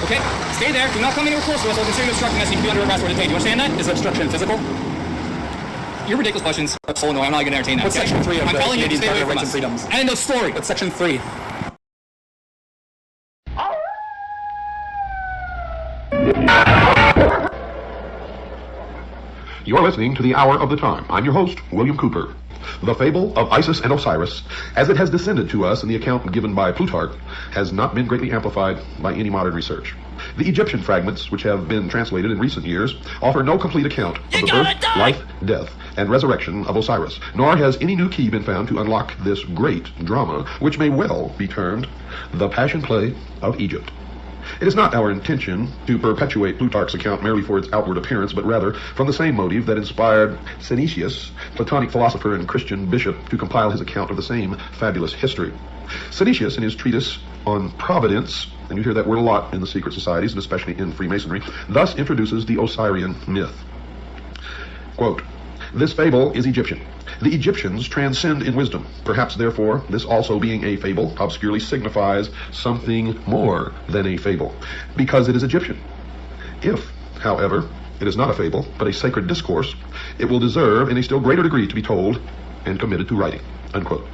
Okay? Stay there. Do not come anywhere close to us. I'll consider you obstructing us. You can be under arrest or detained. Do you understand that? Is obstruction physical? Your ridiculous questions are so annoying. I'm not going to entertain that. What's okay? Section 3 of I'm the calling you to Canadian stay away Charter of from Rights and us. Freedoms? And in the story. What's Section 3? You're listening to The Hour of the Time. I'm your host, William Cooper. The fable of Isis and Osiris, as it has descended to us in the account given by Plutarch, has not been greatly amplified by any modern research. The Egyptian fragments, which have been translated in recent years, offer no complete account of the birth, life, death, and resurrection of Osiris, nor has any new key been found to unlock this great drama, which may well be termed the Passion Play of Egypt. It is not our intention to perpetuate Plutarch's account merely for its outward appearance, but rather from the same motive that inspired Synesius, Platonic philosopher and Christian bishop, to compile his account of the same fabulous history. Synesius, in his treatise on Providence, and you hear that word a lot in the secret societies, and especially in Freemasonry, thus introduces the Osirian myth. Quote, "This fable is Egyptian. The Egyptians transcend in wisdom. Perhaps, therefore, this also being a fable obscurely signifies something more than a fable, because it is Egyptian. If, however, it is not a fable, but a sacred discourse, it will deserve in a still greater degree to be told and committed to writing." Unquote.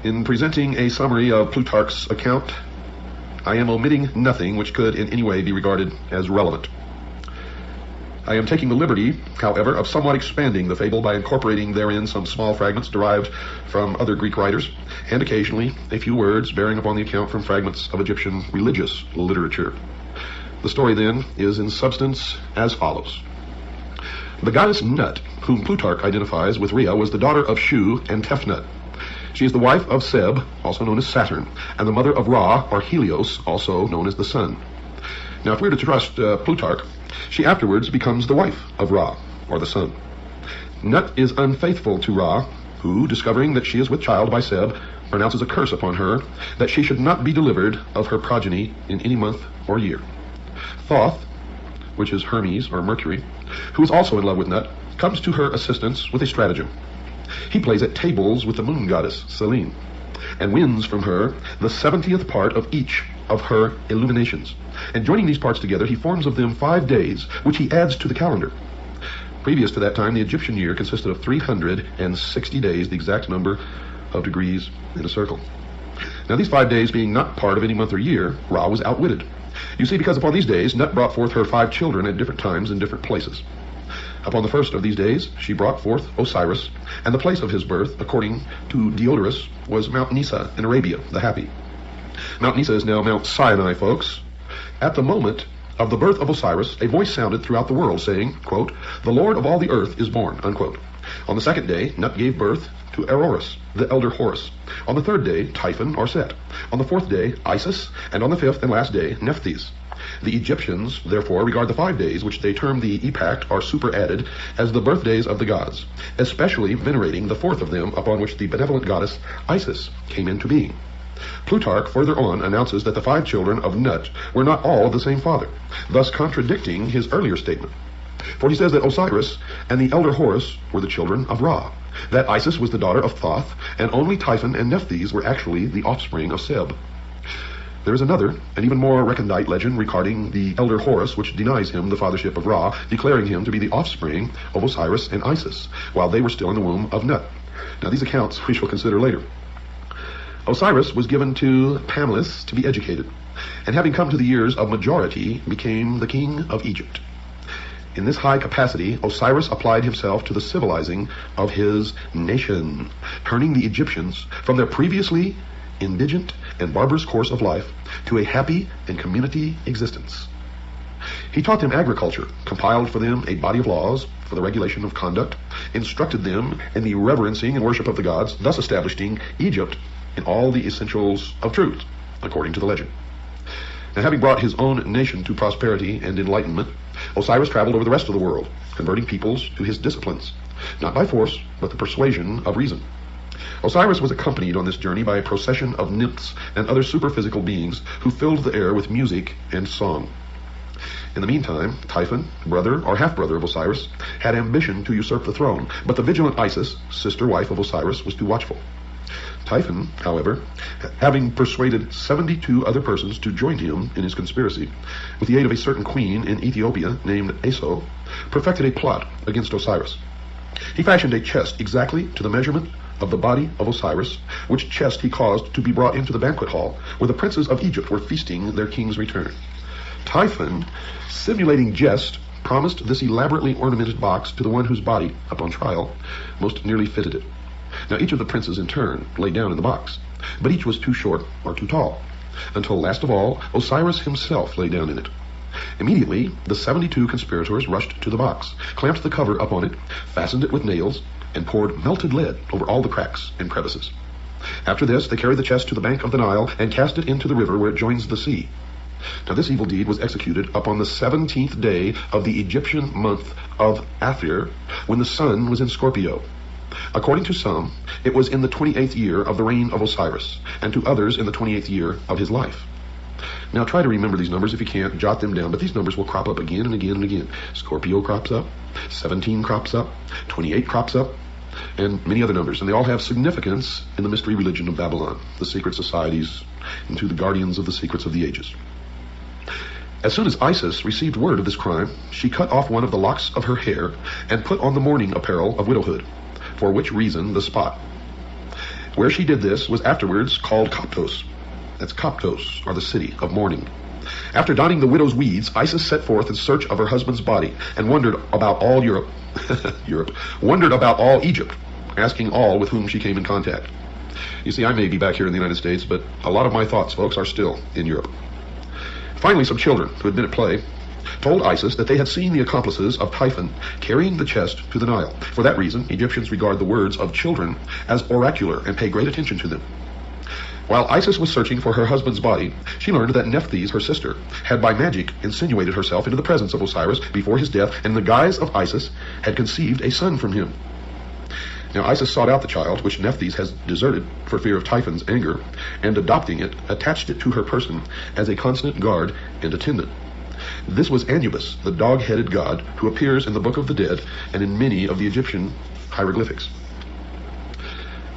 In presenting a summary of Plutarch's account, I am omitting nothing which could in any way be regarded as relevant. I am taking the liberty, however, of somewhat expanding the fable by incorporating therein some small fragments derived from other Greek writers, and occasionally a few words bearing upon the account from fragments of Egyptian religious literature. The story, then, is in substance as follows. The goddess Nut, whom Plutarch identifies with Rhea, was the daughter of Shu and Tefnut. She is the wife of Seb, also known as Saturn, and the mother of Ra, or Helios, also known as the sun. Now, if we were to trust Plutarch, she afterwards becomes the wife of Ra, or the sun. Nut is unfaithful to Ra, who, discovering that she is with child by Seb, pronounces a curse upon her that she should not be delivered of her progeny in any month or year. Thoth, which is Hermes, or Mercury, who is also in love with Nut, comes to her assistance with a stratagem. He plays at tables with the moon goddess, Selene, and wins from her the 70th part of each of her illuminations. And joining these parts together, he forms of them 5 days, which he adds to the calendar. Previous to that time, the Egyptian year consisted of 360 days, the exact number of degrees in a circle. Now, these 5 days being not part of any month or year, Ra was outwitted. You see, because upon these days, Nut brought forth her 5 children at different times in different places. Upon the first of these days, she brought forth Osiris, and the place of his birth, according to Diodorus, was Mount Nisa in Arabia, the Happy. Mount Nisa is now Mount Sinai, folks. At the moment of the birth of Osiris, a voice sounded throughout the world saying, quote, "The Lord of all the earth is born," unquote. On the second day, Nut gave birth to Eroris, the elder Horus. On the third day, Typhon or Set. On the fourth day, Isis, and on the fifth and last day, Nephthys. The Egyptians, therefore, regard the 5 days, which they term the epact or superadded, as the birthdays of the gods, especially venerating the fourth of them, upon which the benevolent goddess Isis came into being. Plutarch further on announces that the 5 children of Nut were not all of the same father, thus contradicting his earlier statement. For he says that Osiris and the elder Horus were the children of Ra, that Isis was the daughter of Thoth, and only Typhon and Nephthys were actually the offspring of Seb. There is another, and even more recondite legend regarding the elder Horus, which denies him the fathership of Ra, declaring him to be the offspring of Osiris and Isis, while they were still in the womb of Nut. Now, these accounts we shall consider later. Osiris was given to Pamlis to be educated, and having come to the years of majority, became the king of Egypt. In this high capacity, Osiris applied himself to the civilizing of his nation, turning the Egyptians from their previously indigent and barbarous course of life to a happy and community existence. He taught them agriculture, compiled for them a body of laws for the regulation of conduct, instructed them in the reverencing and worship of the gods, thus establishing Egypt in all the essentials of truth, according to the legend. Now, having brought his own nation to prosperity and enlightenment, Osiris traveled over the rest of the world, converting peoples to his disciplines, not by force, but the persuasion of reason. Osiris was accompanied on this journey by a procession of nymphs and other superphysical beings who filled the air with music and song. In the meantime, Typhon, brother or half-brother of Osiris, had ambition to usurp the throne, but the vigilant Isis, sister wife of Osiris, was too watchful. Typhon, however, having persuaded 72 other persons to join him in his conspiracy, with the aid of a certain queen in Ethiopia named Aso, perfected a plot against Osiris. He fashioned a chest exactly to the measurement of the body of Osiris, which chest he caused to be brought into the banquet hall, where the princes of Egypt were feasting their king's return. Typhon, simulating jest, promised this elaborately ornamented box to the one whose body, upon trial, most nearly fitted it. Now each of the princes in turn lay down in the box, but each was too short or too tall, until last of all Osiris himself lay down in it. Immediately the 72 conspirators rushed to the box, clamped the cover upon it, fastened it with nails, and poured melted lead over all the cracks and crevices. After this they carried the chest to the bank of the Nile and cast it into the river where it joins the sea. Now this evil deed was executed upon the 17th day of the Egyptian month of Athir, when the sun was in Scorpio. According to some, it was in the 28th year of the reign of Osiris, and to others in the 28th year of his life. Now try to remember these numbers. If you can't, jot them down, but these numbers will crop up again and again and again. Scorpio crops up, 17 crops up, 28 crops up, and many other numbers, and they all have significance in the mystery religion of Babylon, the secret societies, and to the guardians of the secrets of the ages. As soon as Isis received word of this crime, she cut off one of the locks of her hair and put on the mourning apparel of widowhood, for which reason the spot where she did this was afterwards called Coptos. That's Coptos, or the city of mourning. After donning the widow's weeds, Isis set forth in search of her husband's body and wandered about all Europe, wandered about all Egypt, asking all with whom she came in contact. You see, I may be back here in the United States, but a lot of my thoughts, folks, are still in Europe. Finally, some children who had been at play told Isis that they had seen the accomplices of Typhon carrying the chest to the Nile. For that reason, Egyptians regard the words of children as oracular and pay great attention to them. While Isis was searching for her husband's body, she learned that Nephthys, her sister, had by magic insinuated herself into the presence of Osiris before his death, and in the guise of Isis had conceived a son from him. Now Isis sought out the child, which Nephthys has deserted for fear of Typhon's anger, and adopting it, attached it to her person as a constant guard and attendant. This was Anubis, the dog-headed god, who appears in the Book of the Dead and in many of the Egyptian hieroglyphics.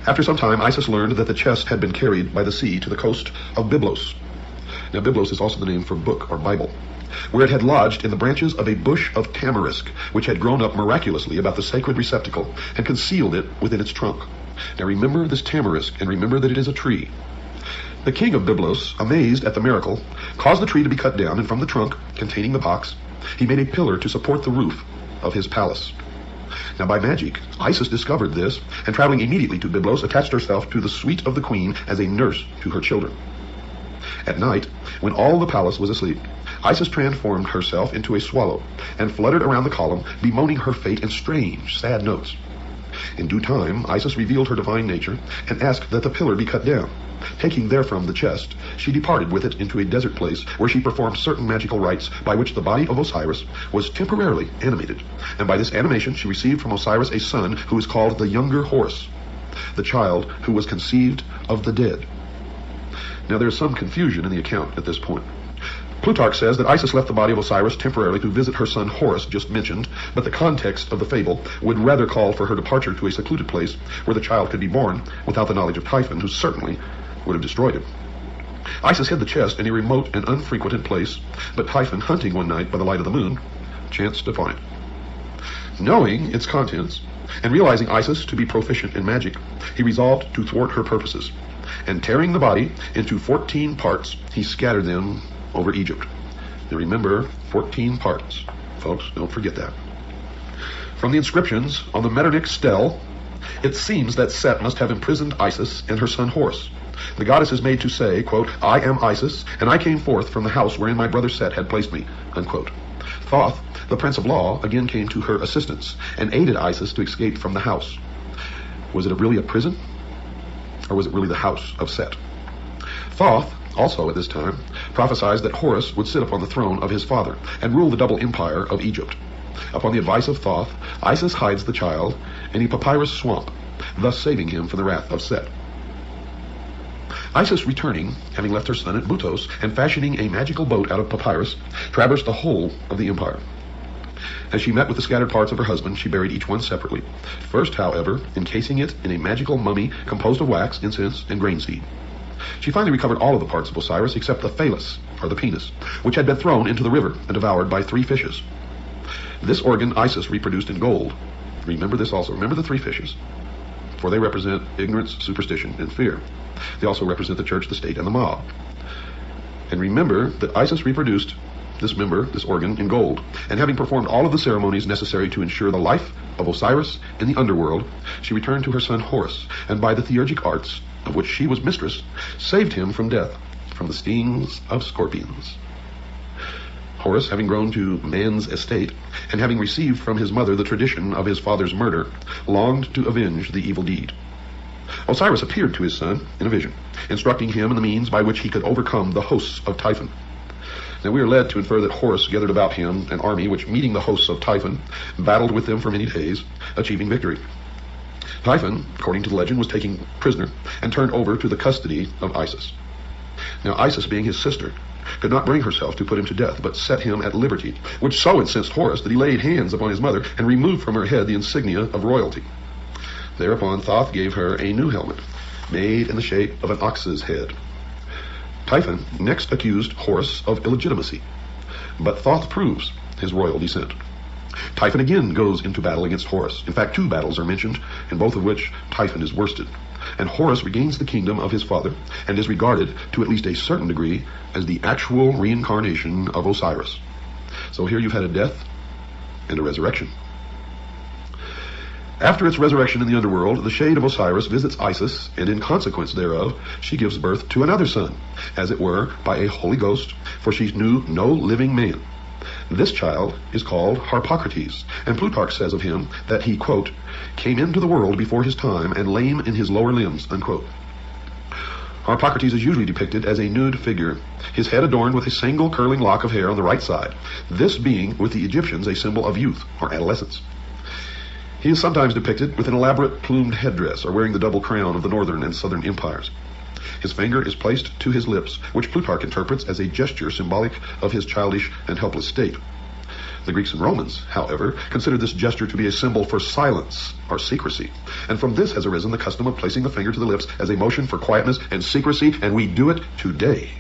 After some time, Isis learned that the chest had been carried by the sea to the coast of Byblos. Now Byblos is also the name for book or Bible, where it had lodged in the branches of a bush of tamarisk, which had grown up miraculously about the sacred receptacle and concealed it within its trunk. Now remember this tamarisk, and remember that it is a tree. The king of Byblos, amazed at the miracle, caused the tree to be cut down, and from the trunk, containing the box, he made a pillar to support the roof of his palace. Now by magic, Isis discovered this, and traveling immediately to Byblos, attached herself to the suite of the queen as a nurse to her children. At night, when all the palace was asleep, Isis transformed herself into a swallow, and fluttered around the column, bemoaning her fate in strange, sad notes. In due time, Isis revealed her divine nature, and asked that the pillar be cut down. Taking therefrom the chest, she departed with it into a desert place, where she performed certain magical rites by which the body of Osiris was temporarily animated. And by this animation she received from Osiris a son who is called the younger Horus, the child who was conceived of the dead. Now there is some confusion in the account at this point. Plutarch says that Isis left the body of Osiris temporarily to visit her son Horus, just mentioned, but the context of the fable would rather call for her departure to a secluded place where the child could be born without the knowledge of Typhon, who certainly would have destroyed him. Isis hid the chest in a remote and unfrequented place, but Typhon, hunting one night by the light of the moon, chanced to find it. Knowing its contents, and realizing Isis to be proficient in magic, he resolved to thwart her purposes, and tearing the body into 14 parts, he scattered them over Egypt. Now remember, 14 parts. Folks, don't forget that. From the inscriptions on the Metternich stele, it seems that Set must have imprisoned Isis and her son Horus. The goddess is made to say, quote, "I am Isis, and I came forth from the house wherein my brother Set had placed me," unquote. Thoth, the prince of law, again came to her assistance and aided Isis to escape from the house. Was it really a prison? Or was it really the house of Set? Thoth, also at this time, prophesied that Horus would sit upon the throne of his father and rule the double empire of Egypt. Upon the advice of Thoth, Isis hides the child in a papyrus swamp, thus saving him from the wrath of Set. Isis returning, having left her son at Butos, and fashioning a magical boat out of papyrus, traversed the whole of the empire. As she met with the scattered parts of her husband, she buried each one separately. First, however, encasing it in a magical mummy composed of wax, incense, and grain seed. She finally recovered all of the parts of Osiris except the phallus, or the penis, which had been thrown into the river and devoured by 3 fishes. This organ Isis reproduced in gold. Remember this also. Remember the 3 fishes, for they represent ignorance, superstition, and fear. They also represent the church, the state, and the mob. And remember that Isis reproduced this organ in gold, and having performed all of the ceremonies necessary to ensure the life of Osiris in the underworld, she returned to her son Horus, and by the theurgic arts, of which she was mistress, saved him from death, from the stings of scorpions. Horus, having grown to man's estate, and having received from his mother the tradition of his father's murder, longed to avenge the evil deed. Osiris appeared to his son in a vision, instructing him in the means by which he could overcome the hosts of Typhon. Now we are led to infer that Horus gathered about him an army which, meeting the hosts of Typhon, battled with them for many days, achieving victory. Typhon, according to the legend, was taken prisoner and turned over to the custody of Isis. Now Isis, being his sister, could not bring herself to put him to death, but set him at liberty, which so incensed Horus that he laid hands upon his mother and removed from her head the insignia of royalty. Thereupon Thoth gave her a new helmet, made in the shape of an ox's head. Typhon next accused Horus of illegitimacy, but Thoth proves his royal descent. Typhon again goes into battle against Horus. In fact, 2 battles are mentioned, in both of which Typhon is worsted. And Horus regains the kingdom of his father, and is regarded, to at least a certain degree, as the actual reincarnation of Osiris. So here you've had a death and a resurrection. After its resurrection in the underworld, the shade of Osiris visits Isis, and in consequence thereof, she gives birth to another son, as it were, by a Holy Ghost, for she knew no living man. This child is called Harpocrates, and Plutarch says of him that he, quote, came into the world before his time and lame in his lower limbs, unquote. Harpocrates is usually depicted as a nude figure, his head adorned with a single curling lock of hair on the right side, this being, with the Egyptians, a symbol of youth or adolescence. He is sometimes depicted with an elaborate plumed headdress, or wearing the double crown of the northern and southern empires. His finger is placed to his lips, which Plutarch interprets as a gesture symbolic of his childish and helpless state. The Greeks and Romans, however, considered this gesture to be a symbol for silence or secrecy, and from this has arisen the custom of placing the finger to the lips as a motion for quietness and secrecy, and we do it today.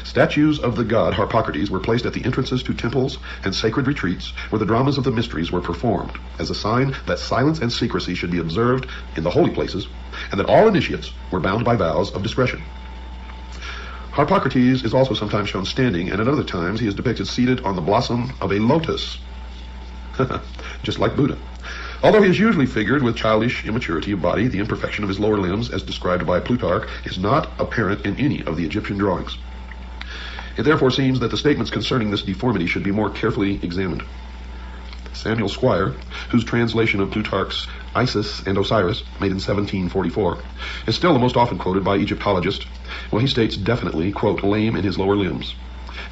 Statues of the god Harpocrates were placed at the entrances to temples and sacred retreats where the dramas of the mysteries were performed, as a sign that silence and secrecy should be observed in the holy places, and that all initiates were bound by vows of discretion. Harpocrates is also sometimes shown standing, and at other times he is depicted seated on the blossom of a lotus, just like Buddha. Although he is usually figured with childish immaturity of body, the imperfection of his lower limbs, as described by Plutarch, is not apparent in any of the Egyptian drawings. It therefore seems that the statements concerning this deformity should be more carefully examined. Samuel Squire, whose translation of Plutarch's Isis and Osiris, made in 1744, is still the most often quoted by Egyptologists. Well, he states definitely, quote, lame in his lower limbs.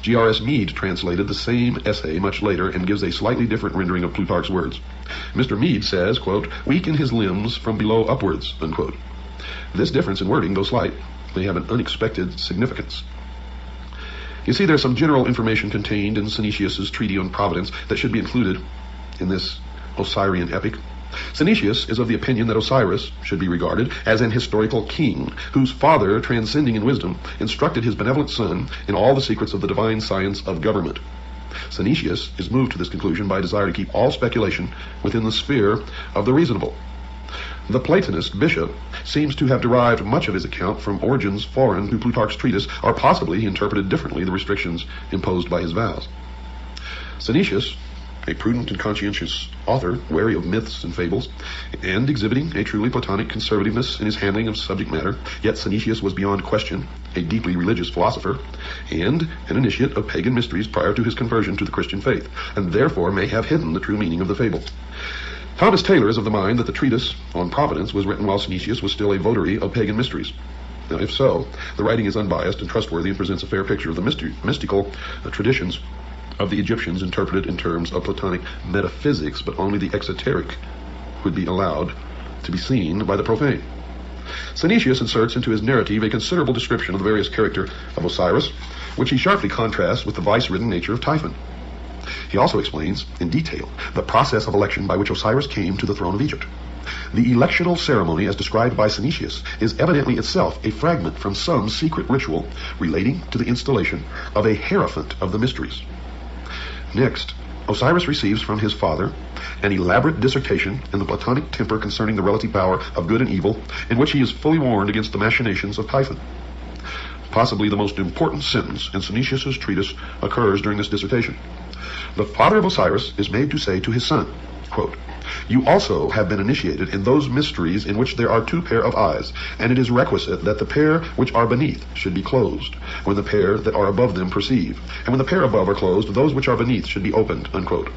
G.R.S. Mead translated the same essay much later and gives a slightly different rendering of Plutarch's words. Mr. Mead says, quote, weak in his limbs from below upwards, unquote. This difference in wording, though slight, may have an unexpected significance. You see, there's some general information contained in Synesius's treatise on Providence that should be included in this Osirian epic. Synesius is of the opinion that Osiris should be regarded as an historical king, whose father, transcending in wisdom, instructed his benevolent son in all the secrets of the divine science of government. Synesius is moved to this conclusion by a desire to keep all speculation within the sphere of the reasonable. The Platonist Bishop seems to have derived much of his account from origins foreign to Plutarch's treatise, or possibly he interpreted differently the restrictions imposed by his vows. Synesius, a prudent and conscientious author, wary of myths and fables, and exhibiting a truly Platonic conservativeness in his handling of subject matter, yet Synesius was beyond question a deeply religious philosopher, and an initiate of pagan mysteries prior to his conversion to the Christian faith, and therefore may have hidden the true meaning of the fable. Thomas Taylor is of the mind that the treatise on Providence was written while Synesius was still a votary of pagan mysteries. Now, if so, the writing is unbiased and trustworthy and presents a fair picture of the mystical traditions of the Egyptians interpreted in terms of Platonic metaphysics, but only the exoteric would be allowed to be seen by the profane. Synesius inserts into his narrative a considerable description of the various character of Osiris, which he sharply contrasts with the vice-ridden nature of Typhon. He also explains in detail the process of election by which Osiris came to the throne of Egypt. The electional ceremony, as described by Synesius, is evidently itself a fragment from some secret ritual relating to the installation of a hierophant of the mysteries. Next, Osiris receives from his father an elaborate dissertation in the Platonic temper concerning the relative power of good and evil, in which he is fully warned against the machinations of Typhon. Possibly the most important sentence in Synesius' treatise occurs during this dissertation. The father of Osiris is made to say to his son, quote, "You also have been initiated in those mysteries in which there are two pair of eyes, and it is requisite that the pair which are beneath should be closed, when the pair that are above them perceive, and when the pair above are closed, those which are beneath should be opened," unquote.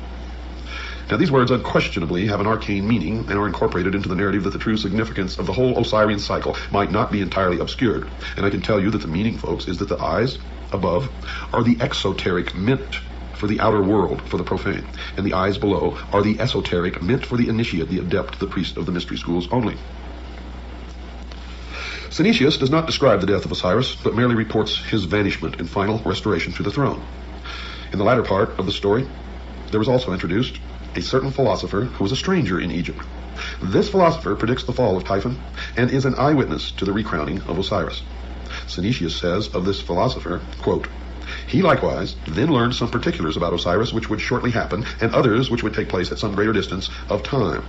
Now these words unquestionably have an arcane meaning and are incorporated into the narrative that the true significance of the whole Osirian cycle might not be entirely obscured. And I can tell you that the meaning, folks, is that the eyes above are the exoteric meant for the outer world, for the profane, and the eyes below are the esoteric meant for the initiate, the adept, the priest of the mystery schools only. Synesius does not describe the death of Osiris, but merely reports his vanishment and final restoration to the throne. In the latter part of the story, there was also introduced a certain philosopher who was a stranger in Egypt. This philosopher predicts the fall of Typhon and is an eyewitness to the recrowning of Osiris. Synesius says of this philosopher, quote, "He likewise then learned some particulars about Osiris which would shortly happen, and others which would take place at some greater distance of time.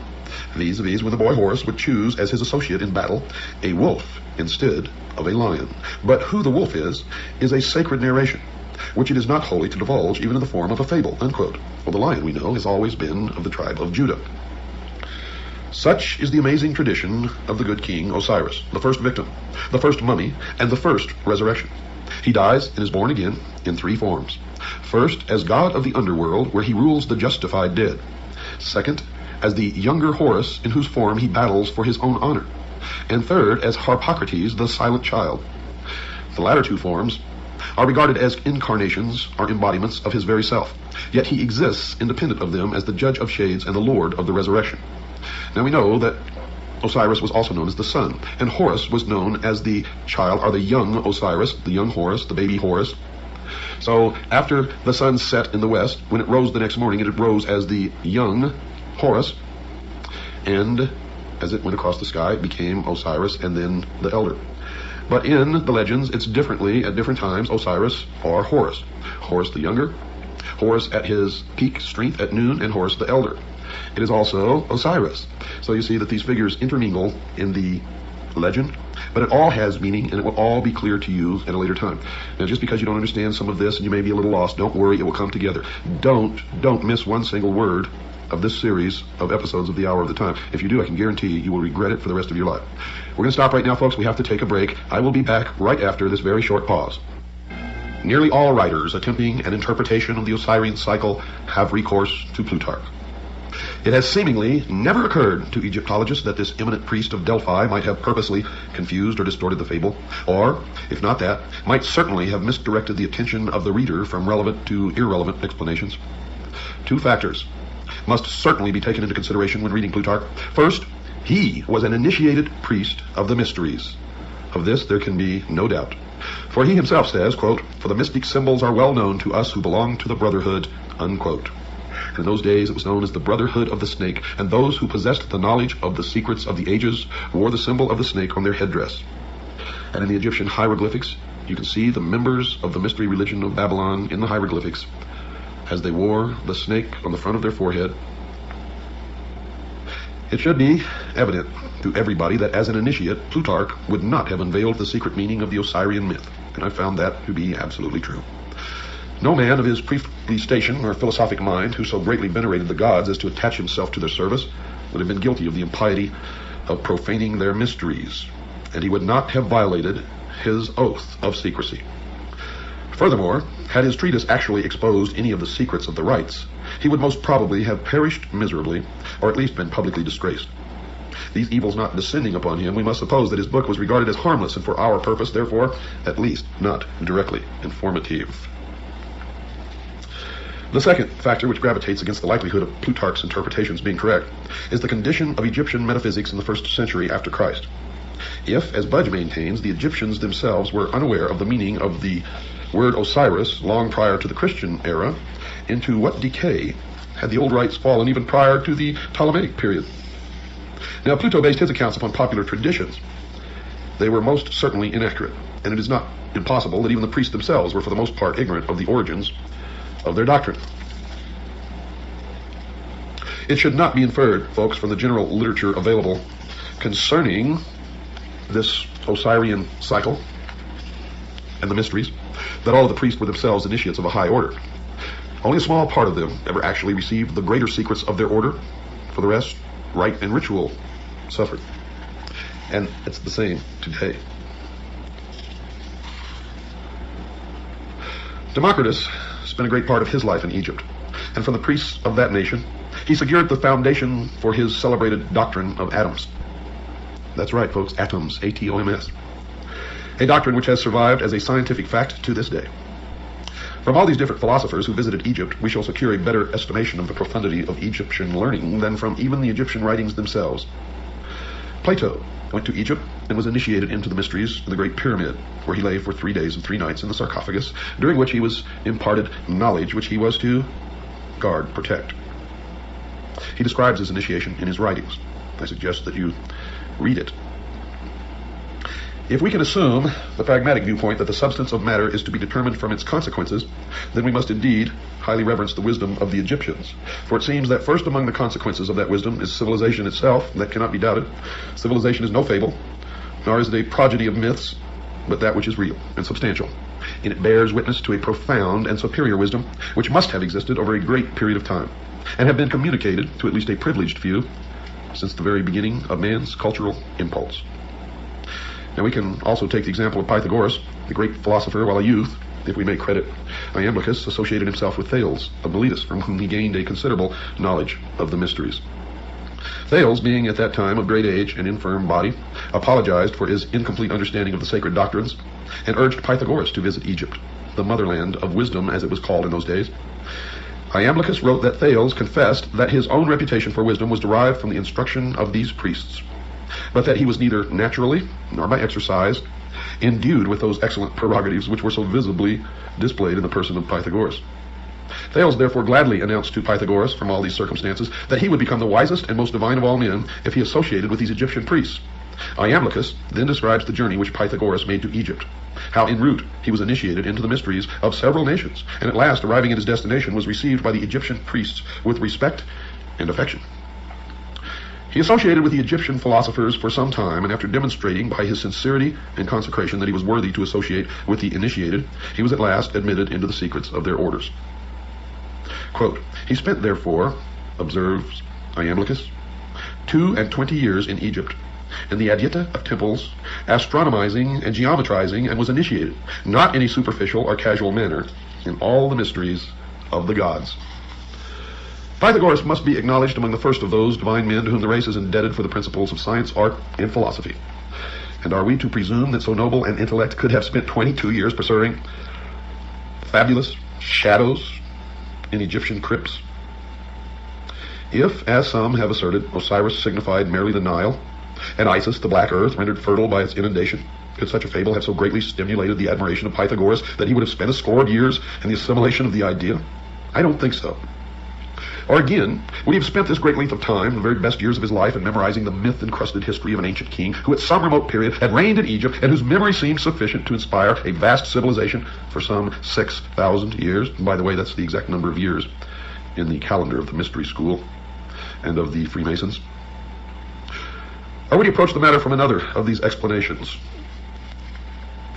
Vis-a-vis when the boy Horus would choose as his associate in battle a wolf instead of a lion. But who the wolf is a sacred narration, which it is not holy to divulge even in the form of a fable," unquote. Well, the lion, we know, has always been of the tribe of Judah. Such is the amazing tradition of the good king Osiris, the first victim, the first mummy, and the first resurrection. He dies and is born again in three forms. First, as god of the underworld, where he rules the justified dead. Second, as the younger Horus, in whose form he battles for his own honor. And third, as Harpocrates, the silent child. The latter two forms are regarded as incarnations or embodiments of his very self, yet he exists independent of them as the judge of shades and the lord of the resurrection. Now we know that Osiris was also known as the sun, and Horus was known as the child, or the young Osiris, the young Horus, the baby Horus. So after the sun set in the west, when it rose the next morning, it rose as the young Horus, and as it went across the sky, it became Osiris and then the elder. But in the legends, it's differently at different times Osiris or Horus. Horus the younger, Horus at his peak strength at noon, and Horus the elder. It is also Osiris. So you see that these figures intermingle in the legend, but it all has meaning, and it will all be clear to you at a later time. Now, just because you don't understand some of this and you may be a little lost, don't worry, it will come together. Don't miss one single word of this series of episodes of The Hour of the Time. If you do, I can guarantee you will regret it for the rest of your life. We're going to stop right now, folks. We have to take a break. I will be back right after this very short pause. Nearly all writers attempting an interpretation of the Osirian cycle have recourse to Plutarch. It has seemingly never occurred to Egyptologists that this eminent priest of Delphi might have purposely confused or distorted the fable, or, if not that, might certainly have misdirected the attention of the reader from relevant to irrelevant explanations. Two factors must certainly be taken into consideration when reading Plutarch. First, he was an initiated priest of the mysteries. Of this there can be no doubt. For he himself says, quote, "For the mystic symbols are well known to us who belong to the brotherhood," unquote. In those days it was known as the Brotherhood of the Snake, and those who possessed the knowledge of the secrets of the ages wore the symbol of the snake on their headdress. And in the Egyptian hieroglyphics, you can see the members of the mystery religion of Babylon in the hieroglyphics, as they wore the snake on the front of their forehead. It should be evident to everybody that as an initiate, Plutarch would not have unveiled the secret meaning of the Osirian myth, and I found that to be absolutely true. No man of his priestly station or philosophic mind who so greatly venerated the gods as to attach himself to their service would have been guilty of the impiety of profaning their mysteries, and he would not have violated his oath of secrecy. Furthermore, had his treatise actually exposed any of the secrets of the rites, he would most probably have perished miserably, or at least been publicly disgraced. These evils not descending upon him, we must suppose that his book was regarded as harmless, and for our purpose, therefore, at least not directly informative. The second factor which gravitates against the likelihood of Plutarch's interpretations being correct is the condition of Egyptian metaphysics in the 1st century after Christ. If, as Budge maintains, the Egyptians themselves were unaware of the meaning of the word Osiris long prior to the Christian era, into what decay had the old rites fallen even prior to the Ptolemaic period. Now, Pluto based his accounts upon popular traditions. They were most certainly inaccurate, and it is not impossible that even the priests themselves were for the most part ignorant of the origins of their doctrine. It should not be inferred, folks, from the general literature available concerning this Osirian cycle and the mysteries, that all of the priests were themselves initiates of a high order. Only a small part of them ever actually received the greater secrets of their order. For the rest, rite and ritual suffered. And it's the same today. Democritus spent a great part of his life in Egypt, and from the priests of that nation, he secured the foundation for his celebrated doctrine of atoms. That's right, folks, atoms, A-T-O-M-S. A doctrine which has survived as a scientific fact to this day. From all these different philosophers who visited Egypt, we shall secure a better estimation of the profundity of Egyptian learning than from even the Egyptian writings themselves. Plato went to Egypt and was initiated into the mysteries of the Great Pyramid, where he lay for 3 days and 3 nights in the sarcophagus, during which he was imparted knowledge which he was to guard, protect. He describes his initiation in his writings. I suggest that you read it. If we can assume the pragmatic viewpoint that the substance of matter is to be determined from its consequences, then we must indeed highly reverence the wisdom of the Egyptians. For it seems that first among the consequences of that wisdom is civilization itself. That cannot be doubted. Civilization is no fable, nor is it a progeny of myths, but that which is real and substantial. And it bears witness to a profound and superior wisdom, which must have existed over a great period of time, and have been communicated to at least a privileged few since the very beginning of man's cultural impulse. Now we can also take the example of Pythagoras, the great philosopher while a youth. If we may credit Iamblichus, associated himself with Thales of Miletus, from whom he gained a considerable knowledge of the mysteries. Thales, being at that time of great age and infirm body, apologized for his incomplete understanding of the sacred doctrines, and urged Pythagoras to visit Egypt, the motherland of wisdom as it was called in those days. Iamblichus wrote that Thales confessed that his own reputation for wisdom was derived from the instruction of these priests, but that he was neither naturally nor by exercise endued with those excellent prerogatives which were so visibly displayed in the person of Pythagoras. Thales therefore gladly announced to Pythagoras, from all these circumstances, that he would become the wisest and most divine of all men if he associated with these Egyptian priests. Iamblichus then describes the journey which Pythagoras made to Egypt, how en route he was initiated into the mysteries of several nations, and at last, arriving at his destination, was received by the Egyptian priests with respect and affection. He associated with the Egyptian philosophers for some time, and after demonstrating by his sincerity and consecration that he was worthy to associate with the initiated, he was at last admitted into the secrets of their orders. Quote, he spent therefore, observes Iamblichus, 22 years in Egypt, in the adyta of temples, astronomizing and geometrizing, and was initiated, not in a superficial or casual manner, in all the mysteries of the gods. Pythagoras must be acknowledged among the first of those divine men to whom the race is indebted for the principles of science, art, and philosophy. And are we to presume that so noble an intellect could have spent 22 years pursuing fabulous shadows in Egyptian crypts? If, as some have asserted, Osiris signified merely the Nile, and Isis the black earth rendered fertile by its inundation, could such a fable have so greatly stimulated the admiration of Pythagoras that he would have spent a score of years in the assimilation of the idea? I don't think so. Or again, would he have spent this great length of time, the very best years of his life, in memorizing the myth-encrusted history of an ancient king who at some remote period had reigned in Egypt and whose memory seemed sufficient to inspire a vast civilization for some 6,000 years? And by the way, that's the exact number of years in the calendar of the Mystery School and of the Freemasons. Or would he approach the matter from another of these explanations?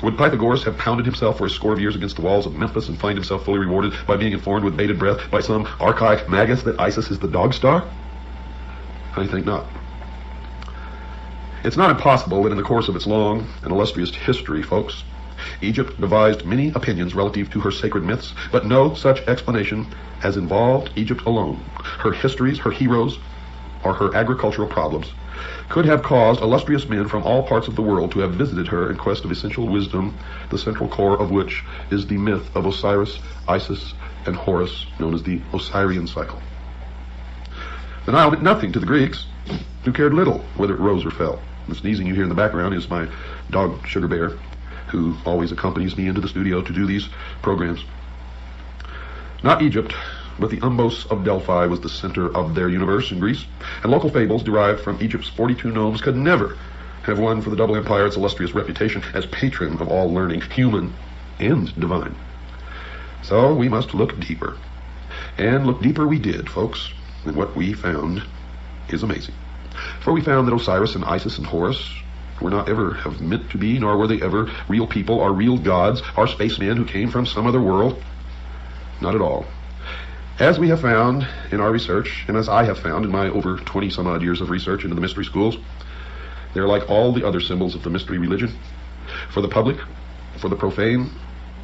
Would Pythagoras have pounded himself for a score of years against the walls of Memphis and find himself fully rewarded by being informed with bated breath by some archaic magus that Isis is the dog star? I think not. It's not impossible that in the course of its long and illustrious history, folks, Egypt devised many opinions relative to her sacred myths, but no such explanation has involved Egypt alone. Her histories, her heroes, or her agricultural problems could have caused illustrious men from all parts of the world to have visited her in quest of essential wisdom, the central core of which is the myth of Osiris, Isis, and Horus, known as the Osirian cycle. The Nile meant nothing to the Greeks, who cared little whether it rose or fell. The sneezing you hear in the background is my dog, Sugar Bear, who always accompanies me into the studio to do these programs. Not Egypt, But the Umbos of Delphi was the center of their universe in Greece, and local fables derived from Egypt's 42 gnomes could never have won for the double empire its illustrious reputation as patron of all learning, human and divine. So we must look deeper. And look deeper we did, folks, and what we found is amazing. For we found that Osiris and Isis and Horus were not ever have meant to be, nor were they ever real people or real gods or spacemen who came from some other world. Not at all. As we have found in our research, and as I have found in my over 20-some-odd years of research into the mystery schools, they're like all the other symbols of the mystery religion. For the public, for the profane,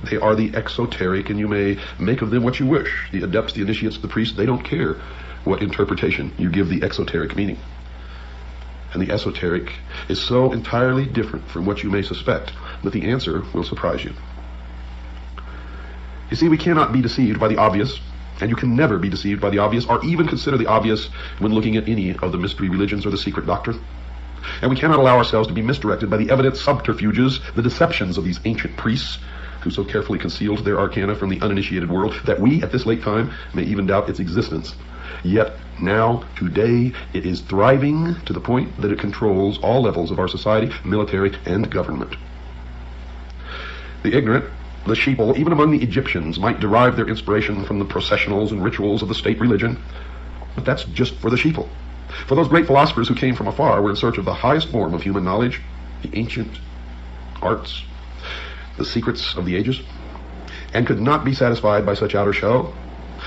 they are the exoteric, and you may make of them what you wish. The adepts, the initiates, the priests, they don't care what interpretation you give the exoteric meaning. And the esoteric is so entirely different from what you may suspect that the answer will surprise you. You see, we cannot be deceived by the obvious, and you can never be deceived by the obvious, or even consider the obvious when looking at any of the mystery religions or the secret doctrine. And we cannot allow ourselves to be misdirected by the evident subterfuges, the deceptions of these ancient priests, who so carefully concealed their arcana from the uninitiated world that we, at this late time, may even doubt its existence. Yet now, today, it is thriving to the point that it controls all levels of our society, military, and government. The ignorant, the sheeple, even among the Egyptians, might derive their inspiration from the processionals and rituals of the state religion, but that's just for the sheeple. For those great philosophers who came from afar were in search of the highest form of human knowledge, the ancient arts, the secrets of the ages, and could not be satisfied by such outer show.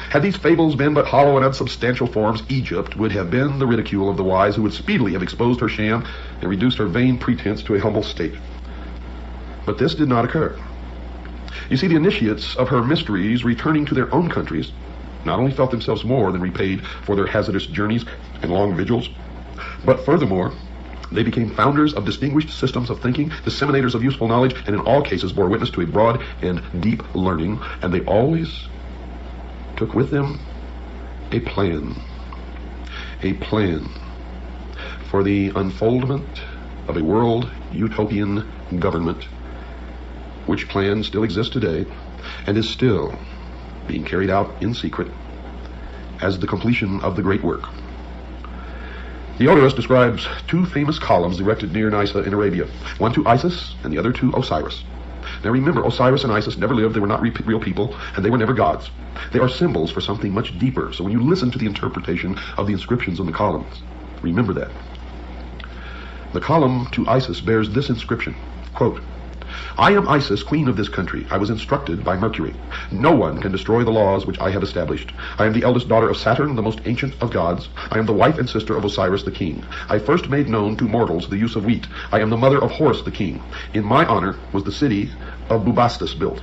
Had these fables been but hollow and unsubstantial forms, Egypt would have been the ridicule of the wise, who would speedily have exposed her sham and reduced her vain pretense to a humble state. But this did not occur. You see, the initiates of her mysteries, returning to their own countries, not only felt themselves more than repaid for their hazardous journeys and long vigils, but furthermore, they became founders of distinguished systems of thinking, disseminators of useful knowledge, and in all cases bore witness to a broad and deep learning, and they always took with them a plan for the unfoldment of a world utopian government, which plan still exists today and is still being carried out in secret as the completion of the great work. Diodorus describes two famous columns erected near Nysa in Arabia, one to Isis and the other to Osiris. Now remember, Osiris and Isis never lived, they were not real people, and they were never gods. They are symbols for something much deeper, so when you listen to the interpretation of the inscriptions on the columns, remember that. The column to Isis bears this inscription, quote, "I am Isis, queen of this country. I was instructed by Mercury. No one can destroy the laws which I have established. I am the eldest daughter of Saturn, the most ancient of gods. I am the wife and sister of Osiris the king. I first made known to mortals the use of wheat. I am the mother of Horus the king. In my honor was the city of Bubastis built.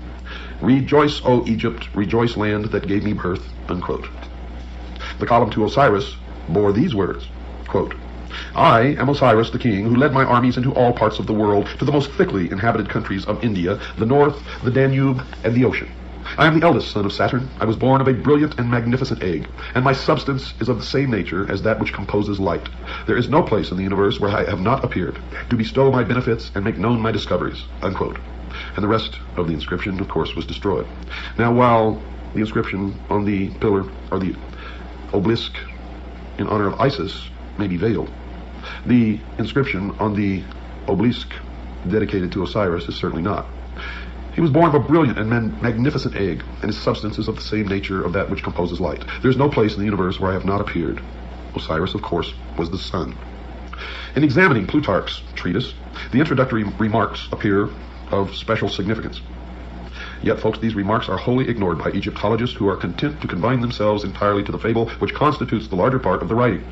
Rejoice, O Egypt, rejoice, land that gave me birth," unquote. The column to Osiris bore these words, quote, "I am Osiris the king, who led my armies into all parts of the world, to the most thickly inhabited countries of India, the north, the Danube, and the ocean. I am the eldest son of Saturn. I was born of a brilliant and magnificent egg, and my substance is of the same nature as that which composes light. There is no place in the universe where I have not appeared, to bestow my benefits and make known my discoveries," unquote. And the rest of the inscription, of course, was destroyed. Now, while the inscription on the pillar, or the obelisk in honor of Isis, may be veiled, the inscription on the obelisk dedicated to Osiris is certainly not. He was born of a brilliant and magnificent egg, and his substance is of the same nature of that which composes light. There is no place in the universe where I have not appeared. Osiris, of course, was the sun. In examining Plutarch's treatise, the introductory remarks appear of special significance. Yet, folks, these remarks are wholly ignored by Egyptologists, who are content to confine themselves entirely to the fable which constitutes the larger part of the writing.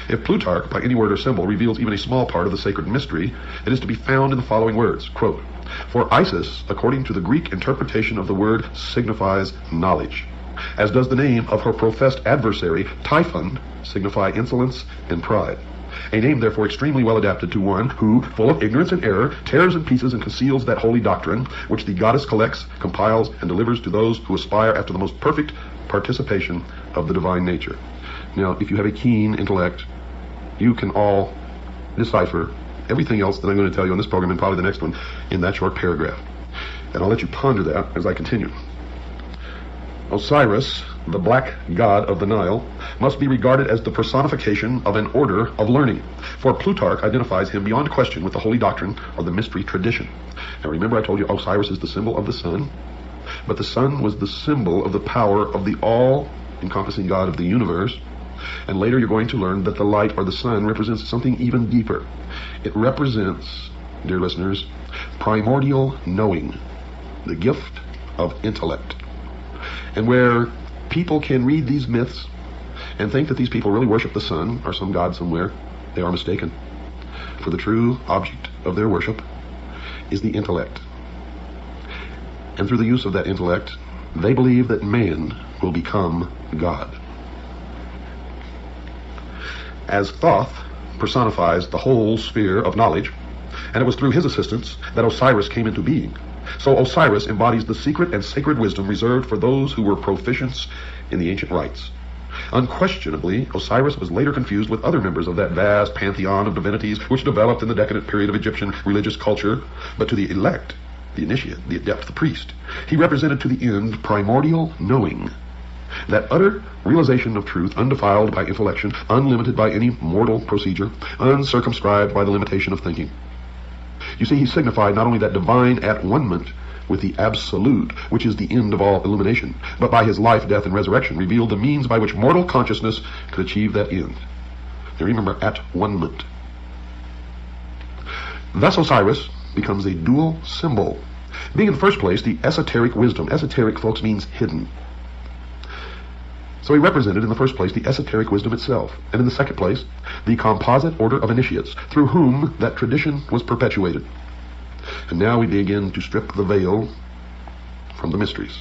If Plutarch, by any word or symbol, reveals even a small part of the sacred mystery, it is to be found in the following words, quote, "For Isis, according to the Greek interpretation of the word, signifies knowledge, as does the name of her professed adversary, Typhon, signify insolence and pride. A name therefore extremely well adapted to one who, full of ignorance and error, tears in pieces and conceals that holy doctrine, which the goddess collects, compiles, and delivers to those who aspire after the most perfect participation of the divine nature." Now, if you have a keen intellect, you can all decipher everything else that I'm going to tell you on this program, and probably the next one, in that short paragraph. And I'll let you ponder that as I continue. Osiris the black god of the Nile, must be regarded as the personification of an order of learning, for Plutarch identifies him beyond question with the holy doctrine of the mystery tradition. Now remember I told you Osiris is the symbol of the sun, but the sun was the symbol of the power of the all-encompassing God of the universe, and later you're going to learn that the light or the sun represents something even deeper. It represents, dear listeners, primordial knowing, the gift of intellect. And where people can read these myths and think that these people really worship the sun or some god somewhere, they are mistaken. For the true object of their worship is the intellect. And through the use of that intellect, they believe that man will become God. As Thoth personifies the whole sphere of knowledge, and it was through his assistance that Osiris came into being, so Osiris embodies the secret and sacred wisdom reserved for those who were proficients in the ancient rites. Unquestionably, Osiris was later confused with other members of that vast pantheon of divinities which developed in the decadent period of Egyptian religious culture, but to the elect, the initiate, the adept, the priest, he represented to the end primordial knowing, that utter realization of truth, undefiled by intellection, unlimited by any mortal procedure, uncircumscribed by the limitation of thinking. You see, he signified not only that divine at-one-ment with the absolute, which is the end of all illumination, but by his life, death, and resurrection revealed the means by which mortal consciousness could achieve that end. Now remember, at-one-ment. Thus Osiris becomes a dual symbol, being in the first place the esoteric wisdom. Esoteric, folks, means hidden. So he represented in the first place the esoteric wisdom itself, and in the second place the composite order of initiates through whom that tradition was perpetuated. And now we begin to strip the veil from the mysteries.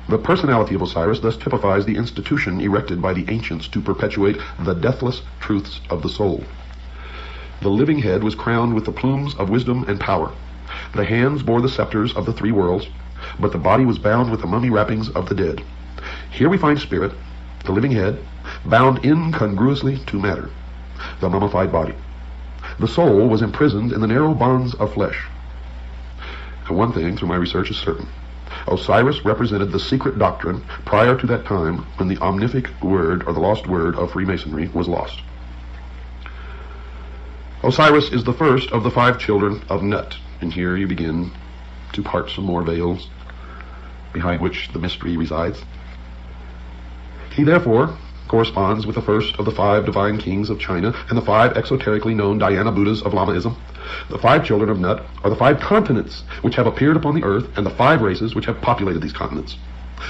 The personality of Osiris thus typifies the institution erected by the ancients to perpetuate the deathless truths of the soul. The living head was crowned with the plumes of wisdom and power. The hands bore the scepters of the three worlds, but the body was bound with the mummy wrappings of the dead. Here we find spirit, the living head, bound incongruously to matter, the mummified body. The soul was imprisoned in the narrow bonds of flesh. And one thing, through my research, is certain. Osiris represented the secret doctrine prior to that time when the omnific word, or the lost word, of Freemasonry was lost. Osiris is the first of the 5 children of Nut, and here you begin to part some more veils behind which the mystery resides. He therefore corresponds with the first of the 5 divine kings of China and the 5 exoterically known Dhyana Buddhas of Lamaism. The 5 children of Nut are the 5 continents which have appeared upon the earth and the 5 races which have populated these continents.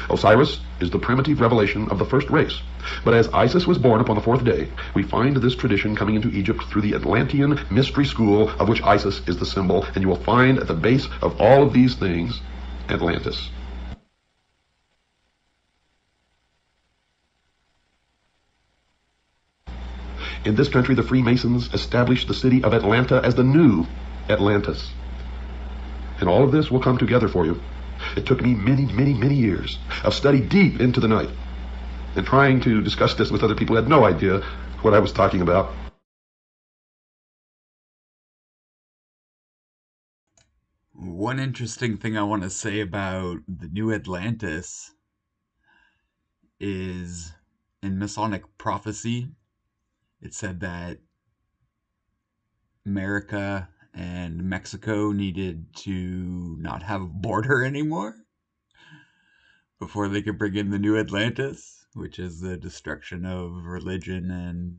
Osiris is the primitive revelation of the first race. But as Isis was born upon the 4th day, we find this tradition coming into Egypt through the Atlantean mystery school of which Isis is the symbol, and you will find at the base of all of these things Atlantis. In this country, the Freemasons established the city of Atlanta as the new Atlantis. And all of this will come together for you. It took me many years of study deep into the night and trying to discuss this with other people who had no idea what I was talking about. One interesting thing I want to say about the new Atlantis is in Masonic prophecy, it said that America and Mexico needed to not have a border anymore before they could bring in the new Atlantis, which is the destruction of religion and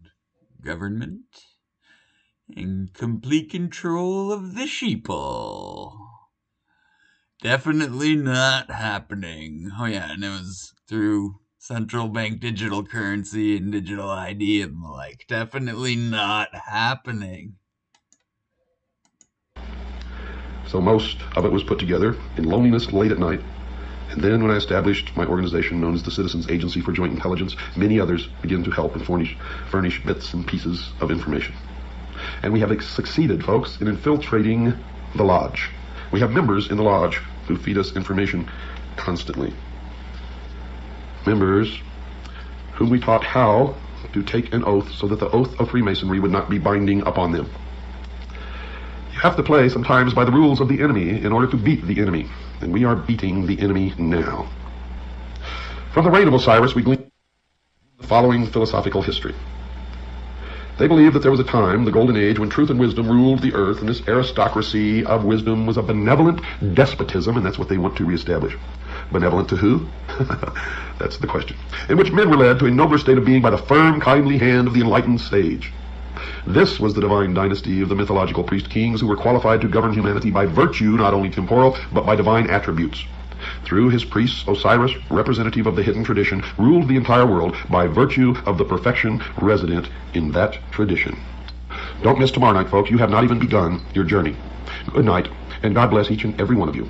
government and complete control of the sheeple. Definitely not happening. Oh yeah, and it was through central bank digital currency and digital ID and the like. Definitely not happening. So most of it was put together in loneliness late at night. And then when I established my organization known as the Citizens Agency for Joint Intelligence, many others began to help and furnish bits and pieces of information. And we have succeeded, folks, in infiltrating the lodge. We have members in the lodge who feed us information constantly. Members whom we taught how to take an oath so that the oath of Freemasonry would not be binding upon them. You have to play sometimes by the rules of the enemy in order to beat the enemy, and we are beating the enemy now. From the reign of Osiris, we glean the following philosophical history. They believed that there was a time, the Golden Age, when truth and wisdom ruled the earth, and this aristocracy of wisdom was a benevolent despotism, and that's what they want to reestablish. Benevolent to who? That's the question. In which men were led to a nobler state of being by the firm, kindly hand of the enlightened sage. This was the divine dynasty of the mythological priest kings who were qualified to govern humanity by virtue, not only temporal, but by divine attributes. Through his priests, Osiris, representative of the hidden tradition, ruled the entire world by virtue of the perfection resident in that tradition. Don't miss tomorrow night, folks. You have not even begun your journey. Good night, and God bless each and every one of you.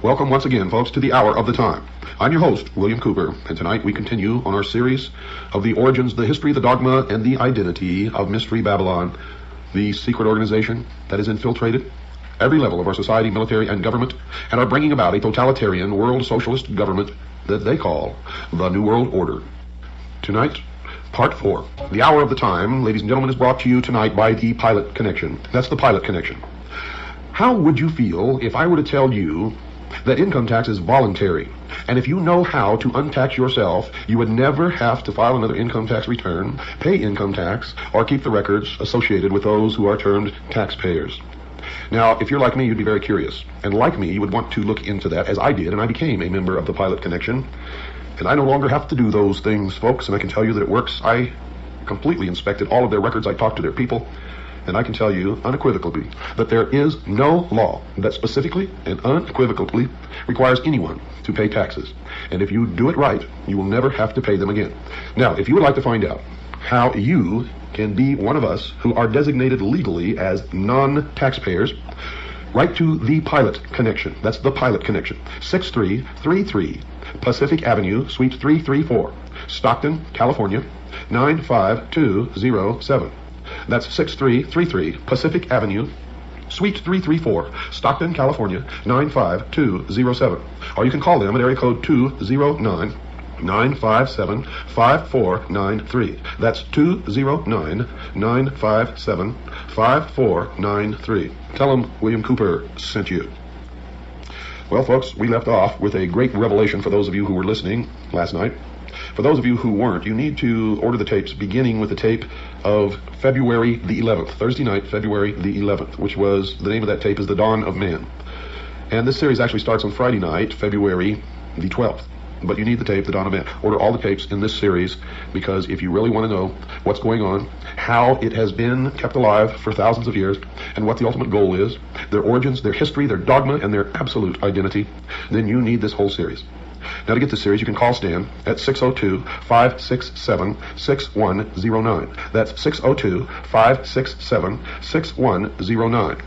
Welcome once again, folks, to the Hour of the Time. I'm your host, William Cooper, and tonight we continue on our series of the origins, the history, the dogma, and the identity of Mystery Babylon, the secret organization that has infiltrated every level of our society, military, and government, and are bringing about a totalitarian world socialist government that they call the New World Order. Tonight, Part 4. The Hour of the Time, ladies and gentlemen, is brought to you tonight by the Pilot Connection. That's the Pilot Connection. How would you feel if I were to tell you that income tax is voluntary, and if you know how to untax yourself, you would never have to file another income tax return, pay income tax, or keep the records associated with those who are termed taxpayers? Now, if you're like me, you'd be very curious, and like me, you would want to look into that, as I did, and I became a member of the Pilot Connection, and I no longer have to do those things, folks, and I can tell you that it works. I completely inspected all of their records. I talked to their people, and I can tell you unequivocally that there is no law that specifically and unequivocally requires anyone to pay taxes. And if you do it right, you will never have to pay them again. Now, if you would like to find out how you can be one of us who are designated legally as non-taxpayers, write to the Pilot Connection. That's the Pilot Connection. 6333 Pacific Avenue, Suite 334, Stockton, California, 95207. That's 6333 Pacific Avenue, Suite 334, Stockton, California, 95207. Or you can call them at area code 209-957-5493. That's 209-957-5493. Tell them William Cooper sent you. Well, folks, we left off with a great revelation for those of you who were listening last night. For those of you who weren't, you need to order the tapes, beginning with the tape of February the 11th, Thursday night, February the 11th, which was, the name of that tape is The Dawn of Man. And this series actually starts on Friday night, February the 12th. But you need the tape, The Dawn of Man. Order all the tapes in this series, because if you really want to know what's going on, how it has been kept alive for thousands of years, and what the ultimate goal is, their origins, their history, their dogma, and their absolute identity, then you need this whole series. Now, to get this series, you can call Stan at 602-567-6109. That's 602-567-6109.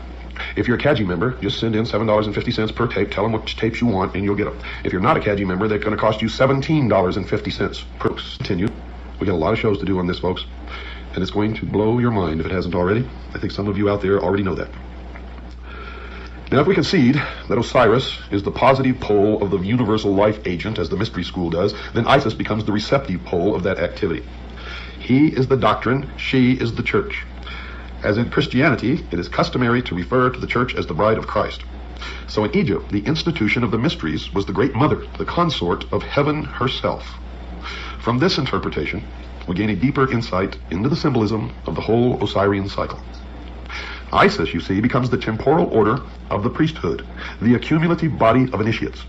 If you're a CAGI member, just send in $7.50 per tape. Tell them which tapes you want, and you'll get them. If you're not a CAGI member, they're going to cost you $17.50 per. Continue. We got a lot of shows to do on this, folks, and it's going to blow your mind if it hasn't already. I think some of you out there already know that. Now, if we concede that Osiris is the positive pole of the universal life agent, as the mystery school does, then Isis becomes the receptive pole of that activity. He is the doctrine, she is the church. As in Christianity, it is customary to refer to the church as the bride of Christ. So in Egypt, the institution of the mysteries was the great mother, the consort of heaven herself. From this interpretation, we gain a deeper insight into the symbolism of the whole Osirian cycle. Isis, you see, becomes the temporal order of the priesthood, the accumulative body of initiates.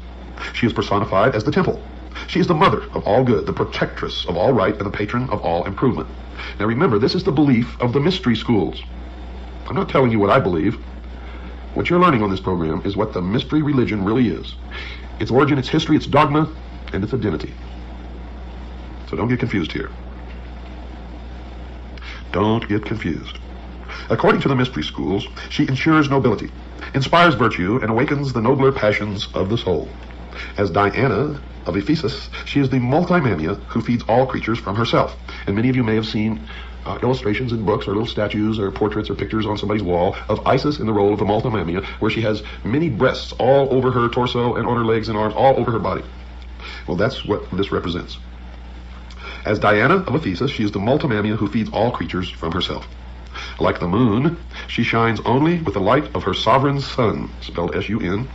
She is personified as the temple. She is the mother of all good, the protectress of all right, and the patron of all improvement. Now remember, this is the belief of the mystery schools. I'm not telling you what I believe. What you're learning on this program is what the mystery religion really is. Its origin, its history, its dogma, and its identity. So don't get confused here. Don't get confused. According to the mystery schools, she ensures nobility, inspires virtue, and awakens the nobler passions of the soul. As Diana of Ephesus, she is the multimamia who feeds all creatures from herself. And many of you may have seen illustrations in books or little statues or portraits or pictures on somebody's wall of Isis in the role of the multimamia, where she has many breasts all over her torso and on her legs and arms, all over her body. Well, that's what this represents. As Diana of Ephesus, she is the multimamia who feeds all creatures from herself. Like the moon, she shines only with the light of her sovereign sun, spelled S-U-N,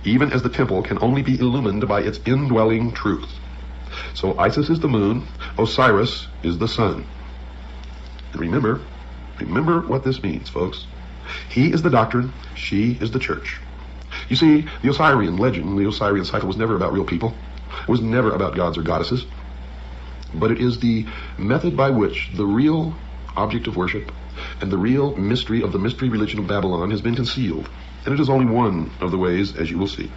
even as the temple can only be illumined by its indwelling truth. So Isis is the moon, Osiris is the sun. And remember what this means, folks. He is the doctrine, she is the church. You see, the Osirian legend, the Osirian cycle was never about real people. It was never about gods or goddesses. But it is the method by which the real object of worship and the real mystery of the mystery religion of Babylon has been concealed. And it is only one of the ways, as you will see.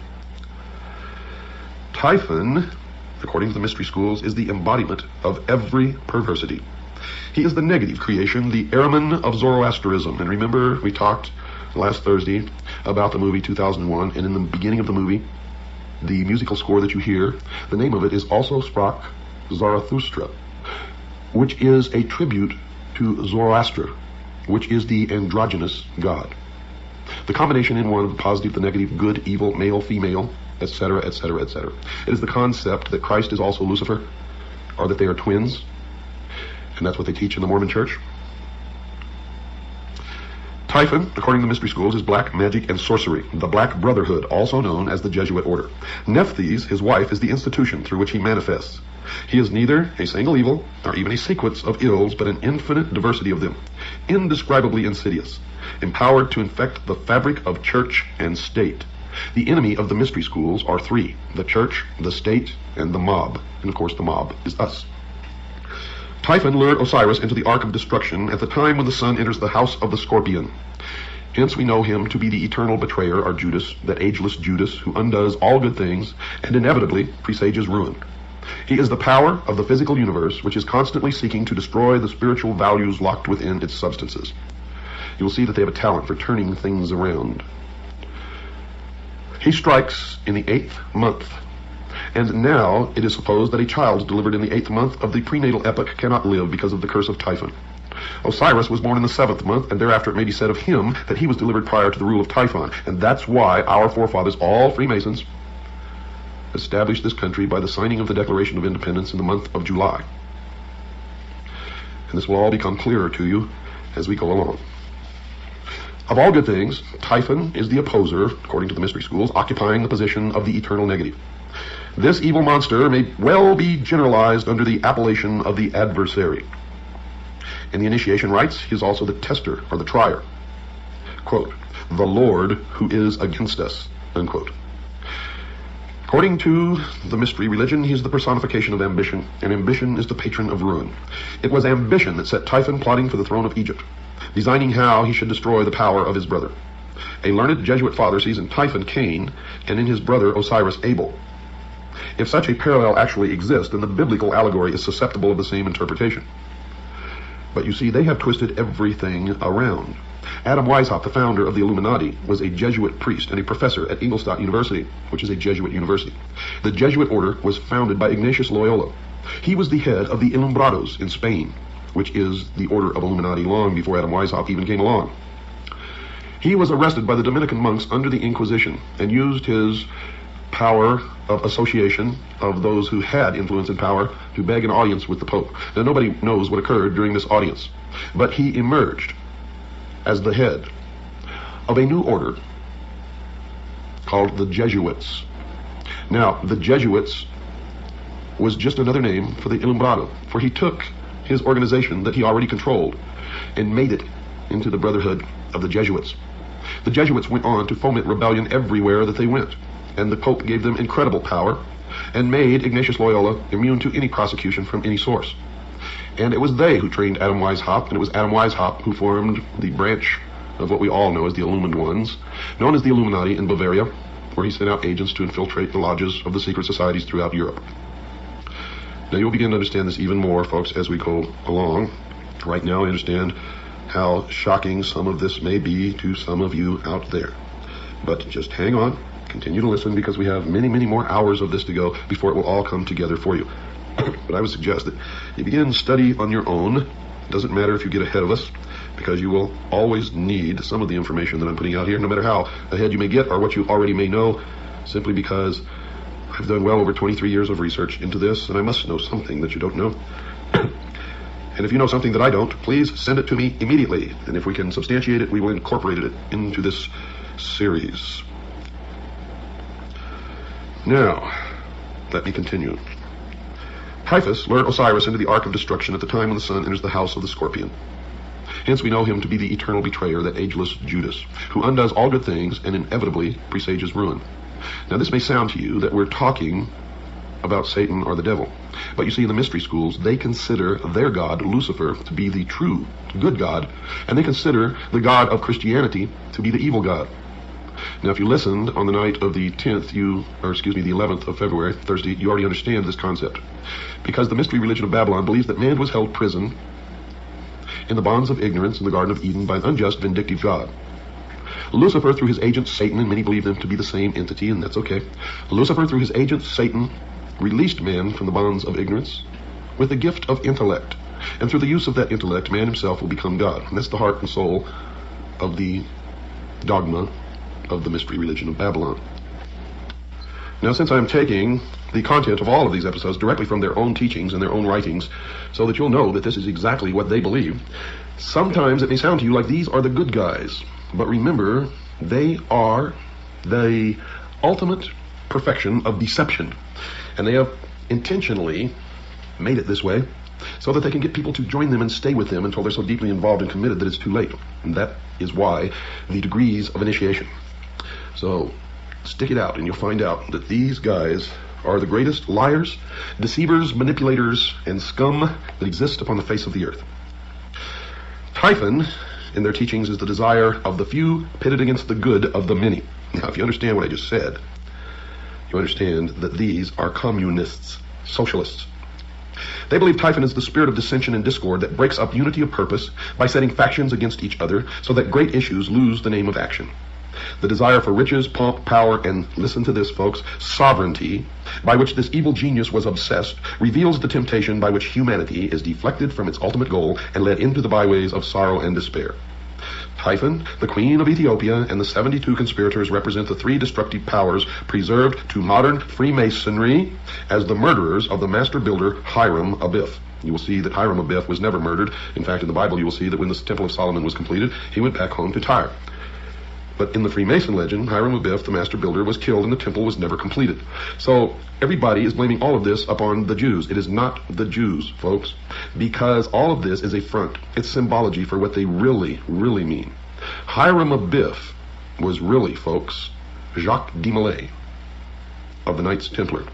Typhon, according to the mystery schools, is the embodiment of every perversity. He is the negative creation, the Ahriman of Zoroastrianism. And remember, we talked last Thursday about the movie 2001, and in the beginning of the movie, the musical score that you hear, the name of it is Also Sprach Zarathustra, which is a tribute to Zoroaster, which is the androgynous god. The combination in one of the positive, the negative, good, evil, male, female, etc., etc., etc. It is the concept that Christ is also Lucifer, or that they are twins, and that's what they teach in the Mormon church. Typhon, according to the mystery schools, is black magic and sorcery, the Black Brotherhood, also known as the Jesuit order. Nephthys, his wife, is the institution through which he manifests. He is neither a single evil, nor even a sequence of ills, but an infinite diversity of them, indescribably insidious, empowered to infect the fabric of church and state. The enemy of the mystery schools are three: the church, the state, and the mob. And of course the mob is us. Typhon lured Osiris into the ark of destruction at the time when the sun enters the house of the scorpion. Hence we know him to be the eternal betrayer, or Judas, that ageless Judas who undoes all good things and inevitably presages ruin. He is the power of the physical universe, which is constantly seeking to destroy the spiritual values locked within its substances. You will see that they have a talent for turning things around. He strikes in the 8th month. And now it is supposed that a child delivered in the 8th month of the prenatal epoch cannot live because of the curse of Typhon. Osiris was born in the 7th month, and thereafter it may be said of him that he was delivered prior to the rule of Typhon. And that's why our forefathers, all Freemasons, established this country by the signing of the Declaration of Independence in the month of July. And this will all become clearer to you as we go along. Of all good things, Typhon is the opposer, according to the mystery schools, occupying the position of the eternal negative. This evil monster may well be generalized under the appellation of the adversary. In the initiation rites, he is also the tester, or the trier. Quote, the Lord who is against us, unquote. According to the mystery religion, he is the personification of ambition, and ambition is the patron of ruin. It was ambition that set Typhon plotting for the throne of Egypt, designing how he should destroy the power of his brother. A learned Jesuit father sees in Typhon Cain, and in his brother Osiris Abel. If such a parallel actually exists, then the biblical allegory is susceptible of the same interpretation. But you see, they have twisted everything around. Adam Weishaupt, the founder of the Illuminati, was a Jesuit priest and a professor at Ingolstadt University, which is a Jesuit university. The Jesuit order was founded by Ignatius Loyola. He was the head of the Ilumbrados in Spain, which is the order of Illuminati long before Adam Weishaupt even came along. He was arrested by the Dominican monks under the Inquisition and used his power of association of those who had influence and power to beg an audience with the Pope. Now, nobody knows what occurred during this audience, but he emerged as the head of a new order called the Jesuits. Now, the Jesuits was just another name for the Ilumbrado, for he took his organization that he already controlled and made it into the Brotherhood of the Jesuits. The Jesuits went on to foment rebellion everywhere that they went, and the Pope gave them incredible power and made Ignatius Loyola immune to any prosecution from any source. And it was they who trained Adam Weishaupt, and it was Adam Weishaupt who formed the branch of what we all know as the Illumined Ones, known as the Illuminati in Bavaria, where he sent out agents to infiltrate the lodges of the secret societies throughout Europe. Now you'll begin to understand this even more, folks, as we go along. Right now I understand how shocking some of this may be to some of you out there. But just hang on, continue to listen, because we have many, many more hours of this to go before it will all come together for you. But I would suggest that you begin study on your own. It doesn't matter if you get ahead of us, because you will always need some of the information that I'm putting out here, no matter how ahead you may get or what you already may know, simply because I've done well over 23 years of research into this, and I must know something that you don't know. And if you know something that I don't, please send it to me immediately. And if we can substantiate it, we will incorporate it into this series. Now, let me continue. Typhus lured Osiris into the Ark of Destruction at the time when the sun enters the house of the Scorpion. Hence we know him to be the eternal betrayer, that ageless Judas, who undoes all good things and inevitably presages ruin. Now this may sound to you that we're talking about Satan or the devil. But you see, in the mystery schools, they consider their god, Lucifer, to be the true, good god, and they consider the god of Christianity to be the evil god. Now, if you listened on the night of the 11th of February, Thursday, you already understand this concept. Because the mystery religion of Babylon believes that man was held prison in the bonds of ignorance in the Garden of Eden by an unjust, vindictive God. Lucifer, through his agent Satan, and many believe them to be the same entity, and that's okay. Lucifer, through his agent Satan, released man from the bonds of ignorance with the gift of intellect. And through the use of that intellect, man himself will become God. And that's the heart and soul of the dogma of the mystery religion of Babylon. Now, since I'm taking the content of all of these episodes directly from their own teachings and their own writings, so that you'll know that this is exactly what they believe, sometimes it may sound to you like these are the good guys. But remember, they are the ultimate perfection of deception. And they have intentionally made it this way so that they can get people to join them and stay with them until they're so deeply involved and committed that it's too late. And that is why the degrees of initiation. So stick it out and you'll find out that these guys are the greatest liars, deceivers, manipulators, and scum that exist upon the face of the earth. Typhon, in their teachings, is the desire of the few pitted against the good of the many. Now, if you understand what I just said, you understand that these are communists, socialists. They believe Typhon is the spirit of dissension and discord that breaks up unity of purpose by setting factions against each other so that great issues lose the name of action. The desire for riches, pomp, power, and, listen to this, folks, sovereignty, by which this evil genius was obsessed, reveals the temptation by which humanity is deflected from its ultimate goal and led into the byways of sorrow and despair. Typhon, the Queen of Ethiopia, and the 72 conspirators represent the three destructive powers preserved to modern Freemasonry as the murderers of the master builder Hiram Abiff. You will see that Hiram Abiff was never murdered. In fact, in the Bible you will see that when the Temple of Solomon was completed, he went back home to Tyre. But in the Freemason legend, Hiram Abiff, the master builder, was killed and the temple was never completed. So everybody is blaming all of this upon the Jews. It is not the Jews, folks, because all of this is a front. It's symbology for what they really, really mean. Hiram Abiff was really, folks, Jacques de Molay of the Knights Templar.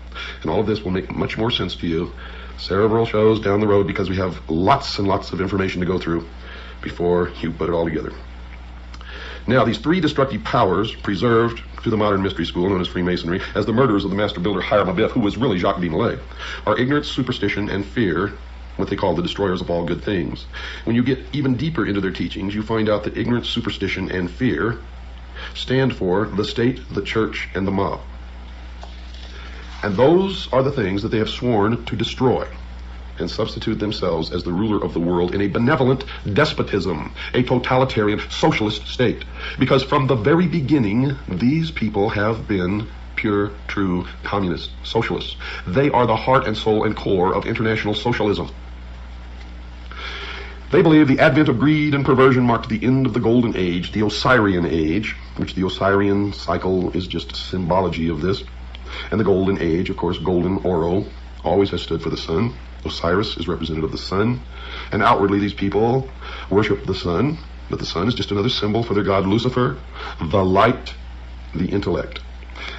And all of this will make much more sense to you several shows down the road, because we have lots and lots of information to go through before you put it all together. Now, these three destructive powers, preserved to the modern mystery school known as Freemasonry as the murderers of the master builder Hiram Abiff, who was really Jacques de Molay, are ignorance, superstition, and fear, what they call the destroyers of all good things. When you get even deeper into their teachings, you find out that ignorance, superstition, and fear stand for the state, the church, and the mob. And those are the things that they have sworn to destroy and substitute themselves as the ruler of the world in a benevolent despotism, a totalitarian socialist state. Because from the very beginning, these people have been pure, true communist socialists. They are the heart and soul and core of international socialism. They believe the advent of greed and perversion marked the end of the golden age, the Osirian age, which the Osirian cycle is just symbology of this. And the golden age, of course, golden oro, always has stood for the sun. Osiris is representative of the sun, and outwardly these people worship the sun, but the sun is just another symbol for their god Lucifer, the light, the intellect.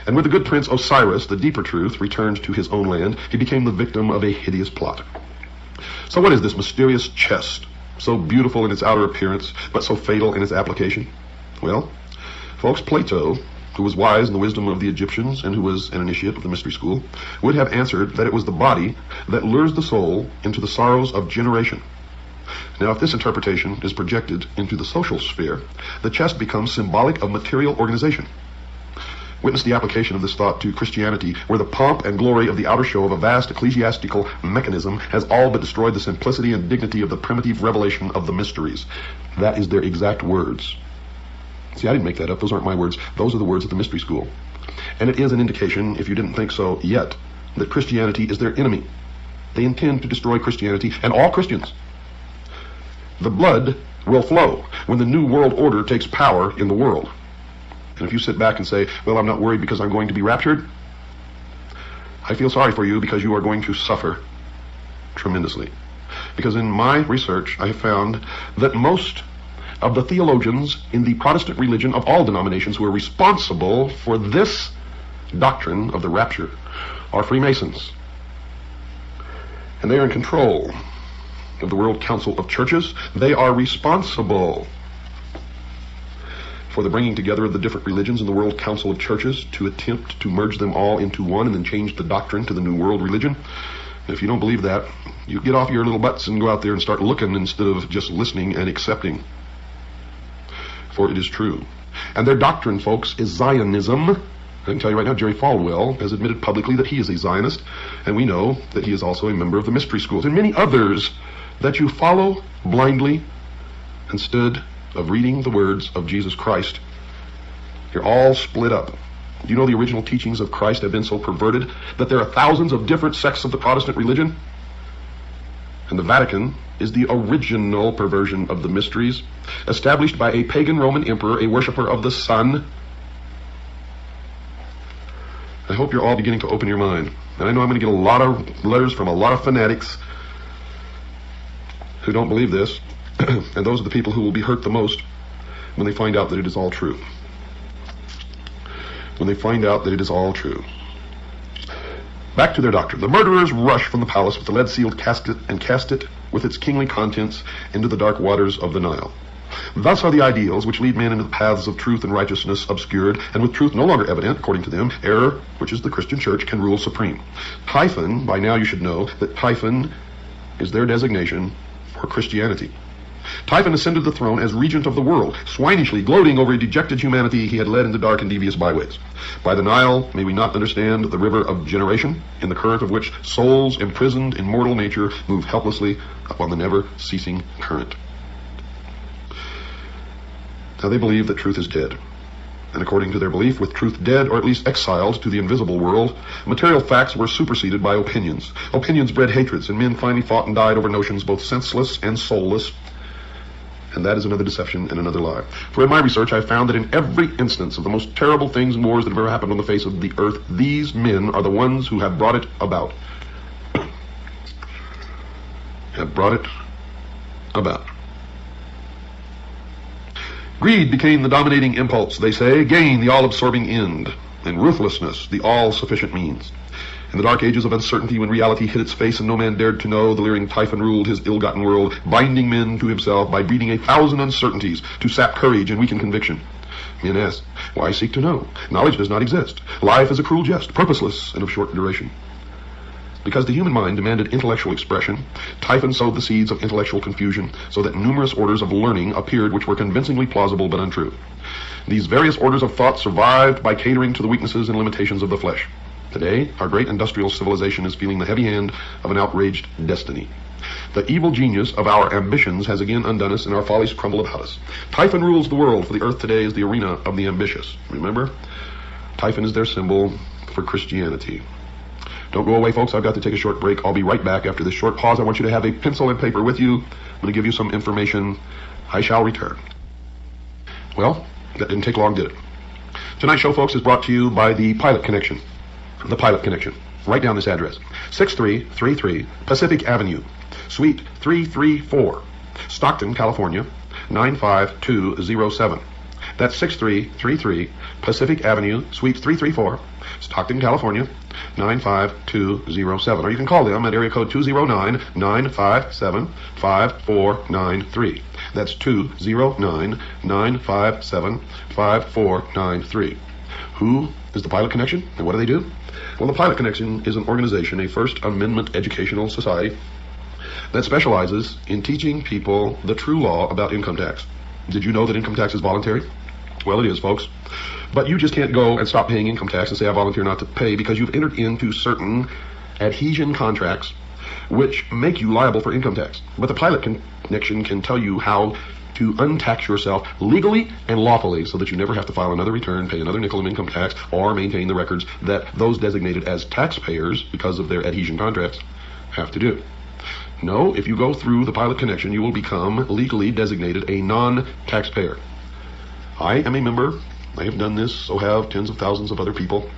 And with the good prince Osiris, the deeper truth returned to his own land, he became the victim of a hideous plot. So what is this mysterious chest so beautiful in its outer appearance, but so fatal in its application? Well, folks, Plato, who was wise in the wisdom of the Egyptians and who was an initiate of the mystery school, would have answered that it was the body that lures the soul into the sorrows of generation. Now, if this interpretation is projected into the social sphere, the chest becomes symbolic of material organization. Witness the application of this thought to Christianity, where the pomp and glory of the outer show of a vast ecclesiastical mechanism has all but destroyed the simplicity and dignity of the primitive revelation of the mysteries. That is their exact words. See, I didn't make that up. Those aren't my words. Those are the words of the mystery school. And it is an indication, if you didn't think so yet, that Christianity is their enemy. They intend to destroy Christianity and all Christians. The blood will flow when the new world order takes power in the world. And if you sit back and say, well, I'm not worried because I'm going to be raptured, I feel sorry for you because you are going to suffer tremendously. Because in my research, I have found that most of the theologians in the Protestant religion of all denominations who are responsible for this doctrine of the rapture are Freemasons. And they are in control of the World Council of Churches. They are responsible for the bringing together of the different religions in the World Council of Churches to attempt to merge them all into one and then change the doctrine to the New World religion. And if you don't believe that, you get off your little butts and go out there and start looking instead of just listening and accepting. For it is true. And their doctrine, folks, is Zionism. I can tell you right now, Jerry Falwell has admitted publicly that he is a Zionist, and we know that he is also a member of the mystery schools, and many others that you follow blindly instead of reading the words of Jesus Christ. You're all split up. Do you know the original teachings of Christ have been so perverted that there are thousands of different sects of the Protestant religion? And the Vatican is the original perversion of the mysteries, established by a pagan Roman emperor, a worshiper of the sun. I hope you're all beginning to open your mind. And I know I'm going to get a lot of letters from a lot of fanatics who don't believe this. And those are the people who will be hurt the most when they find out that it is all true. When they find out that it is all true. Back to their doctrine. The murderers rush from the palace with the lead-sealed casket and cast it with its kingly contents into the dark waters of the Nile. Thus are the ideals which lead men into the paths of truth and righteousness obscured, and with truth no longer evident, according to them, error, which is the Christian church, can rule supreme. Typhon, by now you should know that Typhon is their designation for Christianity. Typhon ascended the throne as regent of the world, swinishly gloating over a dejected humanity he had led into dark and devious byways. By the Nile, may we not understand the river of generation, in the current of which souls imprisoned in mortal nature move helplessly upon the never-ceasing current. Now they believe that truth is dead. And according to their belief, with truth dead, or at least exiled to the invisible world, material facts were superseded by opinions. Opinions bred hatreds, and men finally fought and died over notions both senseless and soulless. And that is another deception and another lie. For in my research, I found that in every instance of the most terrible things and wars that have ever happened on the face of the earth, these men are the ones who have brought it about. Have brought it about. Greed became the dominating impulse, they say, gain the all-absorbing end, and ruthlessness the all-sufficient means. In the dark ages of uncertainty, when reality hid its face and no man dared to know, the leering Typhon ruled his ill-gotten world, binding men to himself by breeding 1,000 uncertainties to sap courage and weaken conviction. Men ask, why seek to know? Knowledge does not exist. Life is a cruel jest, purposeless and of short duration. Because the human mind demanded intellectual expression, Typhon sowed the seeds of intellectual confusion, so that numerous orders of learning appeared which were convincingly plausible but untrue. These various orders of thought survived by catering to the weaknesses and limitations of the flesh. Today, our great industrial civilization is feeling the heavy hand of an outraged destiny. The evil genius of our ambitions has again undone us, and our follies crumble about us. Typhon rules the world, for the earth today is the arena of the ambitious. Remember? Typhon is their symbol for Christianity. Don't go away, folks. I've got to take a short break. I'll be right back after this short pause. I want you to have a pencil and paper with you. I'm going to give you some information. I shall return. Well, that didn't take long, did it? Tonight's show, folks, is brought to you by the Pilot Connection. The Pilot Connection. Write down this address. 6333 Pacific Avenue, Suite 334, Stockton, California, 95207. That's 6333 Pacific Avenue, Suite 334, Stockton, California, 95207. Or you can call them at area code 209-957-5493. That's 209-957-5493. Who is the Pilot Connection, and what do they do? Well, the Pilot Connection is an organization, a First Amendment educational society that specializes in teaching people the true law about income tax. Did you know that income tax is voluntary? Well, it is, folks. But you just can't go and stop paying income tax and say, I volunteer not to pay, because you've entered into certain adhesion contracts which make you liable for income tax. But the Pilot Connection can tell you how to untax yourself legally and lawfully so that you never have to file another return, pay another nickel in income tax, or maintain the records that those designated as taxpayers because of their adhesion contracts have to do. No, if you go through the Pilot Connection, you will become legally designated a non-taxpayer. I am a member. I have done this, so have tens of thousands of other people.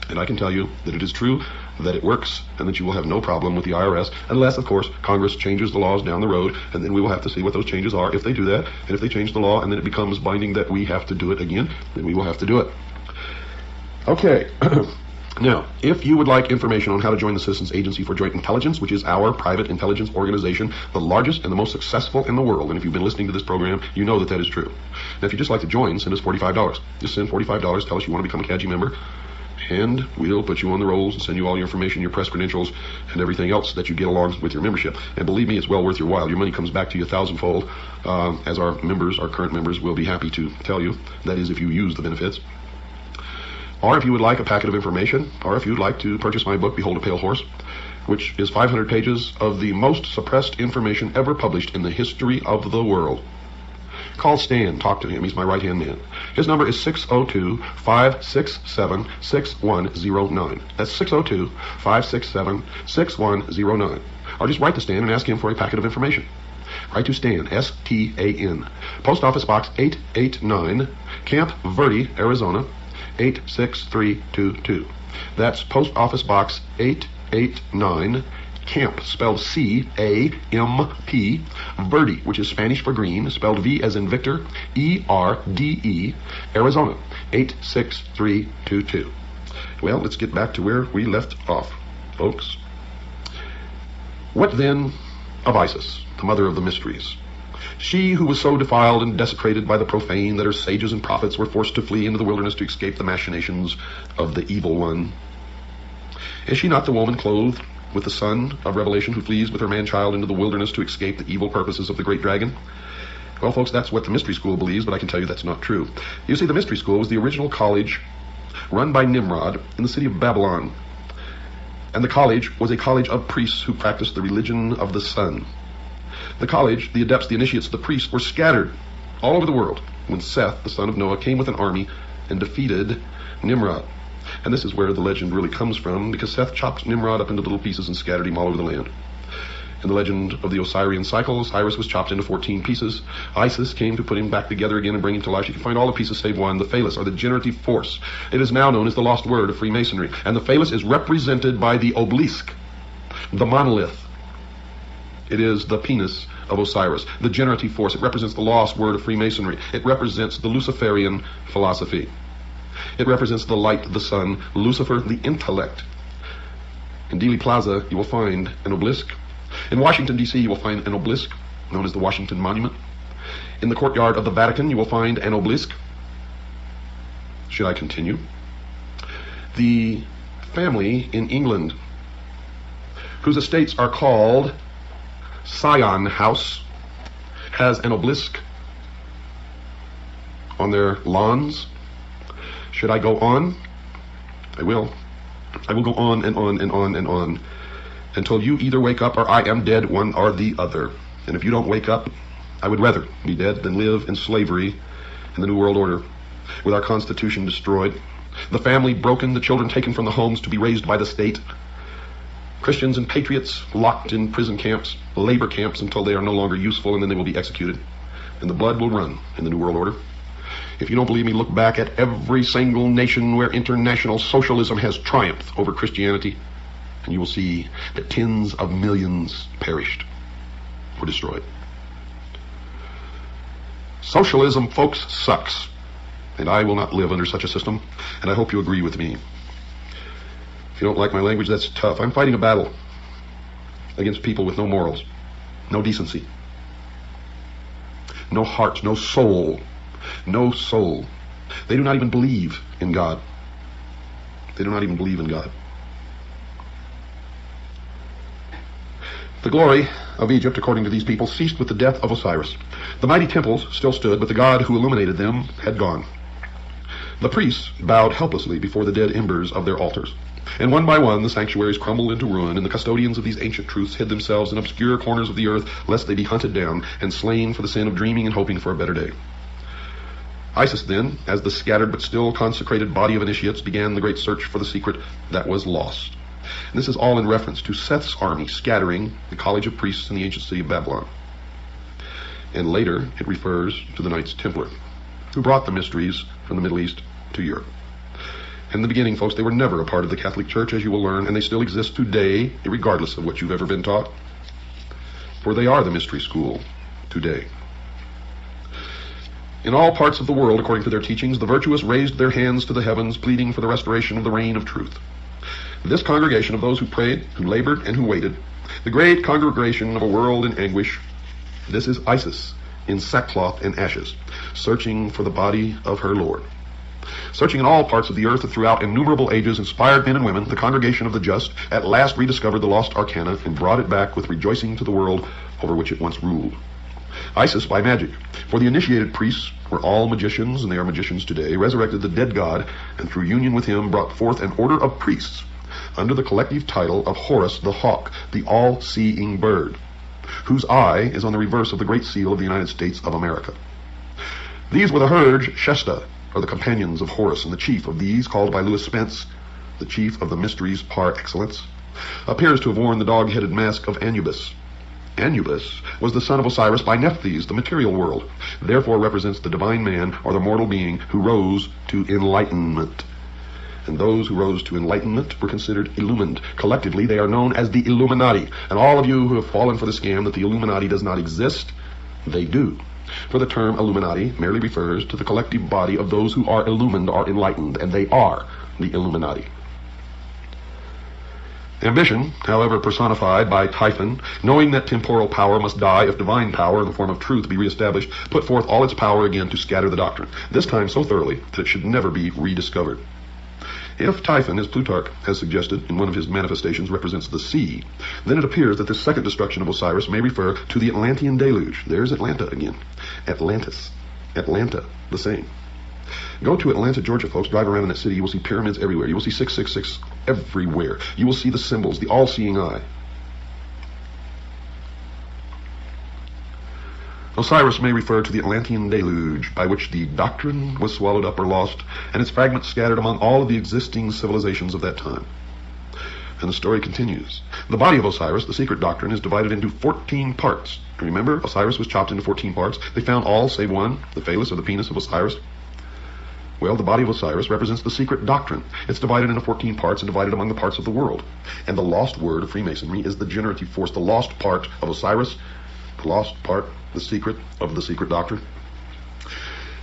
And I can tell you that it is true, that it works, and that you will have no problem with the IRS, unless, of course, Congress changes the laws down the road, and then we will have to see what those changes are. If they do that, and if they change the law, and then it becomes binding that we have to do it again, then we will have to do it. Okay. Now, if you would like information on how to join the Citizens Agency for Joint Intelligence, which is our private intelligence organization, the largest and the most successful in the world, and if you've been listening to this program, you know that that is true. Now, if you'd just like to join, send us $45. Just send $45, tell us you want to become a CAGI member, and we'll put you on the rolls and send you all your information, your press credentials, and everything else that you get along with your membership. And believe me, it's well worth your while. Your money comes back to you 1,000-fold, as our members, our current members, will be happy to tell you. That is, if you use the benefits. Or if you would like a packet of information, or if you'd like to purchase my book, Behold a Pale Horse, which is 500 pages of the most suppressed information ever published in the history of the world. Call Stan. Talk to him. He's my right-hand man. His number is 602-567-6109. That's 602-567-6109. Or just write to Stan and ask him for a packet of information. Write to Stan, S-T-A-N. Post Office Box 889, Camp Verde, Arizona, 86322. That's Post Office Box 889, Camp, spelled C-A-M-P, Verde, which is Spanish for green, spelled V as in Victor, E-R-D-E, Arizona, 86322. Well, let's get back to where we left off, folks. What then of Isis, the mother of the mysteries? She who was so defiled and desecrated by the profane that her sages and prophets were forced to flee into the wilderness to escape the machinations of the evil one. Is she not the woman clothed with the son of Revelation who flees with her man-child into the wilderness to escape the evil purposes of the great dragon? Well, folks, that's what the Mystery School believes, but I can tell you that's not true. You see, the Mystery School was the original college run by Nimrod in the city of Babylon. And the college was a college of priests who practiced the religion of the sun. The college, the adepts, the initiates, the priests were scattered all over the world when Seth, the son of Noah, came with an army and defeated Nimrod. And this is where the legend really comes from, because Seth chopped Nimrod up into little pieces and scattered him all over the land. In the legend of the Osirian cycle, Osiris was chopped into 14 pieces. Isis came to put him back together again and bring him to life. You can find all the pieces save one, the phallus, or the generative force. It is now known as the lost word of Freemasonry. And the phallus is represented by the obelisk, the monolith. It is the penis of Osiris, the generative force. It represents the lost word of Freemasonry. It represents the Luciferian philosophy. It represents the light, the sun, Lucifer, the intellect. In Dealey Plaza, you will find an obelisk. In Washington, D.C., you will find an obelisk known as the Washington Monument. In the courtyard of the Vatican, you will find an obelisk. Should I continue? The family in England, whose estates are called Scion House, has an obelisk on their lawns. Should I go on? I will. I will go on and on and on and on until you either wake up or I am dead, one or the other. And if you don't wake up, I would rather be dead than live in slavery in the New World Order, with our Constitution destroyed, the family broken, the children taken from the homes to be raised by the state, Christians and patriots locked in prison camps, labor camps, until they are no longer useful, and then they will be executed. And the blood will run in the New World Order. If you don't believe me, look back at every single nation where international socialism has triumphed over Christianity, and you will see that tens of millions perished or destroyed. Socialism, folks, sucks. And I will not live under such a system, and I hope you agree with me. If you don't like my language, that's tough. I'm fighting a battle against people with no morals, no decency, no heart, no soul, no soul. They do not even believe in God. They do not even believe in God. The glory of Egypt, according to these people, ceased with the death of Osiris. The mighty temples still stood, but the God who illuminated them had gone. The priests bowed helplessly before the dead embers of their altars. And one by one the sanctuaries crumbled into ruin, and the custodians of these ancient truths hid themselves in obscure corners of the earth, lest they be hunted down and slain for the sin of dreaming and hoping for a better day. Isis then, as the scattered but still consecrated body of initiates, began the great search for the secret that was lost. And this is all in reference to Seth's army scattering the college of priests in the ancient city of Babylon. And later it refers to the Knights Templar, who brought the mysteries from the Middle East to Europe. In the beginning, folks, they were never a part of the Catholic Church, as you will learn, and they still exist today, regardless of what you've ever been taught. For they are the mystery school today. In all parts of the world, according to their teachings, the virtuous raised their hands to the heavens, pleading for the restoration of the reign of truth. This congregation of those who prayed, who labored, and who waited, the great congregation of a world in anguish, this is Isis in sackcloth and ashes, searching for the body of her Lord. Searching in all parts of the earth and throughout innumerable ages, inspired men and women, the congregation of the just at last rediscovered the lost arcana and brought it back with rejoicing to the world over which it once ruled. Isis by magic, for the initiated priests were all magicians, and they are magicians today, resurrected the dead god, and through union with him brought forth an order of priests under the collective title of Horus the Hawk, the all-seeing bird, whose eye is on the reverse of the great seal of the United States of America. These were the herd Shesta, or the companions of Horus, and the chief of these, called by Louis Spence the chief of the mysteries par excellence, appears to have worn the dog-headed mask of Anubis. Anubis was the son of Osiris by Nephthys, the material world, therefore represents the divine man or the mortal being who rose to enlightenment. And those who rose to enlightenment were considered illumined. Collectively, they are known as the Illuminati. And all of you who have fallen for the scam that the Illuminati does not exist, they do. For the term Illuminati merely refers to the collective body of those who are illumined or enlightened, and they are the Illuminati. Ambition, however personified by Typhon, knowing that temporal power must die if divine power in the form of truth be reestablished, put forth all its power again to scatter the doctrine, this time so thoroughly that it should never be rediscovered. If Typhon, as Plutarch has suggested in one of his manifestations, represents the sea, then it appears that this second destruction of Osiris may refer to the Atlantean deluge. There's Atlanta again. Atlantis. Atlanta, the same. Go to Atlanta, Georgia, folks. Drive around in that city. You will see pyramids everywhere. You will see 666 everywhere. You will see the symbols, the all-seeing eye. Osiris may refer to the Atlantean deluge, by which the doctrine was swallowed up or lost, and its fragments scattered among all of the existing civilizations of that time. And the story continues. The body of Osiris, the secret doctrine, is divided into 14 parts. Remember, Osiris was chopped into 14 parts. They found all save one, the phallus or the penis of Osiris. Well, the body of Osiris represents the secret doctrine. It's divided into 14 parts and divided among the parts of the world. And the lost word of Freemasonry is the generative force, the lost part of Osiris, the lost part, the secret of the secret doctrine.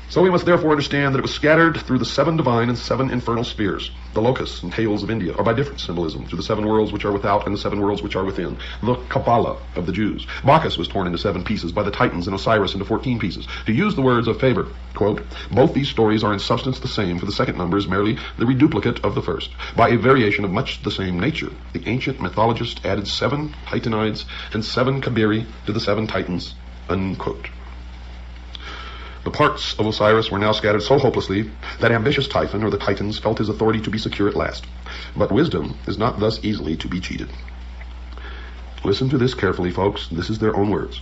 So we must therefore understand that it was scattered through the 7 divine and 7 infernal spheres, the locusts and tails of India, or by different symbolism, through the 7 worlds which are without and the 7 worlds which are within, the Kabbalah of the Jews. Bacchus was torn into 7 pieces by the Titans, and Osiris into 14 pieces. To use the words of Faber, quote, both these stories are in substance the same, for the second number is merely the reduplicate of the first. By a variation of much the same nature, the ancient mythologist added 7 Titanides and 7 Kabiri to the 7 Titans, unquote. The parts of Osiris were now scattered so hopelessly that ambitious Typhon, or the Titans, felt his authority to be secure at last. But wisdom is not thus easily to be cheated. Listen to this carefully, folks. This is their own words.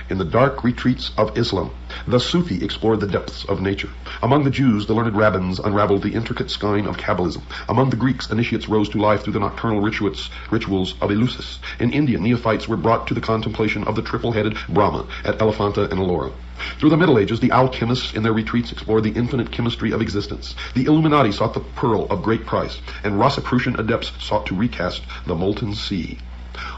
In the dark retreats of Islam, the Sufi explored the depths of nature. Among the Jews, the learned rabbins unraveled the intricate skein of Kabbalism. Among the Greeks, initiates rose to life through the nocturnal rituals of Eleusis. In India, neophytes were brought to the contemplation of the triple-headed Brahma at Elephanta and Ellora. Through the Middle Ages, the alchemists in their retreats explored the infinite chemistry of existence. The Illuminati sought the pearl of great price, and Rosicrucian adepts sought to recast the molten sea.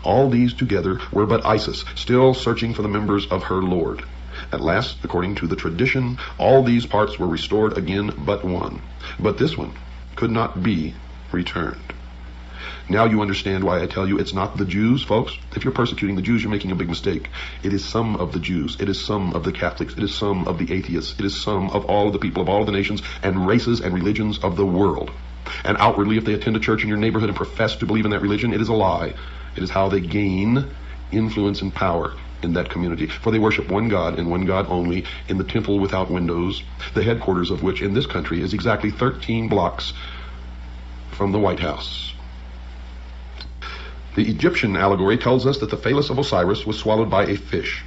All these together were but Isis, still searching for the members of her Lord. At last, according to the tradition, all these parts were restored again but one. But this one could not be returned. Now you understand why I tell you it's not the Jews, folks. If you're persecuting the Jews, you're making a big mistake. It is some of the Jews. It is some of the Catholics. It is some of the atheists. It is some of all of the people of all of the nations and races and religions of the world. And outwardly, if they attend a church in your neighborhood and profess to believe in that religion, it is a lie. It is how they gain influence and power in that community. For they worship one God and one God only in the temple without windows, the headquarters of which in this country is exactly 13 blocks from the White House. The Egyptian allegory tells us that the phallus of Osiris was swallowed by a fish.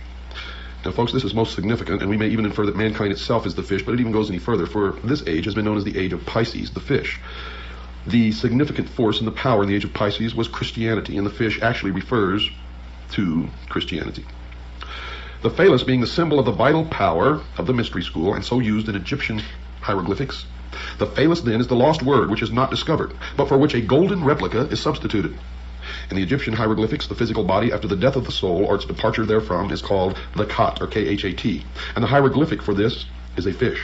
Now, folks, this is most significant, and we may even infer that mankind itself is the fish, but it even goes any further, for this age has been known as the age of Pisces, the fish. The significant force and the power in the age of Pisces was Christianity, and the fish actually refers to Christianity. The phallus being the symbol of the vital power of the mystery school, and so used in Egyptian hieroglyphics. The phallus then is the lost word which is not discovered, but for which a golden replica is substituted. In the Egyptian hieroglyphics, the physical body after the death of the soul or its departure therefrom is called the Khat, or K-H-A-T, and the hieroglyphic for this is a fish.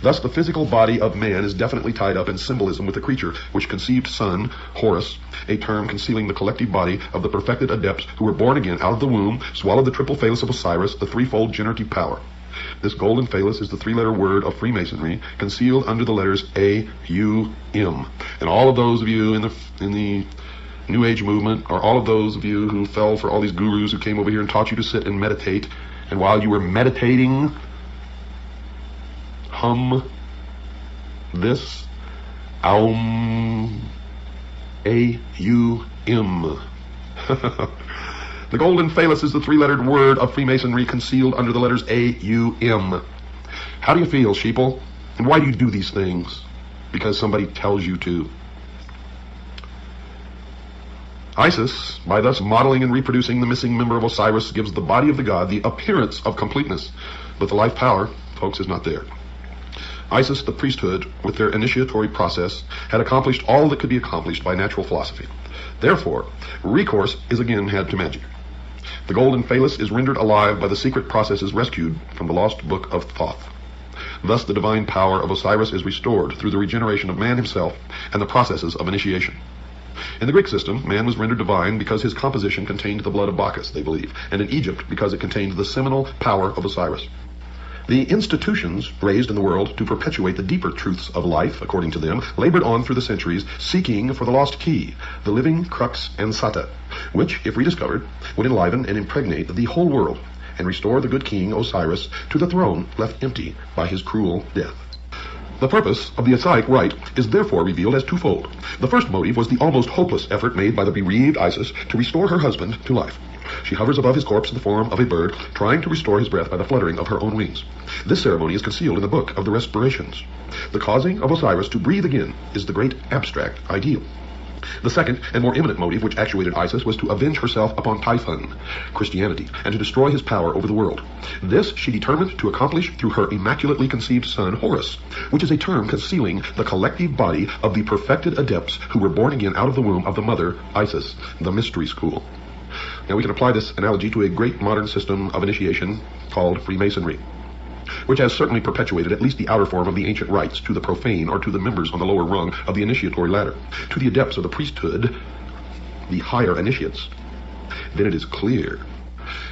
Thus, the physical body of man is definitely tied up in symbolism with the creature which conceived son, Horus, a term concealing the collective body of the perfected adepts who were born again out of the womb, swallowed the triple phallus of Osiris, the threefold generative power. This golden phallus is the three-letter word of Freemasonry, concealed under the letters A-U-M. And all of those of you in the New Age movement, or all of those of you who fell for all these gurus who came over here and taught you to sit and meditate, and while you were meditating, hum this Aum, A-U-M. The golden phallus is the three-lettered word of Freemasonry concealed under the letters A-U-M. How do you feel, sheeple? And why do you do these things? Because somebody tells you to. Isis, by thus modeling and reproducing the missing member of Osiris, gives the body of the god the appearance of completeness, but the life power, folks, is not there. Isis, the priesthood, with their initiatory process, had accomplished all that could be accomplished by natural philosophy. Therefore, recourse is again had to magic. The golden phallus is rendered alive by the secret processes rescued from the lost book of Thoth. Thus the divine power of Osiris is restored through the regeneration of man himself and the processes of initiation. In the Greek system, man was rendered divine because his composition contained the blood of Bacchus, they believe, and in Egypt because it contained the seminal power of Osiris. The institutions raised in the world to perpetuate the deeper truths of life, according to them, labored on through the centuries, seeking for the lost key, the living crux ansata, which, if rediscovered, would enliven and impregnate the whole world and restore the good king Osiris to the throne left empty by his cruel death. The purpose of the Osiric rite is therefore revealed as twofold. The first motive was the almost hopeless effort made by the bereaved Isis to restore her husband to life. She hovers above his corpse in the form of a bird, trying to restore his breath by the fluttering of her own wings. This ceremony is concealed in the Book of the Respirations. The causing of Osiris to breathe again is the great abstract ideal. The second and more imminent motive which actuated Isis was to avenge herself upon Typhon, Christianity, and to destroy his power over the world. This she determined to accomplish through her immaculately conceived son Horus, which is a term concealing the collective body of the perfected adepts who were born again out of the womb of the mother, Isis, the mystery school. Now we can apply this analogy to a great modern system of initiation called Freemasonry, which has certainly perpetuated at least the outer form of the ancient rites to the profane or to the members on the lower rung of the initiatory ladder. To the adepts of the priesthood, the higher initiates, then it is clear.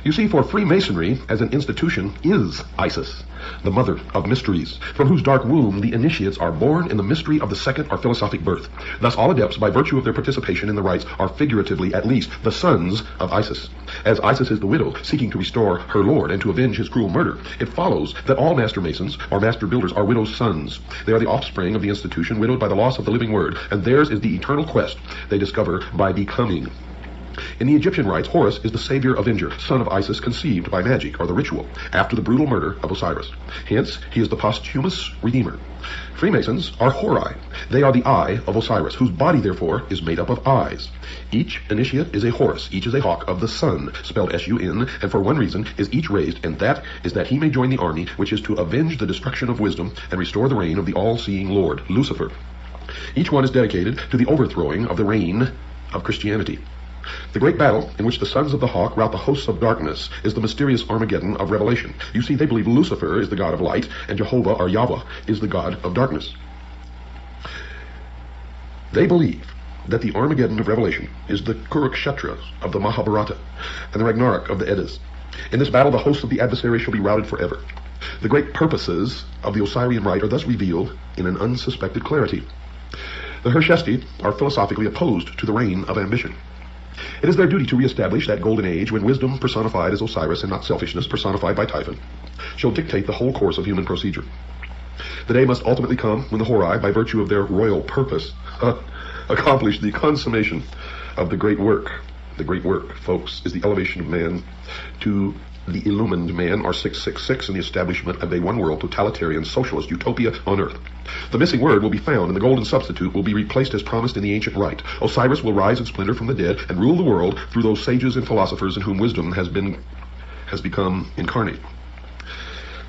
You see, for Freemasonry as an institution is Isis, the mother of mysteries, from whose dark womb the initiates are born in the mystery of the second or philosophic birth. Thus all adepts, by virtue of their participation in the rites, are figuratively at least the sons of Isis. As Isis is the widow seeking to restore her lord and to avenge his cruel murder, it follows that all master masons or master builders are widows' sons. They are the offspring of the institution, widowed by the loss of the living word, and theirs is the eternal quest they discover by becoming. In the Egyptian rites, Horus is the savior avenger, son of Isis, conceived by magic or the ritual, after the brutal murder of Osiris. Hence, he is the posthumous redeemer. Freemasons are Horai. They are the eye of Osiris, whose body, therefore, is made up of eyes. Each initiate is a Horus, each is a hawk of the sun, spelled S-U-N, and for one reason is each raised, and that is that he may join the army, which is to avenge the destruction of wisdom and restore the reign of the all-seeing Lord, Lucifer. Each one is dedicated to the overthrowing of the reign of Christianity. The great battle in which the sons of the hawk rout the hosts of darkness is the mysterious Armageddon of Revelation. You see, they believe Lucifer is the god of light, and Jehovah, or Yahweh, is the god of darkness. They believe that the Armageddon of Revelation is the Kurukshetra of the Mahabharata and the Ragnarok of the Eddas. In this battle, the hosts of the adversary shall be routed forever. The great purposes of the Osirian rite are thus revealed in an unsuspected clarity. The Hershesti are philosophically opposed to the reign of ambition. It is their duty to reestablish that golden age when wisdom personified as Osiris and not selfishness personified by Typhon shall dictate the whole course of human procedure. The day must ultimately come when the Horai, by virtue of their royal purpose, accomplish the consummation of the great work. The great work, folks, is the elevation of man to the illumined man, or 666, and the establishment of a one-world, totalitarian, socialist utopia on Earth. The missing word will be found, and the golden substitute will be replaced as promised in the ancient rite. Osiris will rise in splendor from the dead and rule the world through those sages and philosophers in whom wisdom has become incarnate.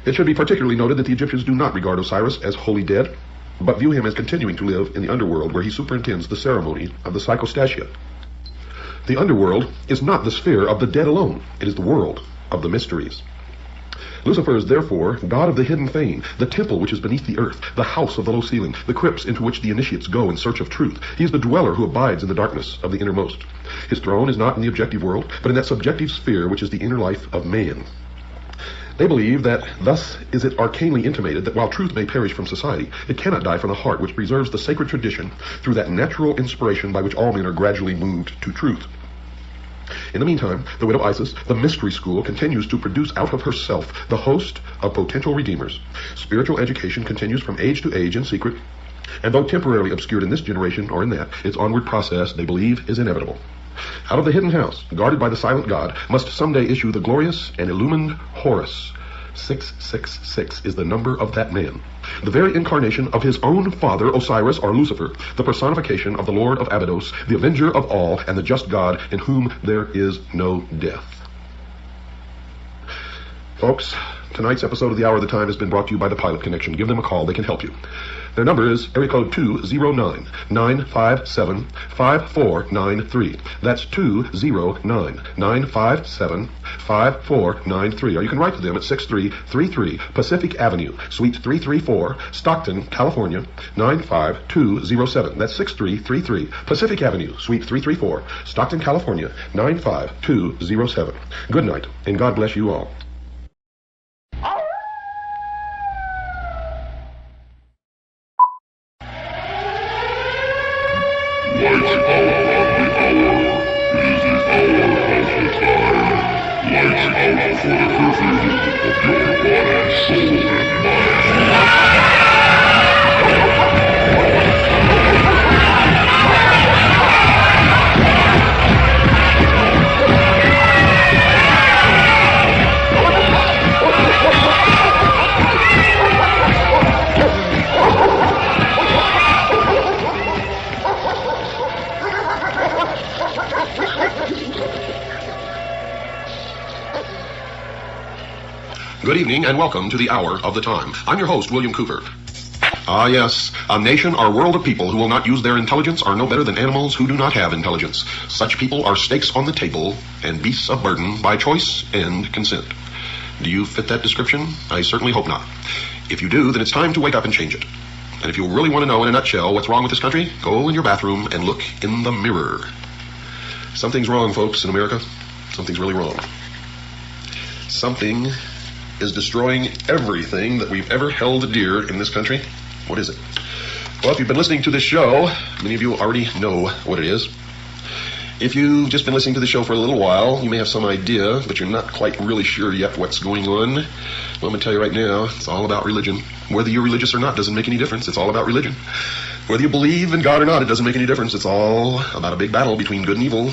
It should be particularly noted that the Egyptians do not regard Osiris as wholly dead, but view him as continuing to live in the underworld, where he superintends the ceremony of the psychostasia. The underworld is not the sphere of the dead alone. It is the world of the mysteries. Lucifer is therefore god of the hidden fane, the temple which is beneath the earth, the house of the low ceiling, the crypts into which the initiates go in search of truth. He is the dweller who abides in the darkness of the innermost. His throne is not in the objective world, but in that subjective sphere which is the inner life of man. They believe that thus is it arcanely intimated that while truth may perish from society, it cannot die from the heart which preserves the sacred tradition through that natural inspiration by which all men are gradually moved to truth. In the meantime, the widow Isis, the mystery school, continues to produce out of herself the host of potential redeemers. Spiritual education continues from age to age in secret, and though temporarily obscured in this generation or in that, its onward process, they believe, is inevitable. Out of the hidden house, guarded by the silent God, must someday issue the glorious and illumined Horus. 666 is the number of that man, the very incarnation of his own father, Osiris, or Lucifer, the personification of the Lord of Abydos, the avenger of all, and the just God in whom there is no death. Folks, tonight's episode of The Hour of the Time has been brought to you by the Pilot Connection. Give them a call. They can help you. Their number is area code 209-957-5493. That's 209-957-5493. Or you can write to them at 6333 Pacific Avenue, Suite 334, Stockton, California, 95207. That's 6333 Pacific Avenue, Suite 334, Stockton, California, 95207. Good night, and God bless you all. Lights out on the hour. It is the hour of the time. Lights out for the curfew of your body, soul, and mind. Good evening and welcome to the Hour of the Time. I'm your host, William Cooper. Ah, yes, a nation or world of people who will not use their intelligence are no better than animals who do not have intelligence. Such people are stakes on the table and beasts of burden by choice and consent. Do you fit that description? I certainly hope not. If you do, then it's time to wake up and change it. And if you really want to know in a nutshell what's wrong with this country, go in your bathroom and look in the mirror. Something's wrong, folks, in America. Something's really wrong. Something is destroying everything that we've ever held dear in this country. What is it? Well, if you've been listening to this show, many of you already know what it is. If you've just been listening to the show for a little while, you may have some idea, but you're not quite really sure yet what's going on. Well, I'm going to tell you right now, it's all about religion. Whether you're religious or not doesn't make any difference. It's all about religion. Whether you believe in God or not, it doesn't make any difference. It's all about a big battle between good and evil.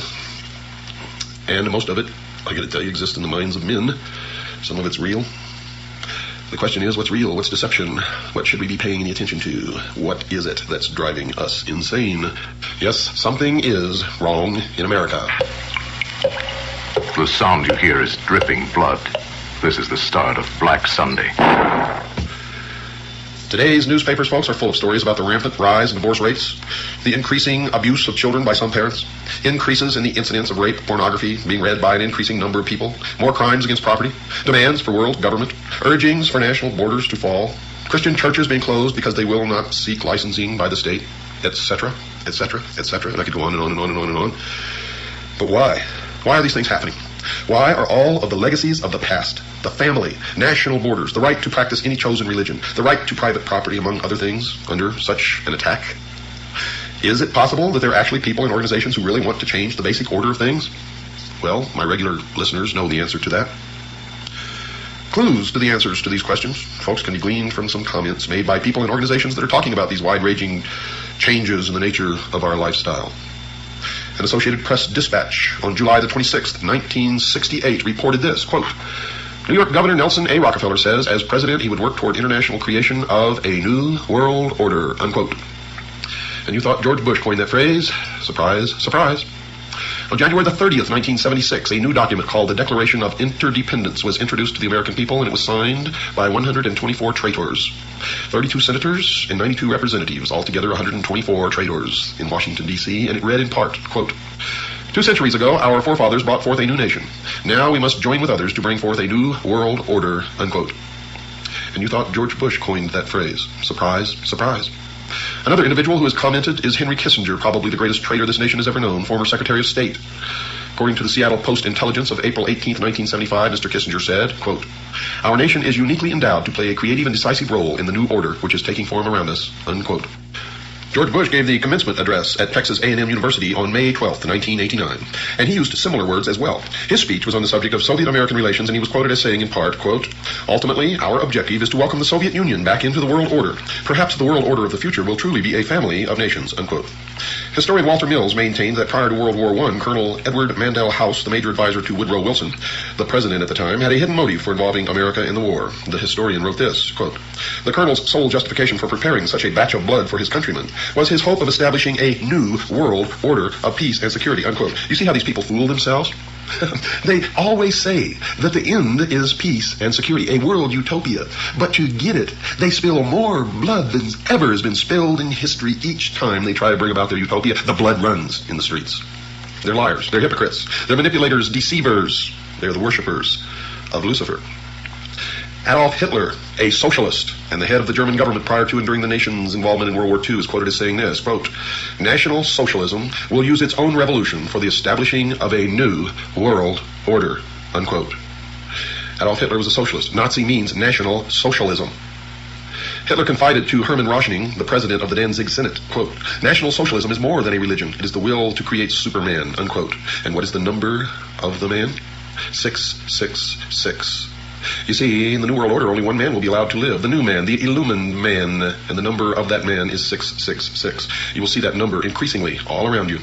And most of it, I gotta tell you, exists in the minds of men. Some of it's real. The question is, what's real? What's deception? What should we be paying any attention to? What is it that's driving us insane? Yes, something is wrong in America. The sound you hear is dripping blood. This is the start of Black Sunday. Today's newspapers, folks, are full of stories about the rampant rise in divorce rates, the increasing abuse of children by some parents, increases in the incidence of rape, pornography being read by an increasing number of people, more crimes against property, demands for world government, urgings for national borders to fall, Christian churches being closed because they will not seek licensing by the state, etc. etc., etc., and I could go on and on and on and on and on. But why? Why are these things happening? Why are all of the legacies of the past, the family, national borders, the right to practice any chosen religion, the right to private property, among other things, under such an attack? Is it possible that there are actually people and organizations who really want to change the basic order of things? Well, my regular listeners know the answer to that. Clues to the answers to these questions, folks, can be gleaned from some comments made by people and organizations that are talking about these wide-ranging changes in the nature of our lifestyle. An Associated Press dispatch on July the 26th, 1968 reported this, quote, New York Governor Nelson A. Rockefeller says as president he would work toward international creation of a new world order, unquote. And you thought George Bush coined that phrase? Surprise, surprise. On January the 30th, 1976, a new document called the Declaration of Interdependence was introduced to the American people, and it was signed by 124 traitors, 32 senators and 92 representatives, altogether 124 traitors in Washington, D.C., and it read in part, quote, 2 centuries ago, our forefathers brought forth a new nation. Now we must join with others to bring forth a new world order, unquote. And you thought George Bush coined that phrase. Surprise, surprise. Another individual who has commented is Henry Kissinger, probably the greatest traitor this nation has ever known, former Secretary of State. According to the Seattle Post-Intelligence of April 18, 1975, Mr. Kissinger said, quote, Our nation is uniquely endowed to play a creative and decisive role in the new order which is taking form around us, unquote. George Bush gave the commencement address at Texas A&M University on May 12, 1989, and he used similar words as well. His speech was on the subject of Soviet-American relations, and he was quoted as saying in part, quote, Ultimately, our objective is to welcome the Soviet Union back into the world order. Perhaps the world order of the future will truly be a family of nations, unquote. Historian Walter Mills maintained that prior to World War I, Colonel Edward Mandell House, the major advisor to Woodrow Wilson, the president at the time, had a hidden motive for involving America in the war. The historian wrote this, quote, The colonel's sole justification for preparing such a batch of blood for his countrymen was his hope of establishing a new world order of peace and security, unquote. You see how these people fool themselves? They always say that the end is peace and security, a world utopia. But to get it, they spill more blood than ever has been spilled in history each time they try to bring about their utopia. The blood runs in the streets. They're liars. They're hypocrites. They're manipulators, deceivers. They're the worshippers of Lucifer. Adolf Hitler, a socialist and the head of the German government prior to and during the nation's involvement in World War II, is quoted as saying this, quote, National Socialism will use its own revolution for the establishing of a new world order, unquote. Adolf Hitler was a socialist. Nazi means National Socialism. Hitler confided to Hermann Rauschning, the president of the Danzig Senate, quote, National Socialism is more than a religion. It is the will to create Superman, unquote. And what is the number of the man? 666. You see, in the New World Order, only one man will be allowed to live, the new man, the illumined man, and the number of that man is 666. You will see that number increasingly all around you.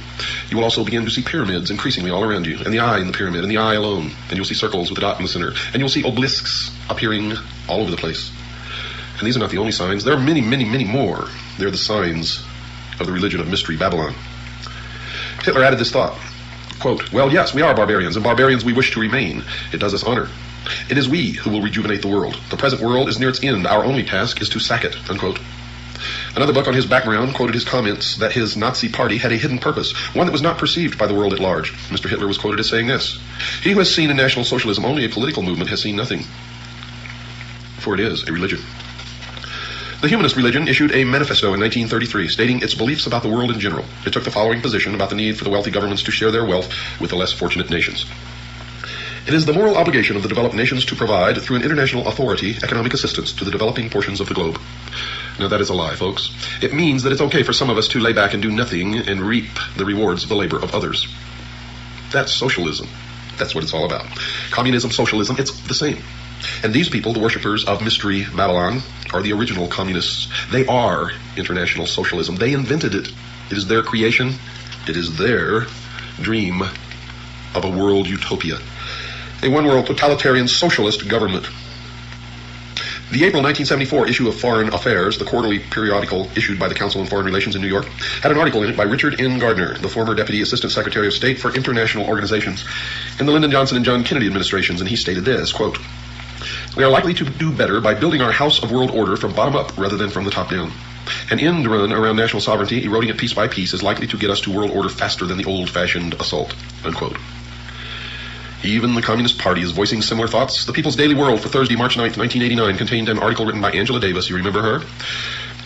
You will also begin to see pyramids increasingly all around you, and the eye in the pyramid, and the eye alone, and you'll see circles with a dot in the center, and you'll see obelisks appearing all over the place. And these are not the only signs. There are many, many, many more. They're the signs of the religion of mystery, Babylon. Hitler added this thought, quote, Well, yes, we are barbarians, and barbarians we wish to remain. It does us honor. It is we who will rejuvenate the world. The present world is near its end. Our only task is to sack it, unquote. Another book on his background quoted his comments that his Nazi party had a hidden purpose, one that was not perceived by the world at large. Mr. Hitler was quoted as saying this, He who has seen in National Socialism only a political movement has seen nothing, for it is a religion. The humanist religion issued a manifesto in 1933 stating its beliefs about the world in general. It took the following position about the need for the wealthy governments to share their wealth with the less fortunate nations. It is the moral obligation of the developed nations to provide, through an international authority, economic assistance to the developing portions of the globe. Now that is a lie, folks. It means that it's okay for some of us to lay back and do nothing and reap the rewards of the labor of others. That's socialism. That's what it's all about. Communism, socialism, it's the same. And these people, the worshippers of Mystery Babylon, are the original communists. They are international socialism. They invented it. It is their creation. It is their dream of a world utopia. A one-world totalitarian socialist government. The April 1974 issue of Foreign Affairs, the quarterly periodical issued by the Council on Foreign Relations in New York, had an article in it by Richard N. Gardner, the former Deputy Assistant Secretary of State for International Organizations in the Lyndon Johnson and John Kennedy administrations, and he stated this, quote, We are likely to do better by building our house of world order from bottom up rather than from the top down. An end run around national sovereignty, eroding it piece by piece, is likely to get us to world order faster than the old-fashioned assault, unquote. Even the Communist Party is voicing similar thoughts. The People's Daily World for Thursday, March 9th, 1989 contained an article written by Angela Davis. You remember her?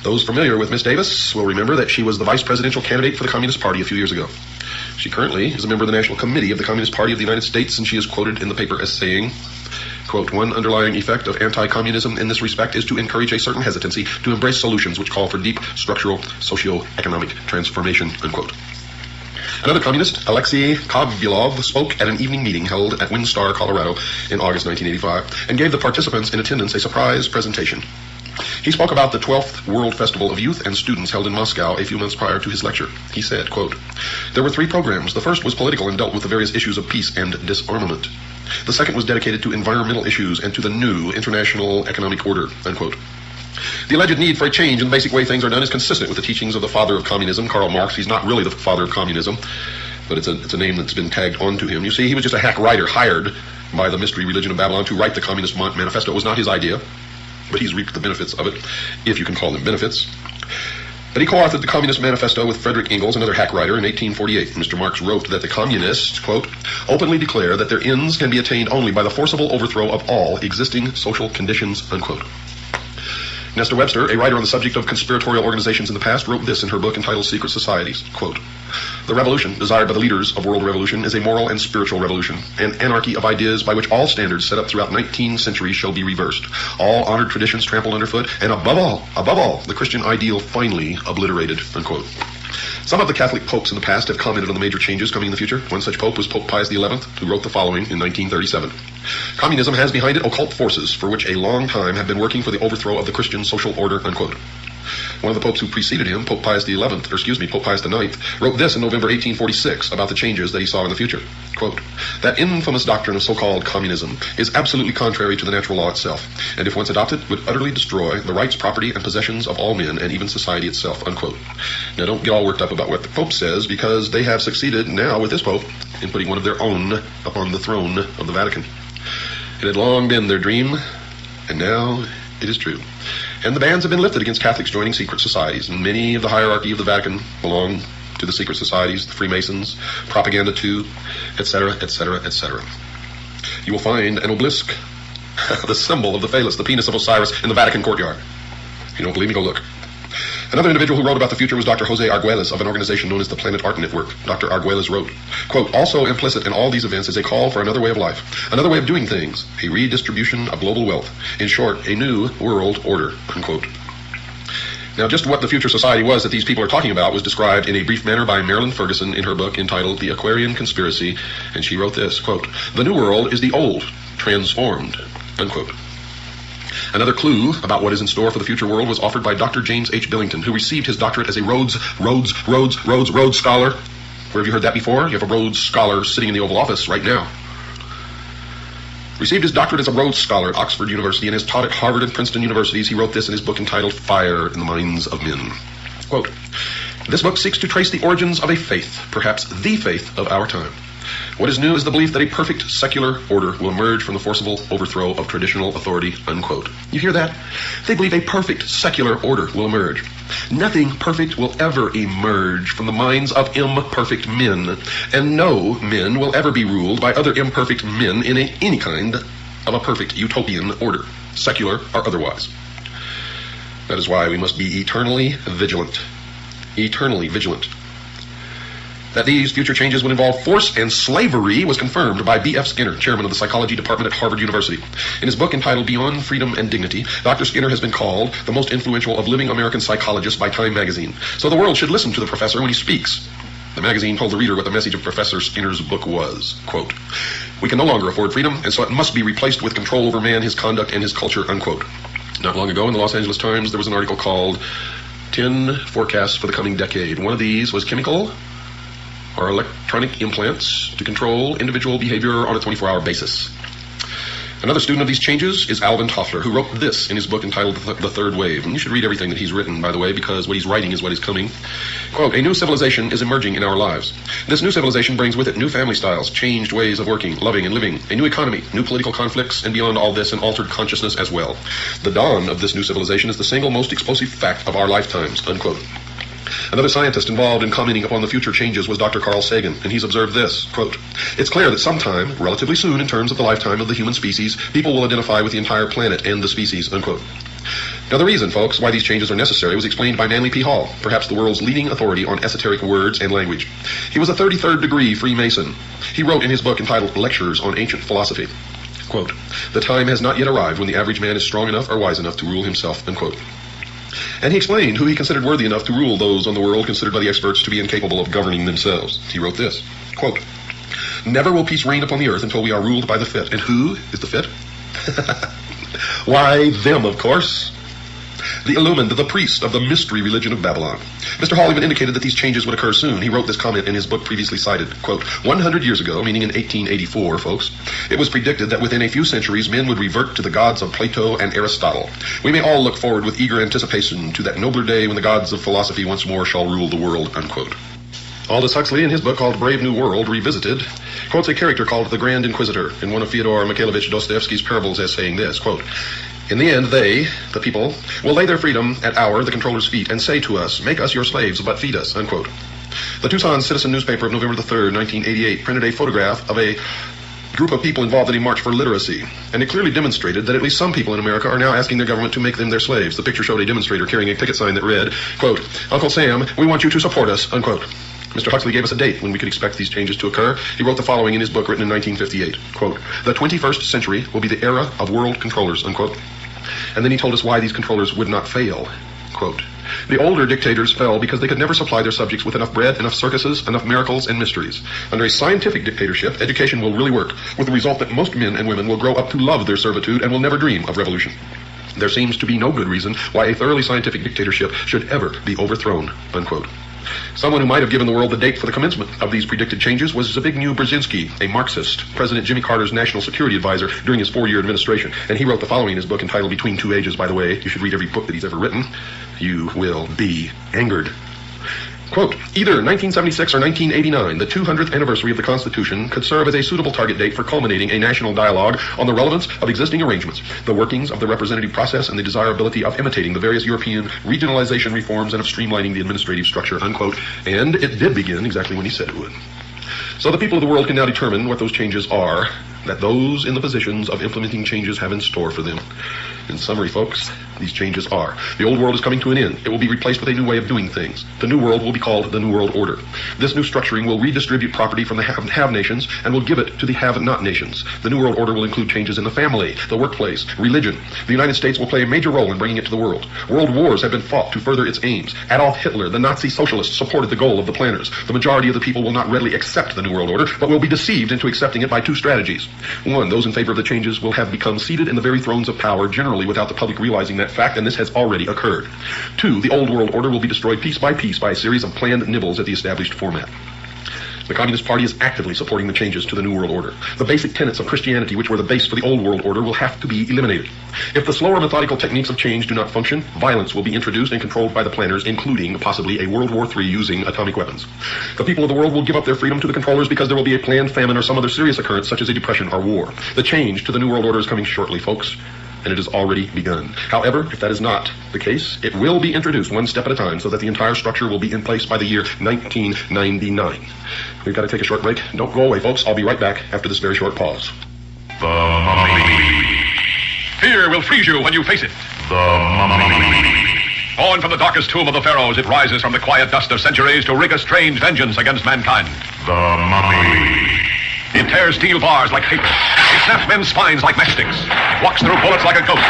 Those familiar with Miss Davis will remember that she was the vice presidential candidate for the Communist Party a few years ago. She currently is a member of the National Committee of the Communist Party of the United States, and she is quoted in the paper as saying, quote, "One underlying effect of anti-communism in this respect is to encourage a certain hesitancy to embrace solutions which call for deep structural socio-economic transformation," unquote. Another communist, Alexei Kovylov, spoke at an evening meeting held at Windstar, Colorado in August 1985 and gave the participants in attendance a surprise presentation. He spoke about the 12th World Festival of Youth and Students held in Moscow a few months prior to his lecture. He said, quote, "There were 3 programs. The first was political and dealt with the various issues of peace and disarmament. The second was dedicated to environmental issues and to the new international economic order," unquote. The alleged need for a change in the basic way things are done is consistent with the teachings of the father of communism, Karl Marx. He's not really the father of communism, but it's a name that's been tagged onto him. You see, he was just a hack writer hired by the mystery religion of Babylon to write the Communist Manifesto. It was not his idea, but he's reaped the benefits of it, if you can call them benefits. But he co-authored the Communist Manifesto with Frederick Engels, another hack writer, in 1848. Mr. Marx wrote that the communists, quote, "openly declare that their ends can be attained only by the forcible overthrow of all existing social conditions," unquote. Nesta Webster, a writer on the subject of conspiratorial organizations in the past, wrote this in her book entitled Secret Societies, quote, "The revolution desired by the leaders of world revolution is a moral and spiritual revolution, an anarchy of ideas by which all standards set up throughout 19 centuries shall be reversed, all honored traditions trampled underfoot, and above all, the Christian ideal finally obliterated," unquote. Some of the Catholic popes in the past have commented on the major changes coming in the future. One such pope was Pope Pius XI, who wrote the following in 1937. "Communism has behind it occult forces for which a long time have been working for the overthrow of the Christian social order," unquote. One of the popes who preceded him, Pope Pius IX, wrote this in November 1846 about the changes that he saw in the future. Quote, "That infamous doctrine of so-called communism is absolutely contrary to the natural law itself, and if once adopted, would utterly destroy the rights, property, and possessions of all men, and even society itself," unquote. Now, don't get all worked up about what the Pope says, because they have succeeded now with this Pope in putting one of their own upon the throne of the Vatican. It had long been their dream, and now it is true. And the bans have been lifted against Catholics joining secret societies, and many of the hierarchy of the Vatican belong to the secret societies, the Freemasons, Propaganda 2, etc., etc., etc. You will find an obelisk, the symbol of the phallus, the penis of Osiris, in the Vatican courtyard. If you don't believe me, go look. Another individual who wrote about the future was Dr. Jose Arguelles of an organization known as the Planet Art Network. Dr. Arguelles wrote, quote, "Also implicit in all these events is a call for another way of life, another way of doing things, a redistribution of global wealth. In short, a new world order," unquote. Now, just what the future society was that these people are talking about was described in a brief manner by Marilyn Ferguson in her book entitled The Aquarian Conspiracy, and she wrote this, quote, "The new world is the old, transformed," unquote. Another clue about what is in store for the future world was offered by Dr. James H. Billington, who received his doctorate as a Rhodes Scholar. Where have you heard that before? You have a Rhodes Scholar sitting in the Oval Office right now. Received his doctorate as a Rhodes Scholar at Oxford University and has taught at Harvard and Princeton Universities. He wrote this in his book entitled Fire in the Minds of Men. Quote, "This book seeks to trace the origins of a faith, perhaps the faith of our time. What is new is the belief that a perfect secular order will emerge from the forcible overthrow of traditional authority," unquote. You hear that? They believe a perfect secular order will emerge. Nothing perfect will ever emerge from the minds of imperfect men, and no men will ever be ruled by other imperfect men in any kind of a perfect utopian order, secular or otherwise. That is why we must be eternally vigilant. Eternally vigilant. That these future changes would involve force and slavery was confirmed by B.F. Skinner, chairman of the psychology department at Harvard University. In his book entitled Beyond Freedom and Dignity, Dr. Skinner has been called the most influential of living American psychologists by Time magazine. So the world should listen to the professor when he speaks. The magazine told the reader what the message of Professor Skinner's book was. Quote, "We can no longer afford freedom, and so it must be replaced with control over man, his conduct, and his culture," unquote. Not long ago in the Los Angeles Times, there was an article called 10 Forecasts for the Coming Decade. One of these was chemical or electronic implants to control individual behavior on a 24-hour basis. Another student of these changes is Alvin Toffler, who wrote this in his book entitled The Third Wave. And you should read everything that he's written, by the way, because what he's writing is what is coming. Quote, "A new civilization is emerging in our lives. This new civilization brings with it new family styles, changed ways of working, loving, and living, a new economy, new political conflicts, and beyond all this, an altered consciousness as well. The dawn of this new civilization is the single most explosive fact of our lifetimes," unquote. Another scientist involved in commenting upon the future changes was Dr. Carl Sagan, and he's observed this, quote, "It's clear that sometime, relatively soon in terms of the lifetime of the human species, people will identify with the entire planet and the species," unquote. Now, the reason, folks, why these changes are necessary was explained by Manly P. Hall, perhaps the world's leading authority on esoteric words and language. He was a 33rd degree Freemason. He wrote in his book entitled Lectures on Ancient Philosophy, quote, "The time has not yet arrived when the average man is strong enough or wise enough to rule himself," unquote. And he explained who he considered worthy enough to rule those on the world considered by the experts to be incapable of governing themselves. He wrote this, quote, "Never will peace reign upon the earth until we are ruled by the fit." And who is the fit? Why, them, of course. The illumined, the priest of the mystery religion of Babylon. Mr. Hall even indicated that these changes would occur soon. He wrote this comment in his book previously cited, quote, 100 years ago, meaning in 1884, folks, it was predicted that within a few centuries men would revert to the gods of Plato and Aristotle. We may all look forward with eager anticipation to that nobler day when the gods of philosophy once more shall rule the world, unquote. Aldous Huxley, in his book called Brave New World Revisited, quotes a character called the Grand Inquisitor in one of Fyodor Mikhailovich Dostoevsky's parables as saying this, quote, "In the end, they, the people, will lay their freedom at our, the controller's feet, and say to us, 'Make us your slaves, but feed us,'" unquote. The Tucson Citizen newspaper of November the 3rd, 1988, printed a photograph of a group of people involved in a march for literacy, and it clearly demonstrated that at least some people in America are now asking their government to make them their slaves. The picture showed a demonstrator carrying a picket sign that read, quote, "Uncle Sam, we want you to support us," unquote. Mr. Huxley gave us a date when we could expect these changes to occur. He wrote the following in his book written in 1958, quote, "The 21st century will be the era of world controllers," unquote. And then he told us why these controllers would not fail, quote, "The older dictators fell because they could never supply their subjects with enough bread, enough circuses, enough miracles and mysteries. Under a scientific dictatorship, education will really work, with the result that most men and women will grow up to love their servitude and will never dream of revolution. There seems to be no good reason why a thoroughly scientific dictatorship should ever be overthrown," unquote. Someone who might have given the world the date for the commencement of these predicted changes was Zbigniew Brzezinski, a Marxist, President Jimmy Carter's national security advisor during his 4-year administration. And he wrote the following in his book entitled Between Two Ages. By the way, you should read every book that he's ever written. You will be angered. Quote, "Either 1976 or 1989, the 200th anniversary of the Constitution, could serve as a suitable target date for culminating a national dialogue on the relevance of existing arrangements, the workings of the representative process, and the desirability of imitating the various European regionalization reforms and of streamlining the administrative structure," unquote. And it did begin exactly when he said it would. So the people of the world can now determine what those changes are that those in the positions of implementing changes have in store for them. In summary, folks, these changes are: the old world is coming to an end. It will be replaced with a new way of doing things. The new world will be called the New World Order. This new structuring will redistribute property from the have nations and will give it to the have-not nations. The New World Order will include changes in the family, the workplace, religion. The United States will play a major role in bringing it to the world. World wars have been fought to further its aims. Adolf Hitler, the Nazi socialists, supported the goal of the planners. The majority of the people will not readily accept the New World Order, but will be deceived into accepting it by two strategies. One, those in favor of the changes will have become seated in the very thrones of power, generally without the public realizing that fact, and this has already occurred. Two, the old world order will be destroyed piece by piece by a series of planned nibbles at the established format. The Communist Party is actively supporting the changes to the New World Order. The basic tenets of Christianity, which were the base for the Old World Order, will have to be eliminated. If the slower methodical techniques of change do not function, violence will be introduced and controlled by the planners, including possibly a World War III using atomic weapons. The people of the world will give up their freedom to the controllers because there will be a planned famine or some other serious occurrence such as a depression or war. The change to the New World Order is coming shortly, folks, and it has already begun. However, if that is not the case, it will be introduced one step at a time so that the entire structure will be in place by the year 1999. We've got to take a short break. Don't go away, folks. I'll be right back after this very short pause. The Mummy. Fear will freeze you when you face it. The Mummy. Born from the darkest tomb of the pharaohs, it rises from the quiet dust of centuries to wreak a strange vengeance against mankind. The Mummy. It tears steel bars like paper. It snaps men's spines like matchsticks. It walks through bullets like a ghost.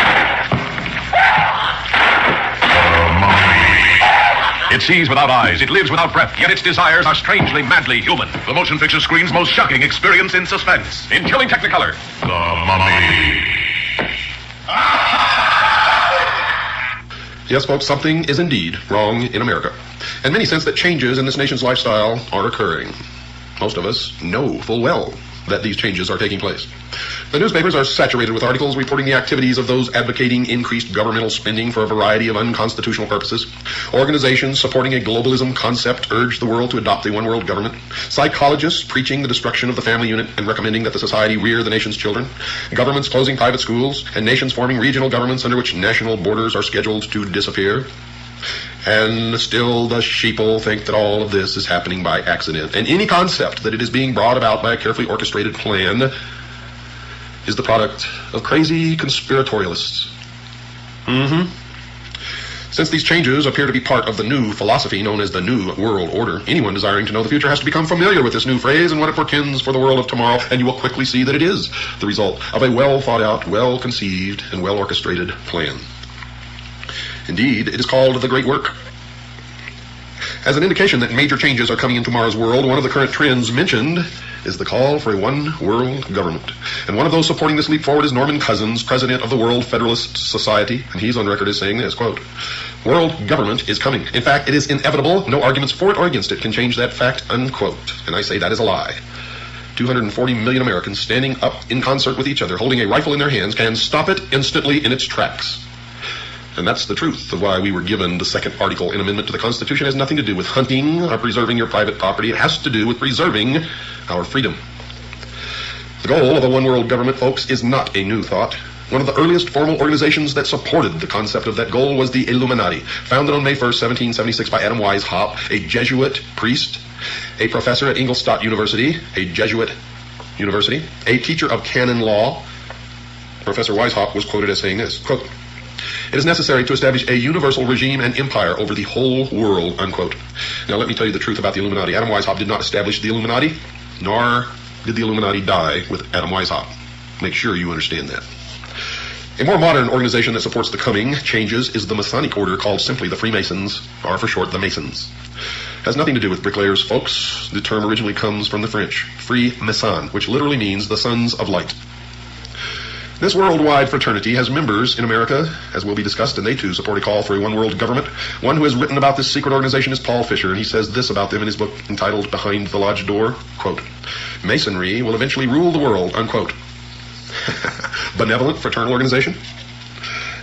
The Mummy. It sees without eyes. It lives without breath. Yet its desires are strangely, madly human. The motion picture screen's most shocking experience in suspense. In chilling technicolor. The Mummy. Yes, folks, something is indeed wrong in America. And many sense that changes in this nation's lifestyle are occurring. Most of us know full well that these changes are taking place. The newspapers are saturated with articles reporting the activities of those advocating increased governmental spending for a variety of unconstitutional purposes. Organizations supporting a globalism concept urge the world to adopt a one-world government. Psychologists preaching the destruction of the family unit and recommending that the society rear the nation's children. Governments closing private schools, and nations forming regional governments under which national borders are scheduled to disappear. And still the sheeple think that all of this is happening by accident. And any concept that it is being brought about by a carefully orchestrated plan is the product of crazy conspiratorialists. Since these changes appear to be part of the new philosophy known as the New World Order, anyone desiring to know the future has to become familiar with this new phrase and what it portends for the world of tomorrow, and you will quickly see that it is the result of a well-thought-out, well-conceived, and well-orchestrated plan. Indeed, it is called the Great Work. As an indication that major changes are coming in tomorrow's world, one of the current trends mentioned is the call for a one-world government. And one of those supporting this leap forward is Norman Cousins, president of the World Federalist Society, and he's on record as saying this, quote, "World government is coming. In fact, it is inevitable. No arguments for it or against it can change that fact," unquote. And I say that is a lie. 240 million Americans standing up in concert with each other, holding a rifle in their hands, can stop it instantly in its tracks. And that's the truth of why we were given the second article in amendment to the Constitution. It has nothing to do with hunting or preserving your private property. It has to do with preserving our freedom. The goal of a one-world government, folks, is not a new thought. One of the earliest formal organizations that supported the concept of that goal was the Illuminati, founded on May 1st, 1776 by Adam Weishaupt, a Jesuit priest, a professor at Ingolstadt University, a Jesuit university, a teacher of canon law. Professor Weishaupt was quoted as saying this, quote, "It is necessary to establish a universal regime and empire over the whole world," unquote. Now let me tell you the truth about the Illuminati. Adam Weishaupt did not establish the Illuminati, nor did the Illuminati die with Adam Weishaupt. Make sure you understand that. A more modern organization that supports the coming changes is the Masonic order, called simply the Freemasons, or for short, the Masons. It has nothing to do with bricklayers, folks. The term originally comes from the French, free mason, which literally means the sons of light. This worldwide fraternity has members in America, as will be discussed, and they too support a call for a one-world government. One who has written about this secret organization is Paul Fisher, and he says this about them in his book entitled Behind the Lodge Door, quote, "Masonry will eventually rule the world," unquote. Benevolent fraternal organization.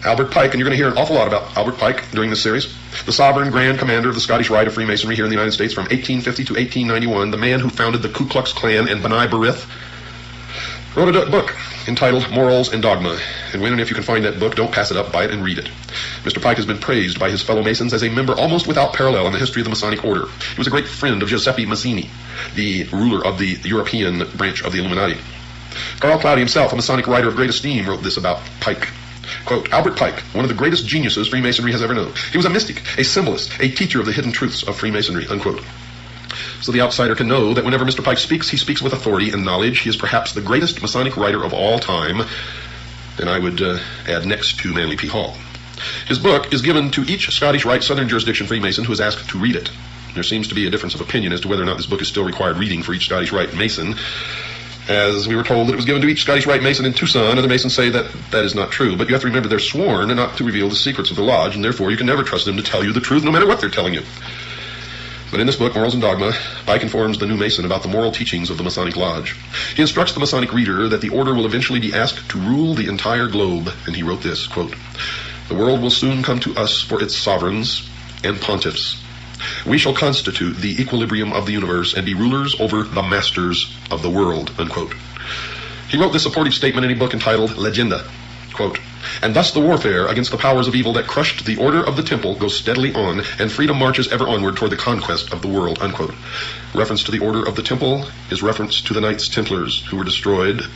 Albert Pike, and you're going to hear an awful lot about Albert Pike during this series, the sovereign grand commander of the Scottish Rite of Freemasonry here in the United States from 1850 to 1891, the man who founded the Ku Klux Klan and B'nai B'rith, wrote a book entitled Morals and Dogma. And when and if you can find that book, don't pass it up, buy it and read it. Mr. Pike has been praised by his fellow Masons as a member almost without parallel in the history of the Masonic order. He was a great friend of Giuseppe Mazzini, the ruler of the European branch of the Illuminati. Carl Cloudy himself, a Masonic writer of great esteem, wrote this about Pike. Quote, "Albert Pike, one of the greatest geniuses Freemasonry has ever known. He was a mystic, a symbolist, a teacher of the hidden truths of Freemasonry," unquote. So the outsider can know that whenever Mr. Pike speaks, he speaks with authority and knowledge. He is perhaps the greatest Masonic writer of all time, and I would add next to Manly P. Hall. His book is given to each Scottish Rite Southern Jurisdiction Freemason who is asked to read it. There seems to be a difference of opinion as to whether or not this book is still required reading for each Scottish Rite Mason, as we were told that it was given to each Scottish Rite Mason in Tucson, and the Masons say that that is not true. But you have to remember they're sworn not to reveal the secrets of the lodge, and therefore you can never trust them to tell you the truth no matter what they're telling you. But in this book, Morals and Dogma, Pike informs the new Mason about the moral teachings of the Masonic Lodge. He instructs the Masonic reader that the order will eventually be asked to rule the entire globe, and he wrote this, quote, "The world will soon come to us for its sovereigns and pontiffs. We shall constitute the equilibrium of the universe and be rulers over the masters of the world," unquote. He wrote this supportive statement in a book entitled Legenda, quote, "And thus the warfare against the powers of evil that crushed the order of the temple goes steadily on, and freedom marches ever onward toward the conquest of the world," unquote. Reference to the order of the temple is reference to the Knights Templars, who were destroyed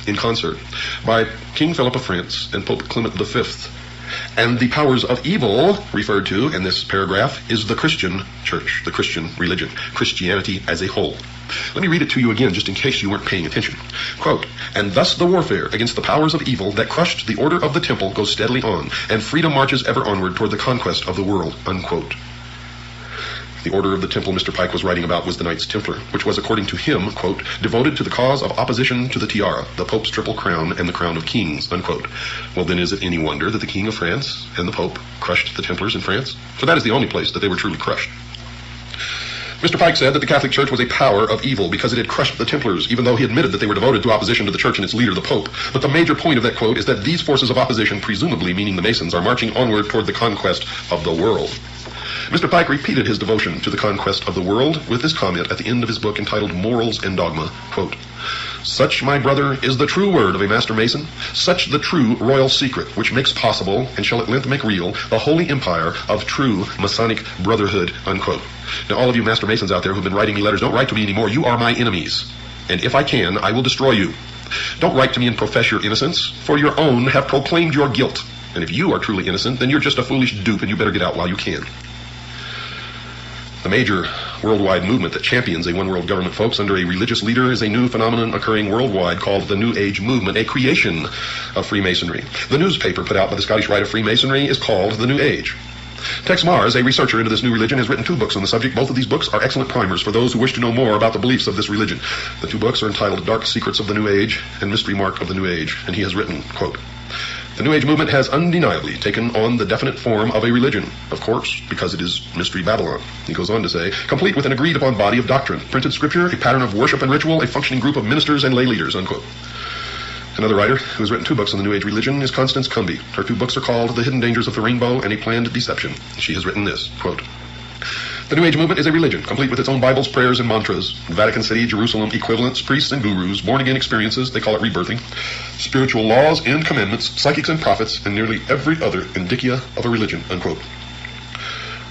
in concert by King Philip of France and Pope Clement V. And the powers of evil referred to in this paragraph is the Christian church, the Christian religion, Christianity as a whole. Let me read it to you again, just in case you weren't paying attention. Quote, "And thus the warfare against the powers of evil that crushed the order of the temple goes steadily on, and freedom marches ever onward toward the conquest of the world," unquote. The order of the temple Mr. Pike was writing about was the Knights Templar, which was, according to him, quote, "devoted to the cause of opposition to the tiara, the Pope's triple crown, and the crown of kings," unquote. Well, then is it any wonder that the King of France and the Pope crushed the Templars in France? For that is the only place that they were truly crushed. Mr. Pike said that the Catholic Church was a power of evil because it had crushed the Templars, even though he admitted that they were devoted to opposition to the Church and its leader, the Pope. But the major point of that quote is that these forces of opposition, presumably meaning the Masons, are marching onward toward the conquest of the world. Mr. Pike repeated his devotion to the conquest of the world with this comment at the end of his book entitled Morals and Dogma, quote, "Such, my brother, is the true word of a Master Mason, such the true royal secret which makes possible, and shall at length make real, the holy empire of true Masonic brotherhood," unquote. Now, all of you Master Masons out there who've been writing me letters, don't write to me anymore. You are my enemies. And if I can, I will destroy you. Don't write to me and profess your innocence, for your own have proclaimed your guilt. And if you are truly innocent, then you're just a foolish dupe and you better get out while you can. The major worldwide movement that champions a one-world government, folks, under a religious leader is a new phenomenon occurring worldwide called the New Age movement, a creation of Freemasonry. The newspaper put out by the Scottish Rite of Freemasonry is called The New Age. Tex Mars, a researcher into this new religion, has written 2 books on the subject. Both of these books are excellent primers for those who wish to know more about the beliefs of this religion. The 2 books are entitled Dark Secrets of the New Age and Mystery Mark of the New Age, and he has written, quote, "The New Age movement has undeniably taken on the definite form of a religion, of course, because it is Mystery Babylon." He goes on to say, "complete with an agreed-upon body of doctrine, printed scripture, a pattern of worship and ritual, a functioning group of ministers and lay leaders," unquote. Another writer who has written 2 books on the New Age religion is Constance Cumby. Her 2 books are called The Hidden Dangers of the Rainbow and A Planned Deception. She has written this, quote, "The New Age movement is a religion, complete with its own Bibles, prayers, and mantras, Vatican City, Jerusalem, equivalents, priests and gurus, born-again experiences, they call it rebirthing, spiritual laws and commandments, psychics and prophets, and nearly every other indicia of a religion," unquote.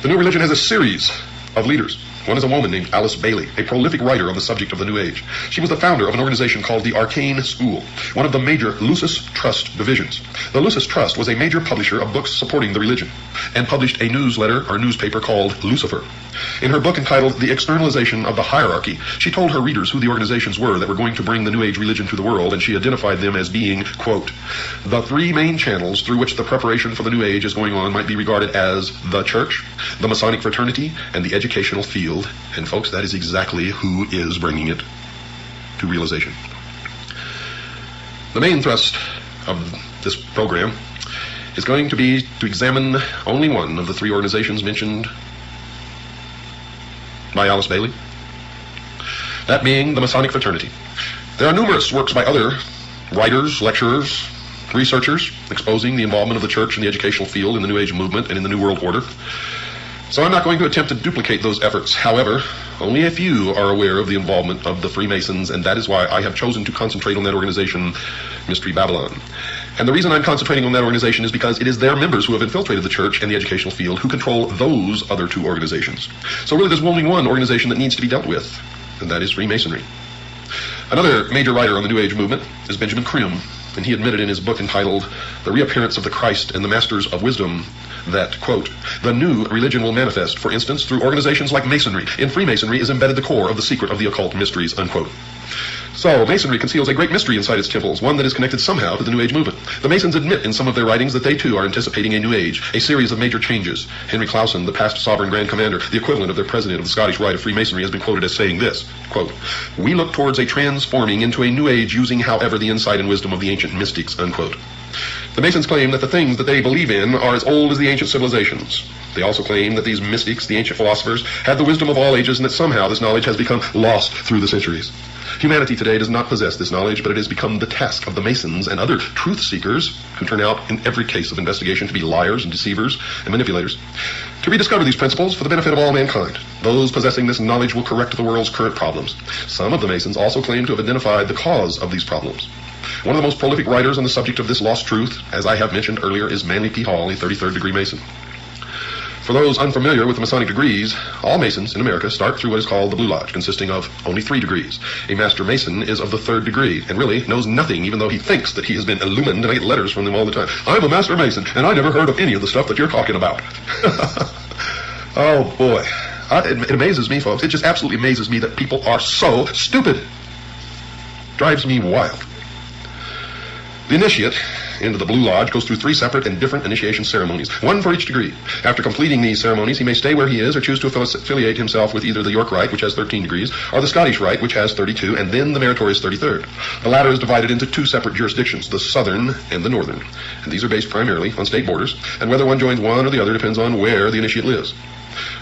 The new religion has a series of leaders. One is a woman named Alice Bailey, a prolific writer on the subject of the New Age. She was the founder of an organization called the Arcane School, one of the major Lucis Trust divisions. The Lucis Trust was a major publisher of books supporting the religion, and published a newsletter or newspaper called Lucifer. In her book entitled The Externalization of the Hierarchy, she told her readers who the organizations were that were going to bring the New Age religion to the world, and she identified them as being, quote, "The 3 main channels through which the preparation for the New Age is going on might be regarded as the Church, the Masonic Fraternity, and the educational field." And folks, that is exactly who is bringing it to realization. The main thrust of this program is going to be to examine only one of the 3 organizations mentioned by Alice Bailey, that being the Masonic Fraternity. There are numerous works by other writers, lecturers, researchers exposing the involvement of the church in the educational field in the New Age movement and in the New World Order. So I'm not going to attempt to duplicate those efforts. However, only a few are aware of the involvement of the Freemasons, and that is why I have chosen to concentrate on that organization, Mystery Babylon. And the reason I'm concentrating on that organization is because it is their members who have infiltrated the church and the educational field who control those other 2 organizations. So really there's only one organization that needs to be dealt with, and that is Freemasonry. Another major writer on the New Age movement is Benjamin Krim, and he admitted in his book entitled The Reappearance of the Christ and the Masters of Wisdom that, quote, "the new religion will manifest, for instance, through organizations like Masonry. In Freemasonry is embedded the core of the secret of the occult mysteries," unquote. So, Masonry conceals a great mystery inside its temples, one that is connected somehow to the New Age movement. The Masons admit in some of their writings that they too are anticipating a New Age, a series of major changes. Henry Clausen, the past sovereign grand commander, the equivalent of their president of the Scottish Rite of Freemasonry, has been quoted as saying this, quote, "We look towards a transforming into a New Age using, however, the insight and wisdom of the ancient mystics," unquote. The Masons claim that the things that they believe in are as old as the ancient civilizations. They also claim that these mystics, the ancient philosophers, had the wisdom of all ages and that somehow this knowledge has become lost through the centuries. Humanity today does not possess this knowledge, but it has become the task of the Masons and other truth seekers, who turn out in every case of investigation to be liars and deceivers and manipulators, to rediscover these principles for the benefit of all mankind. Those possessing this knowledge will correct the world's current problems. Some of the Masons also claim to have identified the cause of these problems. One of the most prolific writers on the subject of this lost truth, as I have mentioned earlier, is Manly P. Hall, a 33rd degree Mason. For those unfamiliar with the Masonic degrees, all Masons in America start through what is called the Blue Lodge, consisting of only 3 degrees. A Master Mason is of the 3rd degree, and really knows nothing, even though he thinks that he has been illumined, and I get letters from them all the time. "I'm a Master Mason, and I never heard of any of the stuff that you're talking about." Oh boy. It amazes me, folks. It just absolutely amazes me that people are so stupid. Drives me wild. The initiate into the Blue Lodge goes through 3 separate and different initiation ceremonies, one for each degree. After completing these ceremonies, he may stay where he is or choose to affiliate himself with either the York Rite, which has 13 degrees, or the Scottish Rite, which has 32, and then the meritorious 33rd. The latter is divided into 2 separate jurisdictions, the Southern and the Northern, and these are based primarily on state borders, and whether one joins one or the other depends on where the initiate lives.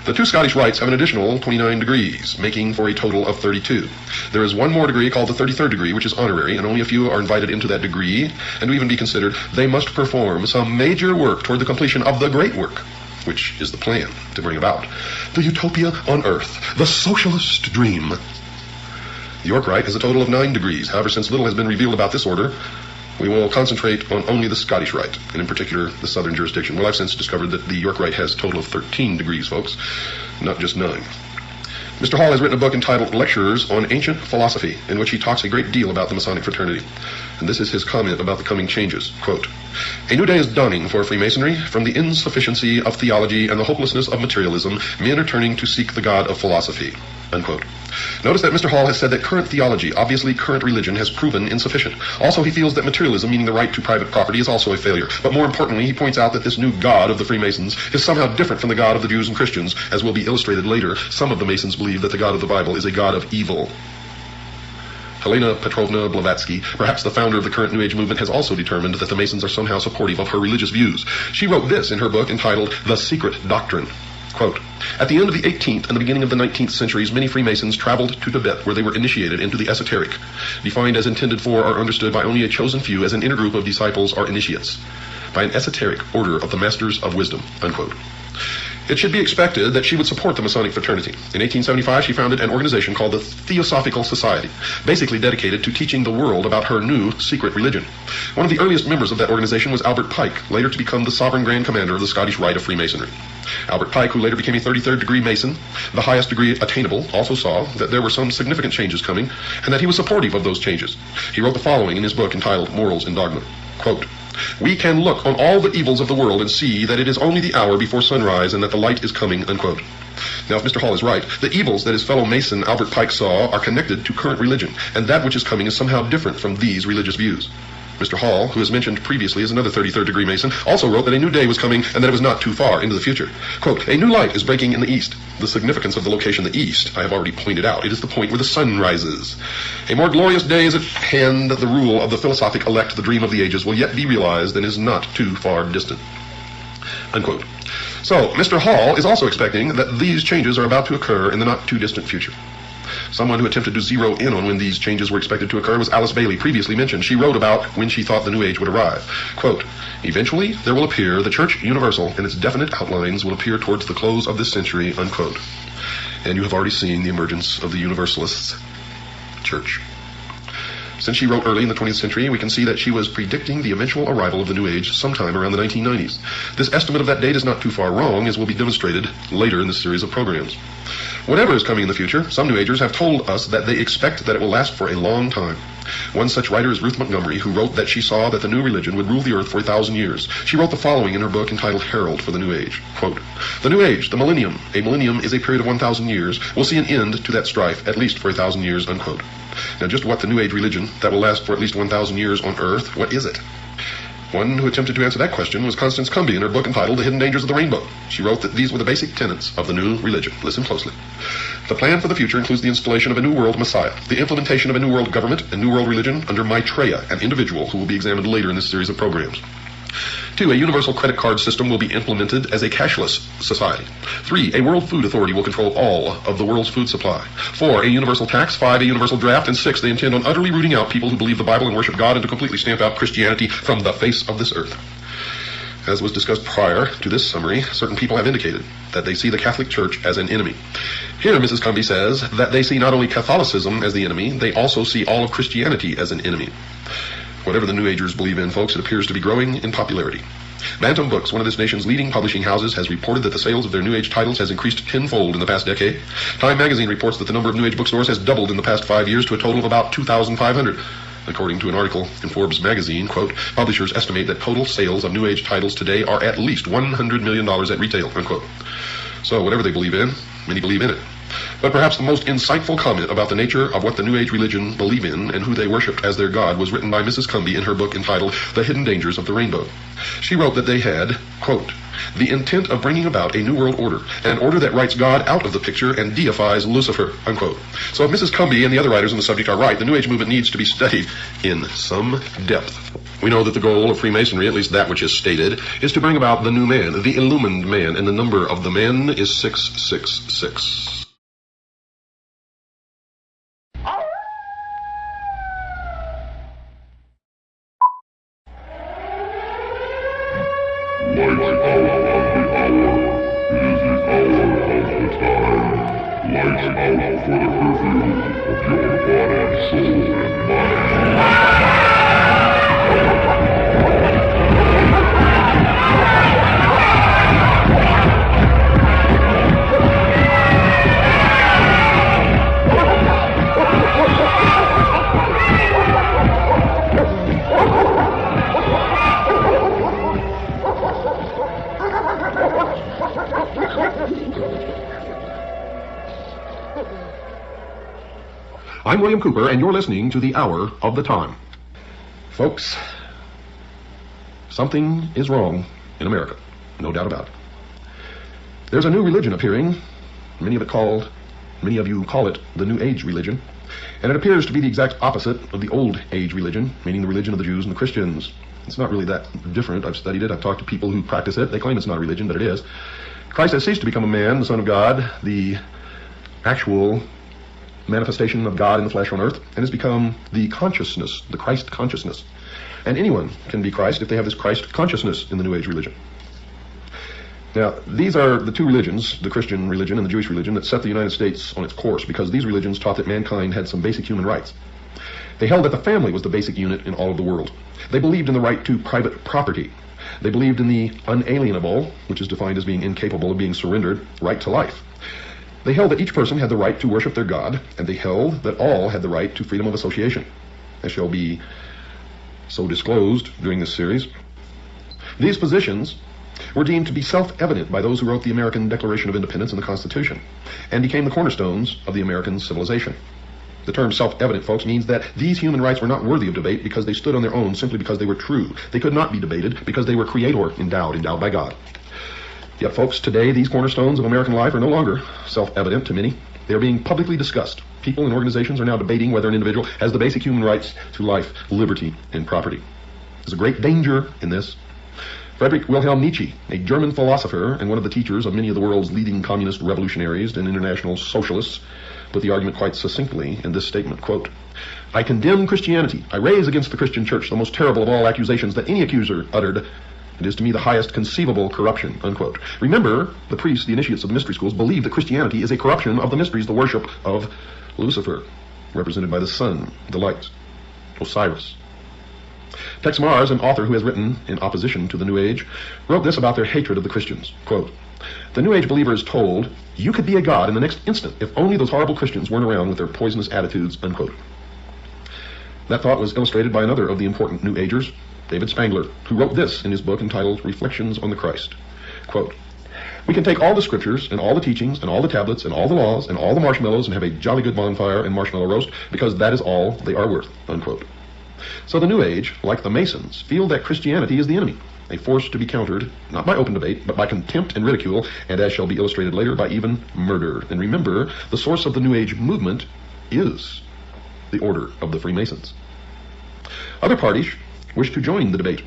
The 2 Scottish rites have an additional 29 degrees, making for a total of 32. There is one more degree called the 33rd degree, which is honorary, and only a few are invited into that degree, and to even be considered, they must perform some major work toward the completion of the great work, which is the plan to bring about the utopia on earth, the socialist dream. The York Rite has a total of 9 degrees. However, since little has been revealed about this order, we will concentrate on only the Scottish Rite, and in particular, the Southern jurisdiction. Well, I've since discovered that the York Rite has a total of 13 degrees, folks, not just 9. Mr. Hall has written a book entitled Lectures on Ancient Philosophy, in which he talks a great deal about the Masonic fraternity. And this is his comment about the coming changes. Quote, "A new day is dawning for Freemasonry. From the insufficiency of theology and the hopelessness of materialism, men are turning to seek the God of philosophy." Unquote. Notice that Mr. Hall has said that current theology, obviously current religion, has proven insufficient. Also, he feels that materialism, meaning the right to private property, is also a failure. But more importantly, he points out that this new God of the Freemasons is somehow different from the God of the Jews and Christians. As will be illustrated later, some of the Masons believe that the God of the Bible is a God of evil. Helena Petrovna Blavatsky, perhaps the founder of the current New Age movement, has also determined that the Masons are somehow supportive of her religious views. She wrote this in her book entitled The Secret Doctrine. Quote, "At the end of the 18th and the beginning of the 19th centuries, many Freemasons traveled to Tibet, where they were initiated into the esoteric, defined as intended for or understood by only a chosen few as an inner group of disciples or initiates, by an esoteric order of the Masters of Wisdom." Unquote. It should be expected that she would support the Masonic fraternity. In 1875, she founded an organization called the Theosophical Society, basically dedicated to teaching the world about her new secret religion. One of the earliest members of that organization was Albert Pike, later to become the Sovereign Grand Commander of the Scottish Rite of Freemasonry. Albert Pike, who later became a 33rd degree Mason, the highest degree attainable, also saw that there were some significant changes coming, and that he was supportive of those changes. He wrote the following in his book entitled Morals and Dogma. Quote, "We can look on all the evils of the world and see that it is only the hour before sunrise and that the light is coming." Unquote. Now, if Mr. Hall is right, the evils that his fellow Mason Albert Pike saw are connected to current religion, and that which is coming is somehow different from these religious views. Mr. Hall, who is mentioned previously as another 33rd degree Mason, also wrote that a new day was coming and that it was not too far into the future. Quote, "A new light is breaking in the east." The significance of the location, the east, I have already pointed out. It is the point where the sun rises. "A more glorious day is at hand. The rule of the philosophic elect, the dream of the ages, will yet be realized and is not too far distant." Unquote. So, Mr. Hall is also expecting that these changes are about to occur in the not too distant future. Someone who attempted to zero in on when these changes were expected to occur was Alice Bailey, previously mentioned. She wrote about when she thought the New Age would arrive. Quote, "Eventually there will appear the Church Universal, and its definite outlines will appear towards the close of this century." Unquote. And you have already seen the emergence of the Universalists Church. Since she wrote early in the 20th century, we can see that she was predicting the eventual arrival of the New Age sometime around the 1990s. This estimate of that date is not too far wrong, as will be demonstrated later in this series of programs. Whatever is coming in the future, some New Agers have told us that they expect that it will last for a long time. One such writer is Ruth Montgomery, who wrote that she saw that the new religion would rule the earth for 1,000 years. She wrote the following in her book entitled Herald for the New Age. Quote, "The New Age, the millennium, a millennium is a period of 1,000 years, will see an end to that strife, at least for 1,000 years." Unquote. Now, just what the New Age religion that will last for at least 1,000 years on earth, what is it? One who attempted to answer that question was Constance Cumby in her book entitled The Hidden Dangers of the Rainbow. She wrote that these were the basic tenets of the new religion. Listen closely. "The plan for the future includes the installation of a new world messiah, the implementation of a new world government and new world religion under Maitreya, an individual who will be examined later in this series of programs. 2. A universal credit card system will be implemented as a cashless society. 3. A world food authority will control all of the world's food supply. 4. A universal tax. 5. A universal draft. And 6. They intend on utterly rooting out people who believe the Bible and worship God and to completely stamp out Christianity from the face of this earth." As was discussed prior to this summary, certain people have indicated that they see the Catholic Church as an enemy. Here, Mrs. Cumby says that they see not only Catholicism as the enemy, they also see all of Christianity as an enemy. Whatever the New Agers believe in, folks, it appears to be growing in popularity. Bantam Books, one of this nation's leading publishing houses, has reported that the sales of their New Age titles has increased tenfold in the past decade. Time magazine reports that the number of New Age bookstores has doubled in the past 5 years to a total of about 2,500. According to an article in Forbes magazine, quote, "Publishers estimate that total sales of New Age titles today are at least $100 million at retail," unquote. So whatever they believe in, many believe in it. But perhaps the most insightful comment about the nature of what the New Age religion believe in and who they worshipped as their God was written by Mrs. Cumby in her book entitled The Hidden Dangers of the Rainbow. She wrote that they had, quote, "the intent of bringing about a new world order, an order that writes God out of the picture and deifies Lucifer," unquote. So if Mrs. Cumby and the other writers on the subject are right, the New Age movement needs to be studied in some depth. We know that the goal of Freemasonry, at least that which is stated, is to bring about the new man, the illumined man, and the number of the man is 666. Lights out of the hour. It is the hour of the time. Lights out for the curfew of your body, soul, and mind. I'm William Cooper, and you're listening to the Hour of the Time. Folks, something is wrong in America, no doubt about it. There's a new religion appearing, many of you call it the New Age religion, and it appears to be the exact opposite of the Old Age religion, meaning the religion of the Jews and the Christians. It's not really that different. I've studied it. I've talked to people who practice it. They claim it's not a religion, but it is. Christ has ceased to become a man, the Son of God, the actual manifestation of God in the flesh on earth, and has become the consciousness, the Christ consciousness. And anyone can be Christ if they have this Christ consciousness in the New Age religion. Now, these are the two religions, the Christian religion and the Jewish religion, that set the United States on its course, because these religions taught that mankind had some basic human rights. They held that the family was the basic unit in all of the world. They believed in the right to private property. They believed in the unalienable, which is defined as being incapable of being surrendered, right to life. They held that each person had the right to worship their God, and they held that all had the right to freedom of association, as shall be so disclosed during this series. These positions were deemed to be self-evident by those who wrote the American Declaration of Independence and the Constitution, and became the cornerstones of the American civilization. The term self-evident, folks, means that these human rights were not worthy of debate because they stood on their own simply because they were true. They could not be debated because they were creator endowed by God. Yet, folks, today these cornerstones of American life are no longer self-evident to many. They are being publicly discussed. People and organizations are now debating whether an individual has the basic human rights to life, liberty, and property. There's a great danger in this. Friedrich Wilhelm Nietzsche, a German philosopher and one of the teachers of many of the world's leading communist revolutionaries and international socialists, put the argument quite succinctly in this statement, quote, "I condemn Christianity. I raise against the Christian church the most terrible of all accusations that any accuser uttered. It is to me the highest conceivable corruption," unquote. Remember, the priests, the initiates of the mystery schools, believe that Christianity is a corruption of the mysteries, the worship of Lucifer, represented by the sun, the light, Osiris. Tex Mars, an author who has written in opposition to the New Age, wrote this about their hatred of the Christians, quote, "The New Age believer is told, you could be a god in the next instant if only those horrible Christians weren't around with their poisonous attitudes," unquote. That thought was illustrated by another of the important New Agers, David Spangler, who wrote this in his book entitled Reflections on the Christ, quote, "We can take all the scriptures and all the teachings and all the tablets and all the laws and all the marshmallows and have a jolly good bonfire and marshmallow roast because that is all they are worth," unquote. So the New Age, like the Masons, feel that Christianity is the enemy, a force to be countered, not by open debate, but by contempt and ridicule, and as shall be illustrated later, by even murder. And remember, the source of the New Age movement is the Order of the Freemasons. Other parties wish to join the debate.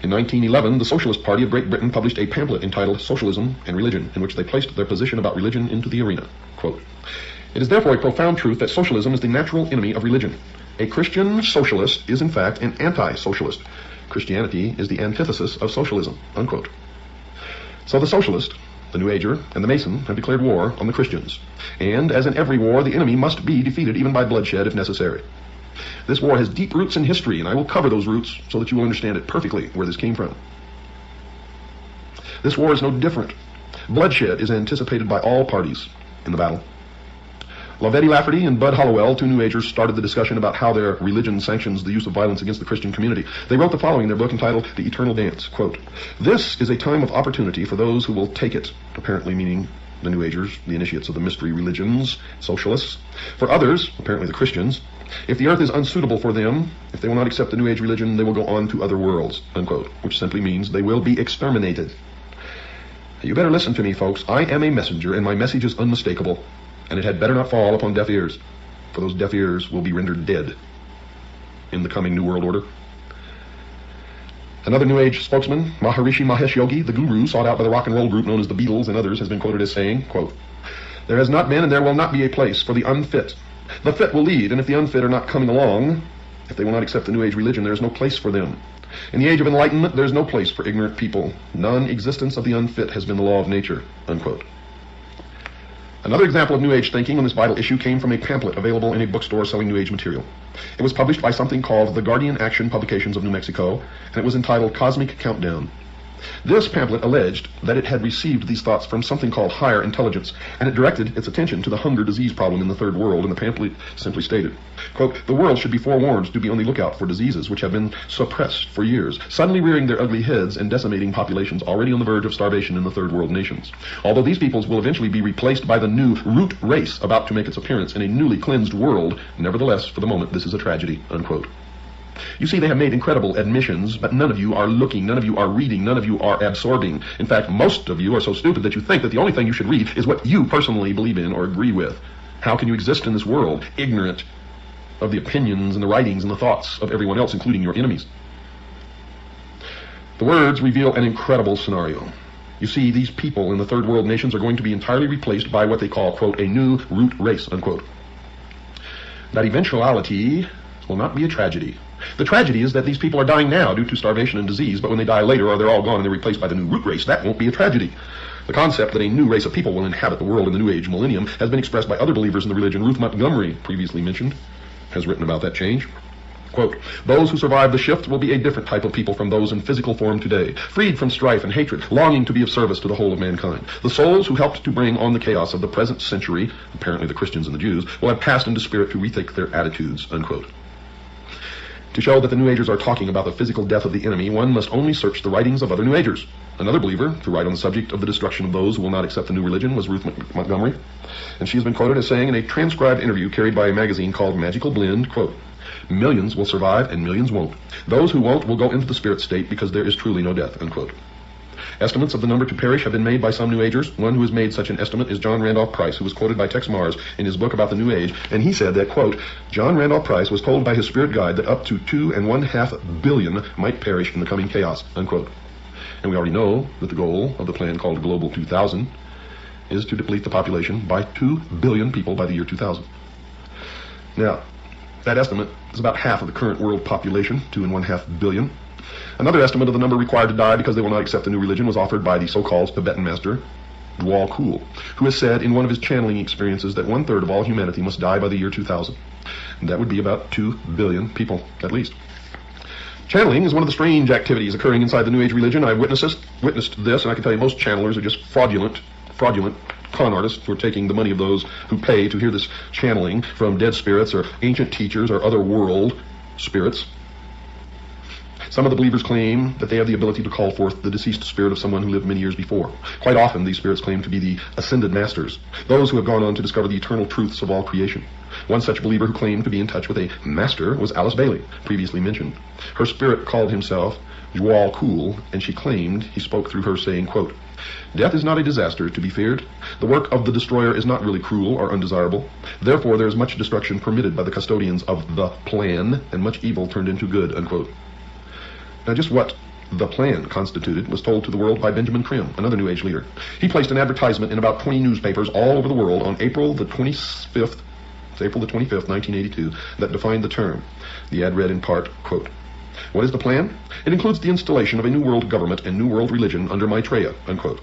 In 1911, the Socialist Party of Great Britain published a pamphlet entitled Socialism and Religion, in which they placed their position about religion into the arena. Quote, "It is therefore a profound truth that socialism is the natural enemy of religion. A Christian socialist is in fact an anti-socialist. Christianity is the antithesis of socialism," unquote. So the socialist, the New Ager, and the Mason have declared war on the Christians. And as in every war, the enemy must be defeated even by bloodshed if necessary. This war has deep roots in history, and I will cover those roots so that you will understand it perfectly where this came from. This war is no different. Bloodshed is anticipated by all parties in the battle. Lavetti Lafferty and Bud Hollowell, two New Agers, started the discussion about how their religion sanctions the use of violence against the Christian community. They wrote the following in their book entitled The Eternal Dance, quote, "This is a time of opportunity for those who will take it," apparently meaning the New Agers, the initiates of the mystery religions, socialists. "For others," apparently the Christians, "if the earth is unsuitable for them, if they will not accept the New Age religion, they will go on to other worlds," unquote, which simply means they will be exterminated. You better listen to me, folks. I am a messenger, and my message is unmistakable. And it had better not fall upon deaf ears, for those deaf ears will be rendered dead in the coming New World Order. Another New Age spokesman, Maharishi Mahesh Yogi, the guru sought out by the rock and roll group known as the Beatles and others, has been quoted as saying, quote, "There has not been and there will not be a place for the unfit. The fit will lead, and if the unfit are not coming along, if they will not accept the New Age religion, there is no place for them. In the age of enlightenment, there is no place for ignorant people. Non-existence of the unfit has been the law of nature," unquote. Another example of New Age thinking on this vital issue came from a pamphlet available in a bookstore selling New Age material. It was published by something called the Guardian Action Publications of New Mexico, and it was entitled Cosmic Countdown. This pamphlet alleged that it had received these thoughts from something called higher intelligence, and it directed its attention to the hunger disease problem in the third world, and the pamphlet simply stated, quote, "The world should be forewarned to be on the lookout for diseases which have been suppressed for years, suddenly rearing their ugly heads and decimating populations already on the verge of starvation in the third world nations. Although these peoples will eventually be replaced by the new root race about to make its appearance in a newly cleansed world, nevertheless, for the moment, this is a tragedy," unquote. You see, they have made incredible admissions, but none of you are looking, none of you are reading, none of you are absorbing. In fact, most of you are so stupid that you think that the only thing you should read is what you personally believe in or agree with. How can you exist in this world ignorant of the opinions and the writings and the thoughts of everyone else, including your enemies? The words reveal an incredible scenario. You see, these people in the third world nations are going to be entirely replaced by what they call, quote, "a new root race," unquote. That eventuality will not be a tragedy. The tragedy is that these people are dying now due to starvation and disease, but when they die later or they're all gone and they're replaced by the new root race, that won't be a tragedy. The concept that a new race of people will inhabit the world in the New Age millennium has been expressed by other believers in the religion. Ruth Montgomery, previously mentioned, has written about that change. Quote, "Those who survive the shift will be a different type of people from those in physical form today, freed from strife and hatred, longing to be of service to the whole of mankind. The souls who helped to bring on the chaos of the present century, apparently the Christians and the Jews, will have passed into spirit to rethink their attitudes," unquote. To show that the New Agers are talking about the physical death of the enemy, one must only search the writings of other New Agers. Another believer to write on the subject of the destruction of those who will not accept the new religion was Ruth Montgomery, and she has been quoted as saying in a transcribed interview carried by a magazine called Magical Blend, quote, "Millions will survive and millions won't. Those who won't will go into the spirit state because there is truly no death," unquote. Estimates of the number to perish have been made by some New Agers. One who has made such an estimate is John Randolph Price, who was quoted by Tex Mars in his book about the New Age, and he said that, quote, "John Randolph Price was told by his spirit guide that up to 2.5 billion might perish in the coming chaos," unquote. And we already know that the goal of the plan called Global 2000 is to deplete the population by 2 billion people by the year 2000. Now, that estimate is about half of the current world population, 2.5 billion. Another estimate of the number required to die because they will not accept the new religion was offered by the so-called Tibetan master, Dwal Kul, who has said in one of his channeling experiences that 1/3 of all humanity must die by the year 2000. And that would be about 2 billion people, at least. Channeling is one of the strange activities occurring inside the New Age religion. I've witnessed this, and I can tell you most channelers are just fraudulent con artists who are taking the money of those who pay to hear this channeling from dead spirits or ancient teachers or other world spirits. Some of the believers claim that they have the ability to call forth the deceased spirit of someone who lived many years before. Quite often, these spirits claim to be the ascended masters, those who have gone on to discover the eternal truths of all creation. One such believer who claimed to be in touch with a master was Alice Bailey, previously mentioned. Her spirit called himself Dwal Kul, and she claimed he spoke through her saying, quote, "Death is not a disaster to be feared. The work of the destroyer is not really cruel or undesirable. Therefore, there is much destruction permitted by the custodians of the plan, and much evil turned into good," unquote. Now, just what the plan constituted was told to the world by Benjamin Krim, another New Age leader. He placed an advertisement in about 20 newspapers all over the world on April the 25th, 1982, that defined the term. The ad read in part, quote, "What is the plan? It includes the installation of a new world government and new world religion under Maitreya," unquote.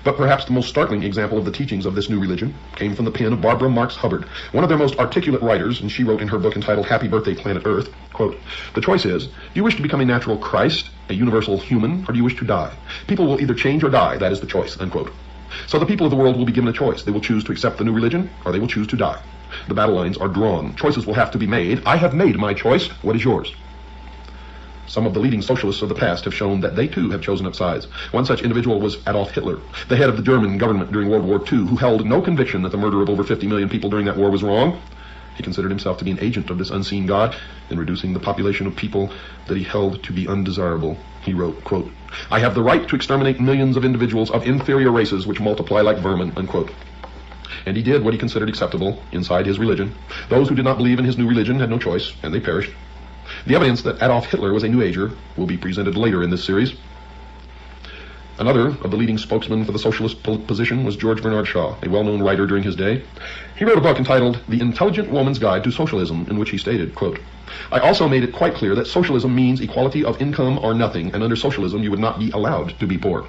But perhaps the most startling example of the teachings of this new religion came from the pen of Barbara Marx Hubbard, one of their most articulate writers, and she wrote in her book entitled Happy Birthday Planet Earth, quote, "The choice is, do you wish to become a natural Christ, a universal human, or do you wish to die? People will either change or die, that is the choice," unquote. So the people of the world will be given a choice. They will choose to accept the new religion, or they will choose to die. The battle lines are drawn. Choices will have to be made. I have made my choice. What is yours? Some of the leading socialists of the past have shown that they too have chosen up sides. One such individual was Adolf Hitler, the head of the German government during World War II, who held no conviction that the murder of over 50 million people during that war was wrong. He considered himself to be an agent of this unseen God in reducing the population of people that he held to be undesirable. He wrote, quote, "I have the right to exterminate millions of individuals of inferior races which multiply like vermin," unquote. And he did what he considered acceptable inside his religion. Those who did not believe in his new religion had no choice, and they perished. The evidence that Adolf Hitler was a New Ager will be presented later in this series. Another of the leading spokesmen for the socialist position was George Bernard Shaw, a well-known writer during his day. He wrote a book entitled The Intelligent Woman's Guide to Socialism, in which he stated, quote, "I also made it quite clear that socialism means equality of income or nothing, and under socialism you would not be allowed to be poor."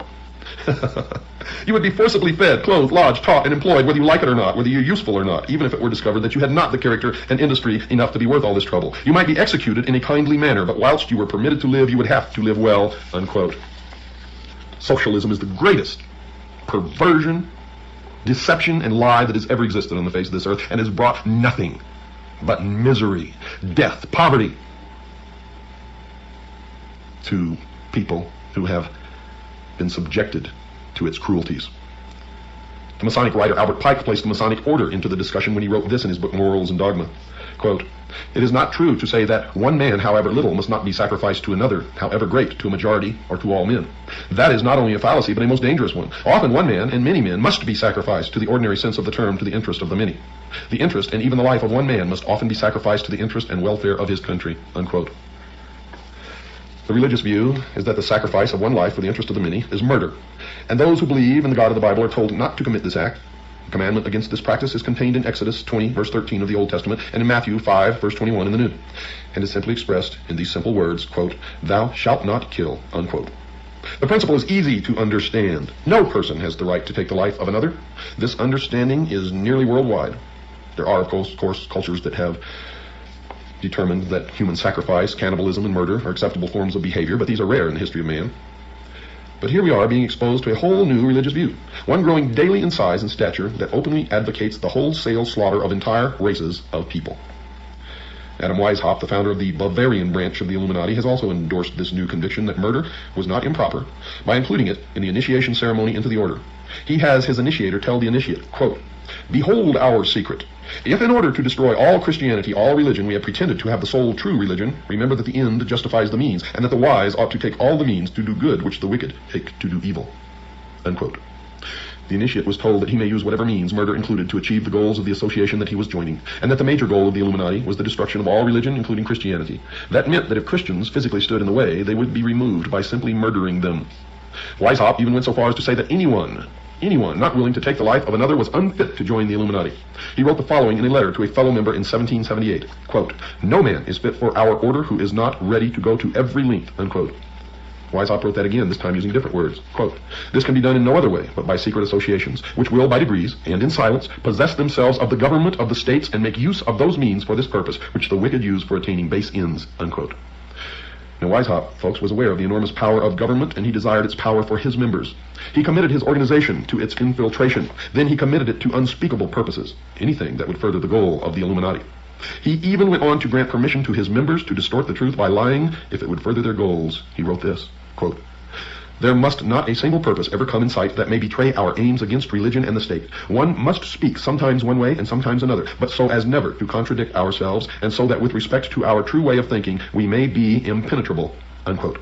You would be forcibly fed, clothed, lodged, taught, and employed whether you like it or not, whether you're useful or not, even if it were discovered that you had not the character and industry enough to be worth all this trouble. You might be executed in a kindly manner, but whilst you were permitted to live, you would have to live well, unquote. Socialism is the greatest perversion, deception, and lie that has ever existed on the face of this earth, and has brought nothing but misery, death, poverty to people who have been subjected to its cruelties. The Masonic writer Albert Pike placed the Masonic order into the discussion when he wrote this in his book Morals and Dogma. Quote, "It is not true to say that one man, however little, must not be sacrificed to another, however great, to a majority or to all men. That is not only a fallacy, but a most dangerous one. Often one man and many men must be sacrificed to the ordinary sense of the term to the interest of the many. The interest and even the life of one man must often be sacrificed to the interest and welfare of his country." Unquote. The religious view is that the sacrifice of one life for the interest of the many is murder, and those who believe in the God of the Bible are told not to commit this act. The commandment against this practice is contained in Exodus 20, verse 13 of the Old Testament, and in Matthew 5, verse 21 in the New, and is simply expressed in these simple words, quote, "Thou shalt not kill," unquote. The principle is easy to understand. No person has the right to take the life of another. This understanding is nearly worldwide. There are, of course, cultures that have determined that human sacrifice, cannibalism, and murder are acceptable forms of behavior, but these are rare in the history of man. But here we are being exposed to a whole new religious view, one growing daily in size and stature that openly advocates the wholesale slaughter of entire races of people. Adam Weishaupt, the founder of the Bavarian branch of the Illuminati, has also endorsed this new conviction that murder was not improper by including it in the initiation ceremony into the order. He has his initiator tell the initiate, quote, "Behold our secret. If in order to destroy all Christianity, all religion, we have pretended to have the sole true religion, remember that the end justifies the means, and that the wise ought to take all the means to do good which the wicked take to do evil." Unquote. The initiate was told that he may use whatever means, murder included, to achieve the goals of the association that he was joining, and that the major goal of the Illuminati was the destruction of all religion, including Christianity. That meant that if Christians physically stood in the way, they would be removed by simply murdering them. Weishaupt even went so far as to say that anyone not willing to take the life of another was unfit to join the Illuminati. He wrote the following in a letter to a fellow member in 1778, quote, "No man is fit for our order who is not ready to go to every length," unquote. Weishaupt wrote that again, this time using different words. Quote, "This can be done in no other way but by secret associations, which will by degrees, and in silence, possess themselves of the government of the states and make use of those means for this purpose, which the wicked use for attaining base ends," unquote. Now, Weishaupt, folks, was aware of the enormous power of government, and he desired its power for his members. He committed his organization to its infiltration. Then he committed it to unspeakable purposes, anything that would further the goal of the Illuminati. He even went on to grant permission to his members to distort the truth by lying if it would further their goals. He wrote this, quote, "There must not a single purpose ever come in sight that may betray our aims against religion and the state. One must speak sometimes one way and sometimes another, but so as never to contradict ourselves, and so that with respect to our true way of thinking, we may be impenetrable," unquote.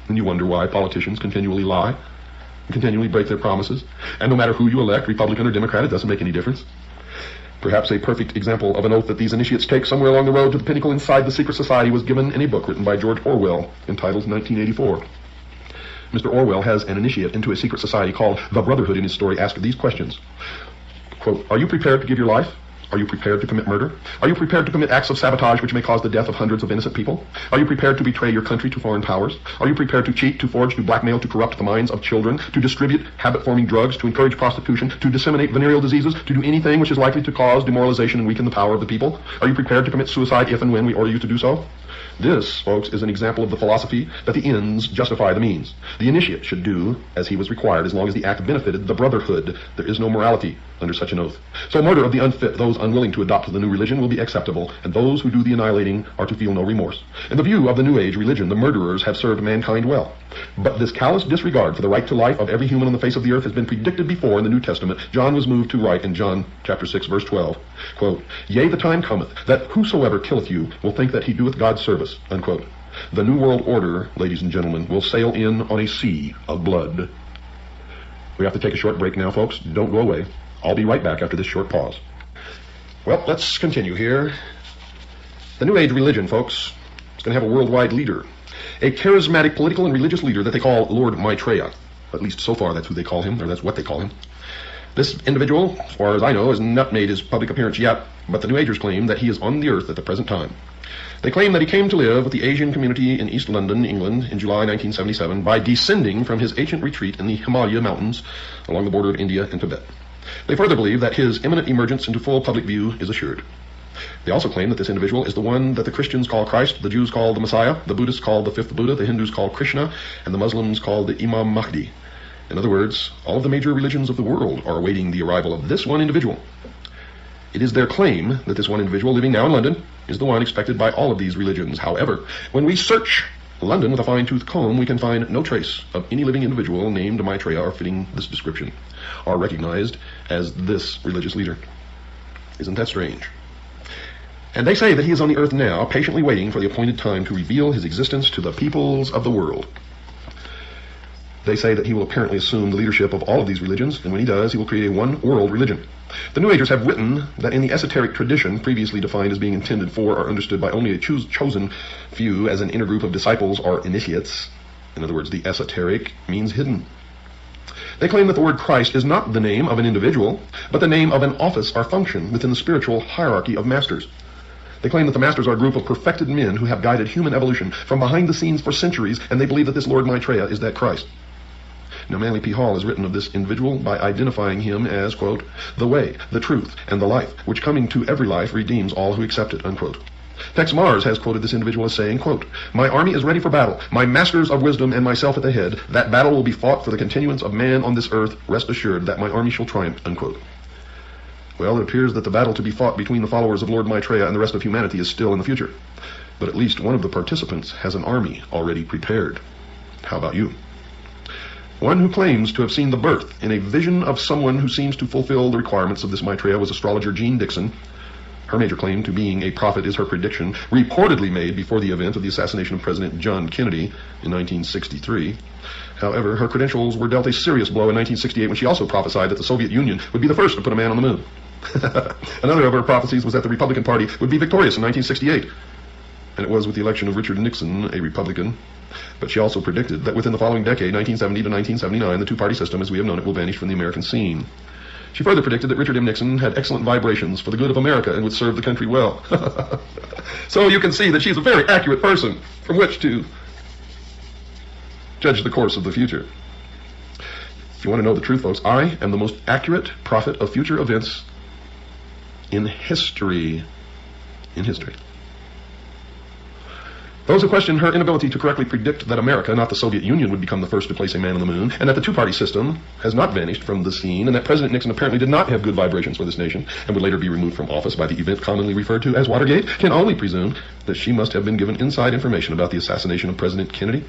And you wonder why politicians continually lie, continually break their promises, and no matter who you elect, Republican or Democrat, it doesn't make any difference. Perhaps a perfect example of an oath that these initiates take somewhere along the road to the pinnacle inside the secret society was given in a book written by George Orwell entitled 1984. Mr. Orwell has an initiate into a secret society called the Brotherhood in his story asked these questions. Quote, "Are you prepared to give your life? Are you prepared to commit murder? Are you prepared to commit acts of sabotage which may cause the death of hundreds of innocent people? Are you prepared to betray your country to foreign powers? Are you prepared to cheat, to forge, to blackmail, to corrupt the minds of children, to distribute habit-forming drugs, to encourage prostitution, to disseminate venereal diseases, to do anything which is likely to cause demoralization and weaken the power of the people? Are you prepared to commit suicide if and when we order you to do so?" This, folks, is an example of the philosophy that the ends justify the means. The initiate should do as he was required as long as the act benefited the brotherhood. There is no morality under such an oath. So murder of the unfit, those unwilling to adopt the new religion, will be acceptable, and those who do the annihilating are to feel no remorse. In the view of the New Age religion, the murderers have served mankind well. But this callous disregard for the right to life of every human on the face of the earth has been predicted before in the New Testament. John was moved to write in John chapter 6, verse 12, quote, "Yea, the time cometh, that whosoever killeth you will think that he doeth God's service," unquote. The New World Order, ladies and gentlemen, will sail in on a sea of blood. We have to take a short break now, folks. Don't go away. I'll be right back after this short pause. Well, let's continue here. The New Age religion, folks, is going to have a worldwide leader. A charismatic political and religious leader that they call Lord Maitreya. At least so far that's who they call him, or that's what they call him. This individual, as far as I know, has not made his public appearance yet, but the New Agers claim that he is on the earth at the present time. They claim that he came to live with the Asian community in East London, England, in July 1977 by descending from his ancient retreat in the Himalaya Mountains along the border of India and Tibet. They further believe that his imminent emergence into full public view is assured. They also claim that this individual is the one that the Christians call Christ, the Jews call the Messiah, the Buddhists call the fifth Buddha, the Hindus call Krishna, and the Muslims call the Imam Mahdi. In other words, all of the major religions of the world are awaiting the arrival of this one individual. It is their claim that this one individual living now in London is the one expected by all of these religions. However, when we search London with a fine-tooth comb, we can find no trace of any living individual named Maitreya or fitting this description, or recognized as this religious leader. Isn't that strange? And they say that he is on the earth now, patiently waiting for the appointed time to reveal his existence to the peoples of the world. They say that he will apparently assume the leadership of all of these religions, and when he does, he will create a one-world religion. The New Agers have written that in the esoteric tradition, previously defined as being intended for or understood by only a chosen few as an inner group of disciples or initiates, in other words, the esoteric means hidden. They claim that the word Christ is not the name of an individual, but the name of an office or function within the spiritual hierarchy of masters. They claim that the masters are a group of perfected men who have guided human evolution from behind the scenes for centuries, and they believe that this Lord Maitreya is that Christ. Now, Manly P. Hall has written of this individual by identifying him as, quote, the way, the truth, and the life, which coming to every life redeems all who accept it, unquote. Tex Mars has quoted this individual as saying, quote, my army is ready for battle, my masters of wisdom and myself at the head. That battle will be fought for the continuance of man on this earth. Rest assured that my army shall triumph, unquote. Well, it appears that the battle to be fought between the followers of Lord Maitreya and the rest of humanity is still in the future. But at least one of the participants has an army already prepared. How about you? One who claims to have seen the birth in a vision of someone who seems to fulfill the requirements of this Maitreya was astrologer Jean Dixon. Her major claim to being a prophet is her prediction, reportedly made before the event of the assassination of President John Kennedy in 1963. However, her credentials were dealt a serious blow in 1968 when she also prophesied that the Soviet Union would be the first to put a man on the moon. Another of her prophecies was that the Republican Party would be victorious in 1968. And it was with the election of Richard Nixon, a Republican. But she also predicted that within the following decade, 1970 to 1979, the two-party system as we have known it will vanish from the American scene. She further predicted that Richard M. Nixon had excellent vibrations for the good of America and would serve the country well. So you can see that she's a very accurate person from which to judge the course of the future. If you want to know the truth, folks, I am the most accurate prophet of future events in history. In history. Those who question her inability to correctly predict that America, not the Soviet Union, would become the first to place a man on the moon, and that the two-party system has not vanished from the scene, and that President Nixon apparently did not have good vibrations for this nation, and would later be removed from office by the event commonly referred to as Watergate, can only presume that she must have been given inside information about the assassination of President Kennedy,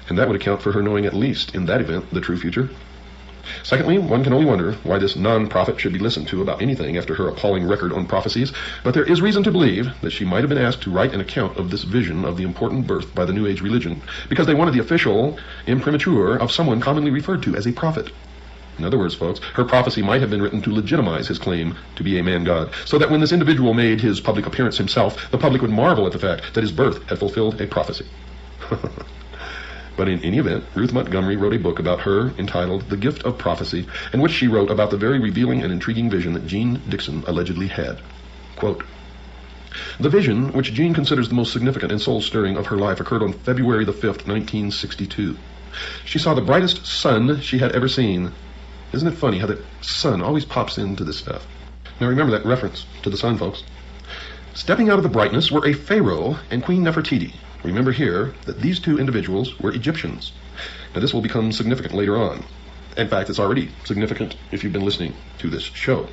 and that would account for her knowing at least, in that event, the true future. Secondly, one can only wonder why this non-prophet should be listened to about anything after her appalling record on prophecies, but there is reason to believe that she might have been asked to write an account of this vision of the important birth by the New Age religion, because they wanted the official imprimatur of someone commonly referred to as a prophet. In other words, folks, her prophecy might have been written to legitimize his claim to be a man-god, so that when this individual made his public appearance himself, the public would marvel at the fact that his birth had fulfilled a prophecy. But in any event, Ruth Montgomery wrote a book about her entitled The Gift of Prophecy, in which she wrote about the very revealing and intriguing vision that Jean Dixon allegedly had. Quote, the vision, which Jean considers the most significant and soul-stirring of her life, occurred on February the 5th, 1962. She saw the brightest sun she had ever seen. Isn't it funny how that sun always pops into this stuff? Now remember that reference to the sun, folks. Stepping out of the brightness were a pharaoh and Queen Nefertiti. Remember here that these two individuals were Egyptians. Now this will become significant later on. In fact, it's already significant if you've been listening to this show.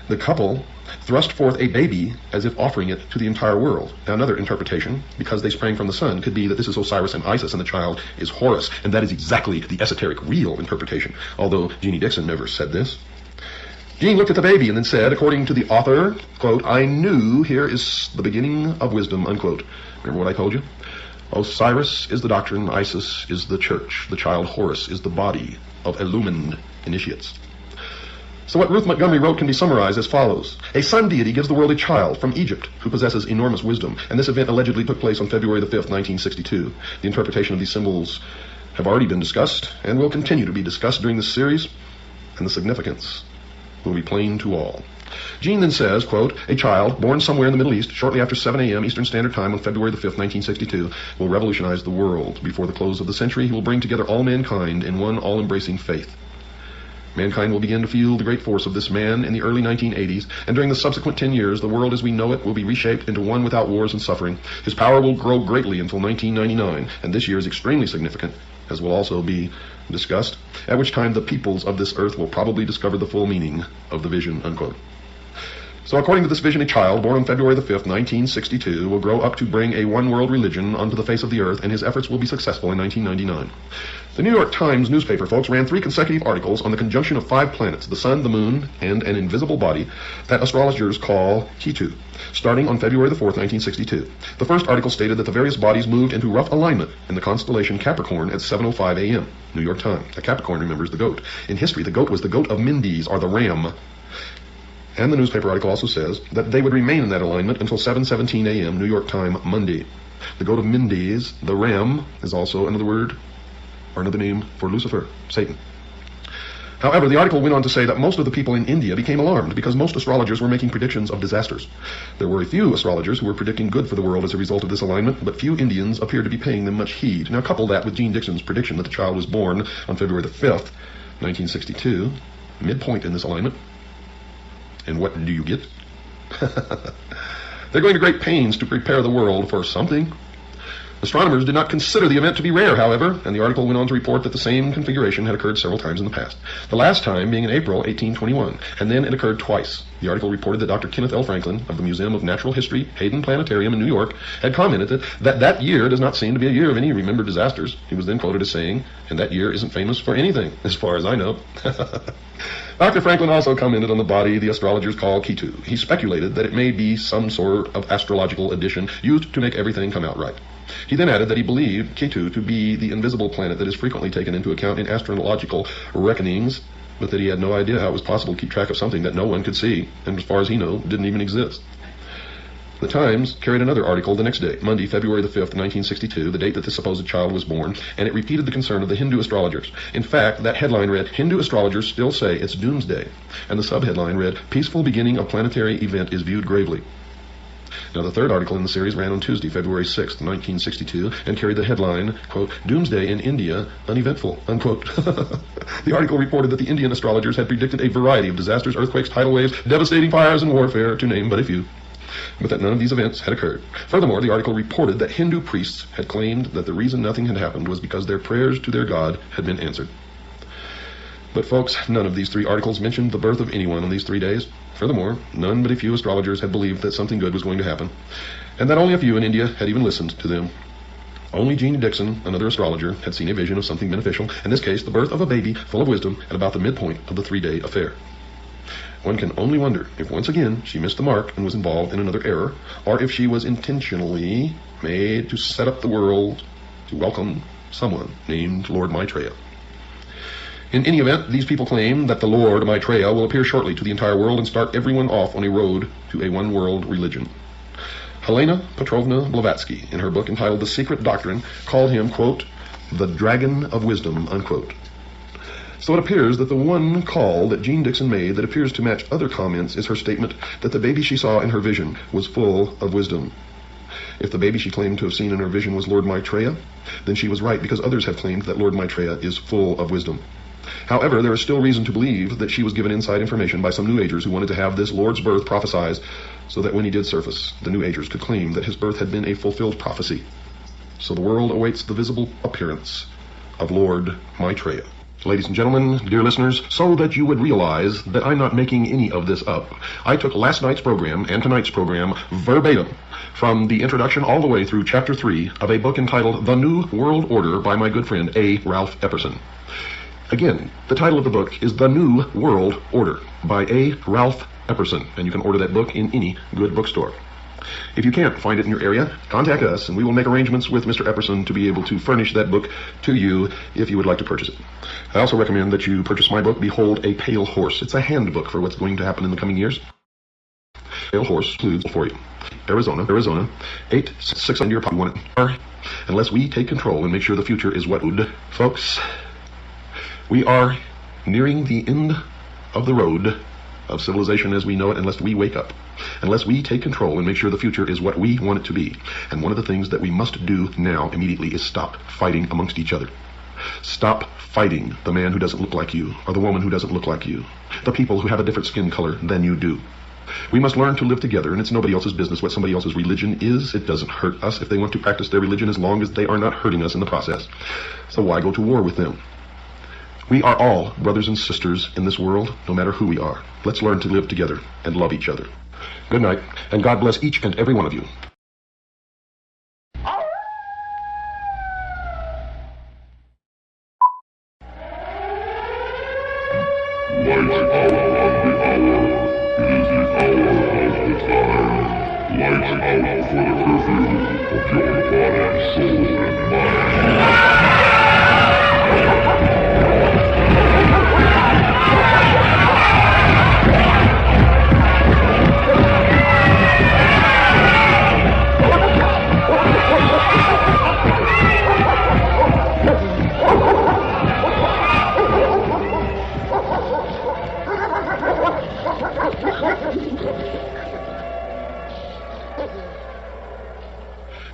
The couple thrust forth a baby as if offering it to the entire world. Now another interpretation, because they sprang from the sun, could be that this is Osiris and Isis and the child is Horus, and that is exactly the esoteric real interpretation, although Jeannie Dixon never said this. Jean looked at the baby and then said, according to the author, quote, I knew here is the beginning of wisdom, unquote. Remember what I told you? Osiris is the doctrine, Isis is the church, the child Horus is the body of illumined initiates. So what Ruth Montgomery wrote can be summarized as follows. A sun deity gives the world a child from Egypt who possesses enormous wisdom, and this event allegedly took place on February the 5th, 1962. The interpretation of these symbols have already been discussed and will continue to be discussed during this series, and the significance will be plain to all. Jean then says, quote, a child born somewhere in the Middle East shortly after 7 a.m. Eastern Standard Time on February the 5th, 1962, will revolutionize the world. Before the close of the century, he will bring together all mankind in one all-embracing faith. Mankind will begin to feel the great force of this man in the early 1980s, and during the subsequent 10 years, the world as we know it will be reshaped into one without wars and suffering. His power will grow greatly until 1999, and this year is extremely significant, as will also be discussed, at which time the peoples of this earth will probably discover the full meaning of the vision, unquote. So according to this vision, a child born on February the 5th, 1962, will grow up to bring a one-world religion onto the face of the earth, and his efforts will be successful in 1999. The New York Times newspaper, folks, ran 3 consecutive articles on the conjunction of 5 planets, the sun, the moon, and an invisible body that astrologers call Ketu, starting on February the 4th, 1962. The first article stated that the various bodies moved into rough alignment in the constellation Capricorn at 7:05 a.m. New York Times. A Capricorn remembers the goat. In history, the goat was the goat of Mendes, or the ram. And the newspaper article also says that they would remain in that alignment until 7:17 a.m. New York time Monday. The goat of Mendes, the ram, is also another word or another name for Lucifer, Satan. However, the article went on to say that most of the people in India became alarmed because most astrologers were making predictions of disasters. There were a few astrologers who were predicting good for the world as a result of this alignment, but few Indians appeared to be paying them much heed. Now couple that with Gene Dixon's prediction that the child was born on February the 5th, 1962, midpoint in this alignment. And what do you get? They're going to great pains to prepare the world for something. Astronomers did not consider the event to be rare, however, and the article went on to report that the same configuration had occurred several times in the past. The last time being in April 1821, and then it occurred twice. The article reported that Dr. Kenneth L. Franklin of the Museum of Natural History, Hayden Planetarium in New York, had commented that year does not seem to be a year of any remembered disasters. He was then quoted as saying, and that year isn't famous for anything, as far as I know. Dr. Franklin also commented on the body the astrologers call Ketu. He speculated that it may be some sort of astrological addition used to make everything come out right. He then added that he believed Ketu to be the invisible planet that is frequently taken into account in astrological reckonings, but that he had no idea how it was possible to keep track of something that no one could see, and as far as he knew, didn't even exist. The Times carried another article the next day, Monday, February the 5th, 1962, the date that the supposed child was born, and it repeated the concern of the Hindu astrologers. In fact, that headline read, "Hindu astrologers still say it's doomsday," and the subheadline read, "Peaceful beginning of planetary event is viewed gravely." Now, the third article in the series ran on Tuesday, February 6th, 1962, and carried the headline, quote, "Doomsday in India, uneventful," unquote. The article reported that the Indian astrologers had predicted a variety of disasters, earthquakes, tidal waves, devastating fires, and warfare, to name but a few, but that none of these events had occurred. Furthermore, the article reported that Hindu priests had claimed that the reason nothing had happened was because their prayers to their god had been answered. But folks, none of these 3 articles mentioned the birth of anyone on these 3 days. Furthermore, none but a few astrologers had believed that something good was going to happen, and that only a few in India had even listened to them. Only Gene Dixon, another astrologer, had seen a vision of something beneficial, in this case the birth of a baby full of wisdom at about the midpoint of the 3-day affair. One can only wonder if once again she missed the mark and was involved in another error, or if she was intentionally made to set up the world to welcome someone named Lord Maitreya. In any event, these people claim that the Lord Maitreya will appear shortly to the entire world and start everyone off on a road to a one-world religion. Helena Petrovna Blavatsky, in her book entitled The Secret Doctrine, called him, quote, "the dragon of wisdom," unquote. So it appears that the one call that Gene Dixon made that appears to match other comments is her statement that the baby she saw in her vision was full of wisdom. If the baby she claimed to have seen in her vision was Lord Maitreya, then she was right, because others have claimed that Lord Maitreya is full of wisdom. However, there is still reason to believe that she was given inside information by some New Agers who wanted to have this Lord's birth prophesied, so that when he did surface, the New Agers could claim that his birth had been a fulfilled prophecy. So the world awaits the visible appearance of Lord Maitreya. Ladies and gentlemen, dear listeners, so that you would realize that I'm not making any of this up, I took last night's program and tonight's program verbatim from the introduction all the way through Chapter 3 of a book entitled The New World Order by my good friend A. Ralph Epperson. Again, the title of the book is The New World Order by A. Ralph Epperson, and you can order that book in any good bookstore. If you can't find it in your area, contact us and we will make arrangements with Mr. Epperson to be able to furnish that book to you if you would like to purchase it. I also recommend that you purchase my book, Behold a Pale Horse. It's a handbook for what's going to happen in the coming years. Pale Horse includes for you. Arizona, 866 on your pocket. Unless we take control and make sure the future is what would. Folks, we are nearing the end of the road of civilization as we know it unless we wake up. Unless we take control and make sure the future is what we want it to be. And one of the things that we must do now immediately is stop fighting amongst each other. Stop fighting the man who doesn't look like you, or the woman who doesn't look like you, the people who have a different skin color than you do. We must learn to live together, and it's nobody else's business what somebody else's religion is. It doesn't hurt us if they want to practice their religion as long as they are not hurting us in the process. So why go to war with them? We are all brothers and sisters in this world, no matter who we are. Let's learn to live together and love each other. Good night, and God bless each and every one of you. Lights out on the hour. It is the hour of the time. Lights out for the curfew of your body, soul, and mind.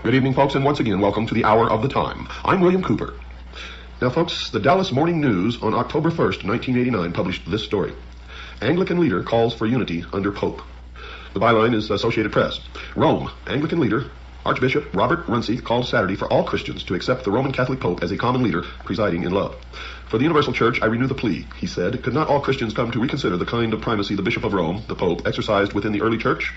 Good evening, folks, and once again, welcome to the Hour of the Time. I'm William Cooper. Now, folks, the Dallas Morning News on October 1st, 1989, published this story. Anglican leader calls for unity under Pope. The byline is Associated Press. Rome, Anglican leader Archbishop Robert Runcie called Saturday for all Christians to accept the Roman Catholic Pope as a common leader presiding in love. For the Universal Church, I renew the plea, he said. Could not all Christians come to reconsider the kind of primacy the Bishop of Rome, the Pope, exercised within the early church?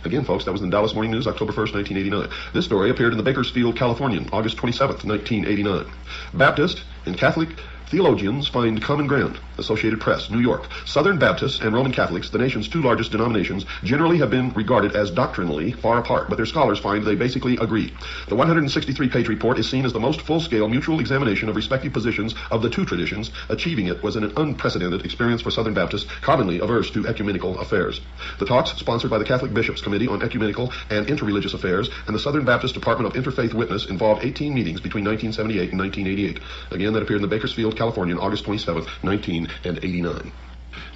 Again, folks, that was in the Dallas Morning News, October 1st, 1989. This story appeared in the Bakersfield Californian, August 27th, 1989. Baptist and Catholic theologians find common ground. Associated Press, New York. Southern Baptists and Roman Catholics, the nation's two largest denominations, generally have been regarded as doctrinally far apart, but their scholars find they basically agree. The 163-page report is seen as the most full-scale mutual examination of respective positions of the two traditions. Achieving it was an unprecedented experience for Southern Baptists, commonly averse to ecumenical affairs. The talks, sponsored by the Catholic Bishops' Committee on Ecumenical and Interreligious Affairs and the Southern Baptist Department of Interfaith Witness, involved 18 meetings between 1978 and 1988. Again, that appeared in the Bakersfield Californian, August 27th, 1989.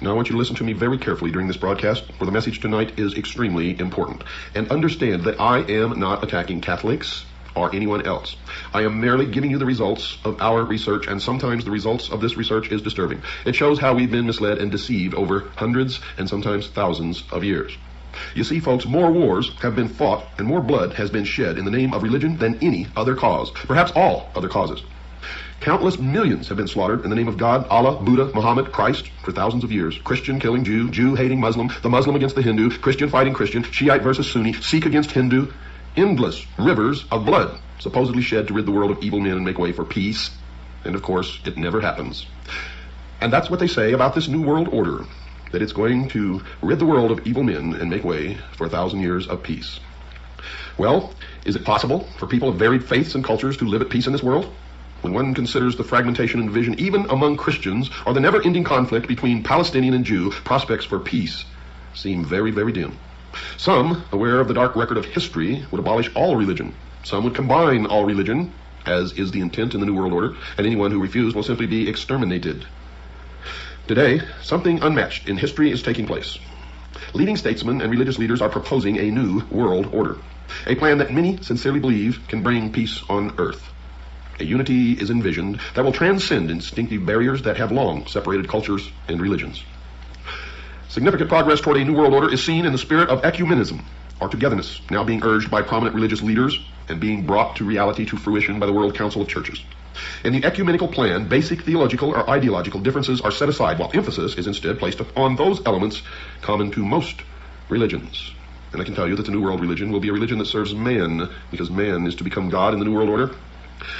Now I want you to listen to me very carefully during this broadcast, for the message tonight is extremely important. And understand that I am not attacking Catholics or anyone else. I am merely giving you the results of our research, and sometimes the results of this research is disturbing. It shows how we've been misled and deceived over hundreds and sometimes thousands of years. You see, folks, more wars have been fought and more blood has been shed in the name of religion than any other cause, perhaps all other causes. Countless millions have been slaughtered in the name of God, Allah, Buddha, Muhammad, Christ for thousands of years. Christian killing Jew, Jew hating Muslim, the Muslim against the Hindu, Christian fighting Christian, Shiite versus Sunni, Sikh against Hindu. Endless rivers of blood supposedly shed to rid the world of evil men and make way for peace. And of course, it never happens. And that's what they say about this new world order, that it's going to rid the world of evil men and make way for 1,000 years of peace. Well, is it possible for people of varied faiths and cultures to live at peace in this world? When one considers the fragmentation and division even among Christians, or the never-ending conflict between Palestinian and Jew, prospects for peace seem very, very dim. Some, aware of the dark record of history, would abolish all religion. Some would combine all religion, as is the intent in the New World Order, and anyone who refused will simply be exterminated. Today, something unmatched in history is taking place. Leading statesmen and religious leaders are proposing a new world order, a plan that many sincerely believe can bring peace on earth. A unity is envisioned that will transcend instinctive barriers that have long separated cultures and religions. Significant progress toward a new world order is seen in the spirit of ecumenism, or togetherness, now being urged by prominent religious leaders and being brought to reality, to fruition by the World Council of Churches. In the ecumenical plan, basic theological or ideological differences are set aside, while emphasis is instead placed upon those elements common to most religions. And I can tell you that the New World religion will be a religion that serves man, because man is to become God in the New World Order,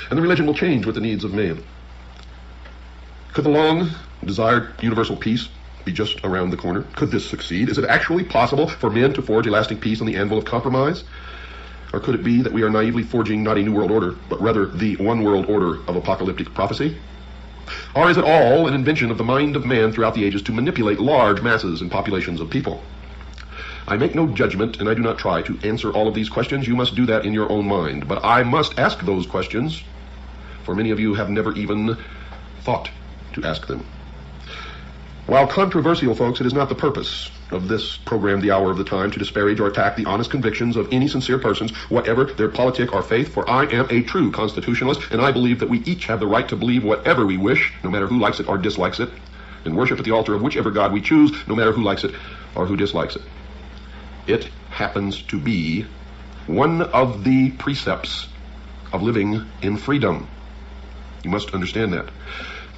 and the religion will change with the needs of man. Could the long-desired universal peace be just around the corner? Could this succeed? Is it actually possible for men to forge a lasting peace on the anvil of compromise? Or could it be that we are naively forging not a new world order, but rather the one world order of apocalyptic prophecy? Or is it all an invention of the mind of man throughout the ages to manipulate large masses and populations of people? I make no judgment, and I do not try to answer all of these questions. You must do that in your own mind. But I must ask those questions, for many of you have never even thought to ask them. While controversial, folks, it is not the purpose of this program, The Hour of the Time, to disparage or attack the honest convictions of any sincere persons, whatever their politic or faith, for I am a true constitutionalist, and I believe that we each have the right to believe whatever we wish, no matter who likes it or dislikes it, and worship at the altar of whichever God we choose, no matter who likes it or who dislikes it. It happens to be one of the precepts of living in freedom. You must understand that.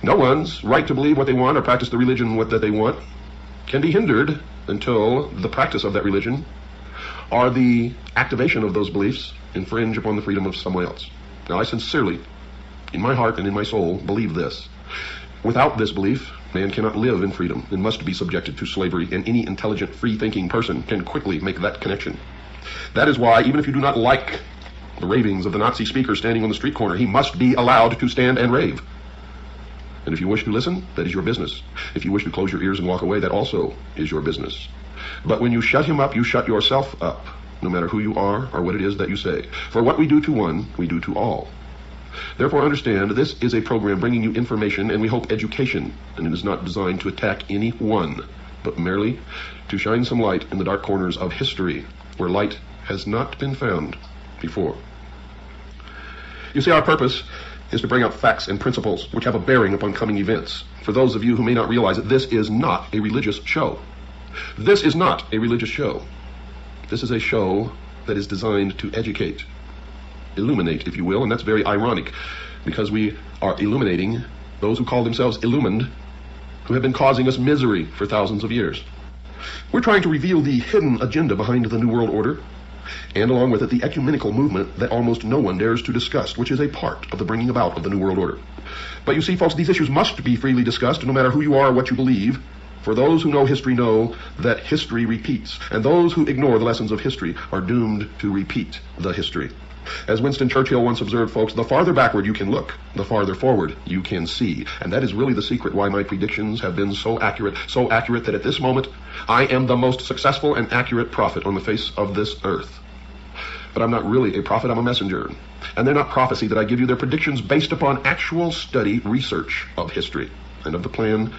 No one's right to believe what they want or practice the religion that they want can be hindered until the practice of that religion or the activation of those beliefs infringe upon the freedom of someone else. Now, I sincerely, in my heart and in my soul, believe this. Without this belief, man cannot live in freedom and must be subjected to slavery, and any intelligent, free-thinking person can quickly make that connection. That is why, even if you do not like the ravings of the Nazi speaker standing on the street corner, he must be allowed to stand and rave. And if you wish to listen, that is your business. If you wish to close your ears and walk away, that also is your business. But when you shut him up, you shut yourself up, no matter who you are or what it is that you say. For what we do to one, we do to all. Therefore, understand, this is a program bringing you information and we hope education, and it is not designed to attack anyone, but merely to shine some light in the dark corners of history where light has not been found before. You see, our purpose is to bring out facts and principles which have a bearing upon coming events. For those of you who may not realize it, this is not a religious show. This is not a religious show. This is a show that is designed to educate, illuminate, if you will, and that's very ironic because we are illuminating those who call themselves illumined, who have been causing us misery for thousands of years. We're trying to reveal the hidden agenda behind the New World Order, and along with it, the ecumenical movement that almost no one dares to discuss, which is a part of the bringing about of the New World Order. But you see, folks, these issues must be freely discussed, no matter who you are or what you believe, for those who know history know that history repeats, and those who ignore the lessons of history are doomed to repeat the history. As Winston Churchill once observed, folks, the farther backward you can look, the farther forward you can see. And that is really the secret why my predictions have been so accurate that at this moment, I am the most successful and accurate prophet on the face of this earth. But I'm not really a prophet, I'm a messenger. And they're not prophecy that I give you, they're predictions based upon actual study, research of history, and of the plan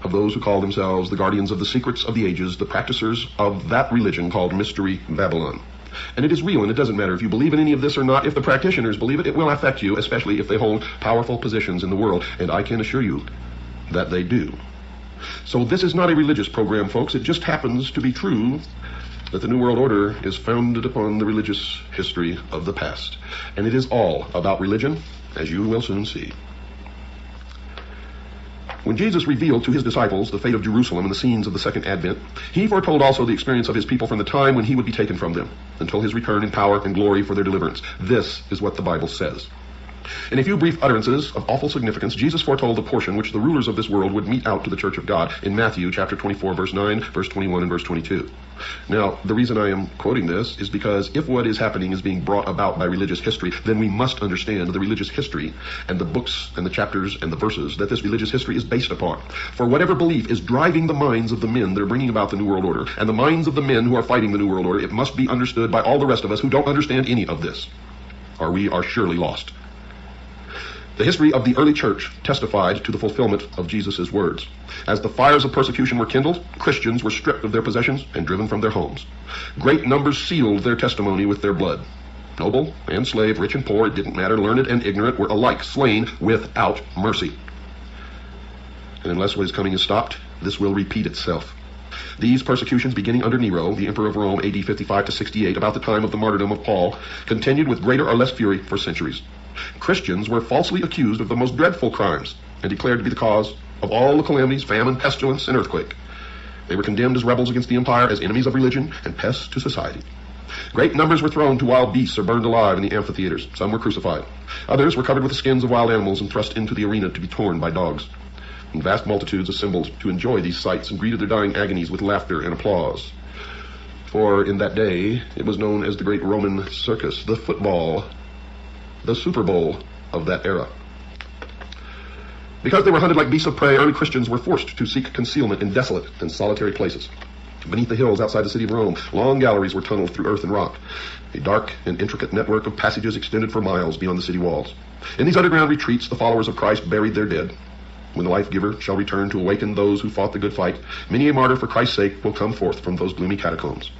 of those who call themselves the guardians of the secrets of the ages, the practicers of that religion called Mystery Babylon. And it is real, and it doesn't matter if you believe in any of this or not. If the practitioners believe it, it will affect you, especially if they hold powerful positions in the world, and I can assure you that they do. So this is not a religious program, folks. It just happens to be true that the New World Order is founded upon the religious history of the past. And it is all about religion, as you will soon see. When Jesus revealed to his disciples the fate of Jerusalem and the scenes of the second advent, he foretold also the experience of his people from the time when he would be taken from them, until his return in power and glory for their deliverance. This is what the Bible says. In a few brief utterances of awful significance, Jesus foretold the portion which the rulers of this world would mete out to the church of God in Matthew chapter 24, verse 9, verse 21, and verse 22. Now, the reason I am quoting this is because if what is happening is being brought about by religious history, then we must understand the religious history and the books and the chapters and the verses that this religious history is based upon. For whatever belief is driving the minds of the men that are bringing about the New World Order, and the minds of the men who are fighting the New World Order, it must be understood by all the rest of us who don't understand any of this, or we are surely lost. The history of the early church testified to the fulfillment of Jesus' words. As the fires of persecution were kindled, Christians were stripped of their possessions and driven from their homes. Great numbers sealed their testimony with their blood. Noble and slave, rich and poor, it didn't matter, learned and ignorant, were alike slain without mercy. And unless what is coming is stopped, this will repeat itself. These persecutions, beginning under Nero, the emperor of Rome, AD 55 to 68, about the time of the martyrdom of Paul, continued with greater or less fury for centuries. Christians were falsely accused of the most dreadful crimes and declared to be the cause of all the calamities, famine, pestilence, and earthquake. They were condemned as rebels against the empire, as enemies of religion, and pests to society. Great numbers were thrown to wild beasts or burned alive in the amphitheaters. Some were crucified. Others were covered with the skins of wild animals and thrust into the arena to be torn by dogs. And vast multitudes assembled to enjoy these sights and greeted their dying agonies with laughter and applause. For in that day, it was known as the Great Roman Circus, the football, the Super Bowl of that era. Because they were hunted like beasts of prey, early Christians were forced to seek concealment in desolate and solitary places. Beneath the hills outside the city of Rome, long galleries were tunneled through earth and rock. A dark and intricate network of passages extended for miles beyond the city walls. In these underground retreats, the followers of Christ buried their dead. when the life-giver shall return to awaken those who fought the good fight, many a martyr for Christ's sake will come forth from those gloomy catacombs.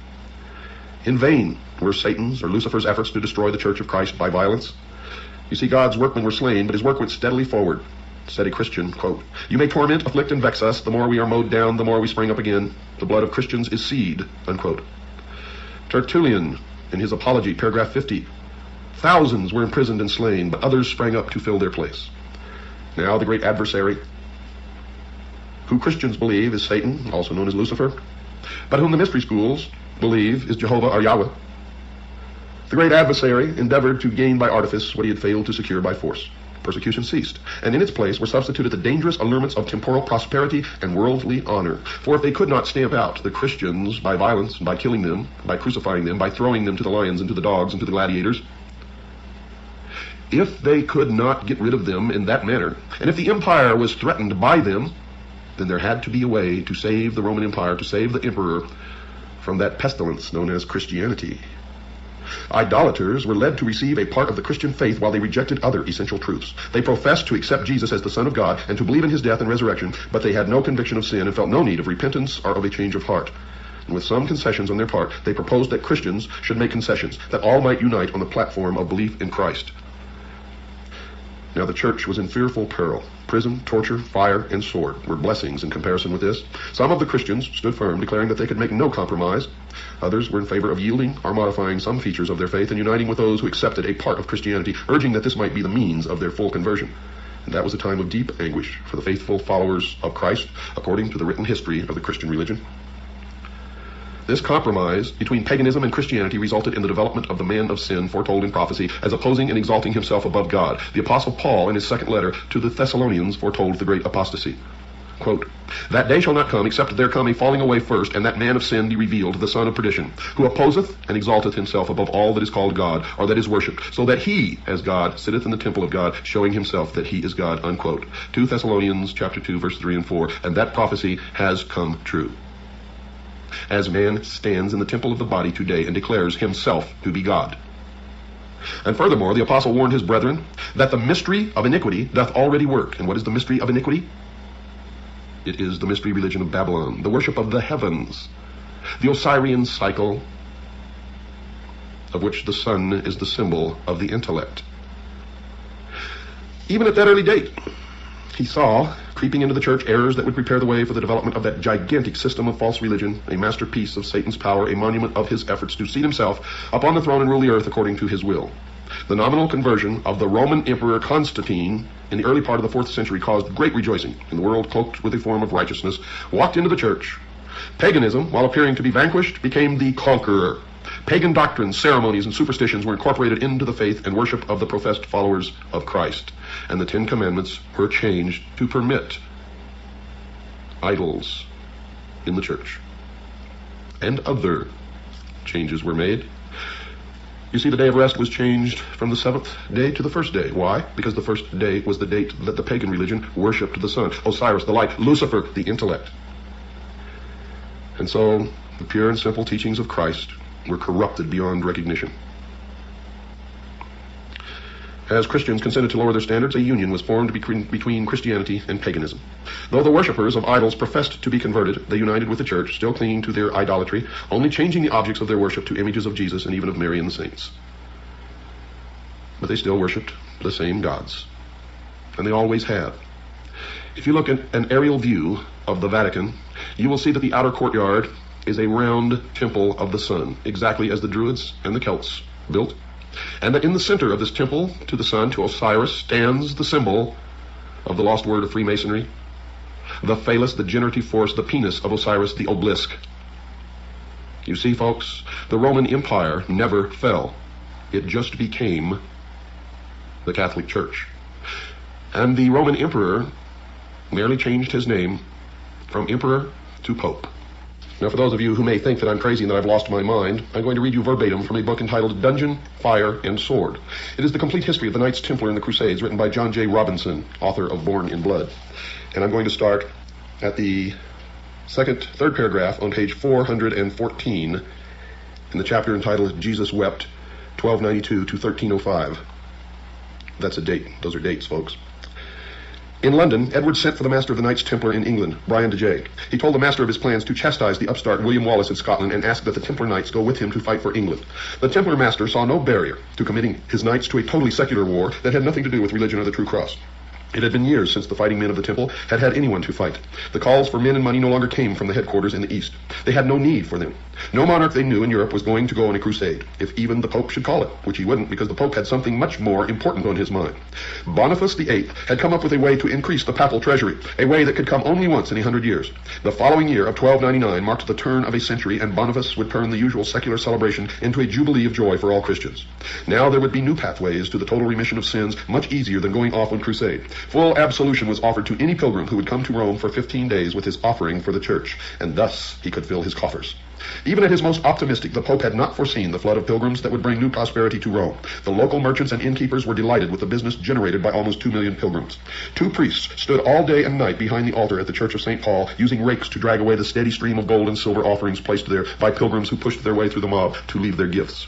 In vain were Satan's or Lucifer's efforts to destroy the Church of Christ by violence. You see, God's workmen were slain, but his work went steadily forward. Said a Christian, quote, "You may torment, afflict, and vex us. The more we are mowed down, the more we spring up again. The blood of Christians is seed," unquote. Tertullian, in his Apology, paragraph 50, "Thousands were imprisoned and slain, but others sprang up to fill their place." Now the great adversary, who Christians believe is Satan, also known as Lucifer, but whom the mystery schools believe is Jehovah or Yahweh. The great adversary endeavored to gain by artifice what he had failed to secure by force. Persecution ceased, and in its place were substituted the dangerous allurements of temporal prosperity and worldly honor. For if they could not stamp out the Christians by violence, by killing them, by crucifying them, by throwing them to the lions and to the dogs and to the gladiators, if they could not get rid of them in that manner, and if the empire was threatened by them, then there had to be a way to save the Roman Empire, to save the emperor from that pestilence known as Christianity. Idolaters were led to receive a part of the Christian faith while they rejected other essential truths. They professed to accept Jesus as the Son of God and to believe in his death and resurrection, but they had no conviction of sin and felt no need of repentance or of a change of heart. And with some concessions on their part, they proposed that Christians should make concessions, that all might unite on the platform of belief in Christ. Now the church was in fearful peril. Prison, torture, fire, and sword were blessings in comparison with this. Some of the Christians stood firm, declaring that they could make no compromise. Others were in favor of yielding or modifying some features of their faith and uniting with those who accepted a part of Christianity, urging that this might be the means of their full conversion. And that was a time of deep anguish for the faithful followers of Christ, according to the written history of the Christian religion. This compromise between paganism and Christianity resulted in the development of the man of sin foretold in prophecy as opposing and exalting himself above God. The Apostle Paul, in his second letter to the Thessalonians, foretold the great apostasy. Quote, "That day shall not come, except there come a falling away first, and that man of sin be revealed, the son of perdition, who opposeth and exalteth himself above all that is called God, or that is worshipped, so that he, as God, sitteth in the temple of God, showing himself that he is God," unquote. 2 Thessalonians chapter 2, verse 3 and 4, and that prophecy has come true. As man stands in the temple of the body today and declares himself to be God. And furthermore, the apostle warned his brethren that the mystery of iniquity doth already work. And what is the mystery of iniquity? It is the mystery religion of Babylon, the worship of the heavens, the Osirian cycle, of which the sun is the symbol of the intellect. Even at that early date, he saw creeping into the church errors that would prepare the way for the development of that gigantic system of false religion, a masterpiece of Satan's power, a monument of his efforts to seat himself upon the throne and rule the earth according to his will. The nominal conversion of the Roman Emperor Constantine in the early part of the 4th century caused great rejoicing, and the world, cloaked with a form of righteousness, walked into the church. Paganism, while appearing to be vanquished, became the conqueror. Pagan doctrines, ceremonies, and superstitions were incorporated into the faith and worship of the professed followers of Christ. And the 10 Commandments were changed to permit idols in the church. And other changes were made. You see, the day of rest was changed from the 7th day to the 1st day. Why? Because the 1st day was the date that the pagan religion worshipped the sun, Osiris, the light, Lucifer, the intellect. And so the pure and simple teachings of Christ were corrupted beyond recognition. As Christians consented to lower their standards, a union was formed between Christianity and paganism. Though the worshippers of idols professed to be converted, they united with the church, still clinging to their idolatry, only changing the objects of their worship to images of Jesus and even of Mary and the saints. But they still worshipped the same gods, and they always have. If you look at an aerial view of the Vatican, you will see that the outer courtyard is a round temple of the sun, exactly as the Druids and the Celts built. And that in the center of this temple to the sun, to Osiris, stands the symbol of the lost word of Freemasonry, the phallus, the generative force, the penis of Osiris, the obelisk. You see, folks, the Roman Empire never fell. It just became the Catholic Church. And the Roman Emperor merely changed his name from Emperor to Pope. Now, for those of you who may think that I'm crazy and that I've lost my mind, I'm going to read you verbatim from a book entitled Dungeon, Fire, and Sword. It is the complete history of the Knights Templar in the Crusades, written by John J. Robinson, author of Born in Blood. And I'm going to start at the third paragraph on page 414 in the chapter entitled Jesus Wept, 1292 to 1305. That's a date. Those are dates, folks. In London, Edward sent for the master of the Knights Templar in England, Brian de Jay. He told the master of his plans to chastise the upstart William Wallace in Scotland and asked that the Templar Knights go with him to fight for England. The Templar master saw no barrier to committing his knights to a totally secular war that had nothing to do with religion or the true cross. It had been years since the fighting men of the temple had had anyone to fight. The calls for men and money no longer came from the headquarters in the east. They had no need for them. No monarch they knew in Europe was going to go on a crusade, if even the Pope should call it, which he wouldn't because the Pope had something much more important on his mind. Boniface VIII had come up with a way to increase the papal treasury, a way that could come only once in 100 years. The following year of 1299 marked the turn of a century, and Boniface would turn the usual secular celebration into a jubilee of joy for all Christians. Now there would be new pathways to the total remission of sins, much easier than going off on crusade. Full absolution was offered to any pilgrim who would come to Rome for 15 days with his offering for the church, and thus he could fill his coffers. Even at his most optimistic, the Pope had not foreseen the flood of pilgrims that would bring new prosperity to Rome. The local merchants and innkeepers were delighted with the business generated by almost 2 million pilgrims. 2 priests stood all day and night behind the altar at the Church of St. Paul, using rakes to drag away the steady stream of gold and silver offerings placed there by pilgrims who pushed their way through the mob to leave their gifts.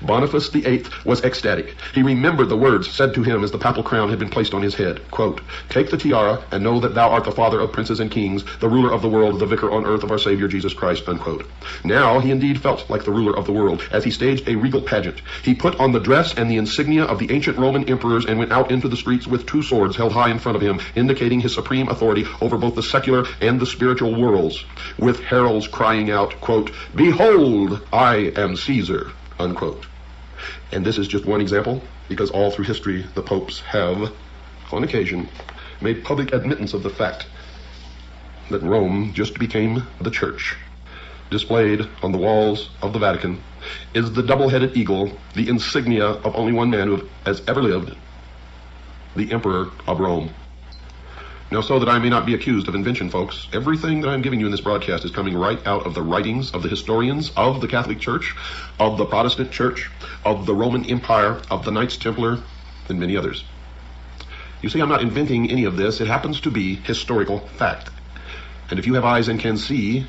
Boniface VIII was ecstatic. He remembered the words said to him as the papal crown had been placed on his head. Quote, "Take the tiara and know that thou art the father of princes and kings, the ruler of the world, the vicar on earth of our Savior Jesus Christ." Unquote. Now he indeed felt like the ruler of the world as he staged a regal pageant. He put on the dress and the insignia of the ancient Roman emperors and went out into the streets with 2 swords held high in front of him, indicating his supreme authority over both the secular and the spiritual worlds, with heralds crying out, quote, "Behold, I am Caesar." Unquote. And this is just one example, because all through history the popes have, on occasion, made public admittance of the fact that Rome just became the church. Displayed on the walls of the Vatican is the double-headed eagle, the insignia of only one man who has ever lived, the Emperor of Rome. Now, so that I may not be accused of invention, folks, everything that I'm giving you in this broadcast is coming right out of the writings of the historians of the Catholic Church, of the Protestant Church, of the Roman Empire, of the Knights Templar, and many others. You see, I'm not inventing any of this. It happens to be historical fact. And if you have eyes and can see,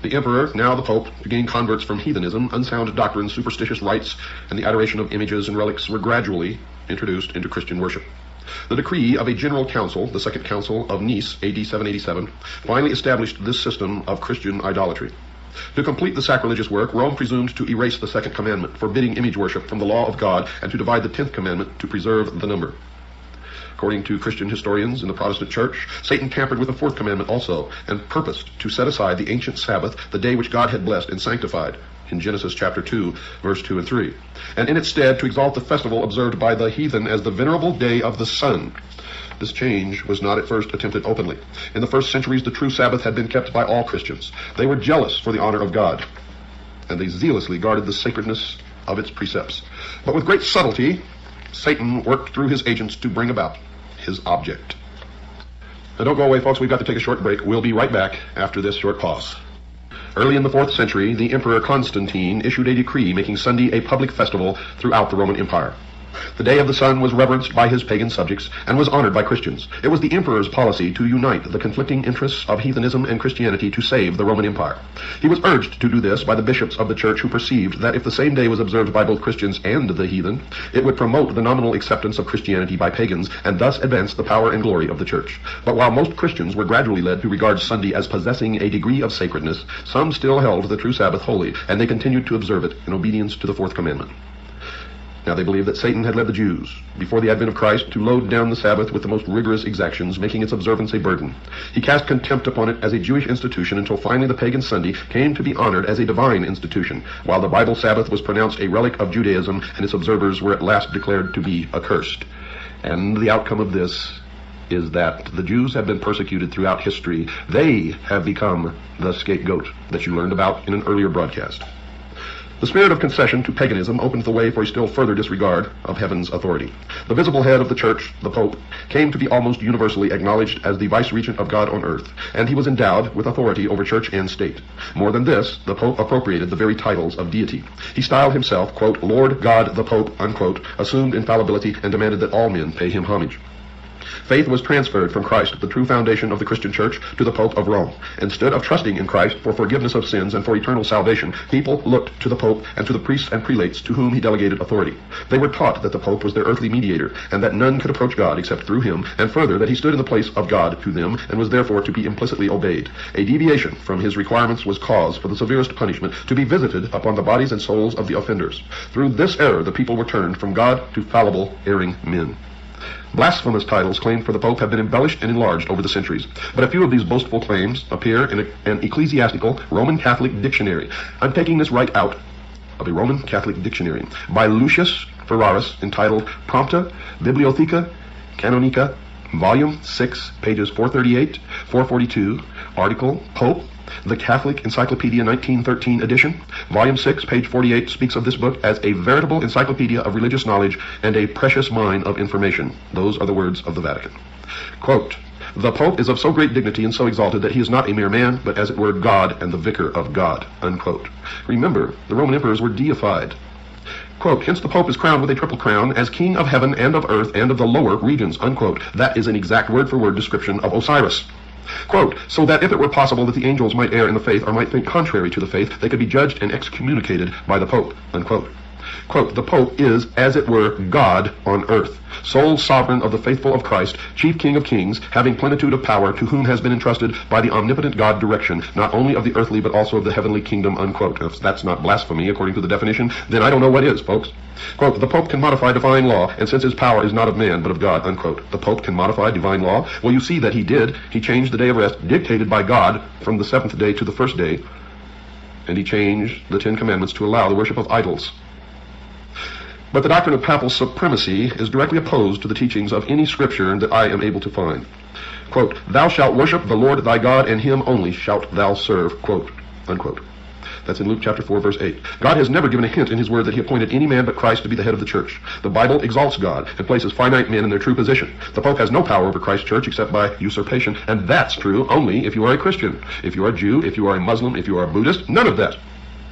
the Emperor, now the Pope, to gain converts from heathenism, unsound doctrines, superstitious rites, and the adoration of images and relics were gradually introduced into Christian worship. The decree of a general council, the Second Council of Nice, AD 787, finally established this system of Christian idolatry. To complete the sacrilegious work, Rome presumed to erase the Second Commandment, forbidding image worship from the law of God, and to divide the 10th Commandment to preserve the number. According to Christian historians in the Protestant Church, Satan tampered with the 4th Commandment also, and purposed to set aside the ancient Sabbath, the day which God had blessed and sanctified, in Genesis chapter 2, verse 2 and 3, and in its stead to exalt the festival observed by the heathen as the venerable day of the sun. This change was not at first attempted openly. In the first centuries, the true Sabbath had been kept by all Christians. They were jealous for the honor of God, and they zealously guarded the sacredness of its precepts. But with great subtlety, Satan worked through his agents to bring about his object. Now don't go away, folks. We've got to take a short break. We'll be right back after this short pause. Early in the 4th century, the Emperor Constantine issued a decree making Sunday a public festival throughout the Roman Empire. The Day of the Sun was reverenced by his pagan subjects and was honored by Christians. It was the emperor's policy to unite the conflicting interests of heathenism and Christianity to save the Roman Empire. He was urged to do this by the bishops of the church, who perceived that if the same day was observed by both Christians and the heathen, it would promote the nominal acceptance of Christianity by pagans and thus advance the power and glory of the church. But while most Christians were gradually led to regard Sunday as possessing a degree of sacredness, some still held the true Sabbath holy, and they continued to observe it in obedience to the 4th Commandment. Now they believed that Satan had led the Jews, before the advent of Christ, to load down the Sabbath with the most rigorous exactions, making its observance a burden. He cast contempt upon it as a Jewish institution until finally the pagan Sunday came to be honored as a divine institution, while the Bible Sabbath was pronounced a relic of Judaism and its observers were at last declared to be accursed. And the outcome of this is that the Jews have been persecuted throughout history. They have become the scapegoat that you learned about in an earlier broadcast. The spirit of concession to paganism opened the way for a still further disregard of heaven's authority. The visible head of the church, the Pope, came to be almost universally acknowledged as the vice-regent of God on earth, and he was endowed with authority over church and state. More than this, the Pope appropriated the very titles of deity. He styled himself, quote, Lord God the Pope, unquote, assumed infallibility, and demanded that all men pay him homage. Faith was transferred from Christ, the true foundation of the Christian church, to the Pope of Rome. Instead of trusting in Christ for forgiveness of sins and for eternal salvation, people looked to the Pope and to the priests and prelates to whom he delegated authority. They were taught that the Pope was their earthly mediator, and that none could approach God except through him, and further, that he stood in the place of God to them, and was therefore to be implicitly obeyed. A deviation from his requirements was cause for the severest punishment to be visited upon the bodies and souls of the offenders. Through this error, the people were turned from God to fallible, erring men. Blasphemous titles claimed for the Pope have been embellished and enlarged over the centuries, but a few of these boastful claims appear in an ecclesiastical Roman Catholic dictionary. I'm taking this right out of a Roman Catholic dictionary by Lucius Ferraris, entitled Prompta Bibliotheca Canonica, Volume 6, pages 438, 442, article Pope, the Catholic Encyclopedia 1913 edition. Volume 6, page 48, speaks of this book as a veritable encyclopedia of religious knowledge and a precious mine of information. Those are the words of the Vatican. Quote, "The Pope is of so great dignity and so exalted that he is not a mere man, but as it were God and the vicar of God." Unquote. Remember, the Roman emperors were deified. Quote, "Hence the Pope is crowned with a triple crown as king of heaven and of earth and of the lower regions." Unquote. That is an exact word-for-word description of Osiris. Quote, "So that if it were possible that the angels might err in the faith or might think contrary to the faith, they could be judged and excommunicated by the Pope." Unquote. Quote, "The Pope is, as it were, God on earth, sole sovereign of the faithful of Christ, chief king of kings, having plenitude of power, to whom has been entrusted by the omnipotent God direction, not only of the earthly but also of the heavenly kingdom." Unquote. If that's not blasphemy according to the definition, then I don't know what is, folks. Quote, "The Pope can modify divine law, and since his power is not of man but of God." Unquote. The Pope can modify divine law? Well, you see that he did. He changed the day of rest dictated by God from the seventh day to the first day, and he changed the Ten Commandments to allow the worship of idols. But the doctrine of papal supremacy is directly opposed to the teachings of any scripture that I am able to find. Quote, "Thou shalt worship the Lord thy God, and him only shalt thou serve." Quote, unquote. That's in Luke chapter 4, verse 8. God has never given a hint in his word that he appointed any man but Christ to be the head of the church. The Bible exalts God and places finite men in their true position. The Pope has no power over Christ's church except by usurpation, and that's true only if you are a Christian. If you are a Jew, if you are a Muslim, if you are a Buddhist, none of that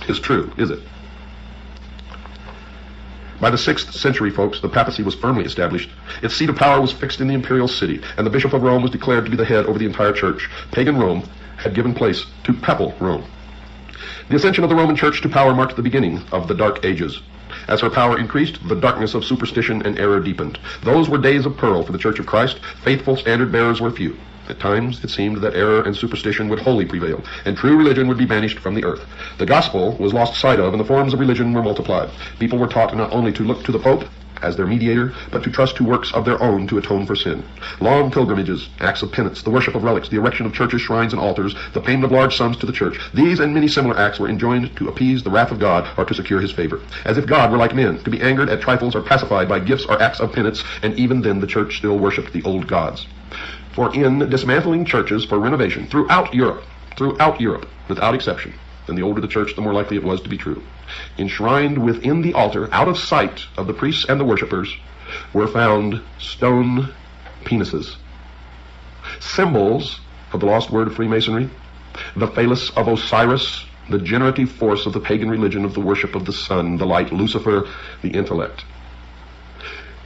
is true, is it? By the 6th century, folks, the papacy was firmly established. Its seat of power was fixed in the imperial city, and the Bishop of Rome was declared to be the head over the entire church. Pagan Rome had given place to papal Rome. The ascension of the Roman Church to power marked the beginning of the Dark Ages. As her power increased, the darkness of superstition and error deepened. Those were days of pearl for the Church of Christ. Faithful standard-bearers were few. At times, it seemed that error and superstition would wholly prevail, and true religion would be banished from the earth. The gospel was lost sight of, and the forms of religion were multiplied. People were taught not only to look to the Pope as their mediator, but to trust to works of their own to atone for sin. Long pilgrimages, acts of penance, the worship of relics, the erection of churches, shrines, and altars, the payment of large sums to the church, these and many similar acts were enjoined to appease the wrath of God or to secure his favor. As if God were like men, to be angered at trifles or pacified by gifts or acts of penance, and even then the church still worshipped the old gods. For in dismantling churches for renovation throughout Europe, without exception, and the older the church, the more likely it was to be true, enshrined within the altar, out of sight of the priests and the worshippers, were found stone penises, symbols of the lost word of Freemasonry, the phallus of Osiris, the generative force of the pagan religion of the worship of the sun, the light, Lucifer, the intellect.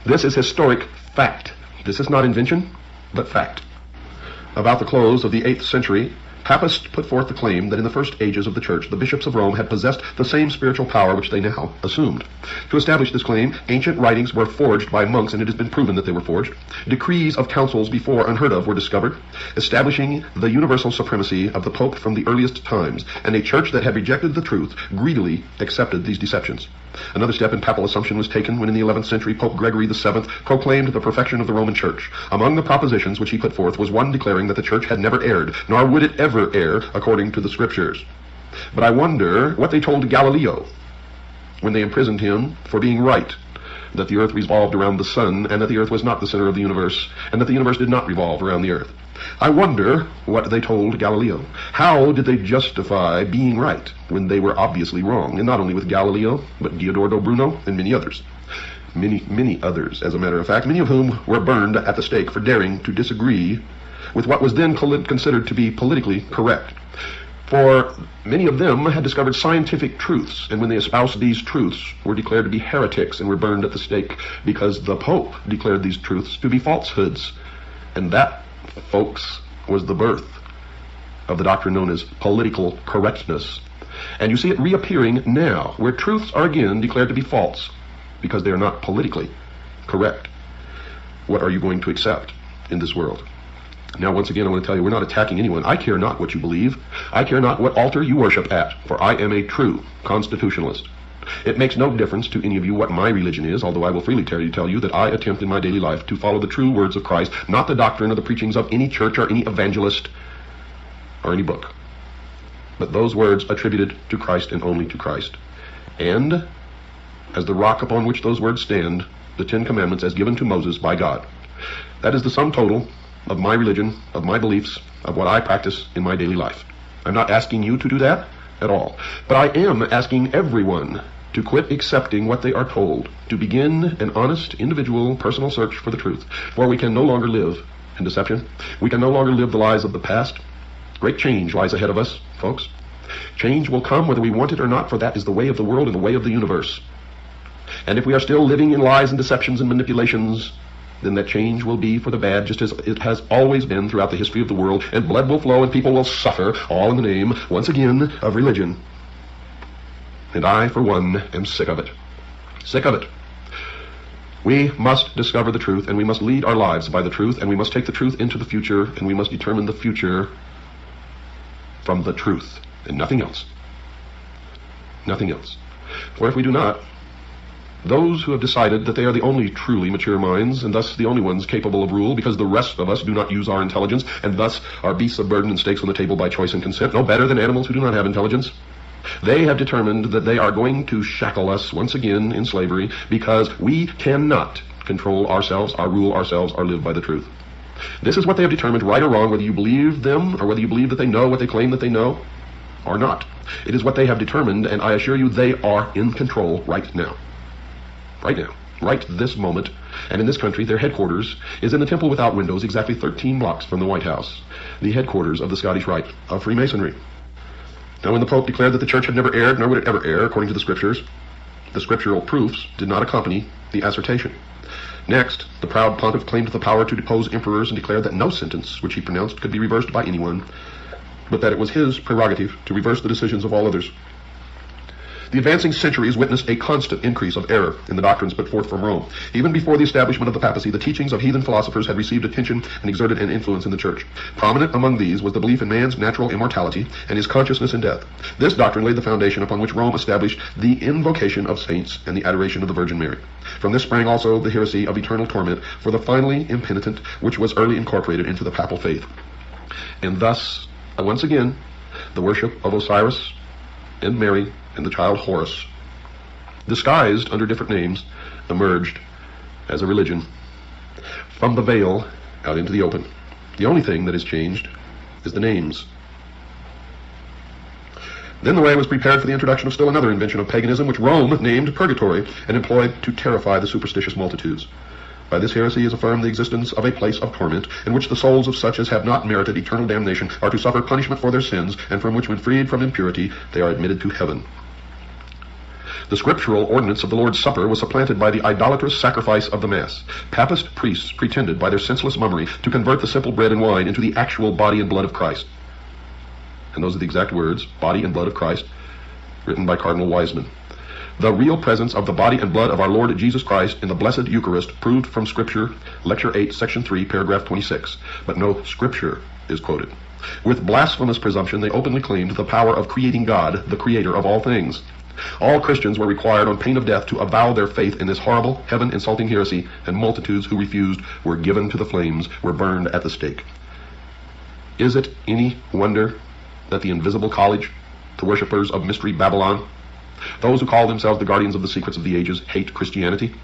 This is historic fact. This is not invention, but fact. About the close of the 8th century, Papists put forth the claim that in the first ages of the Church, the bishops of Rome had possessed the same spiritual power which they now assumed. To establish this claim, ancient writings were forged by monks, and it has been proven that they were forged. Decrees of councils before unheard of were discovered, establishing the universal supremacy of the Pope from the earliest times, and a church that had rejected the truth greedily accepted these deceptions. Another step in papal assumption was taken when in the 11th century Pope Gregory VII proclaimed the perfection of the Roman Church. Among the propositions which he put forth was one declaring that the Church had never erred, nor would it ever err according to the Scriptures. But I wonder what they told Galileo when they imprisoned him for being right, that the earth revolved around the sun, and that the earth was not the center of the universe, and that the universe did not revolve around the earth. I wonder what they told Galileo. How did they justify being right when they were obviously wrong? And not only with Galileo, but Giordano Bruno and many others. Many others, as a matter of fact, many of whom were burned at the stake for daring to disagree with what was then considered to be politically correct. For many of them had discovered scientific truths, and when they espoused these truths, were declared to be heretics and were burned at the stake because the Pope declared these truths to be falsehoods. And that, folks, was the birth of the doctrine known as political correctness. And you see it reappearing now, where truths are again declared to be false, because they are not politically correct. What are you going to accept in this world? Now, once again, I want to tell you, we're not attacking anyone. I care not what you believe. I care not what altar you worship at, for I am a true constitutionalist. It makes no difference to any of you what my religion is, although I will freely tell you that I attempt in my daily life to follow the true words of Christ, not the doctrine or the preachings of any church or any evangelist or any book, but those words attributed to Christ and only to Christ. And as the rock upon which those words stand, the 10 Commandments as given to Moses by God. That is the sum total of my religion, of my beliefs, of what I practice in my daily life. I'm not asking you to do that at all, but I am asking everyone to quit accepting what they are told, to begin an honest, individual, personal search for the truth, for we can no longer live in deception. We can no longer live the lies of the past. Great change lies ahead of us, folks. Change will come whether we want it or not, for that is the way of the world and the way of the universe. And if we are still living in lies and deceptions and manipulations, then that change will be for the bad, just as it has always been throughout the history of the world, and blood will flow and people will suffer, all in the name, once again, of religion. And I, for one, am sick of it. Sick of it. We must discover the truth, and we must lead our lives by the truth, and we must take the truth into the future, and we must determine the future from the truth, and nothing else. Nothing else. For if we do not, those who have decided that they are the only truly mature minds, and thus the only ones capable of rule, because the rest of us do not use our intelligence, and thus are beasts of burden and stakes on the table by choice and consent, no better than animals who do not have intelligence. They have determined that they are going to shackle us once again in slavery, because we cannot control ourselves, or rule ourselves, or live by the truth. This is what they have determined, right or wrong, whether you believe them, or whether you believe that they know what they claim that they know, or not. It is what they have determined, and I assure you they are in control right now. Right now, right this moment, and in this country, their headquarters is in the Temple Without Windows, exactly 13 blocks from the White House, the headquarters of the Scottish Rite of Freemasonry. Now, when the Pope declared that the Church had never erred, nor would it ever err, according to the Scriptures, the scriptural proofs did not accompany the assertion. Next, the proud pontiff claimed the power to depose emperors and declared that no sentence which he pronounced could be reversed by anyone, but that it was his prerogative to reverse the decisions of all others. The advancing centuries witnessed a constant increase of error in the doctrines put forth from Rome. Even before the establishment of the papacy, the teachings of heathen philosophers had received attention and exerted an influence in the church. Prominent among these was the belief in man's natural immortality and his consciousness in death. This doctrine laid the foundation upon which Rome established the invocation of saints and the adoration of the Virgin Mary. From this sprang also the heresy of eternal torment for the finally impenitent, which was early incorporated into the papal faith. And thus, once again, the worship of Osiris and Mary and the child Horus, disguised under different names, emerged as a religion from the veil out into the open. The only thing that has changed is the names. Then the way was prepared for the introduction of still another invention of paganism, which Rome named purgatory and employed to terrify the superstitious multitudes. By this heresy is affirmed the existence of a place of torment, in which the souls of such as have not merited eternal damnation are to suffer punishment for their sins, and from which, when freed from impurity, they are admitted to heaven. The scriptural ordinance of the Lord's Supper was supplanted by the idolatrous sacrifice of the Mass. Papist priests pretended, by their senseless mummery, to convert the simple bread and wine into the actual body and blood of Christ. And those are the exact words, body and blood of Christ, written by Cardinal Wiseman. The real presence of the body and blood of our Lord Jesus Christ in the Blessed Eucharist proved from Scripture, Lecture 8, Section 3, Paragraph 26. But no Scripture is quoted. With blasphemous presumption, they openly claimed the power of creating God, the creator of all things. All Christians were required on pain of death to avow their faith in this horrible, heaven-insulting heresy, and multitudes who refused were given to the flames, were burned at the stake. Is it any wonder that the invisible college, the worshippers of Mystery Babylon, those who call themselves the guardians of the secrets of the ages, hate Christianity?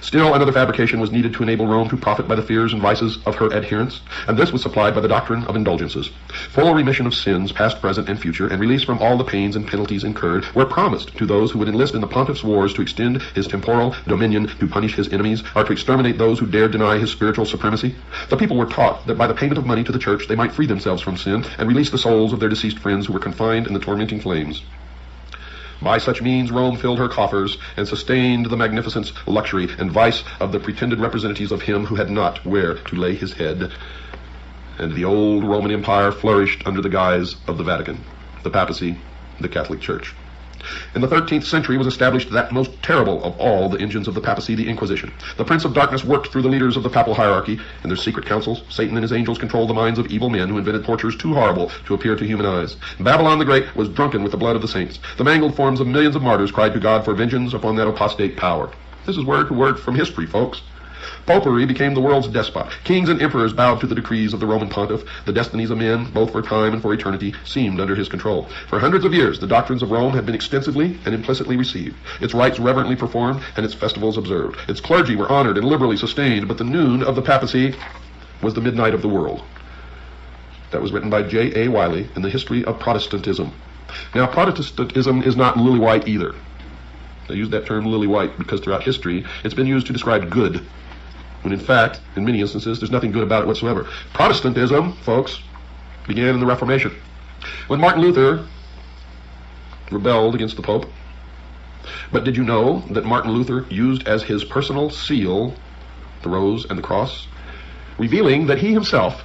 Still another fabrication was needed to enable Rome to profit by the fears and vices of her adherents, and this was supplied by the doctrine of indulgences. Full remission of sins, past, present, and future, and release from all the pains and penalties incurred, were promised to those who would enlist in the pontiff's wars to extend his temporal dominion, to punish his enemies, or to exterminate those who dared deny his spiritual supremacy. The people were taught that by the payment of money to the church they might free themselves from sin and release the souls of their deceased friends who were confined in the tormenting flames. By such means Rome filled her coffers and sustained the magnificence, luxury, and vice of the pretended representatives of him who had not where to lay his head. And the old Roman Empire flourished under the guise of the Vatican, the papacy, the Catholic Church. In the 13th century was established that most terrible of all the engines of the papacy, the Inquisition. The Prince of Darkness worked through the leaders of the papal hierarchy and their secret councils. Satan and his angels controlled the minds of evil men who invented tortures too horrible to appear to human eyes. Babylon the Great was drunken with the blood of the saints. The mangled forms of millions of martyrs cried to God for vengeance upon that apostate power. This is word to word from history, folks. Popery became the world's despot. Kings and emperors bowed to the decrees of the Roman pontiff. The destinies of men, both for time and for eternity, seemed under his control. For hundreds of years, the doctrines of Rome had been extensively and implicitly received, its rites reverently performed, and its festivals observed. Its clergy were honored and liberally sustained, but the noon of the papacy was the midnight of the world. That was written by J.A. Wiley in the History of Protestantism. Now, Protestantism is not lily-white either. I use that term lily-white because throughout history, it's been used to describe good, when in fact, in many instances, there's nothing good about it whatsoever. Protestantism, folks, began in the Reformation, when Martin Luther rebelled against the Pope. But did you know that Martin Luther used as his personal seal the rose and the cross, revealing that he himself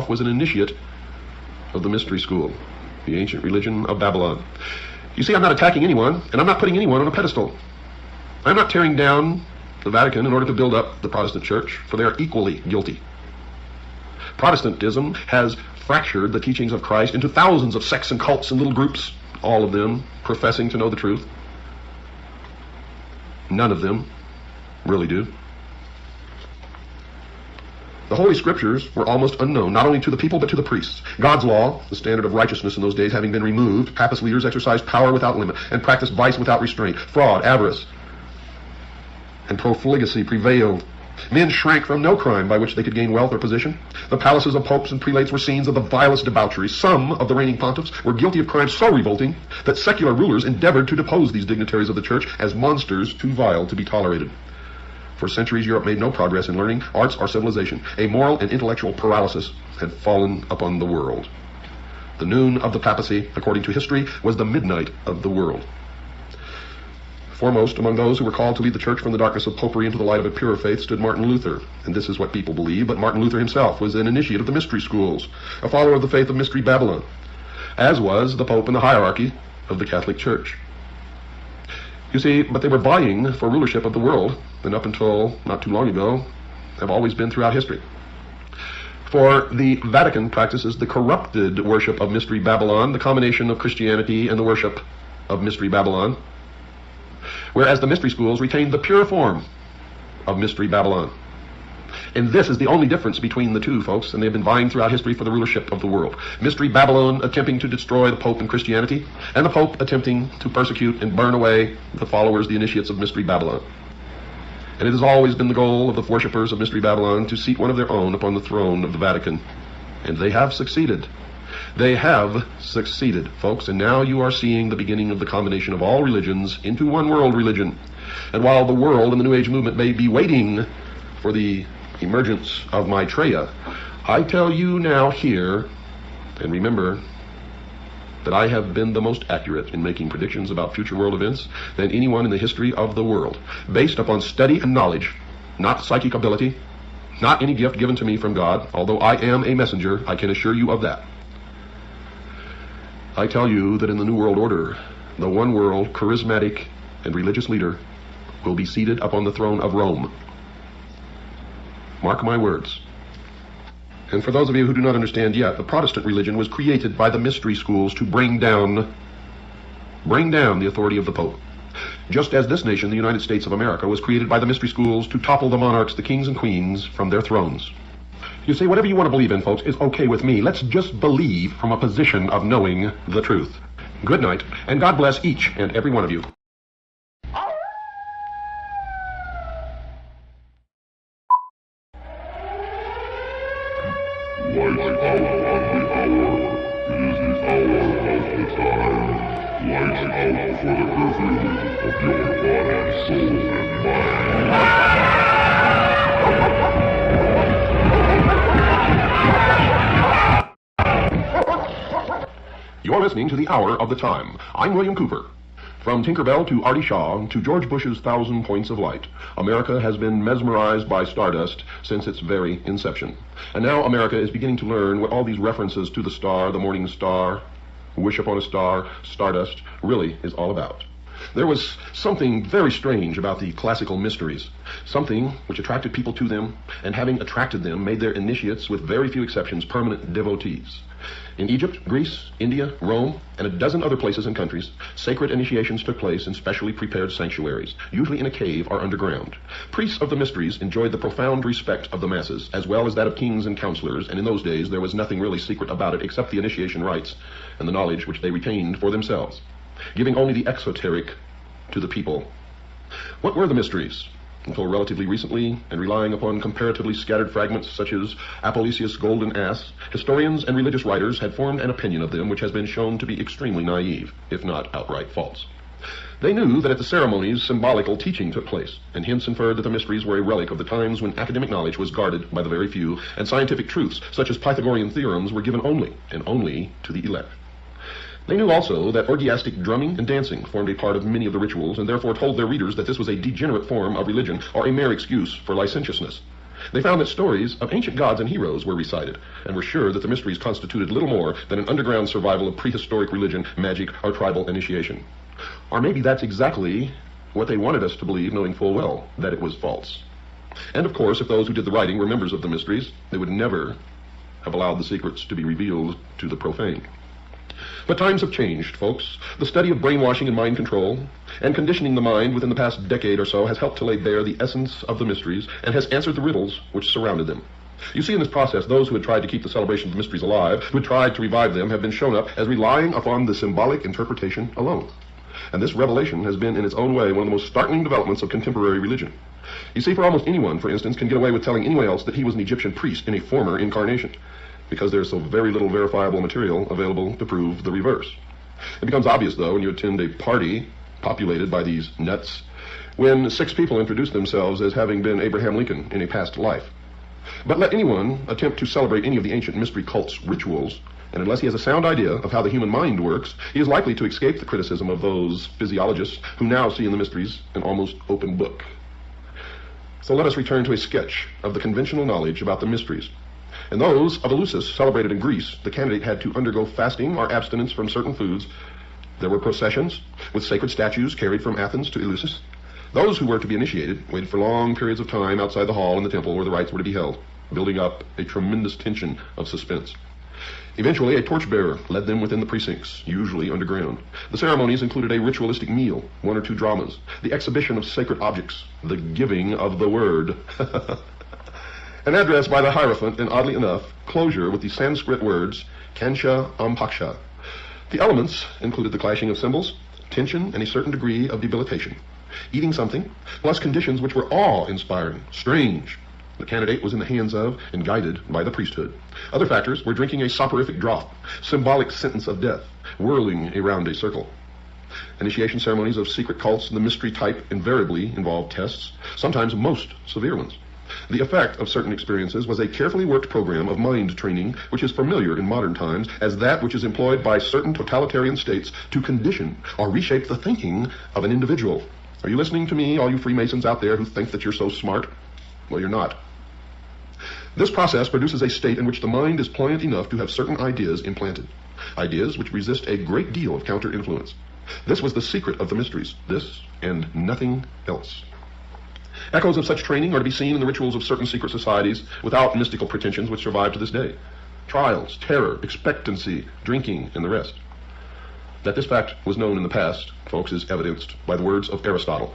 was an initiate of the mystery school, the ancient religion of Babylon. You see, I'm not attacking anyone, and I'm not putting anyone on a pedestal. I'm not tearing down the Vatican in order to build up the Protestant Church, for they are equally guilty. Protestantism has fractured the teachings of Christ into thousands of sects and cults and little groups, all of them professing to know the truth. None of them really do. The Holy Scriptures were almost unknown, not only to the people but to the priests. God's law, the standard of righteousness in those days, having been removed, papist leaders exercised power without limit and practiced vice without restraint. Fraud, avarice, and profligacy prevailed. Men shrank from no crime by which they could gain wealth or position. The palaces of popes and prelates were scenes of the vilest debauchery. Some of the reigning pontiffs were guilty of crimes so revolting that secular rulers endeavored to depose these dignitaries of the church as monsters too vile to be tolerated. For centuries, Europe made no progress in learning, arts, or civilization. A moral and intellectual paralysis had fallen upon the world. The noon of the papacy, according to history, was the midnight of the world. Foremost among those who were called to lead the church from the darkness of popery into the light of a purer faith stood Martin Luther. And this is what people believe, but Martin Luther himself was an initiate of the mystery schools, a follower of the faith of Mystery Babylon, as was the Pope and the hierarchy of the Catholic Church. You see, but they were vying for rulership of the world, and up until not too long ago, have always been throughout history. For the Vatican practices the corrupted worship of Mystery Babylon, the combination of Christianity and the worship of Mystery Babylon, whereas the mystery schools retain the pure form of Mystery Babylon. And this is the only difference between the two, folks, and they've been vying throughout history for the rulership of the world. Mystery Babylon attempting to destroy the Pope and Christianity, and the Pope attempting to persecute and burn away the followers, the initiates of Mystery Babylon. And it has always been the goal of the worshippers of Mystery Babylon to seat one of their own upon the throne of the Vatican. And they have succeeded. They have succeeded, folks, and now you are seeing the beginning of the combination of all religions into one world religion. And while the world and the New Age movement may be waiting for the emergence of Maitreya, I tell you now here, and remember that I have been the most accurate in making predictions about future world events than anyone in the history of the world, based upon study and knowledge, not psychic ability, not any gift given to me from God, although I am a messenger, I can assure you of that. I tell you that in the New World Order, the one world, charismatic, and religious leader will be seated upon the throne of Rome. Mark my words. And for those of you who do not understand yet, the Protestant religion was created by the mystery schools to bring down the authority of the Pope. Just as this nation, the United States of America, was created by the mystery schools to topple the monarchs, the kings and queens, from their thrones. You see, whatever you want to believe in, folks, is okay with me. Let's just believe from a position of knowing the truth. Good night, and God bless each and every one of you. Light out on the hour. It is the hour of the time. Light out for the curfew of your body, soul, and mind. You're listening to the Hour of the Time. I'm William Cooper. From Tinkerbell to Artie Shaw to George Bush's 1,000 Points of Light, America has been mesmerized by stardust since its very inception. And now America is beginning to learn what all these references to the star, the morning star, wish upon a star, stardust, really is all about. There was something very strange about the classical mysteries, something which attracted people to them, and having attracted them, made their initiates, with very few exceptions, permanent devotees. In Egypt, Greece, India, Rome, and a dozen other places and countries, sacred initiations took place in specially prepared sanctuaries, usually in a cave or underground. Priests of the mysteries enjoyed the profound respect of the masses, as well as that of kings and counselors, and in those days there was nothing really secret about it except the initiation rites and the knowledge which they retained for themselves, giving only the exoteric to the people. What were the mysteries? Until relatively recently, and relying upon comparatively scattered fragments such as Apollisius' Golden Ass, historians and religious writers had formed an opinion of them which has been shown to be extremely naive, if not outright false. They knew that at the ceremonies symbolical teaching took place, and hence inferred that the mysteries were a relic of the times when academic knowledge was guarded by the very few, and scientific truths, such as Pythagorean theorems, were given only, and only, to the elect. They knew also that orgiastic drumming and dancing formed a part of many of the rituals, and therefore told their readers that this was a degenerate form of religion, or a mere excuse for licentiousness. They found that stories of ancient gods and heroes were recited, and were sure that the mysteries constituted little more than an underground survival of prehistoric religion, magic, or tribal initiation. Or maybe that's exactly what they wanted us to believe, knowing full well that it was false. And of course, if those who did the writing were members of the mysteries, they would never have allowed the secrets to be revealed to the profane. But times have changed, folks. The study of brainwashing and mind control and conditioning the mind within the past decade or so has helped to lay bare the essence of the mysteries and has answered the riddles which surrounded them. You see, in this process, those who had tried to keep the celebration of the mysteries alive, who had tried to revive them, have been shown up as relying upon the symbolic interpretation alone. And this revelation has been, in its own way, one of the most startling developments of contemporary religion. You see, for almost anyone, for instance, can get away with telling anyone else that he was an Egyptian priest in a former incarnation, because there's so very little verifiable material available to prove the reverse. It becomes obvious, though, when you attend a party populated by these nuts, when 6 people introduce themselves as having been Abraham Lincoln in a past life. But let anyone attempt to celebrate any of the ancient mystery cult's rituals, and unless he has a sound idea of how the human mind works, he is likely to escape the criticism of those physiologists who now see in the mysteries an almost open book. So let us return to a sketch of the conventional knowledge about the mysteries. In those of Eleusis, celebrated in Greece, the candidate had to undergo fasting or abstinence from certain foods. There were processions with sacred statues carried from Athens to Eleusis. Those who were to be initiated waited for long periods of time outside the hall in the temple where the rites were to be held, building up a tremendous tension of suspense. Eventually, a torchbearer led them within the precincts, usually underground. The ceremonies included a ritualistic meal, 1 or 2 dramas, the exhibition of sacred objects, the giving of the word. An address by the Hierophant, and oddly enough, closure with the Sanskrit words, Kansha Ampaksha. The elements included the clashing of cymbals, tension, and a certain degree of debilitation. Eating something, plus conditions which were awe-inspiring, strange. The candidate was in the hands of and guided by the priesthood. Other factors were drinking a soporific draught, symbolic sentence of death, whirling around a circle. Initiation ceremonies of secret cults and the mystery type invariably involved tests, sometimes most severe ones. The effect of certain experiences was a carefully worked program of mind training, which is familiar in modern times as that which is employed by certain totalitarian states to condition or reshape the thinking of an individual. Are you listening to me, all you Freemasons out there who think that you're so smart? Well, you're not. This process produces a state in which the mind is pliant enough to have certain ideas implanted, ideas which resist a great deal of counter-influence. This was the secret of the mysteries, this and nothing else. Echoes of such training are to be seen in the rituals of certain secret societies without mystical pretensions which survive to this day. Trials, terror, expectancy, drinking, and the rest. That this fact was known in the past, folks, is evidenced by the words of Aristotle,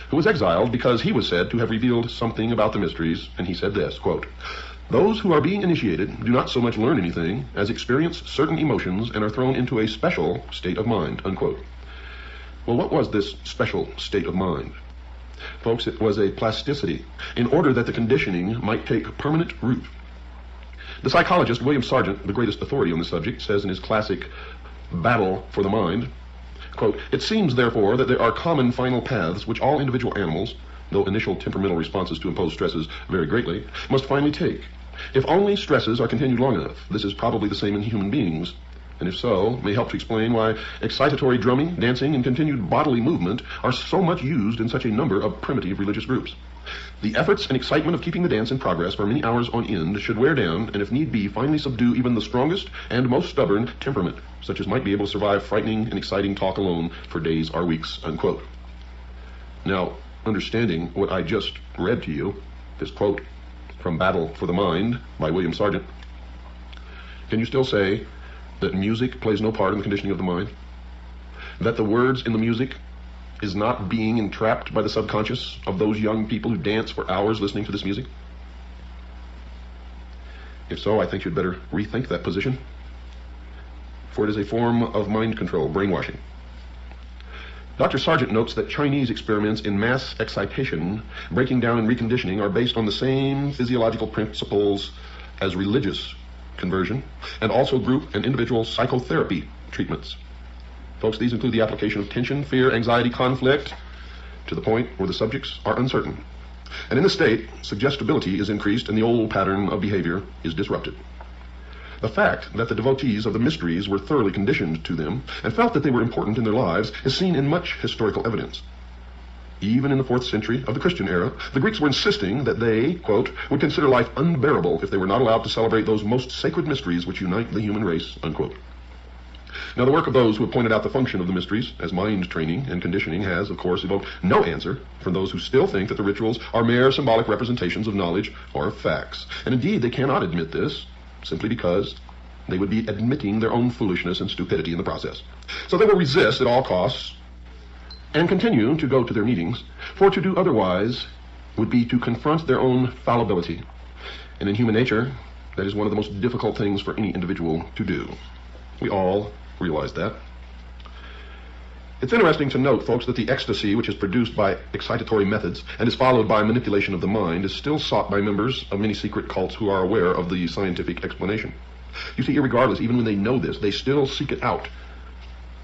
who was exiled because he was said to have revealed something about the mysteries, and he said this, quote, "Those who are being initiated do not so much learn anything as experience certain emotions and are thrown into a special state of mind," unquote. Well, what was this special state of mind? Folks, it was a plasticity, in order that the conditioning might take permanent root. The psychologist William Sargent, the greatest authority on the subject, says in his classic Battle for the Mind, quote, "It seems, therefore, that there are common final paths which all individual animals, though initial temperamental responses to imposed stresses vary greatly, must finally take. If only stresses are continued long enough, this is probably the same in human beings, And if so, may help to explain why excitatory drumming, dancing, and continued bodily movement are so much used in such a number of primitive religious groups. The efforts and excitement of keeping the dance in progress for many hours on end should wear down, and if need be, finally subdue even the strongest and most stubborn temperament, such as might be able to survive frightening and exciting talk alone for days or weeks, unquote. Now, understanding what I just read to you, this quote from Battle for the Mind by William Sargent, can you still say that music plays no part in the conditioning of the mind? That the words in the music is not being entrapped by the subconscious of those young people who dance for hours listening to this music? If so, I think you'd better rethink that position, for it is a form of mind control, brainwashing. Dr. Sargent notes that Chinese experiments in mass excitation, breaking down and reconditioning are based on the same physiological principles as religious conversion, and also group and individual psychotherapy treatments. Folks, these include the application of tension, fear, anxiety, conflict, to the point where the subjects are uncertain. And in this state, suggestibility is increased and the old pattern of behavior is disrupted. The fact that the devotees of the mysteries were thoroughly conditioned to them and felt that they were important in their lives is seen in much historical evidence. Even in the 4th century of the Christian era, the Greeks were insisting that they, quote, would consider life unbearable if they were not allowed to celebrate those most sacred mysteries which unite the human race, unquote. Now, the work of those who have pointed out the function of the mysteries as mind training and conditioning has, of course, evoked no answer from those who still think that the rituals are mere symbolic representations of knowledge or of facts. And indeed, they cannot admit this, simply because they would be admitting their own foolishness and stupidity in the process. So they will resist at all costs and continue to go to their meetings, for to do otherwise would be to confront their own fallibility. And in human nature, that is one of the most difficult things for any individual to do. We all realize that. It's interesting to note, folks, that the ecstasy which is produced by excitatory methods and is followed by manipulation of the mind is still sought by members of many secret cults who are aware of the scientific explanation. You see, irregardless, even when they know this, they still seek it out,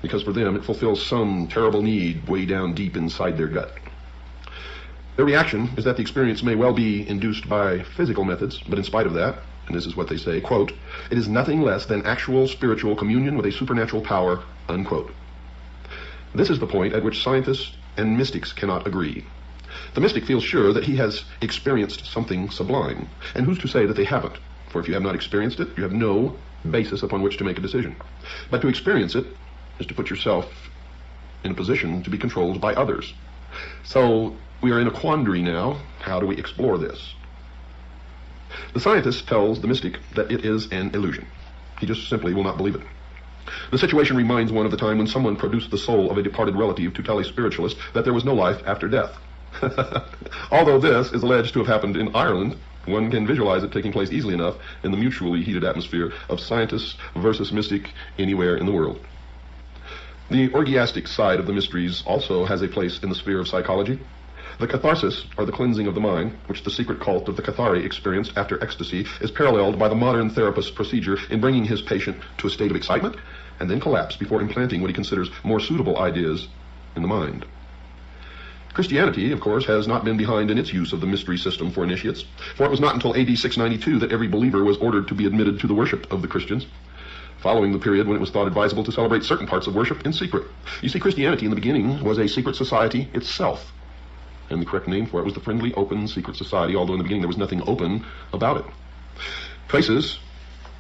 because for them it fulfills some terrible need way down deep inside their gut. Their reaction is that the experience may well be induced by physical methods, but in spite of that, and this is what they say, quote, it is nothing less than actual spiritual communion with a supernatural power, unquote. This is the point at which scientists and mystics cannot agree. The mystic feels sure that he has experienced something sublime, and who's to say that they haven't? For if you have not experienced it, you have no basis upon which to make a decision. But to experience it is to put yourself in a position to be controlled by others. So we are in a quandary now. How do we explore this? The scientist tells the mystic that it is an illusion. He just simply will not believe it. The situation reminds one of the time when someone produced the soul of a departed relative to tell a spiritualist that there was no life after death. Although this is alleged to have happened in Ireland, one can visualize it taking place easily enough in the mutually heated atmosphere of scientists versus mystic anywhere in the world. The orgiastic side of the mysteries also has a place in the sphere of psychology. The catharsis, or the cleansing of the mind, which the secret cult of the Cathari experienced after ecstasy, is paralleled by the modern therapist's procedure in bringing his patient to a state of excitement and then collapse before implanting what he considers more suitable ideas in the mind. Christianity, of course, has not been behind in its use of the mystery system for initiates, for it was not until AD 692 that every believer was ordered to be admitted to the worship of the Christians, following the period when it was thought advisable to celebrate certain parts of worship in secret. You see, Christianity in the beginning was a secret society itself, and the correct name for it was the Friendly Open Secret Society, although in the beginning there was nothing open about it. Traces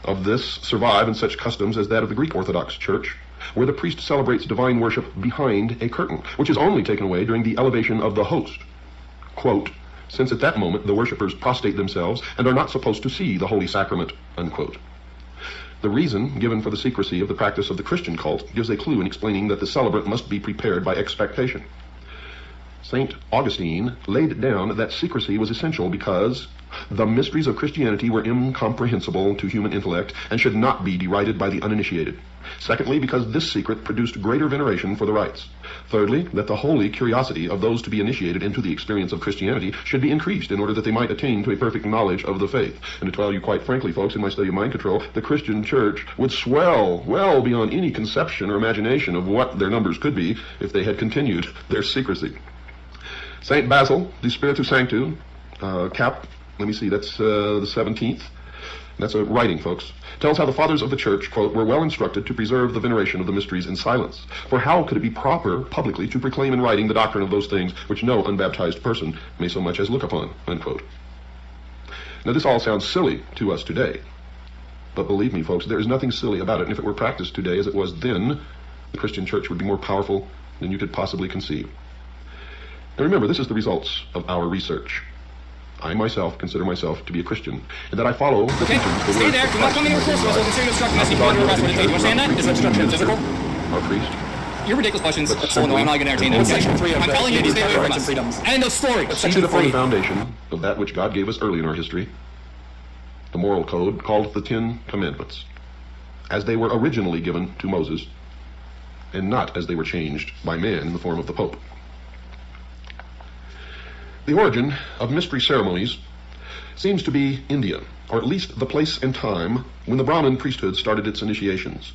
of this survive in such customs as that of the Greek Orthodox Church, where the priest celebrates divine worship behind a curtain, which is only taken away during the elevation of the host. Quote, since at that moment the worshippers prostrate themselves and are not supposed to see the holy sacrament, unquote. The reason given for the secrecy of the practice of the Christian cult gives a clue in explaining that the celebrant must be prepared by expectation. St. Augustine laid down that secrecy was essential because the mysteries of Christianity were incomprehensible to human intellect and should not be derided by the uninitiated. Secondly, because this secret produced greater veneration for the rites. Thirdly, that the holy curiosity of those to be initiated into the experience of Christianity should be increased in order that they might attain to a perfect knowledge of the faith. And to tell you quite frankly, folks, in my study of mind control, the Christian church would swell well beyond any conception or imagination of what their numbers could be if they had continued their secrecy. St. Basil, de Spiritu Sanctu, cap, let me see, that's the 17th, That's a writing, folks. Tells how the fathers of the church, quote, were well instructed to preserve the veneration of the mysteries in silence. For how could it be proper publicly to proclaim in writing the doctrine of those things which no unbaptized person may so much as look upon, unquote. Now this all sounds silly to us today. But believe me, folks, there is nothing silly about it. And if it were practiced today as it was then, the Christian church would be more powerful than you could possibly conceive. Now remember, this is the results of our research. I myself consider myself to be a Christian, and that I follow the teachings of the Stay Word there. of Do not Christ. come into a course with us. We'll consider the instruction as you go into arrest with it. You understand that? Is that instruction physical? Our priest. Your ridiculous questions are so annoying. I'm not going to entertain them. Section 3 of I'm the telling you to stay away from Rights and us. Freedoms. End of story. Seated Section upon the 3. foundation of that which God gave us early in our history, the moral code called the Ten Commandments, as they were originally given to Moses, and not as they were changed by man in the form of the Pope. The origin of mystery ceremonies seems to be India, or at least the place and time when the Brahmin priesthood started its initiations.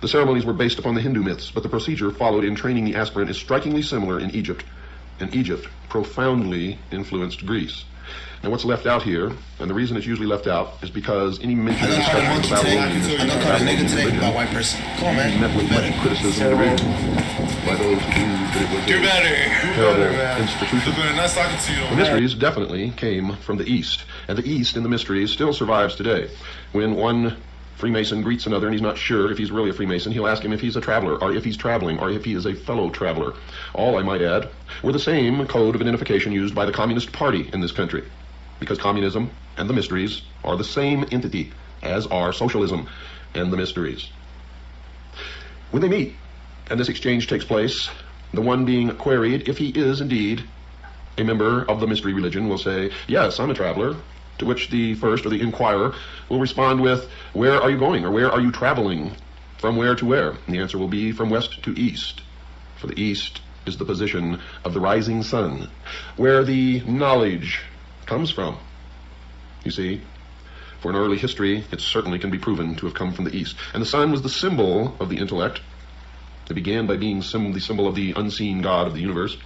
The ceremonies were based upon the Hindu myths, but the procedure followed in training the aspirant is strikingly similar in Egypt, and Egypt profoundly influenced Greece. Now what's left out here, and the reason it's usually left out, is because any mention of discussion of Babylonian religion met with much criticism and derision by those who believed that it was a terrible institution. Nice talking to you. The mysteries definitely came from the East, and the East in the mysteries still survives today. When one Freemason greets another and he's not sure if he's really a Freemason, he'll ask him if he's a traveler, or if he's traveling, or if he is a fellow traveler. All, I might add, were the same code of identification used by the Communist Party in this country, because communism and the mysteries are the same entity, as are socialism and the mysteries. When they meet, and this exchange takes place, the one being queried if he is indeed a member of the mystery religion will say, yes, I'm a traveler, to which the first, or the inquirer, will respond with, where are you going, or where are you traveling, from where to where? And the answer will be from west to east, for the east is the position of the rising sun, where the knowledge comes from. You see, for in early history, it certainly can be proven to have come from the east. And the sun was the symbol of the intellect. It began by being the symbol of the unseen God of the universe,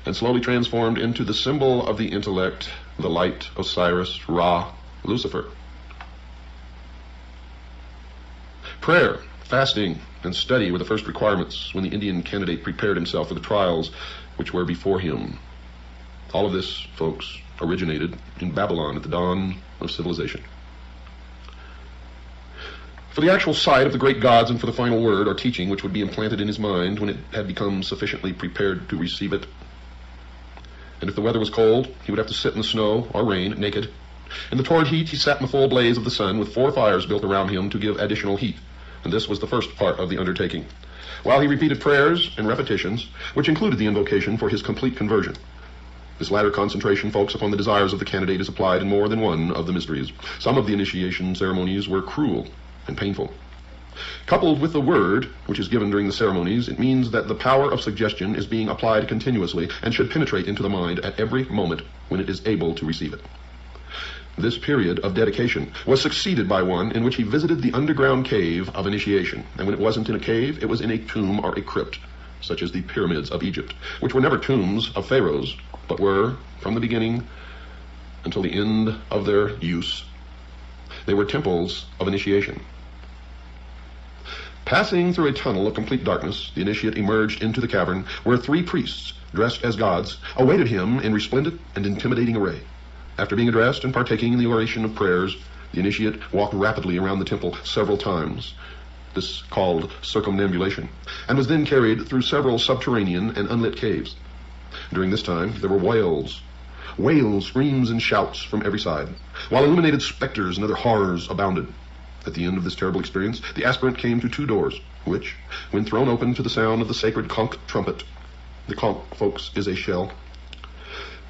and slowly transformed into the symbol of the intellect, the light, Osiris, Ra, Lucifer. Prayer, fasting, and study were the first requirements when the Indian candidate prepared himself for the trials which were before him. All of this, folks, originated in Babylon at the dawn of civilization. For the actual sight of the great gods and for the final word or teaching which would be implanted in his mind when it had become sufficiently prepared to receive it. And if the weather was cold, he would have to sit in the snow or rain naked. In the torrid heat, he sat in the full blaze of the sun with 4 fires built around him to give additional heat. And this was the first part of the undertaking, while he repeated prayers and repetitions, which included the invocation for his complete conversion. This latter concentration, folks, upon the desires of the candidate is applied in more than one of the mysteries. Some of the initiation ceremonies were cruel and painful. Coupled with the word, which is given during the ceremonies, it means that the power of suggestion is being applied continuously and should penetrate into the mind at every moment when it is able to receive it. This period of dedication was succeeded by one in which he visited the underground cave of initiation. And when it wasn't in a cave, it was in a tomb or a crypt, such as the pyramids of Egypt, which were never tombs of pharaohs, but were, from the beginning until the end of their use, they were temples of initiation. Passing through a tunnel of complete darkness, the initiate emerged into the cavern, where 3 priests, dressed as gods, awaited him in resplendent and intimidating array. After being addressed and partaking in the oration of prayers, the initiate walked rapidly around the temple several times, this called circumambulation, and was then carried through several subterranean and unlit caves. During this time, there were wails, screams, and shouts from every side, while illuminated specters and other horrors abounded. At the end of this terrible experience, the aspirant came to 2 doors, which, when thrown open to the sound of the sacred conch trumpet, the conch, folks, is a shell,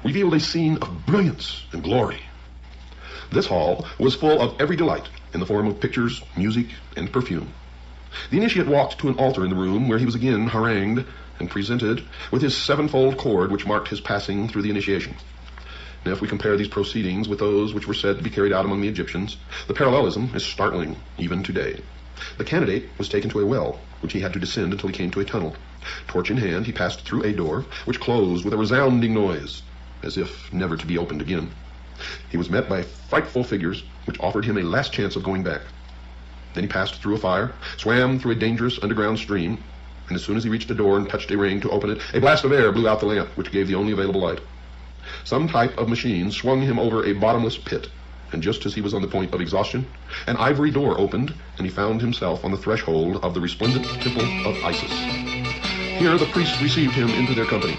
revealed a scene of brilliance and glory. This hall was full of every delight in the form of pictures, music, and perfume. The initiate walked to an altar in the room where he was again harangued and presented with his 7-fold cord which marked his passing through the initiation. Now, if we compare these proceedings with those which were said to be carried out among the Egyptians, the parallelism is startling even today. The candidate was taken to a well, which he had to descend until he came to a tunnel. Torch in hand, he passed through a door, which closed with a resounding noise, as if never to be opened again. He was met by frightful figures which offered him a last chance of going back. Then he passed through a fire, swam through a dangerous underground stream, and as soon as he reached a door and touched a ring to open it, a blast of air blew out the lamp, which gave the only available light. Some type of machine swung him over a bottomless pit, and just as he was on the point of exhaustion, an ivory door opened, and he found himself on the threshold of the resplendent temple of Isis. Here the priests received him into their company.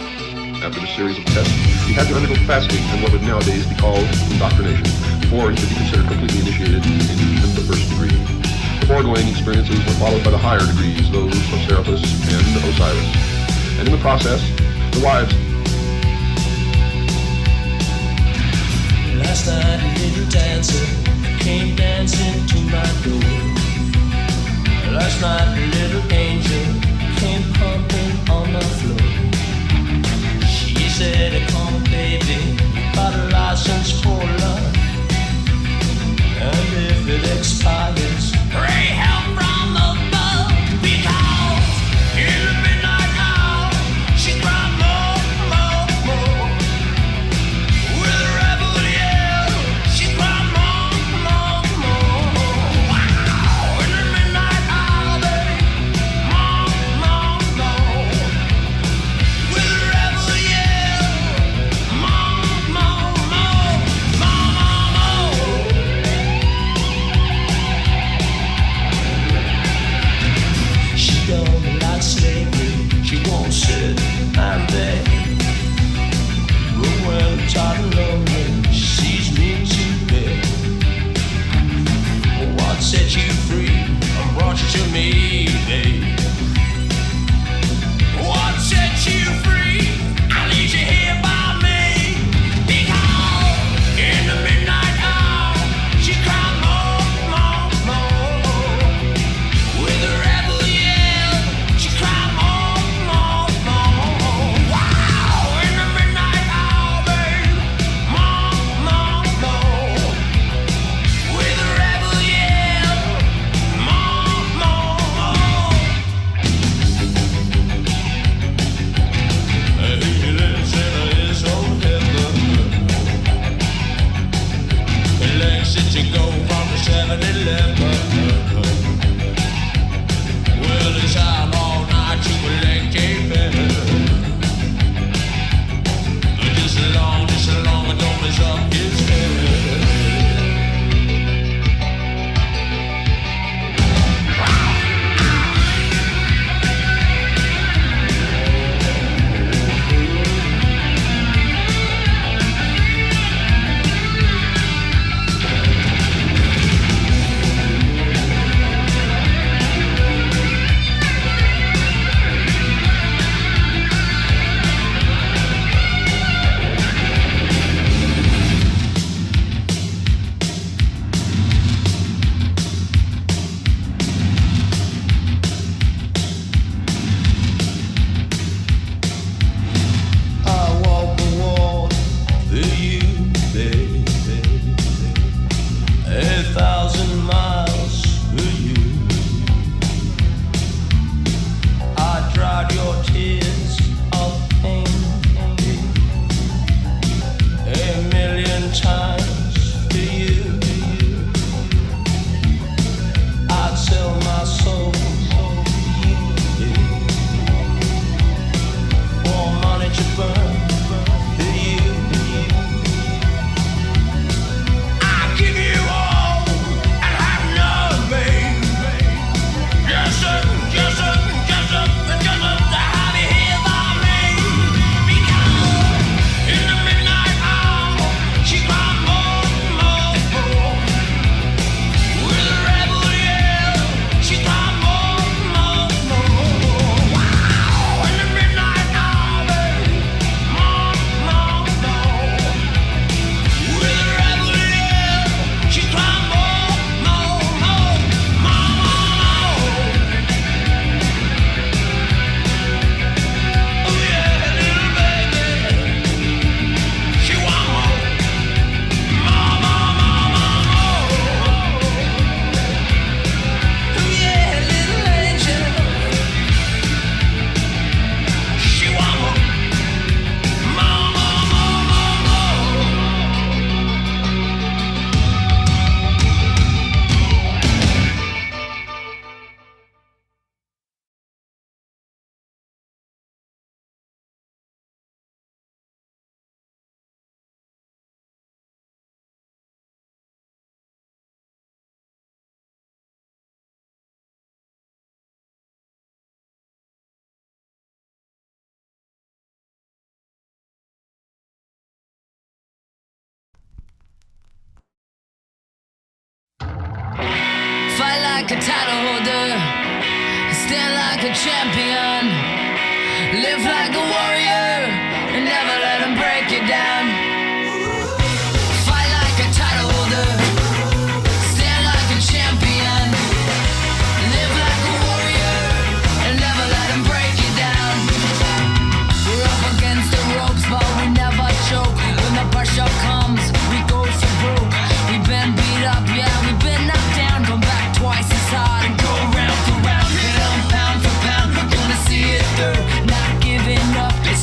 After this series of tests, he had to undergo fasting and what would nowadays be called indoctrination, before he could be considered completely initiated in even the first degree. The foregoing experiences were followed by the higher degrees, those of Serapis and Osiris. And in the process, the wives... Last night a little dancer came dancing to my door. Last night a little angel came pumping on the floor. She said, come on baby, you got a license for love. And if it expires, pray help from above. Because in the midnight hour, she cried more, more, more. With a rebel yell, she cried more, more, more. Wow! In the midnight hour, babe, more, more, more. With a rebel yell, more, more, more, more, more, more. She don't like slavery, she won't sit and beg. But when I'm tired and lonely, she sees me to bed. What set you free and brought you to me, babe? What set you free? I need you here by me. Because in the midnight hour, she cried more, more, more. With a rebel yell, she cried more, more, more. Wow! In the midnight hour, babe, more, more, more. With a rebel yell, more, more, more. He lives in his own heaven. He likes it to go from the 7-Eleven. Well, he's out all night to collect a penny. But just as long as don't mess up his head. like a title holder, stand like a champion, live like a warrior, and never let them break you down. Fight like a title holder, stand like a champion, live like a warrior, and never let them break you down. We're up against the ropes, but we never choke. When the pressure comes, we go for broke. We've been beat up, yeah, we've been knocked down. Come back twice as hard and go round for round. Hit 'em pound for pound, we're gonna see it through. Not giving up, it's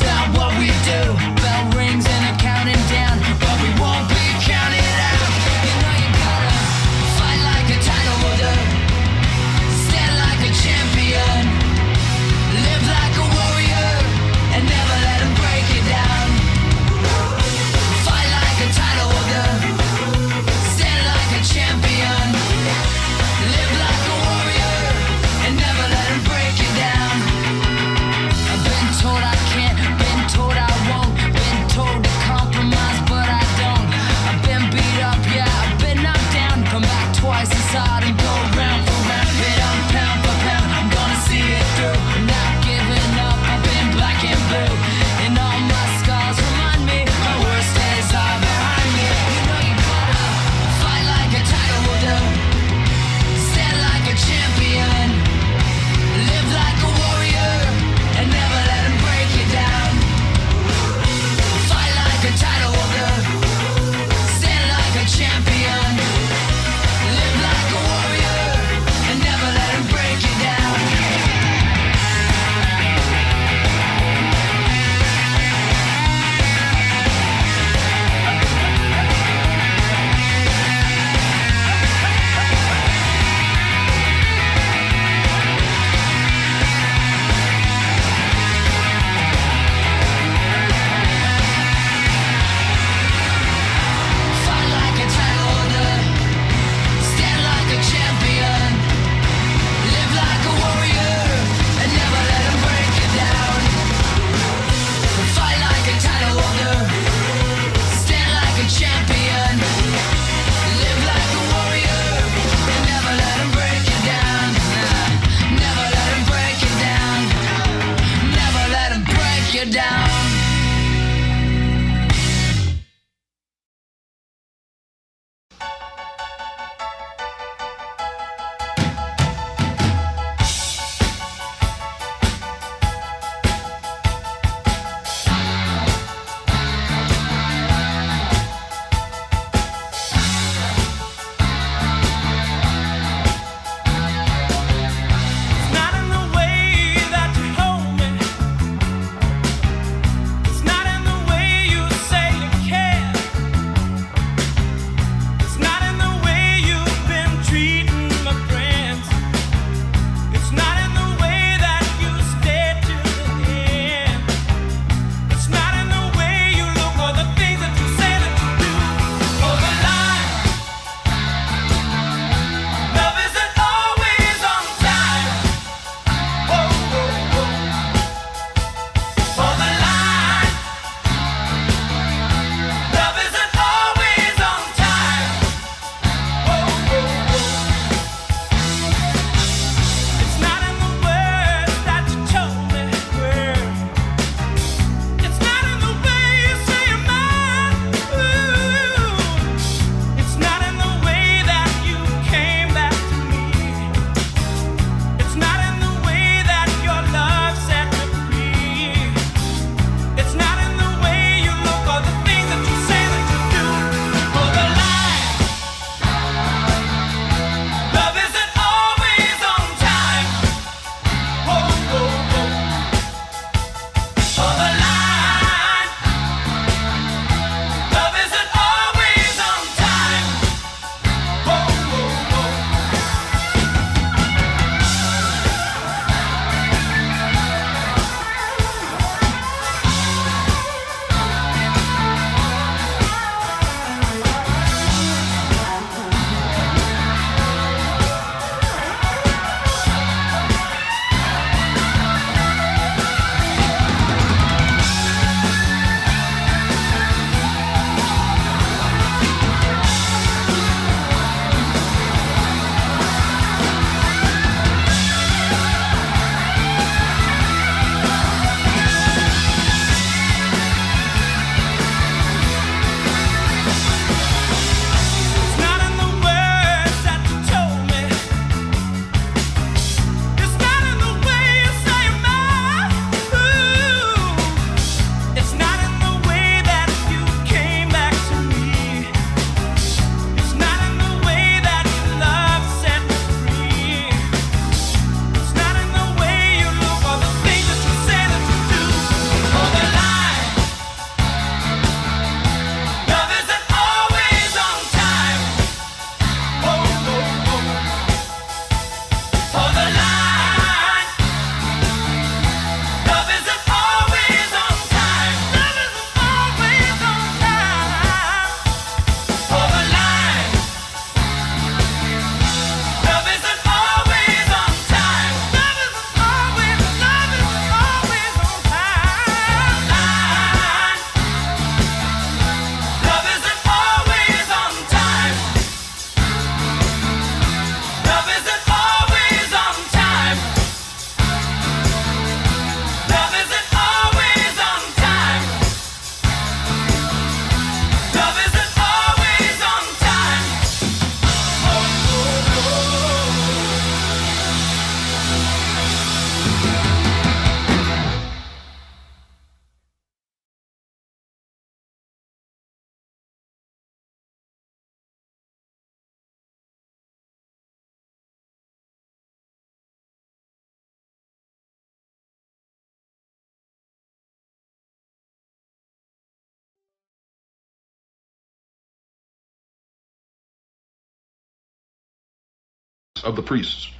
of the priests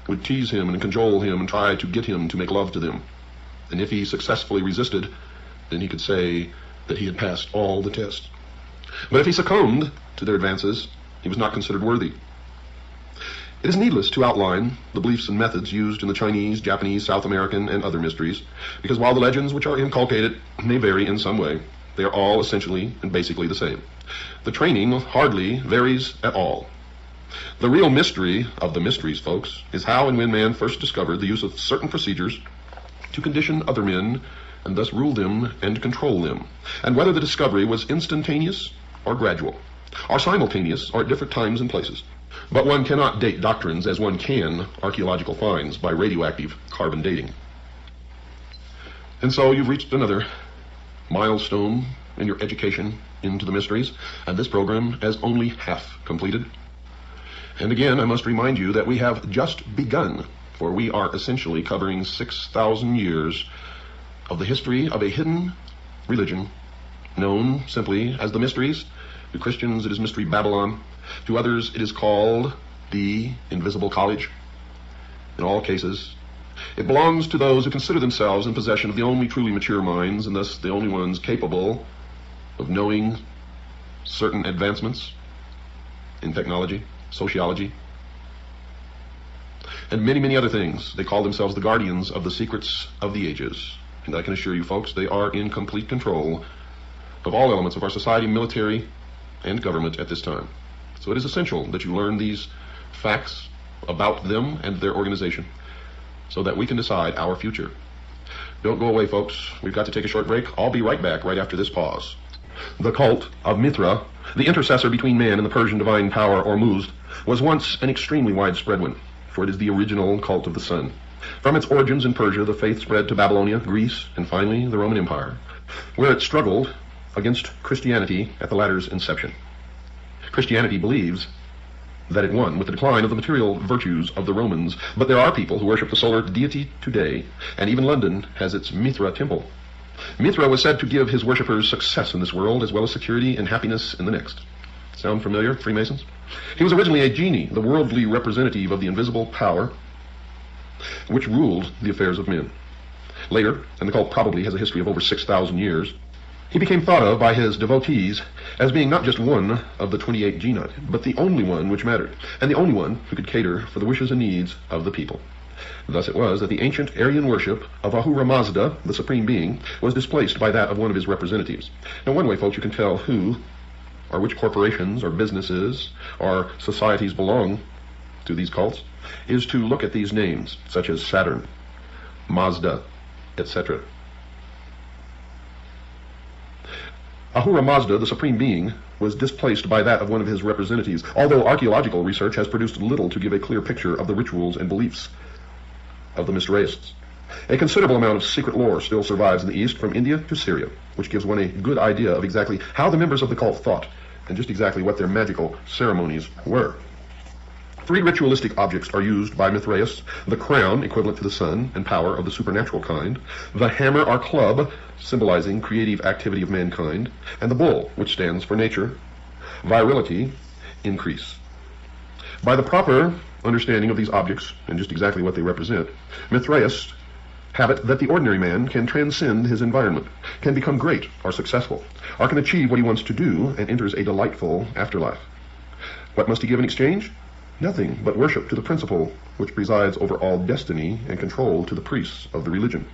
would tease him and cajole him and try to get him to make love to them. And if he successfully resisted, then he could say that he had passed all the tests. But if he succumbed to their advances, he was not considered worthy. It is needless to outline the beliefs and methods used in the Chinese, Japanese, South American, and other mysteries, because while the legends which are inculcated may vary in some way, they are all essentially and basically the same. The training hardly varies at all. The real mystery of the mysteries, folks, is how and when man first discovered the use of certain procedures to condition other men and thus rule them and control them, and whether the discovery was instantaneous or gradual, or simultaneous or at different times and places. But one cannot date doctrines as one can archaeological finds by radioactive carbon dating. And so you've reached another milestone in your education into the mysteries, and this program has only half completed. And again, I must remind you that we have just begun, for we are essentially covering 6,000 years of the history of a hidden religion known simply as the mysteries. To Christians, it is Mystery Babylon. To others, it is called the Invisible College. In all cases, it belongs to those who consider themselves in possession of the only truly mature minds, and thus the only ones capable of knowing certain advancements in technology, sociology, and many, many other things. They call themselves the guardians of the secrets of the ages. And I can assure you, folks, they are in complete control of all elements of our society, military, and government at this time. So it is essential that you learn these facts about them and their organization so that we can decide our future. Don't go away, folks. We've got to take a short break. I'll be right back right after this pause. The cult of Mithra, the intercessor between man and the Persian divine power Ormuzd, was once an extremely widespread one, for it is the original cult of the sun. From its origins in Persia, the faith spread to Babylonia, Greece, and finally the Roman Empire, where it struggled against Christianity at the latter's inception. Christianity believes that it won with the decline of the material virtues of the Romans, but there are people who worship the solar deity today, and even London has its Mithra temple. Mithra was said to give his worshippers success in this world as well as security and happiness in the next. Sound familiar, Freemasons? He was originally a genie, the worldly representative of the invisible power which ruled the affairs of men. Later, and the cult probably has a history of over 6,000 years, he became thought of by his devotees as being not just one of the 28 genii, but the only one which mattered, and the only one who could cater for the wishes and needs of the people. Thus it was that the ancient Aryan worship of Ahura Mazda, the Supreme Being, was displaced by that of one of his representatives. Now, one way, folks, you can tell who or which corporations or businesses or societies belong to these cults is to look at these names, such as Saturn, Mazda, etc. Ahura Mazda, the Supreme Being, was displaced by that of one of his representatives, although archaeological research has produced little to give a clear picture of the rituals and beliefs of the Mithraists. A considerable amount of secret lore still survives in the East, from India to Syria, which gives one a good idea of exactly how the members of the cult thought, and just exactly what their magical ceremonies were. 3 ritualistic objects are used by Mithraists: the crown, equivalent to the sun and power of the supernatural kind; the hammer or club, symbolizing creative activity of mankind; and the bull, which stands for nature, virility, increase. By the proper understanding of these objects, and just exactly what they represent, Mithraists have it that the ordinary man can transcend his environment, can become great or successful, or can achieve what he wants to do and enters a delightful afterlife. What must he give in exchange? Nothing but worship to the principle which presides over all destiny and control to the priests of the religion.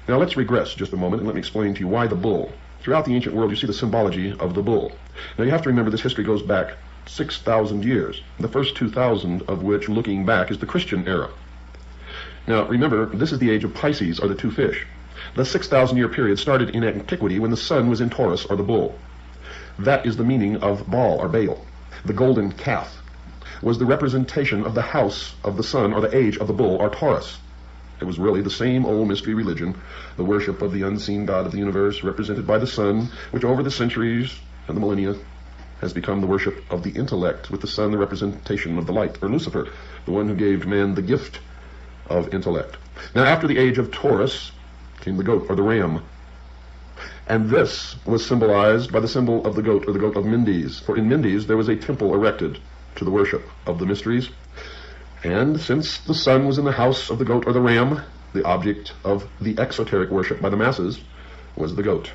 Now let's regress just a moment and let me explain to you why the bull. Throughout the ancient world you see the symbology of the bull. Now you have to remember this history goes back 6,000 years, the first 2,000 of which, looking back, is the Christian era. Now remember, this is the age of Pisces, or the 2 fish. The 6,000 year period started in antiquity when the sun was in Taurus, or the bull. That is the meaning of Baal, or Baal. The golden calf was the representation of the house of the sun, or the age of the bull, or Taurus. It was really the same old mystery religion, the worship of the unseen God of the universe, represented by the sun, which over the centuries and the millennia has become the worship of the intellect, with the sun the representation of the light, or Lucifer, the one who gave man the gift of intellect. Now after the age of Taurus came the goat, or the ram, and this was symbolized by the symbol of the goat, or the goat of Mendes, for in Mendes there was a temple erected to the worship of the mysteries. And since the sun was in the house of the goat or the ram, the object of the exoteric worship by the masses was the goat.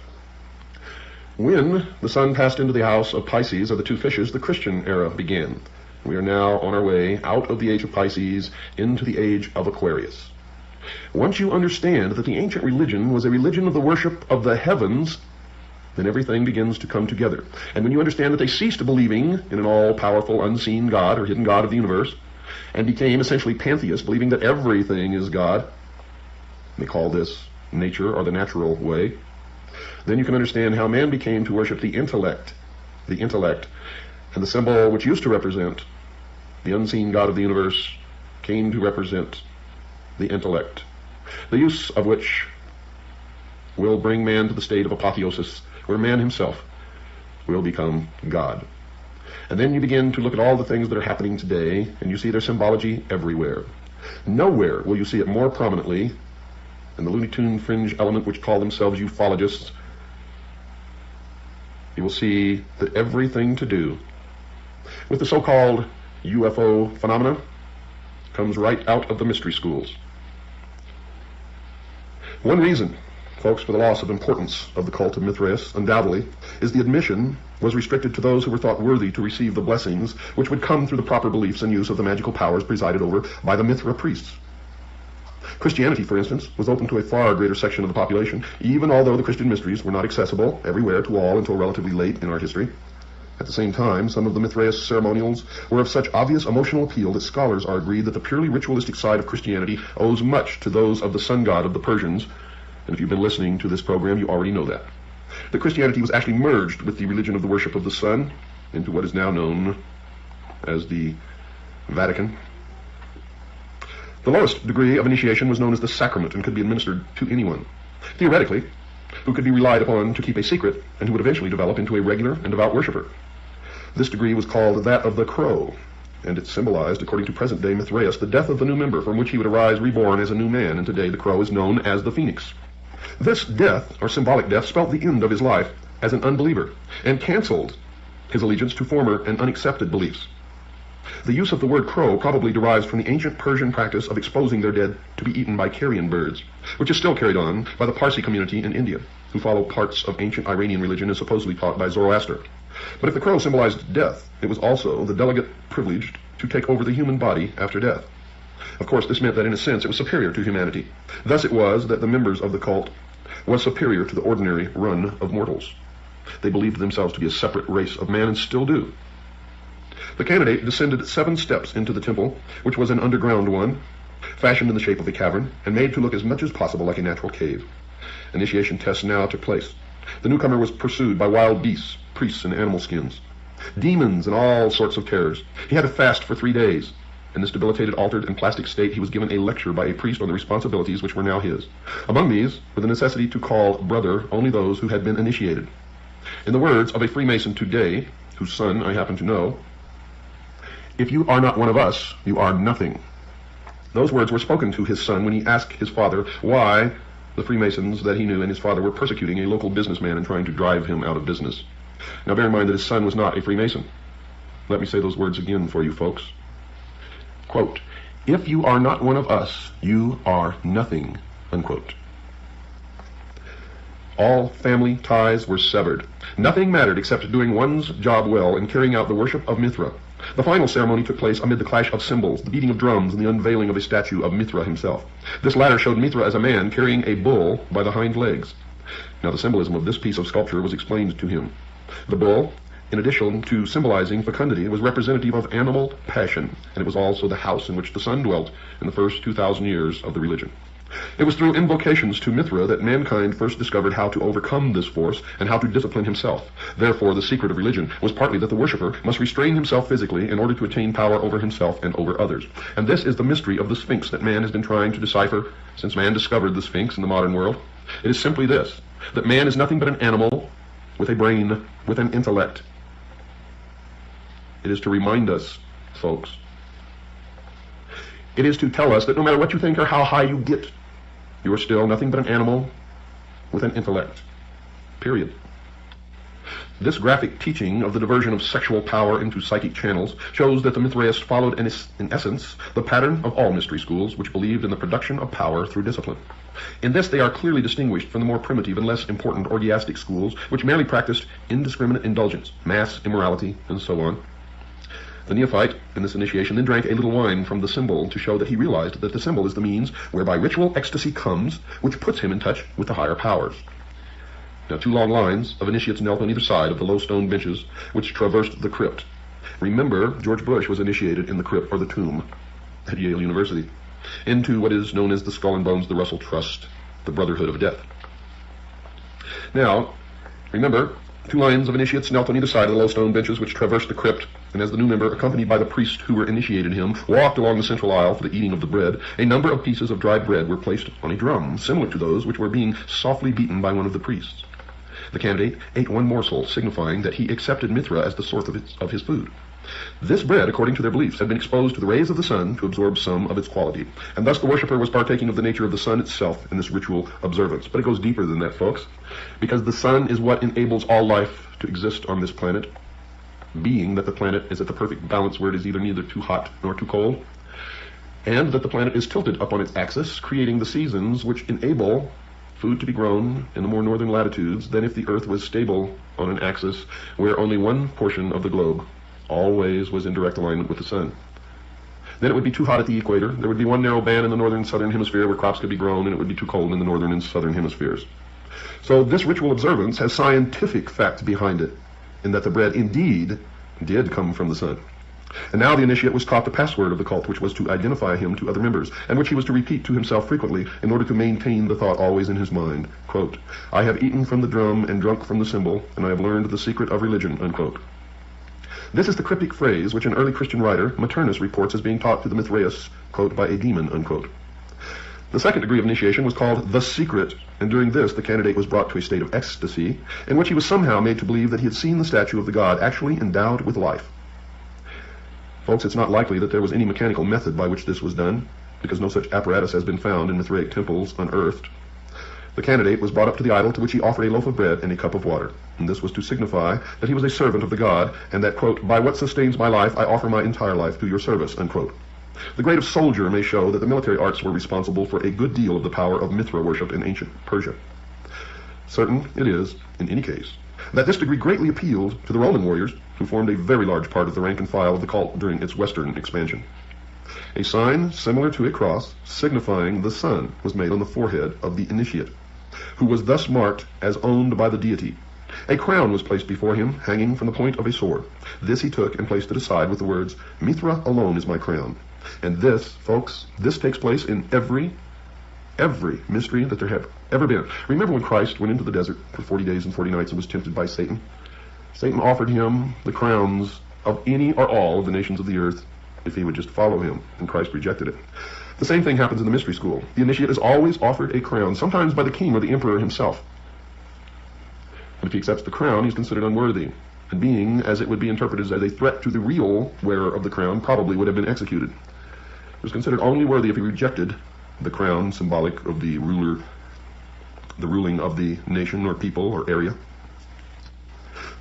When the sun passed into the house of Pisces, or the two fishes, the Christian era began. We are now on our way out of the age of Pisces into the age of Aquarius. Once you understand that the ancient religion was a religion of the worship of the heavens, then everything begins to come together. And when you understand that they ceased believing in an all-powerful, unseen God or hidden God of the universe, and became essentially pantheists, believing that everything is God, they call this nature or the natural way, then you can understand how man became to worship the intellect, and the symbol which used to represent the unseen God of the universe came to represent the intellect, the use of which will bring man to the state of apotheosis, where man himself will become God. And then you begin to look at all the things that are happening today, and you see their symbology everywhere. Nowhere will you see it more prominently than the Looney Tune fringe element which call themselves ufologists. You will see that everything to do with the so-called UFO phenomena comes right out of the mystery schools. One reason, folks, for the loss of importance of the cult of Mithras, undoubtedly, is the admission was restricted to those who were thought worthy to receive the blessings which would come through the proper beliefs and use of the magical powers presided over by the Mithra priests. Christianity, for instance, was open to a far greater section of the population, even although the Christian mysteries were not accessible everywhere to all until relatively late in our history. At the same time, some of the Mithraist ceremonials were of such obvious emotional appeal that scholars are agreed that the purely ritualistic side of Christianity owes much to those of the sun god of the Persians, and if you've been listening to this program, you already know that. That Christianity was actually merged with the religion of the worship of the sun into what is now known as the Vatican. The lowest degree of initiation was known as the sacrament and could be administered to anyone, theoretically, who could be relied upon to keep a secret and who would eventually develop into a regular and devout worshiper. This degree was called that of the crow, and it symbolized, according to present-day Mithraeus, the death of the new member from which he would arise reborn as a new man, and today the crow is known as the phoenix. This death, or symbolic death, spelt the end of his life as an unbeliever and canceled his allegiance to former and unaccepted beliefs. The use of the word crow probably derives from the ancient Persian practice of exposing their dead to be eaten by carrion birds, which is still carried on by the Parsi community in India, who follow parts of ancient Iranian religion as supposedly taught by Zoroaster. But if the crow symbolized death, it was also the delegate privileged to take over the human body after death. Of course, this meant that in a sense it was superior to humanity. Thus it was that the members of the cult was superior to the ordinary run of mortals. They believed themselves to be a separate race of man and still do. The candidate descended 7 steps into the temple, which was an underground one, fashioned in the shape of a cavern, and made to look as much as possible like a natural cave. Initiation tests now took place. The newcomer was pursued by wild beasts, priests in animal skins, demons, and all sorts of terrors. He had to fast for 3 days. In this debilitated, altered, and plastic state, he was given a lecture by a priest on the responsibilities which were now his. Among these were the necessity to call brother only those who had been initiated. In the words of a Freemason today, whose son I happen to know, "If you are not one of us, you are nothing." Those words were spoken to his son when he asked his father why the Freemasons that he knew and his father were persecuting a local businessman and trying to drive him out of business. Now bear in mind that his son was not a Freemason. Let me say those words again for you folks. Quote, "If you are not one of us, you are nothing," unquote. All family ties were severed. Nothing mattered except doing one's job well and carrying out the worship of Mithra. The final ceremony took place amid the clash of cymbals, the beating of drums, and the unveiling of a statue of Mithra himself. This latter showed Mithra as a man carrying a bull by the hind legs. Now the symbolism of this piece of sculpture was explained to him. The bull, in addition to symbolizing fecundity, was representative of animal passion, and it was also the house in which the sun dwelt in the first 2,000 years of the religion. It was through invocations to Mithra that mankind first discovered how to overcome this force and how to discipline himself. Therefore, the secret of religion was partly that the worshipper must restrain himself physically in order to attain power over himself and over others. And this is the mystery of the Sphinx that man has been trying to decipher since man discovered the Sphinx in the modern world. It is simply this, that man is nothing but an animal with a brain, with an intellect. It is to remind us, folks. It is to tell us that no matter what you think or how high you get, you are still nothing but an animal with an intellect. Period. This graphic teaching of the diversion of sexual power into psychic channels shows that the Mithraists followed, in essence, the pattern of all mystery schools which believed in the production of power through discipline. In this they are clearly distinguished from the more primitive and less important orgiastic schools which merely practiced indiscriminate indulgence, mass immorality, and so on. The neophyte in this initiation then drank a little wine from the symbol to show that he realized that the symbol is the means whereby ritual ecstasy comes, which puts him in touch with the higher powers. Now, 2 long lines of initiates knelt on either side of the low stone benches which traversed the crypt. Remember, George Bush was initiated in the crypt or the tomb at Yale University into what is known as the Skull and Bones, the Russell Trust, the Brotherhood of Death. Now, remember, 2 lines of initiates knelt on either side of the low stone benches which traversed the crypt, and as the new member, accompanied by the priest who were initiated him, walked along the central aisle for the eating of the bread, a number of pieces of dried bread were placed on a drum, similar to those which were being softly beaten by one of the priests. The candidate ate 1 morsel, signifying that he accepted Mithra as the source of his food. This bread, according to their beliefs, had been exposed to the rays of the sun to absorb some of its quality, and thus the worshipper was partaking of the nature of the sun itself in this ritual observance. But it goes deeper than that, folks, because the sun is what enables all life to exist on this planet, being that the planet is at the perfect balance where it is neither too hot nor too cold, and that the planet is tilted up on its axis, creating the seasons which enable food to be grown in the more northern latitudes than if the earth was stable on an axis where only one portion of the globe always was in direct alignment with the sun. Then it would be too hot at the equator. There would be one narrow band in the northern and southern hemisphere where crops could be grown, and it would be too cold in the northern and southern hemispheres. So this ritual observance has scientific fact behind it, in that the bread indeed did come from the sun. And now the initiate was taught the password of the cult, which was to identify him to other members, and which he was to repeat to himself frequently in order to maintain the thought always in his mind. Quote, "I have eaten from the drum and drunk from the symbol, and I have learned the secret of religion," unquote. This is the cryptic phrase which an early Christian writer, Maternus, reports as being taught to the Mithraists, quote, by a demon, unquote. The second degree of initiation was called the secret, and during this the candidate was brought to a state of ecstasy, in which he was somehow made to believe that he had seen the statue of the god actually endowed with life. Folks, it's not likely that there was any mechanical method by which this was done, because no such apparatus has been found in Mithraic temples unearthed. The candidate was brought up to the idol, to which he offered a loaf of bread and a cup of water, and this was to signify that he was a servant of the god, and that, quote, "By what sustains my life, I offer my entire life to your service," unquote. The grade of soldier may show that the military arts were responsible for a good deal of the power of Mithra worship in ancient Persia. Certain it is, in any case, that this degree greatly appealed to the Roman warriors, who formed a very large part of the rank and file of the cult during its western expansion. A sign similar to a cross, signifying the sun, was made on the forehead of the initiate, who was thus marked as owned by the deity. A crown was placed before him, hanging from the point of a sword. This he took and placed it aside with the words, "Mithra alone is my crown." And this, folks, this takes place in every mystery that there have ever been. Remember when Christ went into the desert for 40 days and 40 nights and was tempted by Satan? Satan offered him the crowns of any or all of the nations of the earth if he would just follow him, and Christ rejected it. The same thing happens in the mystery school. The initiate is always offered a crown, sometimes by the king or the emperor himself. But if he accepts the crown, he's considered unworthy, and being, as it would be interpreted as a threat to the real wearer of the crown, probably would have been executed. He was considered only worthy if he rejected the crown, symbolic of the ruler, the ruling of the nation or people or area.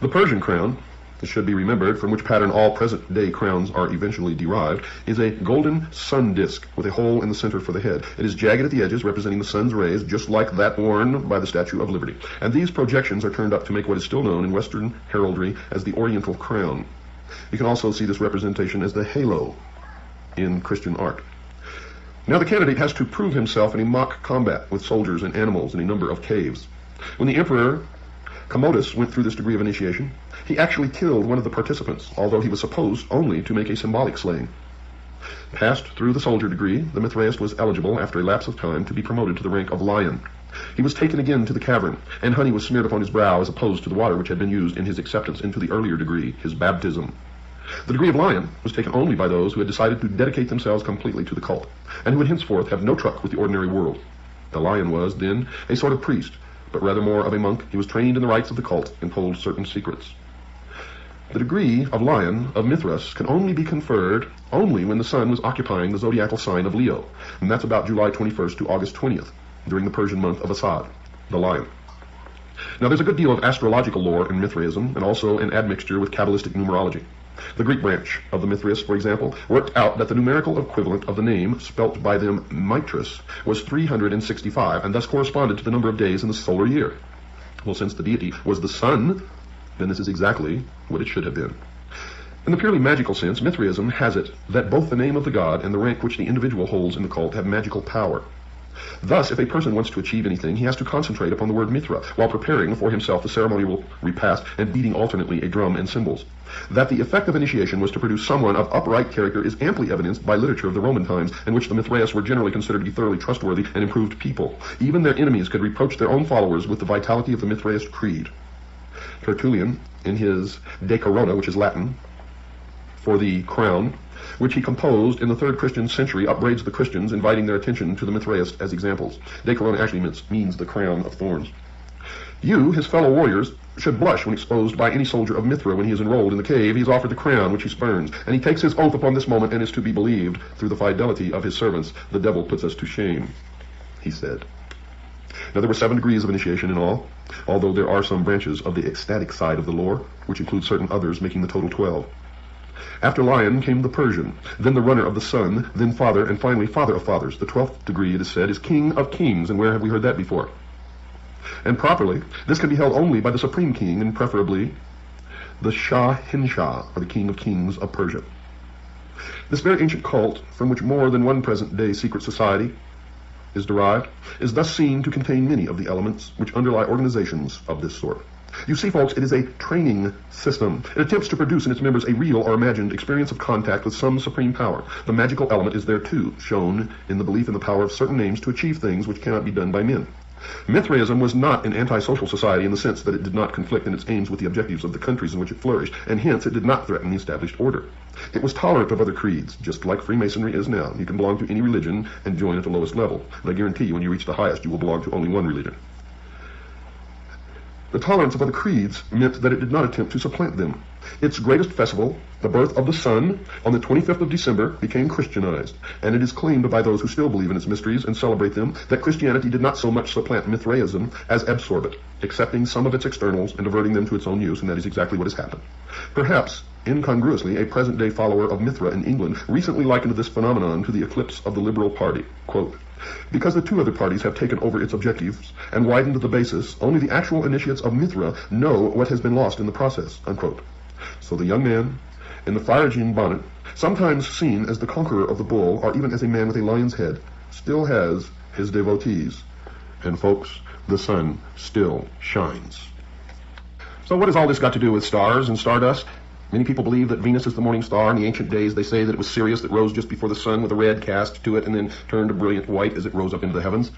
The Persian crown, it should be remembered, from which pattern all present-day crowns are eventually derived, is a golden sun disk with a hole in the center for the head. It is jagged at the edges, representing the sun's rays, just like that worn by the Statue of Liberty. And these projections are turned up to make what is still known in Western heraldry as the Oriental crown. You can also see this representation as the halo in Christian art. Now the candidate has to prove himself in a mock combat with soldiers and animals in a number of caves. When the Emperor Commodus went through this degree of initiation, he actually killed one of the participants, although he was supposed only to make a symbolic slaying. Passed through the soldier degree, the Mithraist was eligible, after a lapse of time, to be promoted to the rank of lion. He was taken again to the cavern, and honey was smeared upon his brow as opposed to the water which had been used in his acceptance into the earlier degree, his baptism. The degree of lion was taken only by those who had decided to dedicate themselves completely to the cult, and who would henceforth have no truck with the ordinary world. The lion was, then, a sort of priest, but rather more of a monk. He was trained in the rites of the cult and told certain secrets. The degree of lion of Mithras can only be conferred only when the sun was occupying the zodiacal sign of Leo, and that's about July 21st to August 20th, during the Persian month of Asad, the lion. Now, there's a good deal of astrological lore in Mithraism, and also an admixture with Kabbalistic numerology. The Greek branch of the Mithraists, for example, worked out that the numerical equivalent of the name, spelt by them Mithras, was 365, and thus corresponded to the number of days in the solar year. Well, since the deity was the sun, then this is exactly what it should have been. In the purely magical sense, Mithraism has it that both the name of the god and the rank which the individual holds in the cult have magical power. Thus, if a person wants to achieve anything, he has to concentrate upon the word Mithra, while preparing for himself the ceremonial repast and beating alternately a drum and cymbals. That the effect of initiation was to produce someone of upright character is amply evidenced by literature of the Roman times, in which the Mithraists were generally considered to be thoroughly trustworthy and improved people. Even their enemies could reproach their own followers with the vitality of the Mithraist creed. Tertullian, in his De Corona, which is Latin for the crown, which he composed in the 3rd Christian century, upbraids the Christians, inviting their attention to the Mithraists as examples. De Corona actually means the crown of thorns. You, his fellow warriors, should blush when exposed by any soldier of Mithra when he is enrolled in the cave. He is offered the crown which he spurns, and he takes his oath upon this moment and is to be believed. Through the fidelity of his servants, the devil puts us to shame, he said. Now, there were 7 degrees of initiation in all, although there are some branches of the ecstatic side of the lore, which include certain others, making the total 12. After Lion came the Persian, then the runner of the sun, then father, and finally father of fathers. The 12th degree, it is said, is king of kings, and where have we heard that before? And properly, this can be held only by the supreme king, and preferably the Shah-Hinshah, or the king of kings of Persia. This very ancient cult, from which more than one present-day secret society is derived, is thus seen to contain many of the elements which underlie organizations of this sort. You see, folks, it is a training system. It attempts to produce in its members a real or imagined experience of contact with some supreme power. The magical element is there too, shown in the belief in the power of certain names to achieve things which cannot be done by men. Mithraism was not an anti-social society in the sense that it did not conflict in its aims with the objectives of the countries in which it flourished, and hence it did not threaten the established order. It was tolerant of other creeds, just like Freemasonry is now. You can belong to any religion and join at the lowest level. And I guarantee you, when you reach the highest, you will belong to only one religion. The tolerance of other creeds meant that it did not attempt to supplant them. Its greatest festival, the birth of the sun, on the 25th of December, became Christianized, and it is claimed by those who still believe in its mysteries and celebrate them that Christianity did not so much supplant Mithraism as absorb it, accepting some of its externals and diverting them to its own use, and that is exactly what has happened. Perhaps, incongruously, a present-day follower of Mithra in England recently likened this phenomenon to the eclipse of the Liberal Party. Quote, because the 2 other parties have taken over its objectives and widened the basis, only the actual initiates of Mithra know what has been lost in the process, unquote. So the young man in the Phrygian bonnet, sometimes seen as the conqueror of the bull, or even as a man with a lion's head, still has his devotees. And folks, the sun still shines. So what has all this got to do with stars and stardust? Many people believe that Venus is the morning star. In the ancient days, they say that it was Sirius that rose just before the sun with a red cast to it and then turned a brilliant white as it rose up into the heavens.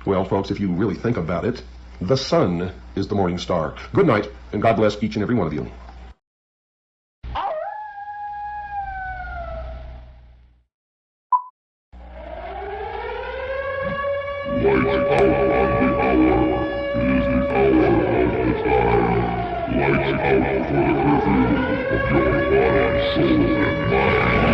Well, folks, if you really think about it, the sun is the morning star. Good night, and God bless each and every one of you. Lights out on the hour. It is the hour of the time. Lights out for the curfew of your body, soul, and mind.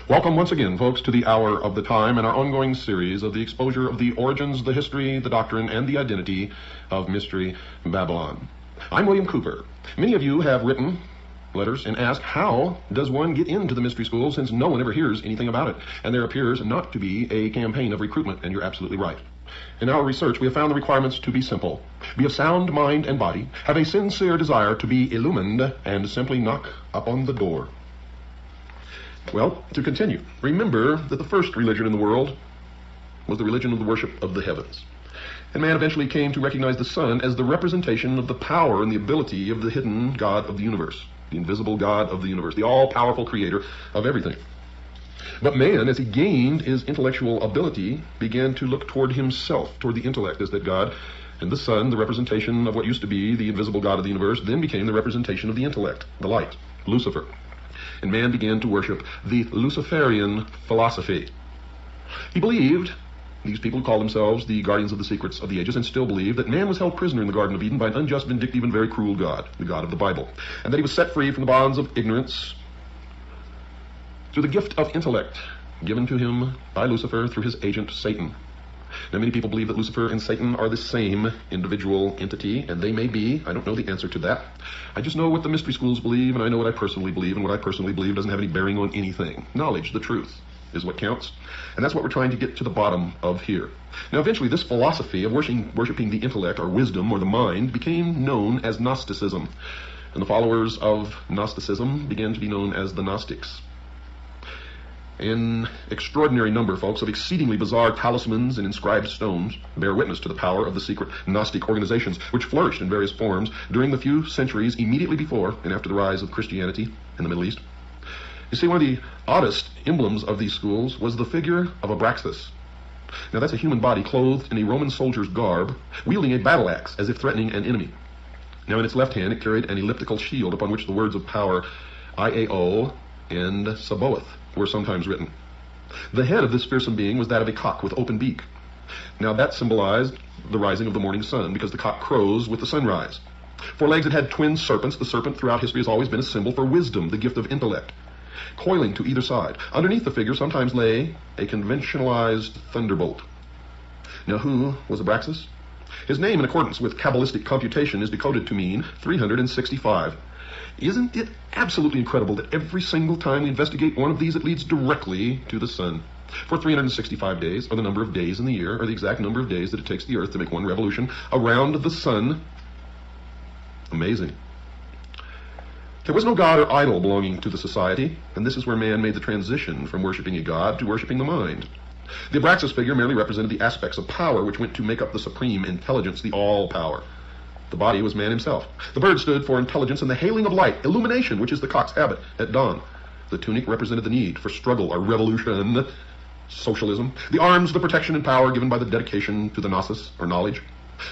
Welcome once again, folks, to the Hour of the Time and our ongoing series of the exposure of the origins, the history, the doctrine, and the identity of Mystery Babylon. I'm William Cooper. Many of you have written letters and asked, how does one get into the mystery school since no one ever hears anything about it? And there appears not to be a campaign of recruitment, and you're absolutely right. In our research, we have found the requirements to be simple. Be of sound mind and body, have a sincere desire to be illumined, and simply knock upon the door. Well, to continue, remember that the first religion in the world was the religion of the worship of the heavens. And man eventually came to recognize the sun as the representation of the power and the ability of the hidden God of the universe, the invisible God of the universe, the all-powerful creator of everything. But man, as he gained his intellectual ability, began to look toward himself, toward the intellect as that God, And the sun, the representation of what used to be the invisible God of the universe, then became the representation of the intellect, the light, Lucifer. And man began to worship the Luciferian philosophy. He believed, these people who call themselves the guardians of the secrets of the ages, and still believe that man was held prisoner in the Garden of Eden by an unjust, vindictive, and very cruel God, the God of the Bible, and that he was set free from the bonds of ignorance through the gift of intellect given to him by Lucifer through his agent Satan. Now, many people believe that Lucifer and Satan are the same individual entity, and they may be. I don't know the answer to that. I just know what the mystery schools believe, and I know what I personally believe, and what I personally believe doesn't have any bearing on anything. Knowledge, the truth, is what counts, and that's what we're trying to get to the bottom of here. Now, eventually, this philosophy of worshiping the intellect, or wisdom, or the mind, became known as Gnosticism, and the followers of Gnosticism began to be known as the Gnostics. An extraordinary number, folks, of exceedingly bizarre talismans and inscribed stones bear witness to the power of the secret Gnostic organizations, which flourished in various forms during the few centuries immediately before and after the rise of Christianity in the Middle East. You see, one of the oddest emblems of these schools was the figure of Abraxas. Now, that's a human body clothed in a Roman soldier's garb, wielding a battle axe as if threatening an enemy. Now, in its left hand, it carried an elliptical shield upon which the words of power Iao and Sabaoth were sometimes written. The head of this fearsome being was that of a cock with open beak. Now, that symbolized the rising of the morning sun, because the cock crows with the sunrise. 4 legs, it had twin serpents. The serpent throughout history has always been a symbol for wisdom, the gift of intellect, coiling to either side. Underneath the figure sometimes lay a conventionalized thunderbolt. Now, who was Abraxas? His name, in accordance with Kabbalistic computation, is decoded to mean 365. Isn't it absolutely incredible that every single time we investigate one of these, it leads directly to the sun? For 365 days, or the number of days in the year, or the exact number of days that it takes the earth to make one revolution around the sun. Amazing. There was no god or idol belonging to the society, and this is where man made the transition from worshiping a god to worshiping the mind. The Abraxas figure merely represented the aspects of power which went to make up the supreme intelligence, the all-power. The body was man himself. The bird stood for intelligence and the hailing of light, illumination, which is the cock's habit at dawn. The tunic represented the need for struggle or revolution, socialism. The arms, the protection and power given by the dedication to the gnosis, or knowledge.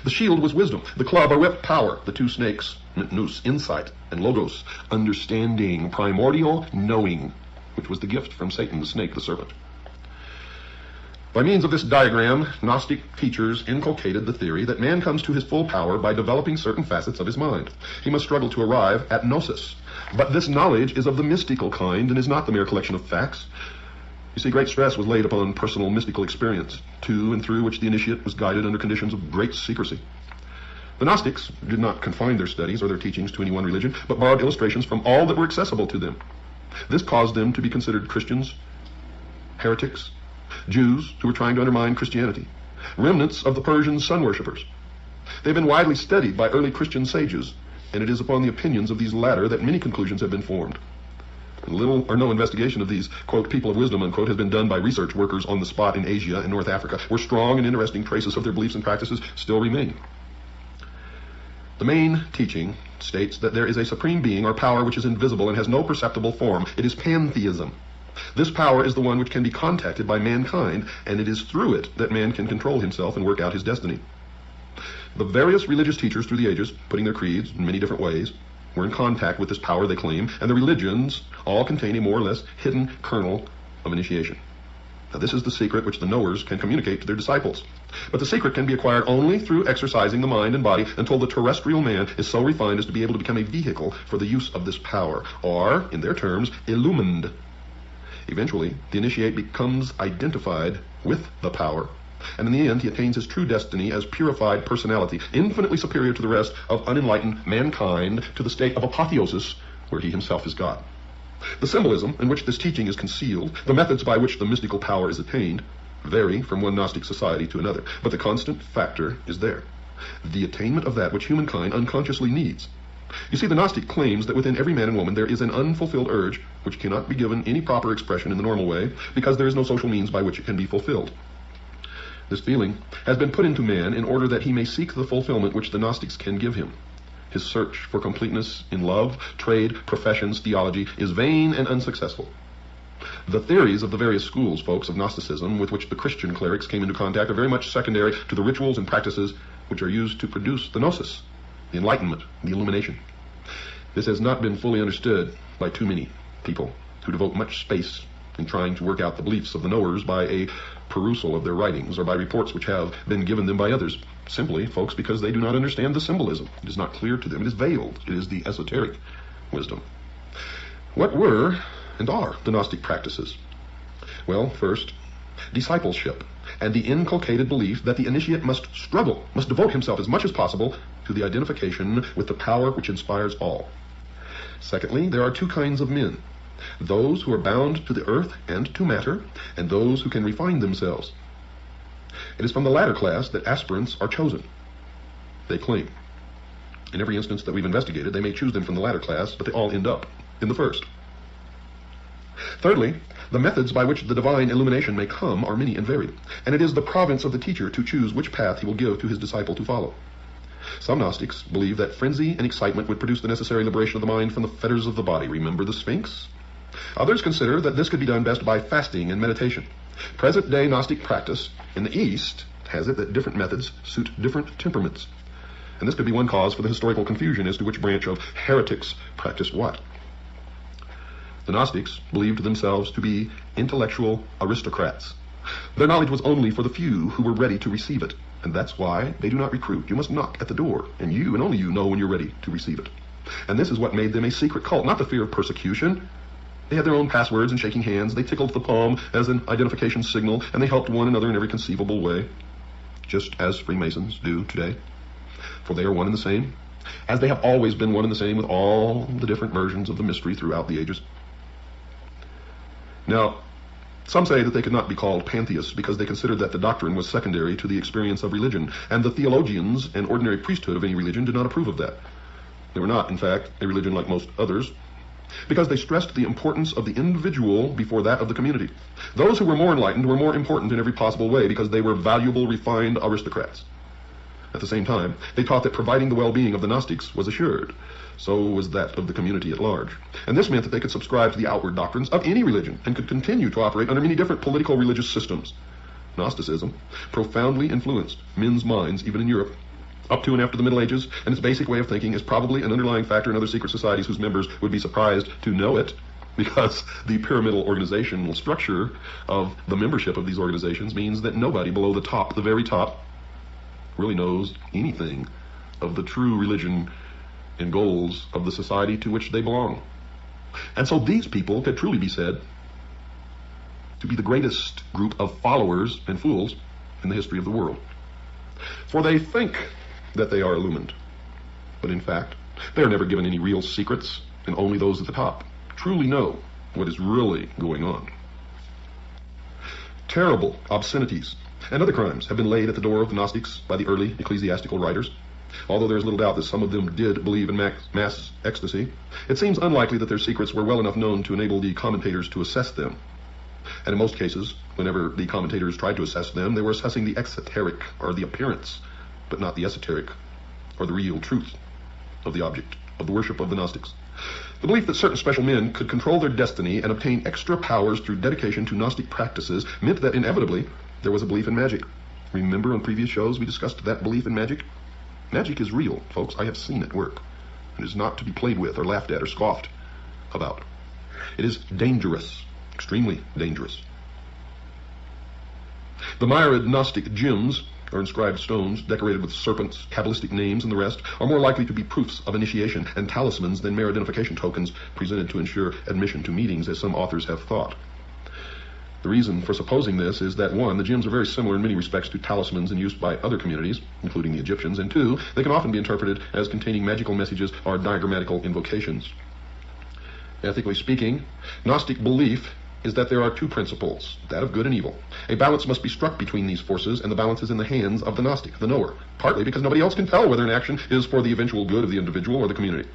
The shield was wisdom. The club, or whip, power. The 2 snakes, nous, insight, and logos, understanding, primordial knowing, which was the gift from Satan, the snake, the serpent. By means of this diagram, Gnostic teachers inculcated the theory that man comes to his full power by developing certain facets of his mind. He must struggle to arrive at gnosis. But this knowledge is of the mystical kind and is not the mere collection of facts. You see, great stress was laid upon personal mystical experience, to and through which the initiate was guided under conditions of great secrecy. The Gnostics did not confine their studies or their teachings to any one religion, but borrowed illustrations from all that were accessible to them. This caused them to be considered Christians, heretics, Jews who were trying to undermine Christianity, remnants of the Persian sun worshippers. They've been widely studied by early Christian sages, and it is upon the opinions of these latter that many conclusions have been formed. And little or no investigation of these, quote, people of wisdom, unquote, has been done by research workers on the spot in Asia and North Africa, where strong and interesting traces of their beliefs and practices still remain. The main teaching states that there is a supreme being or power which is invisible and has no perceptible form. It is pantheism. This power is the one which can be contacted by mankind, and it is through it that man can control himself and work out his destiny. The various religious teachers through the ages, putting their creeds in many different ways, were in contact with this power they claim, and the religions all contain a more or less hidden kernel of initiation. Now, this is the secret which the knowers can communicate to their disciples. But the secret can be acquired only through exercising the mind and body until the terrestrial man is so refined as to be able to become a vehicle for the use of this power, or, in their terms, illumined. Eventually, the initiate becomes identified with the power, and in the end he attains his true destiny as purified personality, infinitely superior to the rest of unenlightened mankind, to the state of apotheosis, where he himself is God. The symbolism in which this teaching is concealed, the methods by which the mystical power is attained, vary from one Gnostic society to another, but the constant factor is there: the attainment of that which humankind unconsciously needs. You see, the Gnostic claims that within every man and woman there is an unfulfilled urge which cannot be given any proper expression in the normal way, because there is no social means by which it can be fulfilled. This feeling has been put into man in order that he may seek the fulfillment which the Gnostics can give him. His search for completeness in love, trade, professions, theology is vain and unsuccessful. The theories of the various schools, folks, of Gnosticism with which the Christian clerics came into contact are very much secondary to the rituals and practices which are used to produce the gnosis, the enlightenment, the illumination. This has not been fully understood by too many people who devote much space in trying to work out the beliefs of the knowers by a perusal of their writings or by reports which have been given them by others. Simply, folks, because they do not understand the symbolism. It is not clear to them. It is veiled. It is the esoteric wisdom. What were and are the Gnostic practices? Well, first, discipleship and the inculcated belief that the initiate must struggle, must devote himself as much as possible to the identification with the power which inspires all. Secondly, there are two kinds of men: those who are bound to the earth and to matter, and those who can refine themselves. It is from the latter class that aspirants are chosen. They claim. In every instance that we've investigated, they may choose them from the latter class, but they all end up in the first. Thirdly, the methods by which the divine illumination may come are many and varied, and it is the province of the teacher to choose which path he will give to his disciple to follow. Some Gnostics believe that frenzy and excitement would produce the necessary liberation of the mind from the fetters of the body. Remember the Sphinx? Others consider that this could be done best by fasting and meditation. Present-day Gnostic practice in the East has it that different methods suit different temperaments. And this could be one cause for the historical confusion as to which branch of heretics practiced what. The Gnostics believed themselves to be intellectual aristocrats. Their knowledge was only for the few who were ready to receive it, and that's why they do not recruit. You must knock at the door, and you and only you know when you're ready to receive it. And this is what made them a secret cult, not the fear of persecution. They had their own passwords and shaking hands. They tickled the palm as an identification signal, and they helped one another in every conceivable way, just as Freemasons do today. For they are one and the same, as they have always been one and the same with all the different versions of the mystery throughout the ages. Now, some say that they could not be called pantheists because they considered that the doctrine was secondary to the experience of religion, and the theologians and ordinary priesthood of any religion did not approve of that. They were not, in fact, a religion like most others, because they stressed the importance of the individual before that of the community. Those who were more enlightened were more important in every possible way because they were valuable, refined aristocrats. At the same time, they taught that providing the well-being of the Gnostics was assured. So was that of the community at large. And this meant that they could subscribe to the outward doctrines of any religion and could continue to operate under many different political religious systems. Gnosticism profoundly influenced men's minds, even in Europe, up to and after the Middle Ages, and its basic way of thinking is probably an underlying factor in other secret societies whose members would be surprised to know it, because the pyramidal organizational structure of the membership of these organizations means that nobody below the top, the very top, really knows anything of the true religion and goals of the society to which they belong. And so these people could truly be said to be the greatest group of followers and fools in the history of the world. For they think that they are illumined, but in fact, they are never given any real secrets, and only those at the top truly know what is really going on. Terrible obscenities and other crimes have been laid at the door of the Gnostics by the early ecclesiastical writers. Although there is little doubt that some of them did believe in mass ecstasy, it seems unlikely that their secrets were well enough known to enable the commentators to assess them. And in most cases, whenever the commentators tried to assess them, they were assessing the exoteric, or the appearance, but not the esoteric, or the real truth of the object of the worship of the Gnostics. The belief that certain special men could control their destiny and obtain extra powers through dedication to Gnostic practices meant that inevitably there was a belief in magic. Remember on previous shows we discussed that belief in magic? Magic is real, folks. I have seen it work. It is not to be played with or laughed at or scoffed about. It is dangerous, extremely dangerous. The myriad Gnostic gems, or inscribed stones decorated with serpents, Kabbalistic names, and the rest, are more likely to be proofs of initiation and talismans than mere identification tokens presented to ensure admission to meetings, as some authors have thought. The reason for supposing this is that, one, the gems are very similar in many respects to talismans in use by other communities, including the Egyptians, and two, they can often be interpreted as containing magical messages or diagrammatical invocations. Ethically speaking, Gnostic belief is that there are two principles, that of good and evil. A balance must be struck between these forces, and the balance is in the hands of the Gnostic, the knower, partly because nobody else can tell whether an action is for the eventual good of the individual or the community.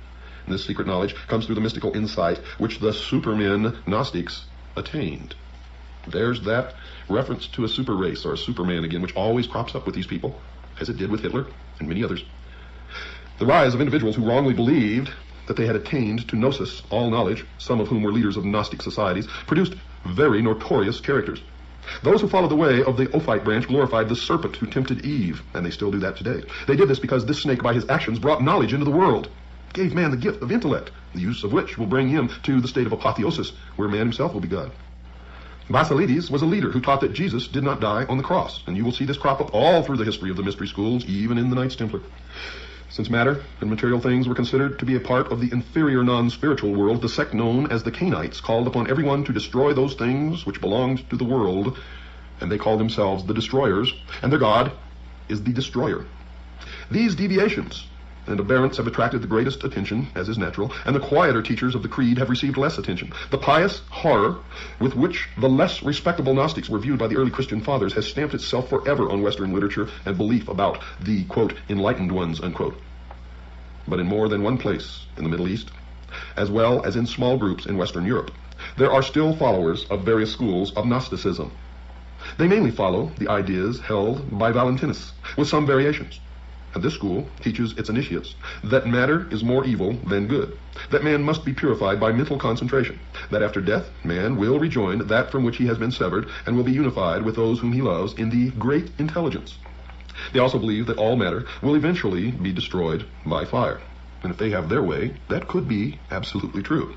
And this secret knowledge comes through the mystical insight which the supermen Gnostics attained. There's that reference to a super race or a superman again, which always crops up with these people, as it did with Hitler and many others. The rise of individuals who wrongly believed that they had attained to gnosis, all knowledge, some of whom were leaders of Gnostic societies, produced very notorious characters. Those who followed the way of the Ophite branch glorified the serpent who tempted Eve, and they still do that today. They did this because this snake by his actions brought knowledge into the world, gave man the gift of intellect, the use of which will bring him to the state of apotheosis, where man himself will be God. Basilides was a leader who taught that Jesus did not die on the cross, and you will see this crop up all through the history of the mystery schools, even in the Knights Templar. Since matter and material things were considered to be a part of the inferior non-spiritual world, the sect known as the Cainites called upon everyone to destroy those things which belonged to the world, and they called themselves the destroyers, and their god is the destroyer. These deviations and aberrants have attracted the greatest attention, as is natural, and the quieter teachers of the creed have received less attention. The pious horror with which the less respectable Gnostics were viewed by the early Christian fathers has stamped itself forever on Western literature and belief about the, quote, enlightened ones, unquote. But in more than one place in the Middle East, as well as in small groups in Western Europe, there are still followers of various schools of Gnosticism. They mainly follow the ideas held by Valentinus, with some variations. And this school teaches its initiates that matter is more evil than good, that man must be purified by mental concentration, that after death man will rejoin that from which he has been severed and will be unified with those whom he loves in the great intelligence. They also believe that all matter will eventually be destroyed by fire, and if they have their way, that could be absolutely true.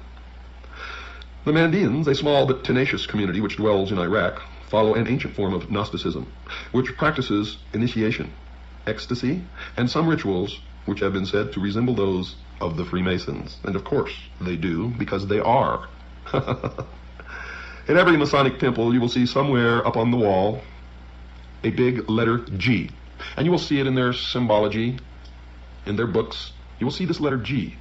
The Mandeans, a small but tenacious community which dwells in Iraq, follow an ancient form of Gnosticism, which practices initiation, ecstasy, and some rituals which have been said to resemble those of the Freemasons. And of course they do, because they are. In every Masonic temple you will see somewhere up on the wall a big letter G. And you will see it in their symbology, in their books. You will see this letter G.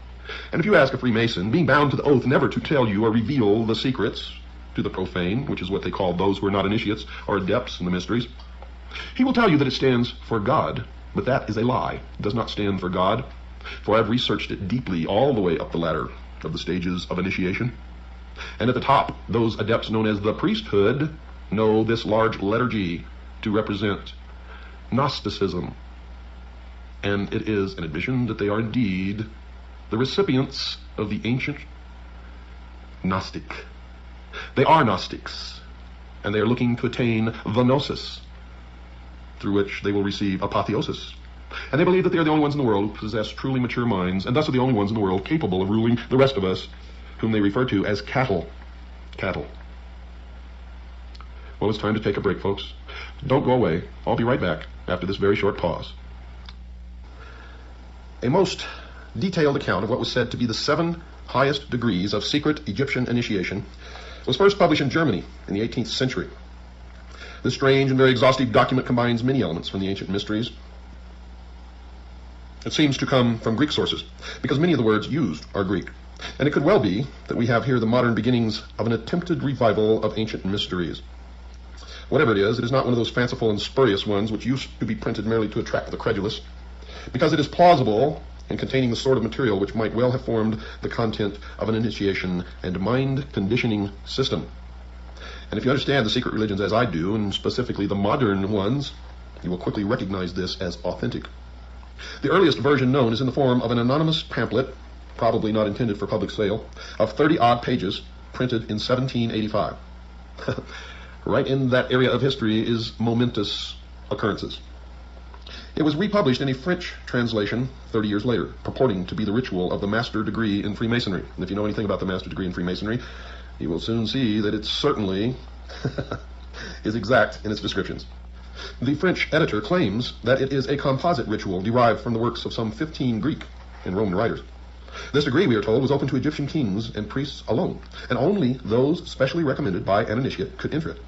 And if you ask a Freemason, being bound to the oath never to tell you or reveal the secrets to the profane, which is what they call those who are not initiates or adepts in the mysteries, he will tell you that it stands for God, but that is a lie. It does not stand for God, for I've researched it deeply all the way up the ladder of the stages of initiation. And at the top, those adepts known as the priesthood know this large letter G to represent Gnosticism. And it is an admission that they are indeed the recipients of the ancient Gnostic. They are Gnostics, and they are looking to attain the Gnosis, through which they will receive apotheosis. And they believe that they are the only ones in the world who possess truly mature minds, and thus are the only ones in the world capable of ruling the rest of us, whom they refer to as cattle. Cattle. Well, it's time to take a break, folks. Don't go away. I'll be right back after this very short pause. A most detailed account of what was said to be the 7 highest degrees of secret Egyptian initiation was first published in Germany in the 18th century. This strange and very exhaustive document combines many elements from the ancient mysteries. It seems to come from Greek sources, because many of the words used are Greek. And it could well be that we have here the modern beginnings of an attempted revival of ancient mysteries. Whatever it is not one of those fanciful and spurious ones which used to be printed merely to attract the credulous, because it is plausible and containing the sort of material which might well have formed the content of an initiation and mind conditioning system. And if you understand the secret religions as I do, and specifically the modern ones, you will quickly recognize this as authentic. The earliest version known is in the form of an anonymous pamphlet, probably not intended for public sale, of 30-odd pages, printed in 1785. Right in that area of history is momentous occurrences. It was republished in a French translation 30 years later, purporting to be the ritual of the master degree in Freemasonry. And if you know anything about the master degree in Freemasonry, you will soon see that it certainly is exact in its descriptions. The French editor claims that it is a composite ritual derived from the works of some 15 Greek and Roman writers. This degree, we are told, was open to Egyptian kings and priests alone, and only those specially recommended by an initiate could enter it.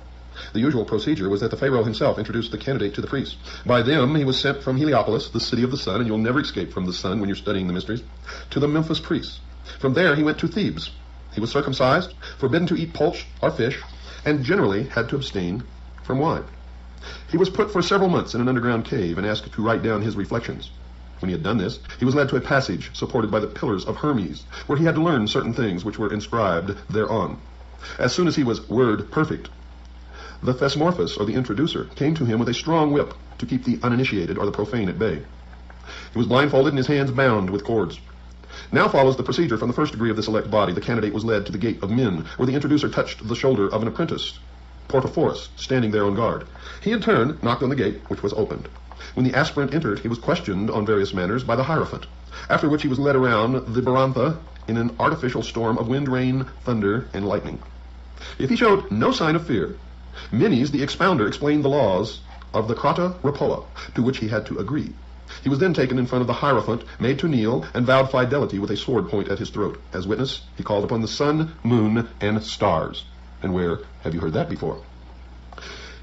The usual procedure was that the pharaoh himself introduced the candidate to the priests. By them, he was sent from Heliopolis, the city of the sun, and you'll never escape from the sun when you're studying the mysteries, to the Memphis priests. From there, he went to Thebes. He was circumcised, forbidden to eat poultry or fish, and generally had to abstain from wine. He was put for several months in an underground cave and asked to write down his reflections. When he had done this, he was led to a passage supported by the pillars of Hermes, where he had to learn certain things which were inscribed thereon. As soon as he was word perfect, the Thesmorphus, or the introducer, came to him with a strong whip to keep the uninitiated or the profane at bay. He was blindfolded and his hands bound with cords. Now follows the procedure from the first degree of the select body. The candidate was led to the gate of men, where the introducer touched the shoulder of an apprentice, Portophorus standing there on guard. He in turn knocked on the gate, which was opened. When the aspirant entered, he was questioned on various manners by the Hierophant, after which he was led around the Barantha in an artificial storm of wind, rain, thunder, and lightning. If he showed no sign of fear, Menes, the expounder, explained the laws of the Krata Rapoa, to which he had to agree. He was then taken in front of the Hierophant, made to kneel, and vowed fidelity with a sword point at his throat. As witness, he called upon the sun, moon, and stars. And where have you heard that before?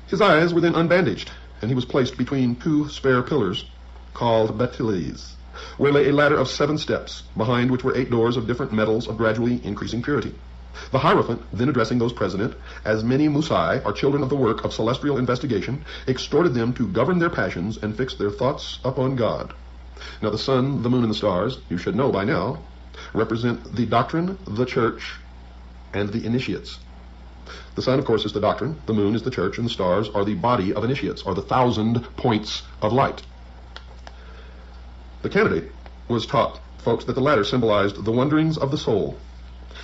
His eyes were then unbandaged, and he was placed between two spare pillars, called batiles, where lay a ladder of 7 steps, behind which were 8 doors of different metals of gradually increasing purity. The Hierophant, then addressing those present, as many Musai are children of the work of celestial investigation, exhorted them to govern their passions and fix their thoughts upon God. Now the sun, the moon, and the stars, you should know by now, represent the doctrine, the church, and the initiates. The sun, of course, is the doctrine, the moon is the church, and the stars are the body of initiates, or the 1,000 points of light. The candidate was taught, folks, that the latter symbolized the wanderings of the soul.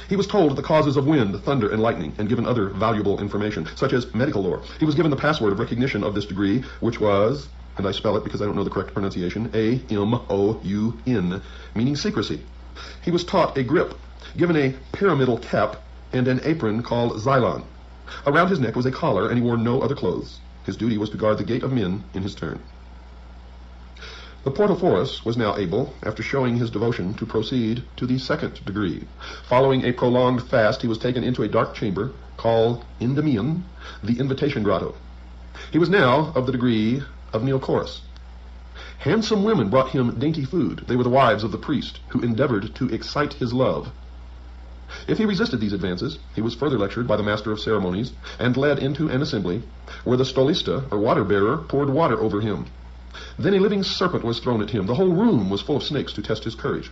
He was told the causes of wind, thunder, and lightning, and given other valuable information, such as medical lore. He was given the password of recognition of this degree, which was, and I spell it because I don't know the correct pronunciation, A-M-O-U-N, meaning secrecy. He was taught a grip, given a pyramidal cap, and an apron called xylon. Around his neck was a collar, and he wore no other clothes. His duty was to guard the gate of men in his turn. The Portophorus was now able, after showing his devotion, to proceed to the 2nd degree. Following a prolonged fast, he was taken into a dark chamber called Endymion, the Invitation Grotto. He was now of the degree of Neocorus. Handsome women brought him dainty food. They were the wives of the priest, who endeavored to excite his love. If he resisted these advances, he was further lectured by the master of ceremonies, and led into an assembly, where the stolista, or water-bearer, poured water over him. Then a living serpent was thrown at him. The whole room was full of snakes to test his courage.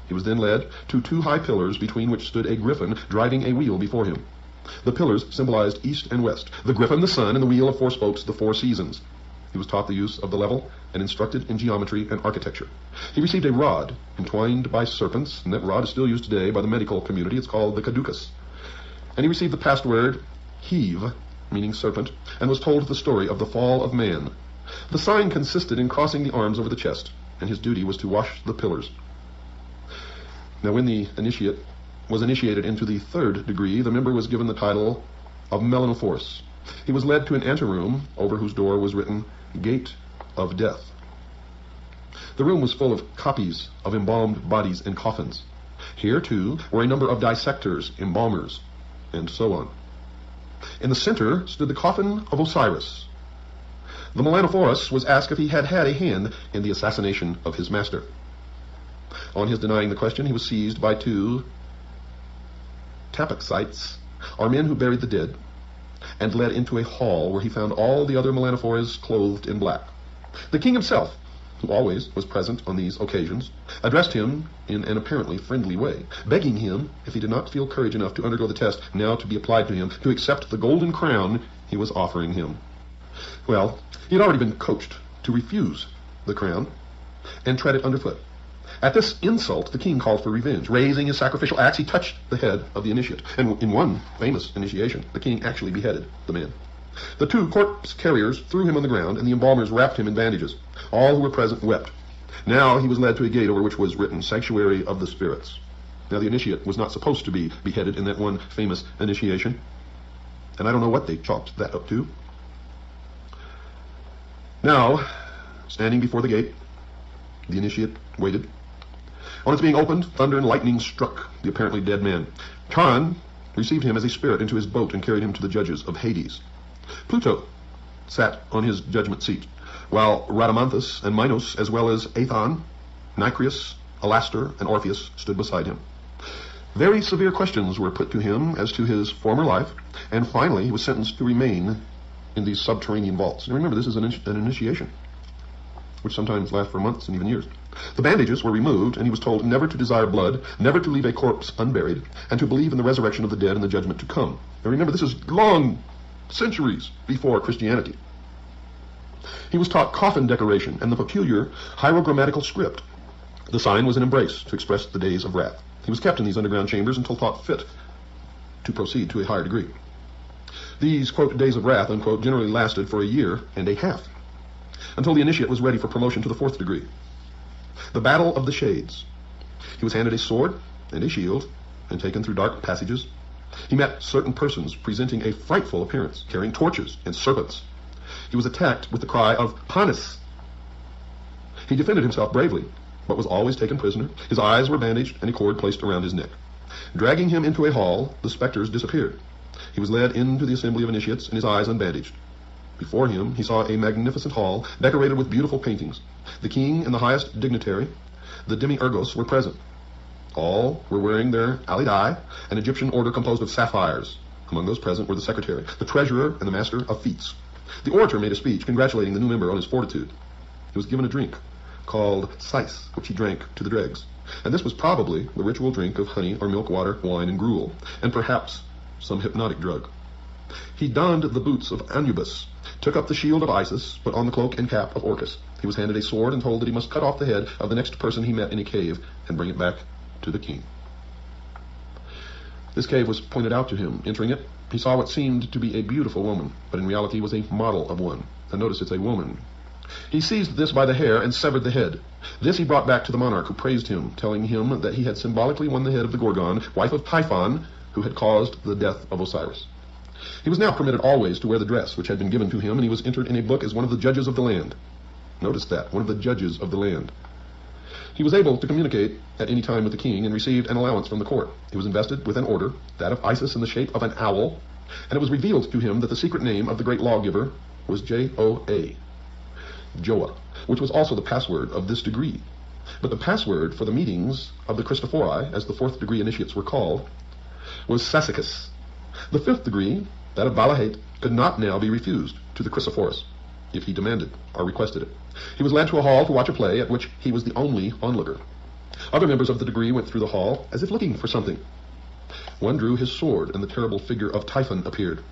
He was then led to 2 high pillars, between which stood a griffin driving a wheel before him. The pillars symbolized east and west, the griffin the sun, and the wheel of 4 spokes the 4 seasons. He was taught the use of the level and instructed in geometry and architecture. He received a rod entwined by serpents, and that rod is still used today by the medical community. It's called the caducus. And he received the password Heave, meaning serpent, and was told the story of the fall of man. The sign consisted in crossing the arms over the chest, and his duty was to wash the pillars. Now when the initiate was initiated into the 3rd degree, the member was given the title of Melanophorus. He was led to an anteroom, over whose door was written, Gate of Death. The room was full of copies of embalmed bodies in coffins. Here, too, were a number of dissectors, embalmers, and so on. In the center stood the coffin of Osiris. The Melanophorus was asked if he had had a hand in the assassination of his master. On his denying the question, he was seized by 2 tapaxites, or men who buried the dead, and led into a hall where he found all the other Melanophores clothed in black. The king himself, who always was present on these occasions, addressed him in an apparently friendly way, begging him, if he did not feel courage enough to undergo the test now to be applied to him, to accept the golden crown he was offering him. Well, he had already been coached to refuse the crown and tread it underfoot. At this insult, the king called for revenge. Raising his sacrificial axe, he touched the head of the initiate. And in one famous initiation, the king actually beheaded the man. The 2 corpse carriers threw him on the ground, and the embalmers wrapped him in bandages. All who were present wept. Now he was led to a gate over which was written, Sanctuary of the Spirits. Now the initiate was not supposed to be beheaded in that one famous initiation, and I don't know what they chalked that up to. Now, standing before the gate, the initiate waited. On its being opened, thunder and lightning struck the apparently dead man. Charon received him as a spirit into his boat and carried him to the judges of Hades. Pluto sat on his judgment seat, while Rhadamanthus and Minos, as well as Aethon, Nicreus, Alastor, and Orpheus stood beside him. Very severe questions were put to him as to his former life, and finally he was sentenced to remain in these subterranean vaults. And remember, this is an initiation, which sometimes lasts for months and even years. The bandages were removed, and he was told never to desire blood, never to leave a corpse unburied, and to believe in the resurrection of the dead and the judgment to come. And remember, this is long centuries before Christianity. He was taught coffin decoration and the peculiar hierogrammatical script. The sign was an embrace to express the days of wrath. He was kept in these underground chambers until thought fit to proceed to a higher degree. These, quote, days of wrath, unquote, generally lasted for a year and a half, until the initiate was ready for promotion to the 4th degree. The Battle of the Shades. He was handed a sword and a shield and taken through dark passages. He met certain persons presenting a frightful appearance, carrying torches and serpents. He was attacked with the cry of Panis. He defended himself bravely, but was always taken prisoner. His eyes were bandaged and a cord placed around his neck. Dragging him into a hall, the specters disappeared. He was led into the assembly of initiates and his eyes unbandaged. Before him he saw a magnificent hall decorated with beautiful paintings. The king and the highest dignitary, the demiurgos, were present. All were wearing their alidai, an Egyptian order composed of sapphires. Among those present were the secretary, the treasurer, and the master of feats. The orator made a speech congratulating the new member on his fortitude. He was given a drink called sais, which he drank to the dregs. And this was probably the ritual drink of honey or milk, water, wine, and gruel, and perhaps some hypnotic drug. He donned the boots of Anubis, took up the shield of Isis, put on the cloak and cap of Orcus. He was handed a sword and told that he must cut off the head of the next person he met in a cave and bring it back to the king. This cave was pointed out to him. Entering it, he saw what seemed to be a beautiful woman, but in reality was a model of one. And notice it's a woman. He seized this by the hair and severed the head. This he brought back to the monarch, who praised him, telling him that he had symbolically won the head of the Gorgon, wife of Typhon, who had caused the death of Osiris. He was now permitted always to wear the dress which had been given to him, and he was entered in a book as one of the judges of the land. Notice that, one of the judges of the land. He was able to communicate at any time with the king and received an allowance from the court. He was invested with an order, that of Isis in the shape of an owl, and it was revealed to him that the secret name of the great lawgiver was Joa, Joa, which was also the password of this degree. But the password for the meetings of the Christophori, as the 4th degree initiates were called, was Sassicus. The 5th degree, that of Balahate, could not now be refused to the Chrysophorus if he demanded or requested it. He was led to a hall to watch a play at which he was the only onlooker. Other members of the degree went through the hall as if looking for something. One drew his sword, and the terrible figure of Typhon appeared.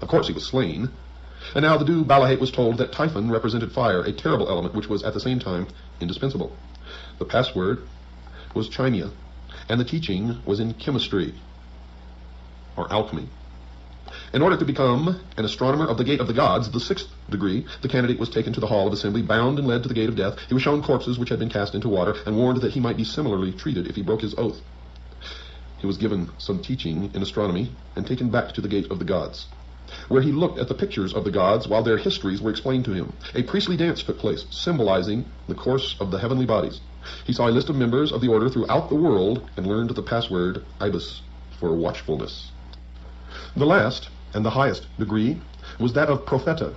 Of course he was slain, and now the Dew Balahate was told that Typhon represented fire, a terrible element which was at the same time indispensable. The password was Chimia, and the teaching was in chemistry, or alchemy. In order to become an astronomer of the Gate of the Gods, the 6th degree, the candidate was taken to the hall of assembly, bound and led to the Gate of Death. He was shown corpses which had been cast into water, and warned that he might be similarly treated if he broke his oath. He was given some teaching in astronomy, and taken back to the Gate of the Gods, where he looked at the pictures of the gods while their histories were explained to him. A priestly dance took place, symbolizing the course of the heavenly bodies. He saw a list of members of the order throughout the world, and learned the password Ibis for watchfulness. The last and the highest degree was that of Propheta,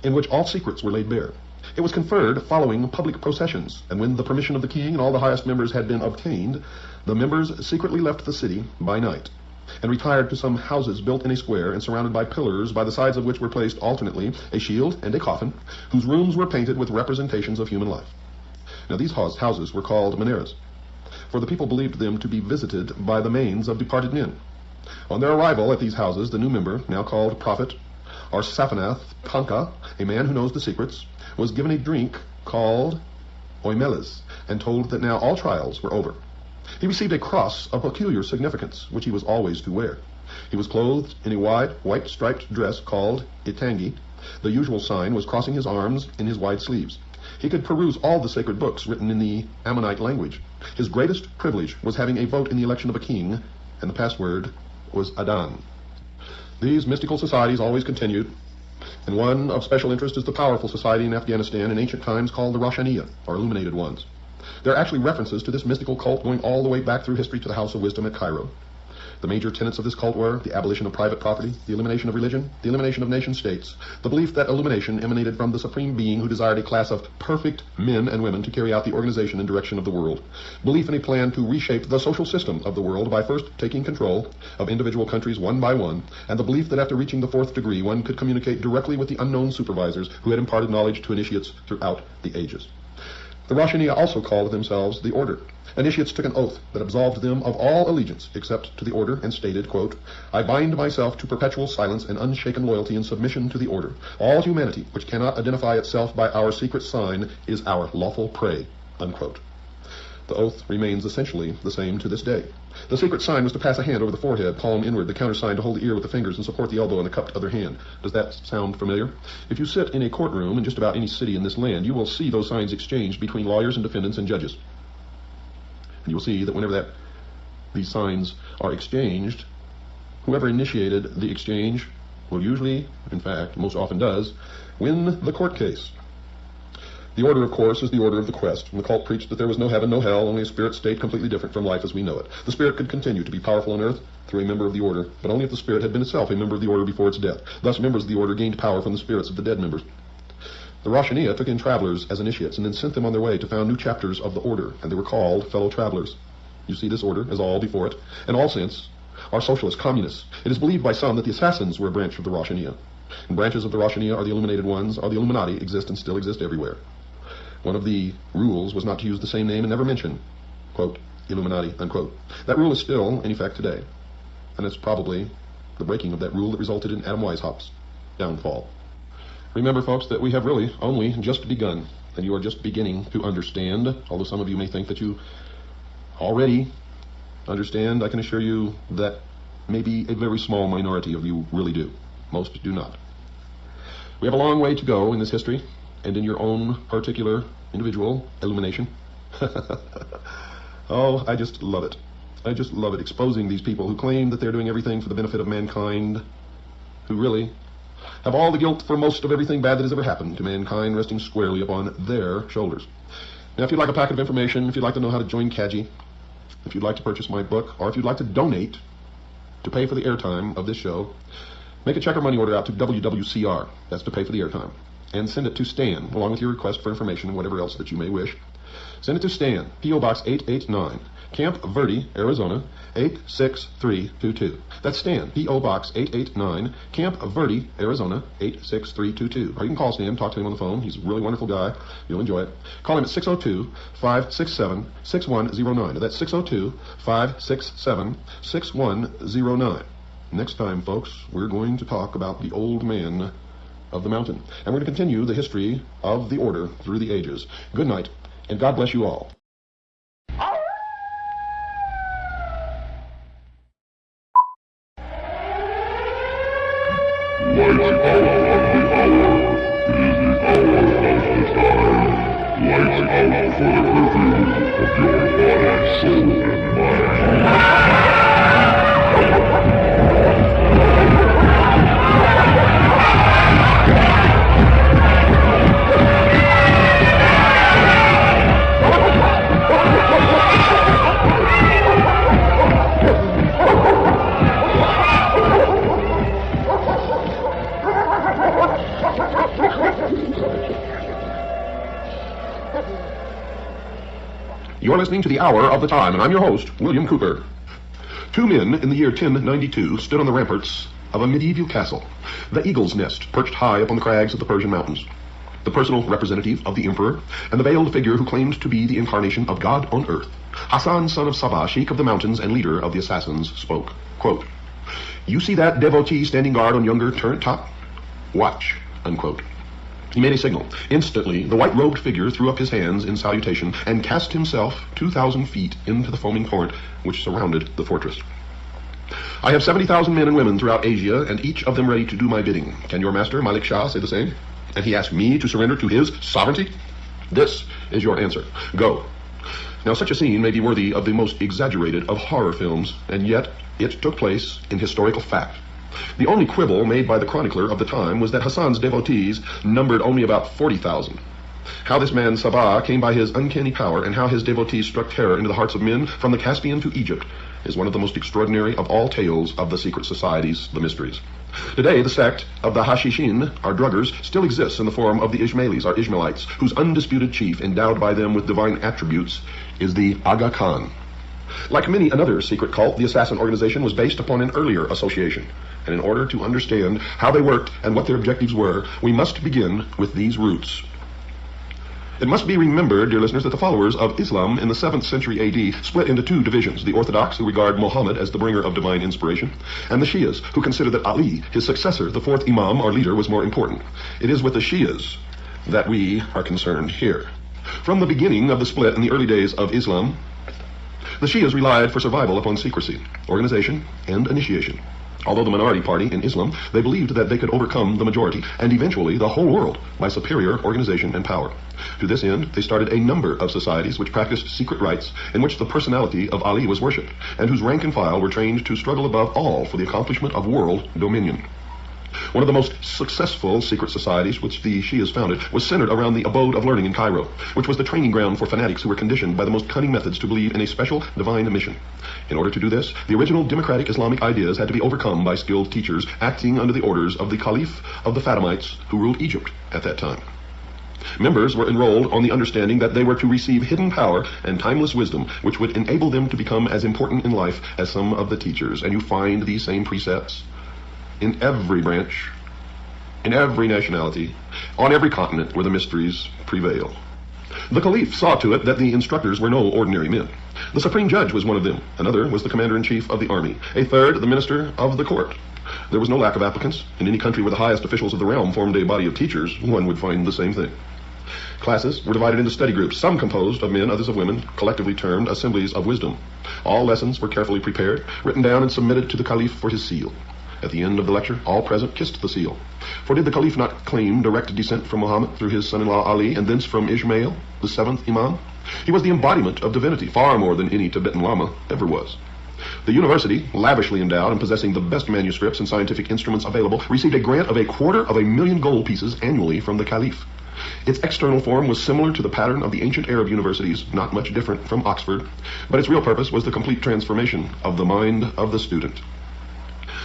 in which all secrets were laid bare. It was conferred following public processions, and when the permission of the king and all the highest members had been obtained, the members secretly left the city by night, and retired to some houses built in a square and surrounded by pillars, by the sides of which were placed alternately a shield and a coffin, whose rooms were painted with representations of human life. Now these houses were called Maneras, for the people believed them to be visited by the manes of departed men. On their arrival at these houses, the new member, now called Prophet, or Saphanath Panka, a man who knows the secrets, was given a drink called Oimeles, and told that now all trials were over. He received a cross of peculiar significance, which he was always to wear. He was clothed in a wide, white striped dress called Itangi. The usual sign was crossing his arms in his wide sleeves. He could peruse all the sacred books written in the Ammonite language. His greatest privilege was having a vote in the election of a king, and the password was Adan. These mystical societies always continued, and one of special interest is the powerful society in Afghanistan in ancient times called the Roshaniya, or Illuminated Ones. There are actually references to this mystical cult going all the way back through history to the House of Wisdom at Cairo. The major tenets of this cult were the abolition of private property, the elimination of religion, the elimination of nation-states, the belief that illumination emanated from the Supreme Being who desired a class of perfect men and women to carry out the organization and direction of the world, belief in a plan to reshape the social system of the world by first taking control of individual countries one by one, and the belief that after reaching the 4th degree one could communicate directly with the unknown supervisors who had imparted knowledge to initiates throughout the ages. The Roshaniya also called themselves the Order. Initiates took an oath that absolved them of all allegiance except to the order, and stated, quote, "I bind myself to perpetual silence and unshaken loyalty and submission to the order. All humanity which cannot identify itself by our secret sign is our lawful prey," unquote. The oath remains essentially the same to this day. The secret sign was to pass a hand over the forehead, palm inward, the countersign to hold the ear with the fingers and support the elbow in the cupped other hand. Does that sound familiar? If you sit in a courtroom in just about any city in this land, you will see those signs exchanged between lawyers and defendants and judges. And you will see that whenever these signs are exchanged, whoever initiated the exchange will usually, in fact, most often does, win the court case. The order, of course, is the order of the quest, and the cult preached that there was no heaven, no hell, only a spirit state completely different from life as we know it. The spirit could continue to be powerful on earth through a member of the order, but only if the spirit had been itself a member of the order before its death. Thus, members of the order gained power from the spirits of the dead members. The Roshaniya took in travelers as initiates and then sent them on their way to found new chapters of the order, and they were called fellow travelers. You see, this order, as all before it, and all since, are socialist communists. It is believed by some that the assassins were a branch of the Roshaniya. And branches of the Roshaniya are the illuminated ones, are the Illuminati, exist and still exist everywhere. One of the rules was not to use the same name and never mention, quote, Illuminati, unquote. That rule is still in effect today, and it's probably the breaking of that rule that resulted in Adam Weishaupt's downfall. Remember, folks, that we have really only just begun, and you are just beginning to understand, although some of you may think that you already understand. I can assure you that maybe a very small minority of you really do. Most do not. We have a long way to go in this history, and in your own particular individual illumination. Oh, I just love it. I just love it, exposing these people who claim that they're doing everything for the benefit of mankind, who really have all the guilt for most of everything bad that has ever happened to mankind resting squarely upon their shoulders. Now, if you'd like a packet of information, if you'd like to know how to join CAGI, if you'd like to purchase my book, or if you'd like to donate to pay for the airtime of this show, make a check or money order out to WWCR. That's to pay for the airtime. And send it to Stan, along with your request for information and whatever else that you may wish. Send it to Stan, P.O. Box 889, Camp Verde, Arizona, 86322. That's Stan, P.O. Box 889, Camp Verde, Arizona, 86322. Or you can call Stan, talk to him on the phone. He's a really wonderful guy. You'll enjoy it. Call him at 602-567-6109. That's 602-567-6109. Next time, folks, we're going to talk about the old man of the mountain. And we're going to continue the history of the order through the ages. Good night, and God bless you all. Lights out of the hour. It is the hour of the time. Lights out for the curfew of your body, soul, and mind. You're listening to the Hour of the Time, and I'm your host, William Cooper. Two men in the year 1092 stood on the ramparts of a medieval castle, the Eagle's Nest, perched high upon the crags of the Persian mountains. The personal representative of the emperor, and the veiled figure who claimed to be the incarnation of God on earth, Hassan, son of Sabah, sheik of the mountains and leader of the assassins, spoke, quote, "You see that devotee standing guard on yonder turret top? Watch," unquote. He made a signal. Instantly, the white-robed figure threw up his hands in salutation and cast himself 2,000 feet into the foaming torrent which surrounded the fortress. "I have 70,000 men and women throughout Asia, and each of them ready to do my bidding. Can your master, Malik Shah, say the same? And he asked me to surrender to his sovereignty? This is your answer. Go." Now, such a scene may be worthy of the most exaggerated of horror films, and yet it took place in historical fact. The only quibble made by the chronicler of the time was that Hassan's devotees numbered only about 40,000. How this man Sabah came by his uncanny power, and how his devotees struck terror into the hearts of men from the Caspian to Egypt, is one of the most extraordinary of all tales of the secret societies, the mysteries. Today, the sect of the Hashishin, our druggers, still exists in the form of the Ismailis, our Ishmaelites, whose undisputed chief, endowed by them with divine attributes, is the Aga Khan. Like many another secret cult, the assassin organization was based upon an earlier association. And in order to understand how they worked and what their objectives were, we must begin with these roots. It must be remembered, dear listeners, that the followers of Islam in the 7th century AD split into two divisions: the Orthodox, who regard Muhammad as the bringer of divine inspiration, and the Shias, who consider that Ali, his successor, the fourth Imam or leader, was more important. It is with the Shias that we are concerned here. From the beginning of the split in the early days of Islam, the Shias relied for survival upon secrecy, organization, and initiation. Although the minority party in Islam, they believed that they could overcome the majority and eventually the whole world by superior organization and power. To this end, they started a number of societies which practiced secret rites in which the personality of Ali was worshipped, and whose rank and file were trained to struggle above all for the accomplishment of world dominion. One of the most successful secret societies which the Shias founded was centered around the Abode of Learning in Cairo, which was the training ground for fanatics who were conditioned by the most cunning methods to believe in a special divine mission. In order to do this, the original democratic Islamic ideas had to be overcome by skilled teachers acting under the orders of the Caliph of the Fatimites who ruled Egypt at that time. Members were enrolled on the understanding that they were to receive hidden power and timeless wisdom, which would enable them to become as important in life as some of the teachers. And you find these same precepts in every branch, in every nationality, on every continent where the mysteries prevail. The Caliph saw to it that the instructors were no ordinary men. The supreme judge was one of them. Another was the commander-in-chief of the army. A third, the minister of the court. There was no lack of applicants. In any country where the highest officials of the realm formed a body of teachers, one would find the same thing. Classes were divided into study groups, some composed of men, others of women, collectively termed assemblies of wisdom. All lessons were carefully prepared, written down and submitted to the Caliph for his seal. At the end of the lecture, all present kissed the seal. For did the Caliph not claim direct descent from Muhammad through his son-in-law Ali, and thence from Ismail, the seventh Imam? He was the embodiment of divinity, far more than any Tibetan Lama ever was. The university, lavishly endowed and possessing the best manuscripts and scientific instruments available, received a grant of 250,000 gold pieces annually from the Caliph. Its external form was similar to the pattern of the ancient Arab universities, not much different from Oxford, but its real purpose was the complete transformation of the mind of the student.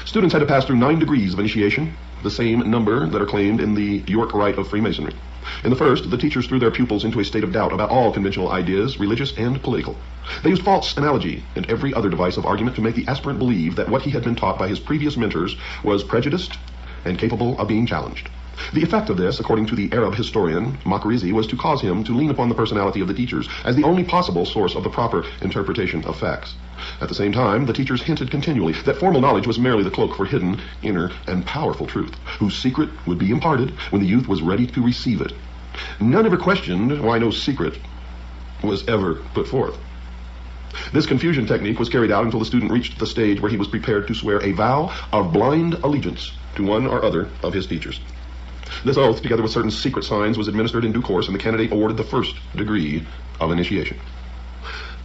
Students had to pass through 9 degrees of initiation, the same number that are claimed in the York Rite of Freemasonry. In the first, the teachers threw their pupils into a state of doubt about all conventional ideas, religious and political. They used false analogy and every other device of argument to make the aspirant believe that what he had been taught by his previous mentors was prejudiced and capable of being challenged. The effect of this, according to the Arab historian Makrizi, was to cause him to lean upon the personality of the teachers as the only possible source of the proper interpretation of facts. At the same time, the teachers hinted continually that formal knowledge was merely the cloak for hidden, inner, and powerful truth, whose secret would be imparted when the youth was ready to receive it. None ever questioned why no secret was ever put forth. This confusion technique was carried out until the student reached the stage where he was prepared to swear a vow of blind allegiance to one or other of his teachers. This oath, together with certain secret signs, was administered in due course, and the candidate awarded the first degree of initiation.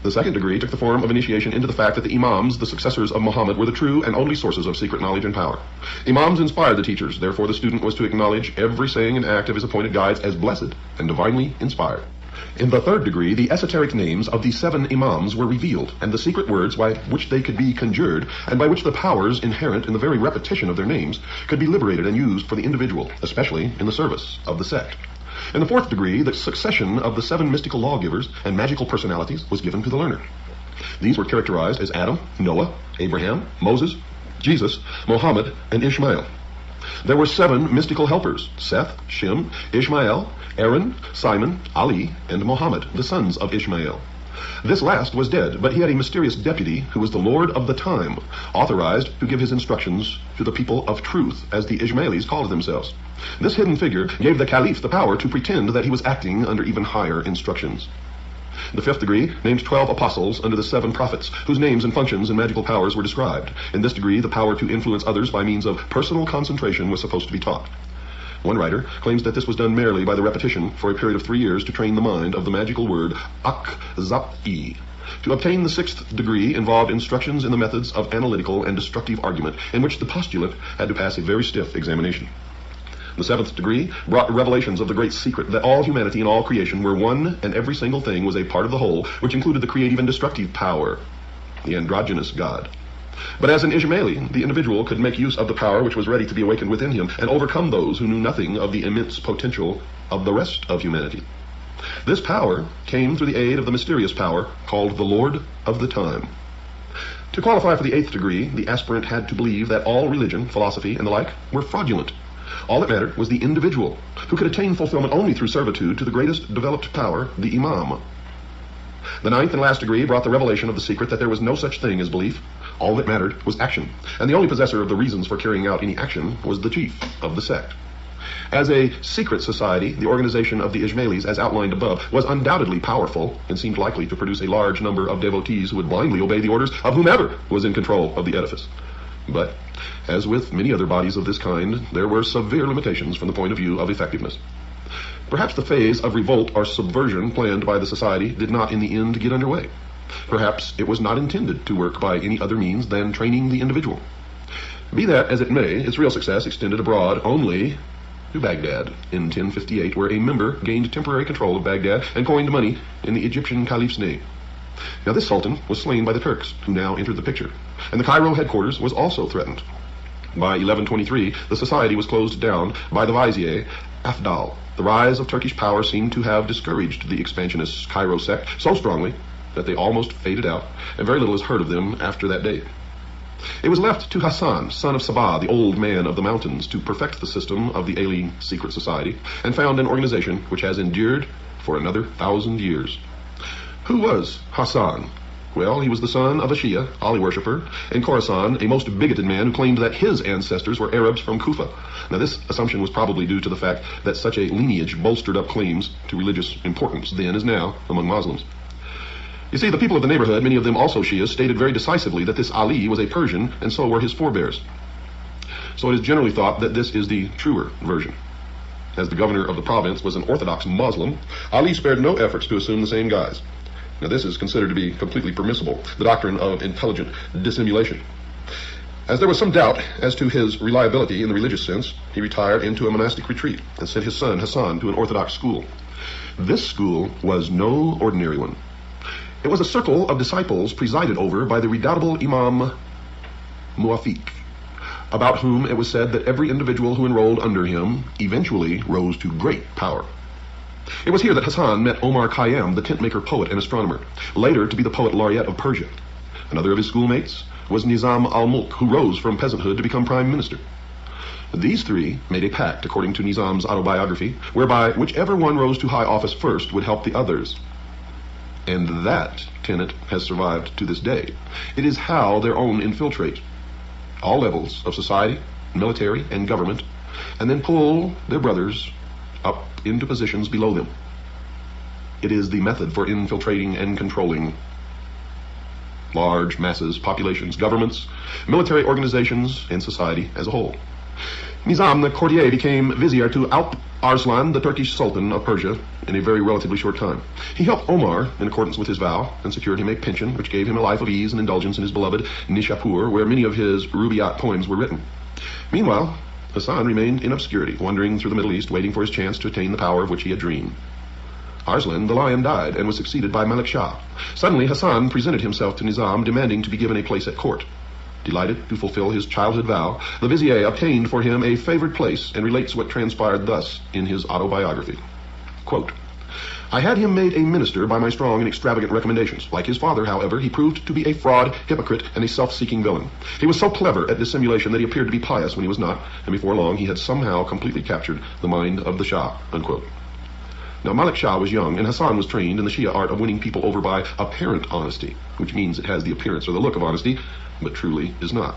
The second degree took the form of initiation into the fact that the Imams, the successors of Muhammad, were the true and only sources of secret knowledge and power. Imams inspired the teachers, therefore the student was to acknowledge every saying and act of his appointed guides as blessed and divinely inspired. In the third degree, the esoteric names of the 7 Imams were revealed, and the secret words by which they could be conjured, and by which the powers inherent in the very repetition of their names could be liberated and used for the individual, especially in the service of the sect. In the fourth degree, the succession of the 7 mystical lawgivers and magical personalities was given to the learner. These were characterized as Adam, Noah, Abraham, Moses, Jesus, Mohammed, and Ishmael. There were 7 mystical helpers: Seth, Shem, Ishmael, Aaron, Simon, Ali, and Mohammed, the sons of Ishmael. This last was dead, but he had a mysterious deputy who was the Lord of the Time, authorized to give his instructions to the people of truth, as the Ismailis called themselves. This hidden figure gave the Caliph the power to pretend that he was acting under even higher instructions. The fifth degree named 12 apostles under the 7 prophets, whose names and functions and magical powers were described. In this degree, the power to influence others by means of personal concentration was supposed to be taught. One writer claims that this was done merely by the repetition for a period of 3 years to train the mind of the magical word Ak-Zap-I. To obtain the 6th degree involved instructions in the methods of analytical and destructive argument, in which the postulant had to pass a very stiff examination. The 7th degree brought revelations of the great secret that all humanity and all creation were one, and every single thing was a part of the whole, which included the creative and destructive power, the androgynous God. But as an Ismaili, the individual could make use of the power which was ready to be awakened within him and overcome those who knew nothing of the immense potential of the rest of humanity. This power came through the aid of the mysterious power called the Lord of the Time. To qualify for the 8th degree, the aspirant had to believe that all religion, philosophy, and the like were fraudulent. All that mattered was the individual, who could attain fulfillment only through servitude to the greatest developed power, the Imam. The 9th and last degree brought the revelation of the secret that there was no such thing as belief. All that mattered was action, and the only possessor of the reasons for carrying out any action was the chief of the sect. As a secret society, the organization of the Ismailis, as outlined above, was undoubtedly powerful and seemed likely to produce a large number of devotees who would blindly obey the orders of whomever was in control of the edifice. But, as with many other bodies of this kind, there were severe limitations from the point of view of effectiveness. Perhaps the phase of revolt or subversion planned by the society did not in the end get underway. Perhaps it was not intended to work by any other means than training the individual. Be that as it may, its real success extended abroad only to Baghdad in 1058, where a member gained temporary control of Baghdad and coined money in the Egyptian caliph's name. Now this sultan was slain by the Turks, who now entered the picture, and the Cairo headquarters was also threatened. By 1123, the society was closed down by the vizier Afdal. The rise of Turkish power seemed to have discouraged the expansionist Cairo sect so strongly that they almost faded out, and very little is heard of them after that date. It was left to Hassan, son of Sabah, the old man of the mountains, to perfect the system of the alien secret society and found an organization which has endured for another 1,000 years. Who was Hassan? Well, he was the son of a Shia, Ali worshipper, in Khorasan, a most bigoted man who claimed that his ancestors were Arabs from Kufa. Now, this assumption was probably due to the fact that such a lineage bolstered up claims to religious importance then as now among Muslims. You see, the people of the neighborhood, many of them also Shias, stated very decisively that this Ali was a Persian, and so were his forebears. So it is generally thought that this is the truer version. As the governor of the province was an Orthodox Muslim, Ali spared no efforts to assume the same guise. Now, this is considered to be completely permissible, the doctrine of intelligent dissimulation. As there was some doubt as to his reliability in the religious sense, he retired into a monastic retreat and sent his son Hassan to an Orthodox school. This school was no ordinary one. It was a circle of disciples presided over by the redoubtable Imam Muwafiq, about whom it was said that every individual who enrolled under him eventually rose to great power. It was here that Hassan met Omar Khayyam, the tent-maker poet and astronomer, later to be the poet laureate of Persia. Another of his schoolmates was Nizam al-Mulk, who rose from peasanthood to become prime minister. These three made a pact, according to Nizam's autobiography, whereby whichever one rose to high office first would help the others. And that tenet has survived to this day. It is how their own infiltrate all levels of society, military, and government, and then pull their brothers up into positions below them. It is the method for infiltrating and controlling large masses, populations, governments, military organizations, and society as a whole. Nizam, the courtier, became vizier to Alp Arslan, the Turkish Sultan of Persia, in a very relatively short time. He helped Omar in accordance with his vow and secured him a pension which gave him a life of ease and indulgence in his beloved Nishapur, where many of his Rubaiyat poems were written. Meanwhile, Hassan remained in obscurity, wandering through the Middle East, waiting for his chance to attain the power of which he had dreamed. Arslan, the lion, died and was succeeded by Malik Shah. Suddenly, Hassan presented himself to Nizam, demanding to be given a place at court. Delighted to fulfill his childhood vow, the vizier obtained for him a favored place and relates what transpired thus in his autobiography. Quote, I had him made a minister by my strong and extravagant recommendations. Like his father, however, he proved to be a fraud, hypocrite, and a self-seeking villain. He was so clever at dissimulation that he appeared to be pious when he was not, and before long he had somehow completely captured the mind of the Shah. Unquote. Now, Malik Shah was young, and Hassan was trained in the Shia art of winning people over by apparent honesty, which means it has the appearance or the look of honesty, but truly is not.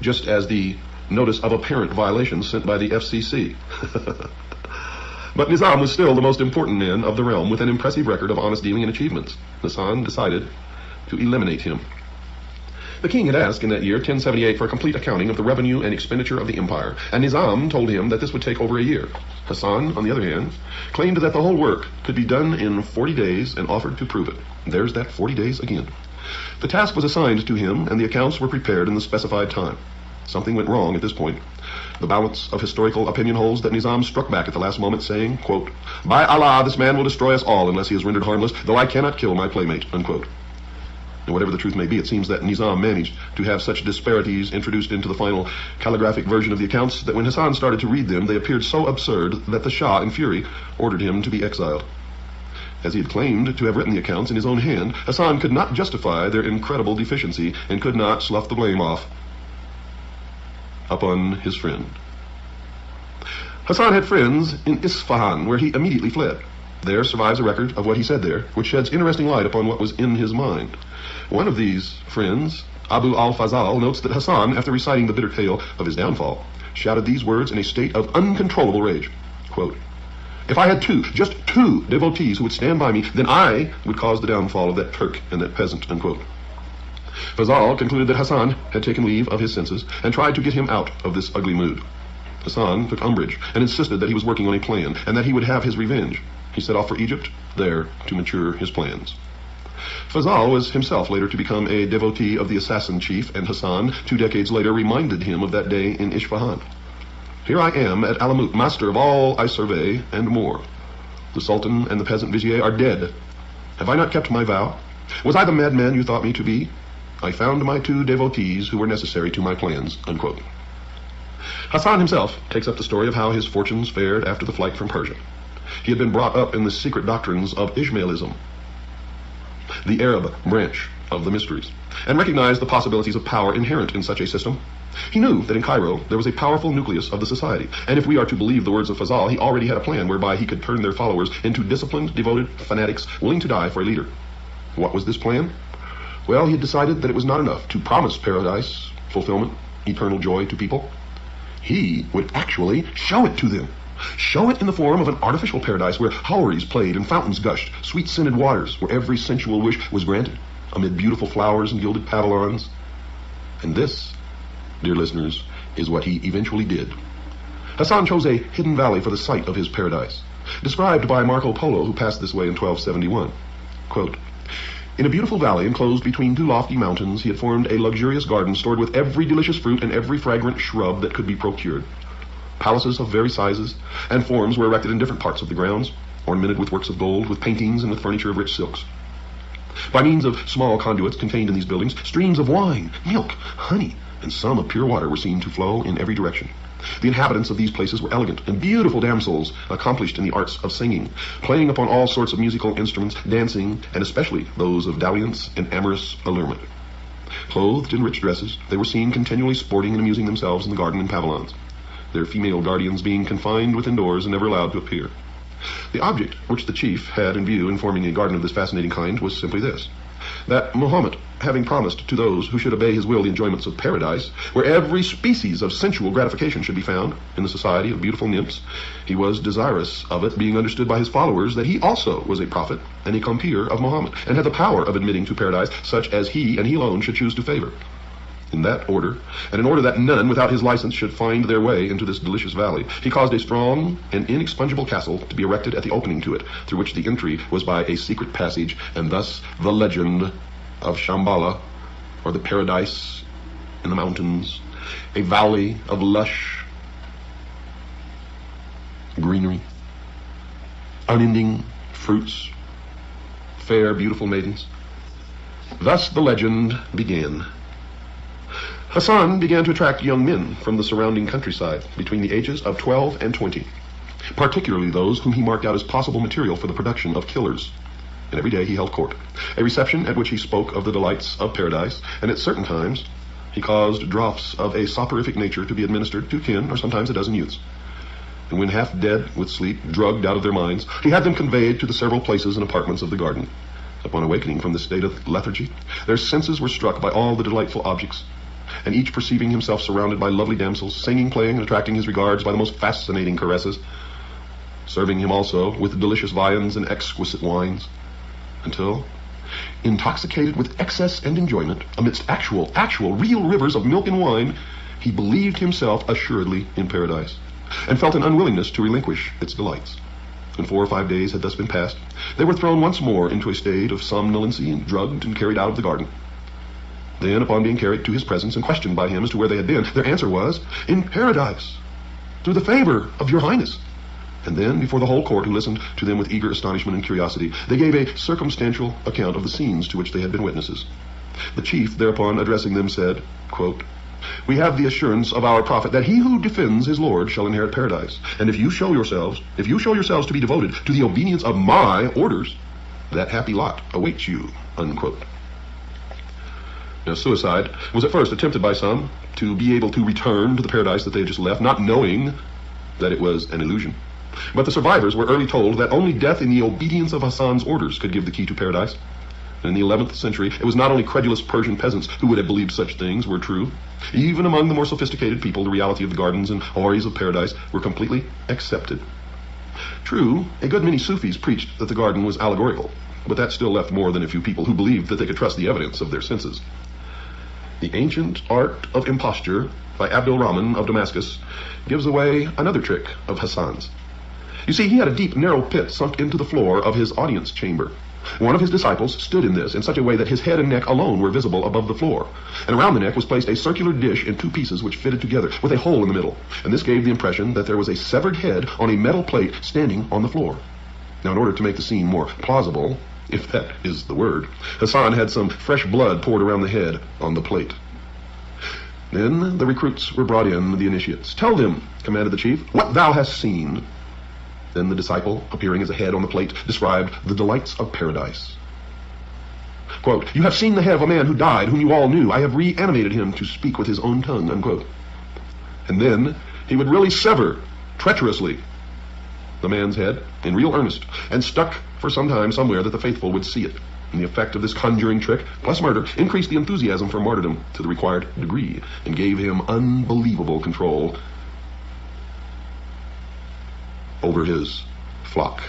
Just as the notice of apparent violations sent by the FCC. But Nizam was still the most important man of the realm, with an impressive record of honest dealing and achievements. Hassan decided to eliminate him. The king had asked in that year, 1078, for a complete accounting of the revenue and expenditure of the empire, and Nizam told him that this would take over a year. Hassan, on the other hand, claimed that the whole work could be done in 40 days and offered to prove it. There's that 40 days again. The task was assigned to him, and the accounts were prepared in the specified time. Something went wrong at this point. The balance of historical opinion holds that Nizam struck back at the last moment, saying, quote, By Allah, this man will destroy us all unless he is rendered harmless, though I cannot kill my playmate, unquote. And whatever the truth may be, it seems that Nizam managed to have such disparities introduced into the final calligraphic version of the accounts that when Hassan started to read them, they appeared so absurd that the Shah, in fury, ordered him to be exiled. As he had claimed to have written the accounts in his own hand, Hassan could not justify their incredible deficiency and could not slough the blame off upon his friend. Hassan had friends in Isfahan, where he immediately fled. There survives a record of what he said there, which sheds interesting light upon what was in his mind. One of these friends, Abu al-Fazal, notes that Hassan, after reciting the bitter tale of his downfall, shouted these words in a state of uncontrollable rage. Quote, "If I had just two devotees who would stand by me, then I would cause the downfall of that Turk and that peasant," unquote. Fazal concluded that Hassan had taken leave of his senses and tried to get him out of this ugly mood. Hassan took umbrage and insisted that he was working on a plan and that he would have his revenge. He set off for Egypt, there to mature his plans. Fazal was himself later to become a devotee of the assassin chief, and Hassan, 2 decades later, reminded him of that day in Isfahan. "Here I am at Alamut, master of all I survey and more. The Sultan and the peasant vizier are dead. Have I not kept my vow? Was I the madman you thought me to be? I found my 2 devotees who were necessary to my plans," unquote. Hassan himself takes up the story of how his fortunes fared after the flight from Persia. He had been brought up in the secret doctrines of Ismailism, the Arab branch of the mysteries, and recognized the possibilities of power inherent in such a system. He knew that in Cairo there was a powerful nucleus of the society, and if we are to believe the words of Fazal, he already had a plan whereby he could turn their followers into disciplined, devoted fanatics willing to die for a leader. What was this plan? Well, he had decided that it was not enough to promise paradise, fulfillment, eternal joy to people. He would actually show it to them. Show it in the form of an artificial paradise where houris played and fountains gushed, sweet-scented waters, where every sensual wish was granted, amid beautiful flowers and gilded pavilions. And this, dear listeners, is what he eventually did. Hassan chose a hidden valley for the site of his paradise, described by Marco Polo, who passed this way in 1271. Quote, "In a beautiful valley enclosed between 2 lofty mountains, he had formed a luxurious garden stored with every delicious fruit and every fragrant shrub that could be procured. Palaces of various sizes and forms were erected in different parts of the grounds, ornamented with works of gold, with paintings, and with furniture of rich silks. By means of small conduits contained in these buildings, streams of wine, milk, honey, and some of pure water were seen to flow in every direction. The inhabitants of these places were elegant and beautiful damsels, accomplished in the arts of singing, playing upon all sorts of musical instruments, dancing, and especially those of dalliance and amorous allurement. Clothed in rich dresses, they were seen continually sporting and amusing themselves in the garden and pavilions, their female guardians being confined within doors and never allowed to appear. The object which the chief had in view in forming a garden of this fascinating kind was simply this: that Muhammad, having promised to those who should obey his will the enjoyments of paradise, where every species of sensual gratification should be found in the society of beautiful nymphs, he was desirous of it being understood by his followers that he also was a prophet and a compeer of Muhammad, and had the power of admitting to paradise such as he and he alone should choose to favor. In that order, and in order that none without his license should find their way into this delicious valley, he caused a strong and inexpugnable castle to be erected at the opening to it, through which the entry was by a secret passage, and thus the legend of Shambhala, or the paradise in the mountains, a valley of lush greenery, unending fruits, fair, beautiful maidens. Thus the legend began. Hassan began to attract young men from the surrounding countryside between the ages of 12 and 20, particularly those whom he marked out as possible material for the production of killers. And every day he held court, a reception at which he spoke of the delights of paradise, and at certain times he caused draughts of a soporific nature to be administered to 10 or sometimes a dozen youths. And when half dead with sleep, drugged out of their minds, he had them conveyed to the several places and apartments of the garden. Upon awakening from this state of lethargy, their senses were struck by all the delightful objects, and each perceiving himself surrounded by lovely damsels, singing, playing, and attracting his regards by the most fascinating caresses, serving him also with delicious viands and exquisite wines, until, intoxicated with excess and enjoyment, amidst actual, real rivers of milk and wine, he believed himself assuredly in paradise, and felt an unwillingness to relinquish its delights. When 4 or 5 days had thus been passed, they were thrown once more into a state of somnolency and drugged and carried out of the garden. Then, upon being carried to his presence and questioned by him as to where they had been, their answer was, "In paradise, through the favor of your highness." And then, before the whole court, who listened to them with eager astonishment and curiosity, they gave a circumstantial account of the scenes to which they had been witnesses. The chief, thereupon addressing them, said, quote, "We have the assurance of our prophet that he who defends his Lord shall inherit paradise. And if you show yourselves to be devoted to the obedience of my orders, that happy lot awaits you," unquote. Now, suicide was at first attempted by some to be able to return to the paradise that they had just left, not knowing that it was an illusion. But the survivors were early told that only death in the obedience of Hassan's orders could give the key to paradise. In the 11th century, it was not only credulous Persian peasants who would have believed such things were true. Even among the more sophisticated people, the reality of the gardens and houris of paradise were completely accepted. True, a good many Sufis preached that the garden was allegorical, but that still left more than a few people who believed that they could trust the evidence of their senses. The Ancient Art of Imposture by Abdul Rahman of Damascus gives away another trick of Hassan's. You see, he had a deep, narrow pit sunk into the floor of his audience chamber. One of his disciples stood in this in such a way that his head and neck alone were visible above the floor, and around the neck was placed a circular dish in two pieces which fitted together, with a hole in the middle, and this gave the impression that there was a severed head on a metal plate standing on the floor. Now, in order to make the scene more plausible, if that is the word, Hassan had some fresh blood poured around the head on the plate. Then the recruits were brought in, the initiates. "Tell them," commanded the chief, "what thou hast seen." Then the disciple, appearing as a head on the plate, described the delights of paradise. Quote, "You have seen the head of a man who died, whom you all knew. I have reanimated him to speak with his own tongue," unquote. And then he would really sever, treacherously, the man's head, in real earnest, and stuck for some time somewhere that the faithful would see it. And the effect of this conjuring trick, plus murder, increased the enthusiasm for martyrdom to the required degree, and gave him unbelievable control over his flock.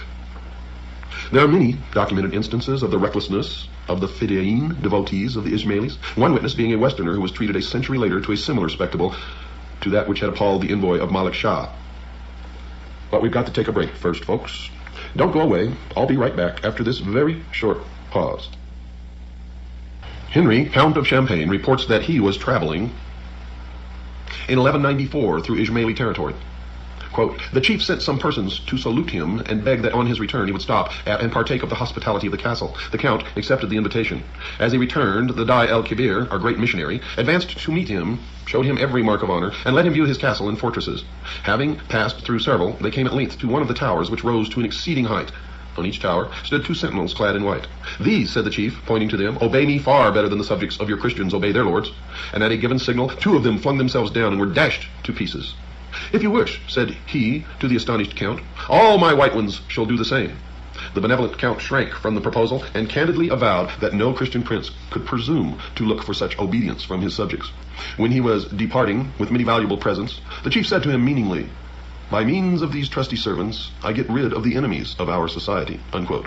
There are many documented instances of the recklessness of the Fidayeen devotees of the Ismailis, one witness being a Westerner who was treated a century later to a similar spectacle to that which had appalled the envoy of Malik Shah. But we've got to take a break first, folks. Don't go away. I'll be right back after this very short pause. Henry, Count of Champagne, reports that he was traveling in 1194 through Ismaili territory. Quote, "The chief sent some persons to salute him and beg that on his return he would stop at and partake of the hospitality of the castle. The count accepted the invitation. As he returned, the Dai el-Kibir, our great missionary, advanced to meet him, showed him every mark of honor, and let him view his castle and fortresses. Having passed through several, they came at length to one of the towers, which rose to an exceeding height. On each tower stood two sentinels clad in white. These, said the chief, pointing to them, obey me far better than the subjects of your Christians obey their lords. And at a given signal, two of them flung themselves down and were dashed to pieces. If you wish, said he to the astonished count, all my white ones shall do the same. The benevolent count shrank from the proposal and candidly avowed that no Christian prince could presume to look for such obedience from his subjects. When he was departing with many valuable presents, the chief said to him meaningly, by means of these trusty servants, I get rid of the enemies of our society, unquote.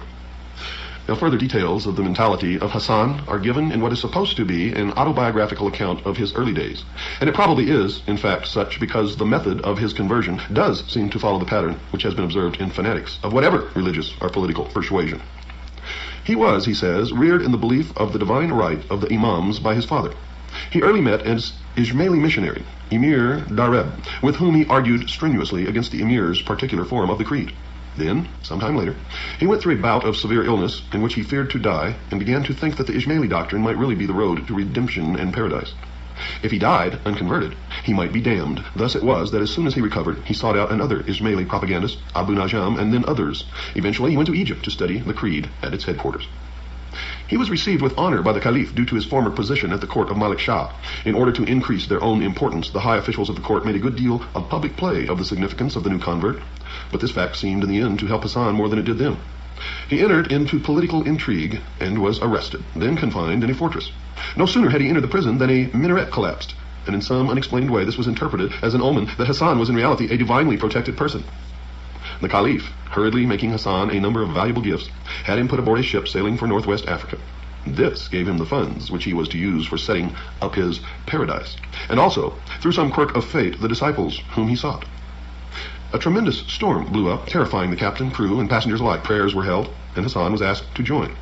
Now, further details of the mentality of Hassan are given in what is supposed to be an autobiographical account of his early days. And it probably is, in fact, such because the method of his conversion does seem to follow the pattern which has been observed in fanatics of whatever religious or political persuasion. He was, he says, reared in the belief of the divine right of the imams by his father. He early met an Ismaili missionary, Emir Dareb, with whom he argued strenuously against the emir's particular form of the creed. Then, sometime later, he went through a bout of severe illness in which he feared to die and began to think that the Ismaili doctrine might really be the road to redemption and paradise. If he died unconverted, he might be damned. Thus it was that as soon as he recovered, he sought out another Ismaili propagandist, Abu Najam, and then others. Eventually, he went to Egypt to study the creed at its headquarters. He was received with honor by the Caliph due to his former position at the court of Malik Shah. In order to increase their own importance, the high officials of the court made a good deal of public play of the significance of the new convert, but this fact seemed in the end to help Hassan more than it did them. He entered into political intrigue and was arrested, then confined in a fortress. No sooner had he entered the prison than a minaret collapsed, and in some unexplained way this was interpreted as an omen that Hassan was in reality a divinely protected person. The Caliph, hurriedly making Hassan a number of valuable gifts, had him put aboard a ship sailing for northwest Africa. This gave him the funds which he was to use for setting up his paradise, and also, through some quirk of fate, the disciples whom he sought. A tremendous storm blew up, terrifying the captain, crew, and passengers alike. Prayers were held, and Hassan was asked to join.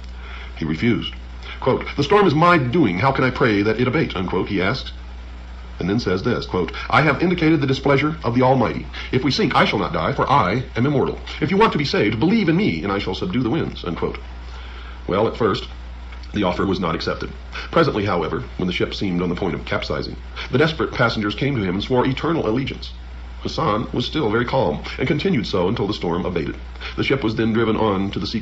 He refused. Quote, "The storm is my doing. How can I pray that it abate?" unquote, he asked. And then says this, quote, "I have indicated the displeasure of the Almighty. If we sink, I shall not die, for I am immortal. If you want to be saved, believe in me, and I shall subdue the winds," unquote. Well, at first, the offer was not accepted. Presently, however, when the ship seemed on the point of capsizing, the desperate passengers came to him and swore eternal allegiance. Hassan was still very calm, and continued so until the storm abated. The ship was then driven on to the sea